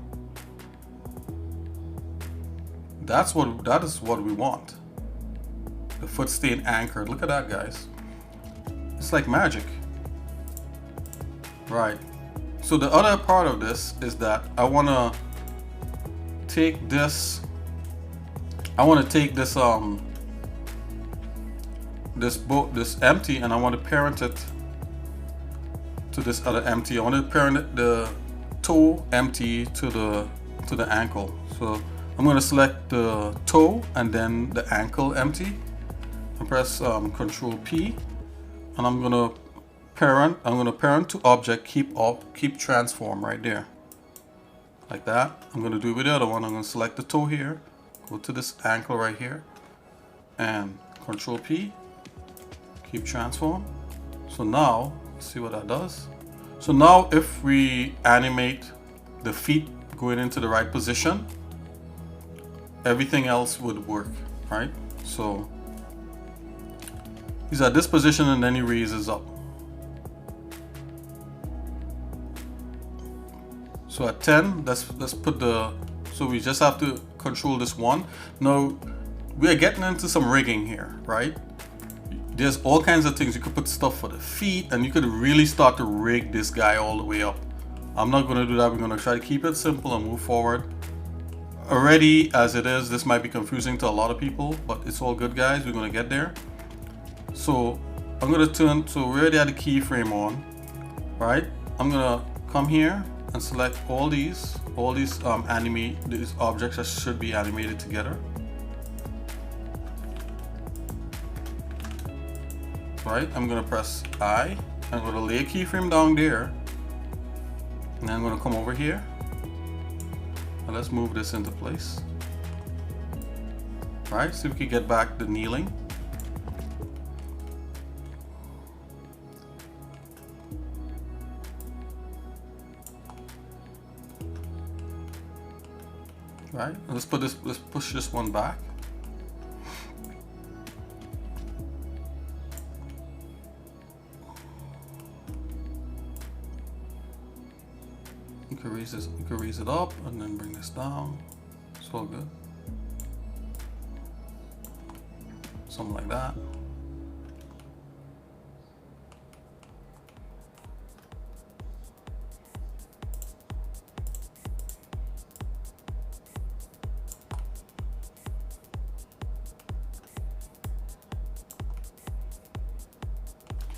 That is what we want. The foot staying anchored. Look at that, guys. It's like magic. Right. So the other part of this is that I want to take this. This empty, and I want to parent it to this other empty. I want to parent the toe empty to the ankle. So I'm going to select the toe and then the ankle empty, and press Control P, and I'm going to parent to object keep transform right there, like that. I'm going to do it with the other one. I'm going to select the toe here, go to this ankle right here, and Control P, keep transform. So now let's see what that does. So now if we animate the feet going into the right position, everything else would work, right? So He's at this position and then he raises up. So at 10, let's put the, so we just have to control this one. Now we are getting into some rigging here, right? There's all kinds of things. You could put stuff for the feet and you could really start to rig this guy all the way up. I'm not going to do that. We're going to try to keep it simple and move forward. Already as it is, this might be confusing to a lot of people, but it's all good, guys. We're going to get there. So I'm going to turn, so we already had the keyframe on, right? I'm going to come here and select all these animate, these objects that should be animated together. Right, I'm going to press I. I'm going to lay a keyframe down there. And then I'm going to come over here. And let's move this into place. Right, see if we can get back the kneeling. Right, let's push this one back. You can raise this, you can raise it up and then bring this down. It's all good. Something like that.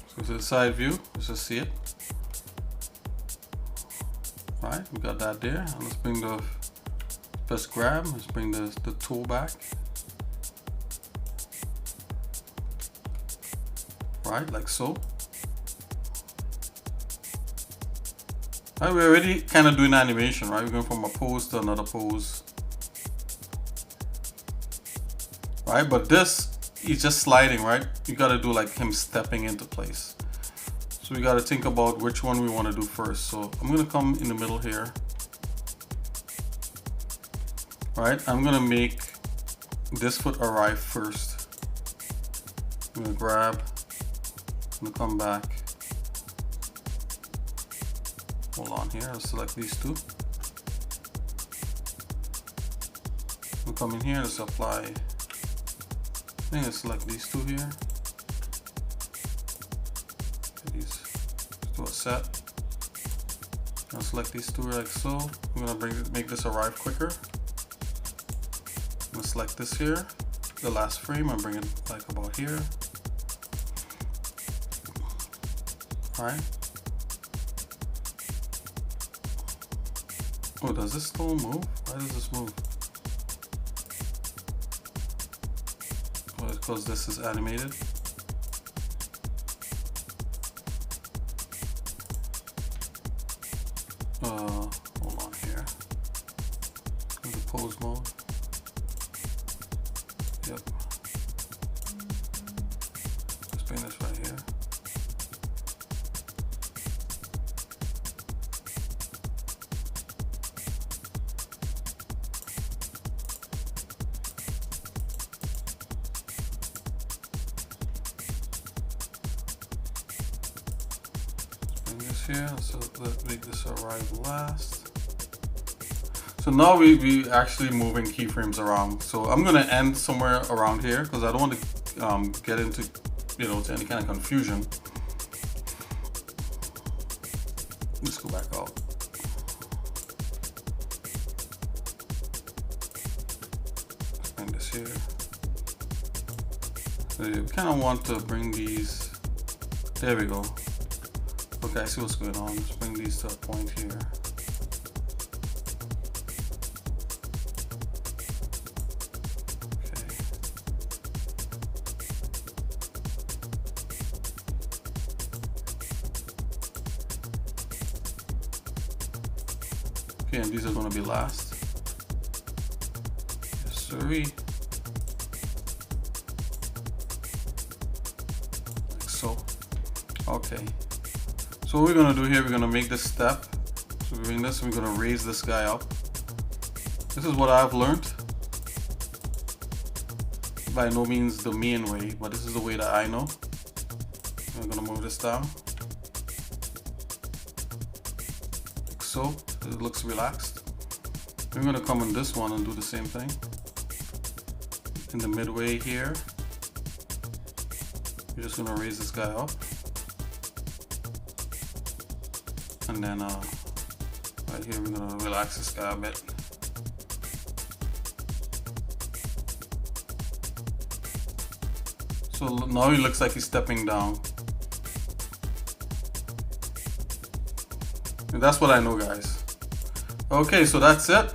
So to the side view, let's just see it. Right, we got that there. And let's bring the, let's grab, let's bring the tool back. Right, like so. Right, we're already kind of doing animation, right? We're going from a pose to another pose. Right, but this, he's just sliding, right? You got to do like him stepping into place. So we got to think about which one we want to do first. So I'm going to come in the middle here. Right, I'm going to make this foot arrive first. I'm going to grab, I'm going to come back. Hold on here, I'll select these two. We'll come in here, let's apply. I think let's select these two here. These to a set. I'll select these two like so. I'm gonna make this arrive quicker. I'm gonna select this here, the last frame, and bring it like about here. Alright. Oh, does this still move? Why does this move? Oh, because this is animated. Hold on here. In the pose mode. Yep. Let's bring this right here. Here, so let's make this arrive last. So now we actually moving keyframes around. So I'm gonna end somewhere around here because I don't want to get into, you know, to any kind of confusion. Let's go back out. Let's bring this here. So we kind of want to bring these. There we go. Okay, I see what's going on. Let's bring these to a point here. Okay. Okay, and these are going to be last. Yes, sirree. Like so. Okay. So what we're gonna do here, we're gonna make this step. So we're doing this, we're gonna raise this guy up. This is what I've learned. By no means the main way, but this is the way that I know. I'm gonna move this down. Like so, it looks relaxed. We're gonna come on this one and do the same thing. In the midway here, you're just gonna raise this guy up. And then right here, we're gonna relax this guy a bit. So now he looks like he's stepping down. And that's what I know, guys. Okay, so that's it.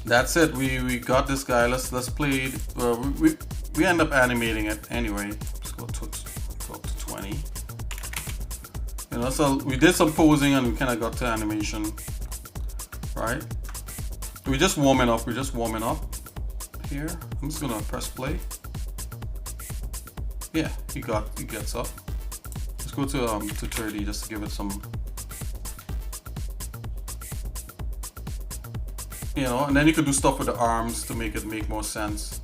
That's it. We got this guy. Let's play it. We end up animating it anyway. Let's go up to 20. You know, so we did some posing and we kind of got to animation, right? We're just warming up. We're just warming up here. I'm just gonna press play. Yeah, he gets up. Let's go to 30 just to give it some, you know, and then you could do stuff with the arms to make it make more sense.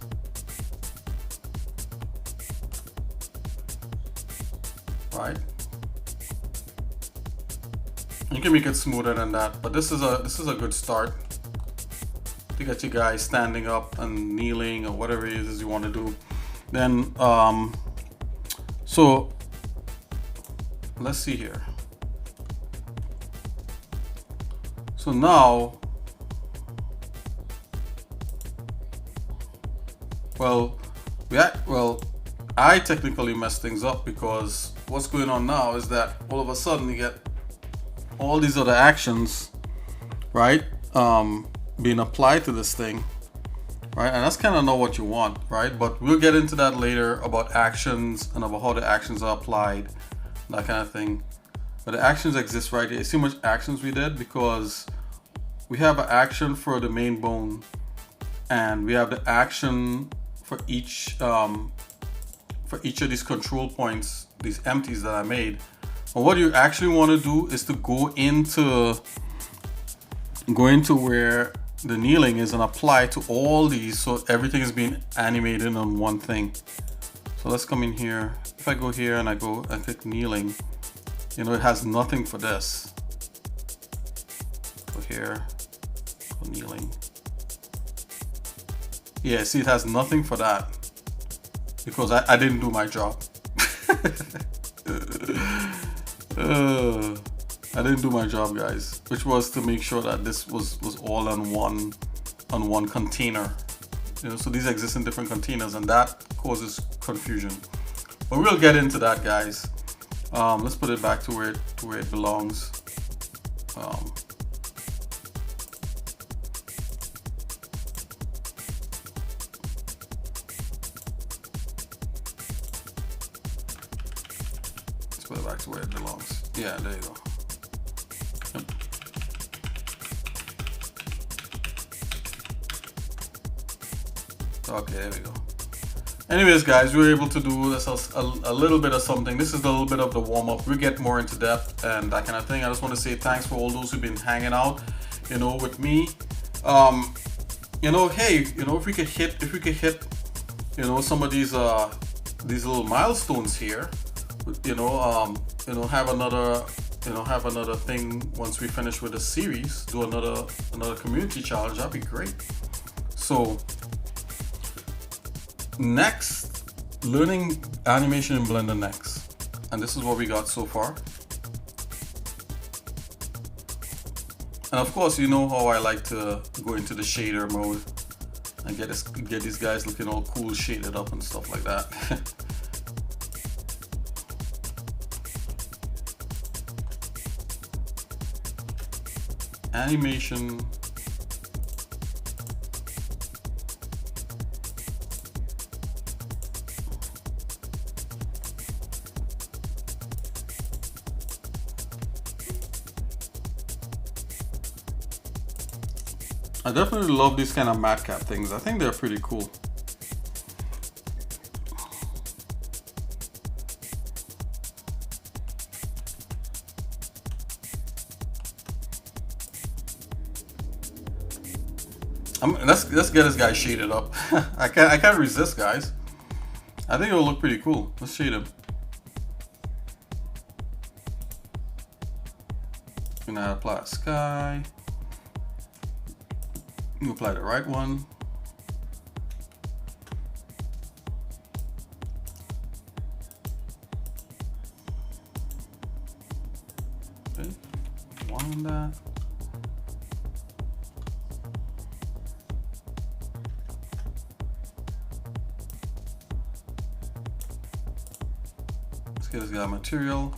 Right? You can make it smoother than that, but this is a good start to get you guys standing up and kneeling or whatever it is you want to do. Then so let's see here. So now, I technically messed things up because what's going on now is that all of a sudden you get all these other actions, right, being applied to this thing, right? And that's kind of not what you want, right? But we'll get into that later about actions and about how the actions are applied, that kind of thing. But the actions exist right here. See how much actions we did, because we have an action for the main bone, and we have the action for each of these control points, these empties that I made. But what you actually want to do is to go into where the kneeling is and apply to all these, so everything is being animated on one thing. So let's come in here. If I go here and I click kneeling, you know, it has nothing for this. Go here, go kneeling. Yeah, see, it has nothing for that because I didn't do my job. I didn't do my job, guys, which was to make sure that this was all on one container. You know, so these exist in different containers, and that causes confusion. But we'll get into that, guys. Let's put it back to where it belongs. Let's put it back to where it belongs. Yeah, there you go. Yep. Okay, there we go. Anyways, guys, we were able to do this a little bit of something. This is a little bit of the warm-up. We get more into depth and that kind of thing. I just want to say thanks for all those who've been hanging out, you know, with me. You know, hey, you know, if we could hit, you know, some of these little milestones here, you know, have another thing once we finish with the series. Do another community challenge. That'd be great. So next, learning animation in Blender next, and this is what we got so far. And of course, you know how I like to go into the shader mode and get these guys looking all cool, shaded up and stuff like that. Animation. I definitely love these kind of madcap things. I think they're pretty cool. Let's get this guy shaded up. I can't resist, guys. I think it'll look pretty cool. Let's shade him. Gonna apply a sky. You apply the right one. Okay, one on that. Let's get this guy material.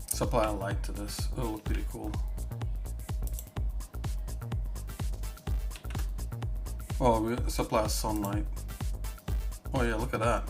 Supply a light to this. It'll look pretty cool. Oh, we supply sunlight. Oh yeah, look at that.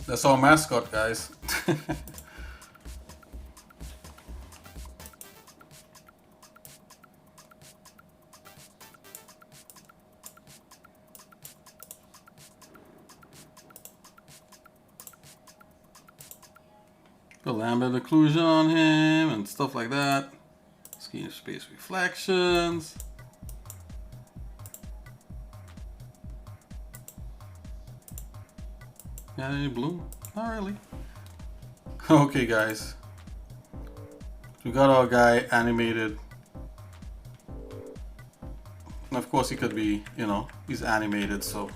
That's our mascot, guys. Put lambda occlusion on him and stuff like that. Scheme space reflections. Got any bloom? Not really. Okay, guys. We got our guy animated. And of course, he could be, you know, he's animated, so.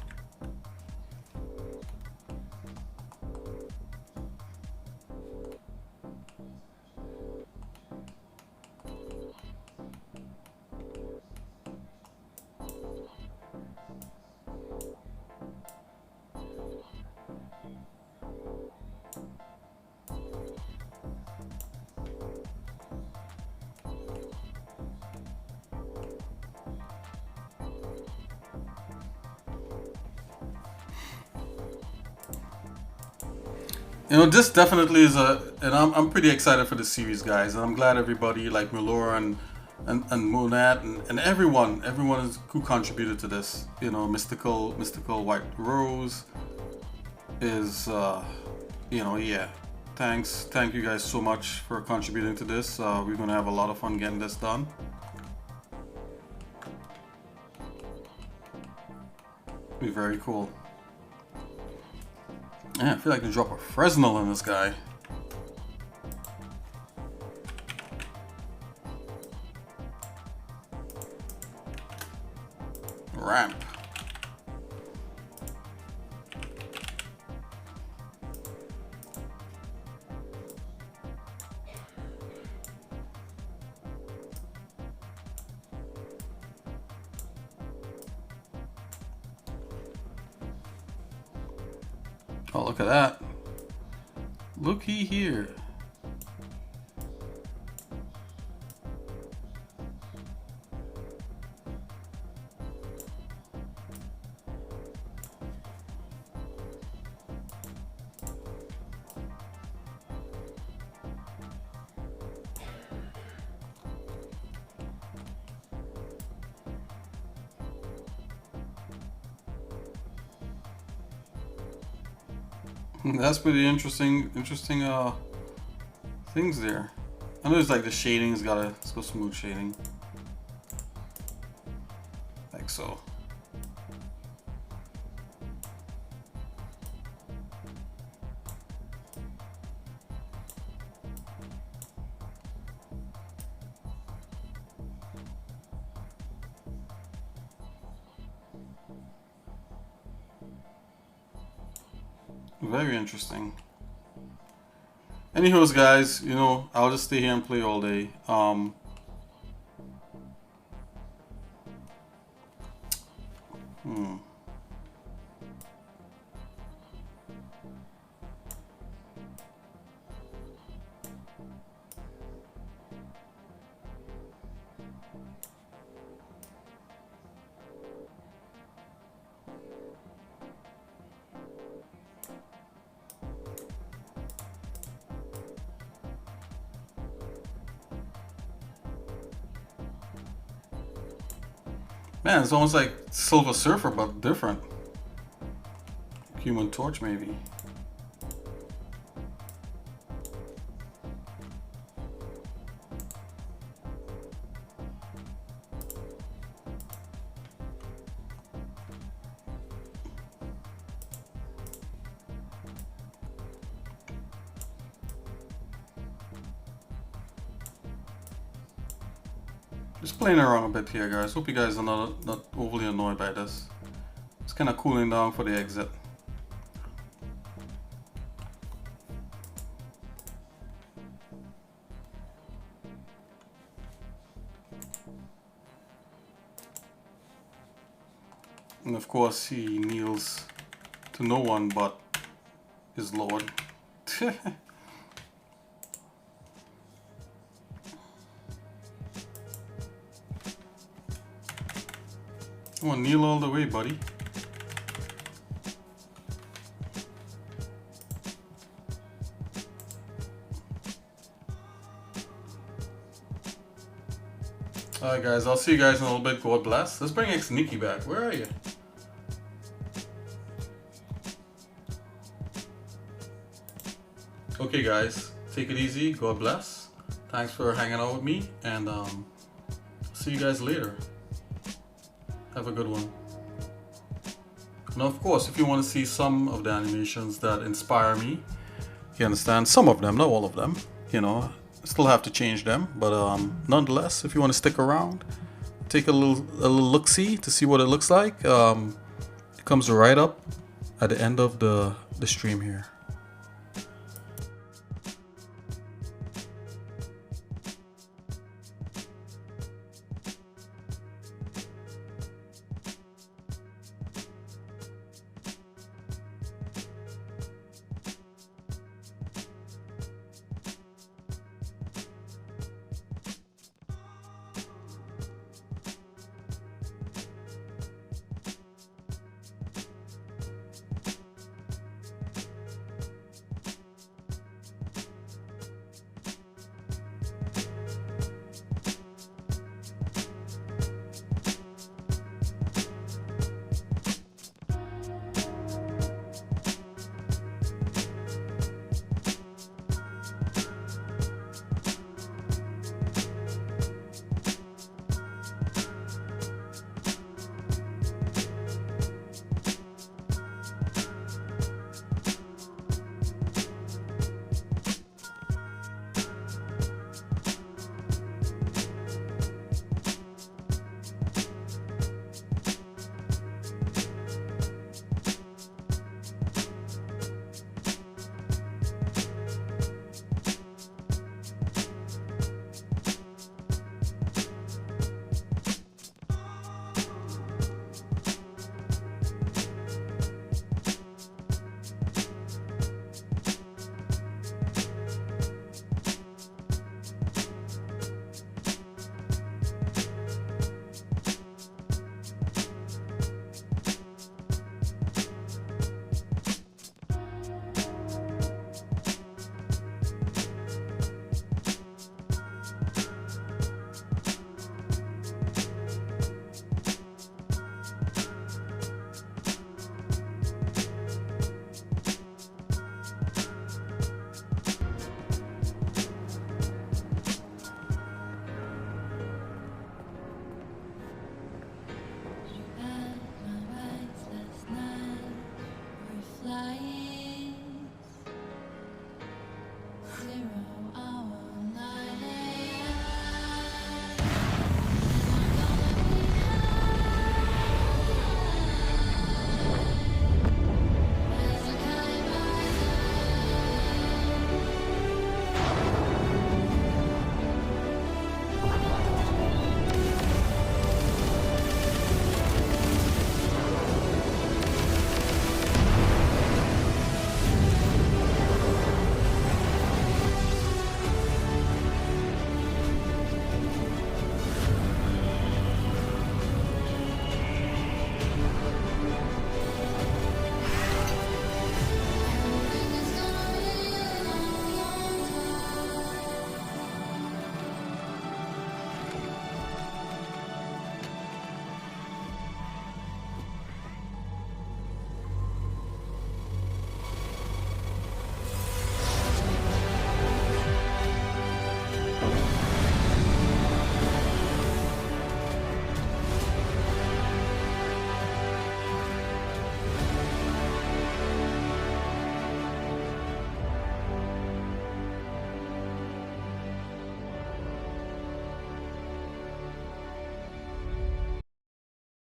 You know, this definitely is and I'm pretty excited for this series, guys, and I'm glad everybody like Milora and Monat and everyone is, who contributed to this. You know, mystical white rose is you know, yeah. Thank you guys so much for contributing to this. We're gonna have a lot of fun getting this done. Be very cool. Yeah, I feel like I can drop a Fresnel on this guy. Ramp. Oh, look at that. Looky here. That's pretty interesting things there. I know it's like the shading's let's go smooth shading. Like so. Very interesting. Anyways, guys, you know, I'll just stay here and play all day. Man, it's almost like Silver Surfer, but different. Human Torch, maybe. Just playing around a bit here, guys. Hope you guys are not overly annoyed by this. It's kind of cooling down for the exit. And of course, he kneels to no one but his lord. Come on, kneel all the way, buddy. Alright guys, I'll see you guys in a little bit. God bless. Let's bring Ex-Nikki back. Where are you? Okay guys, take it easy. God bless. Thanks for hanging out with me, and see you guys later. Have a good one. Now, of course, if you want to see some of the animations that inspire me, you understand, some of them, not all of them, you know, still have to change them, but nonetheless, if you want to stick around, take a little look-see to see what it looks like. It comes right up at the end of the stream here.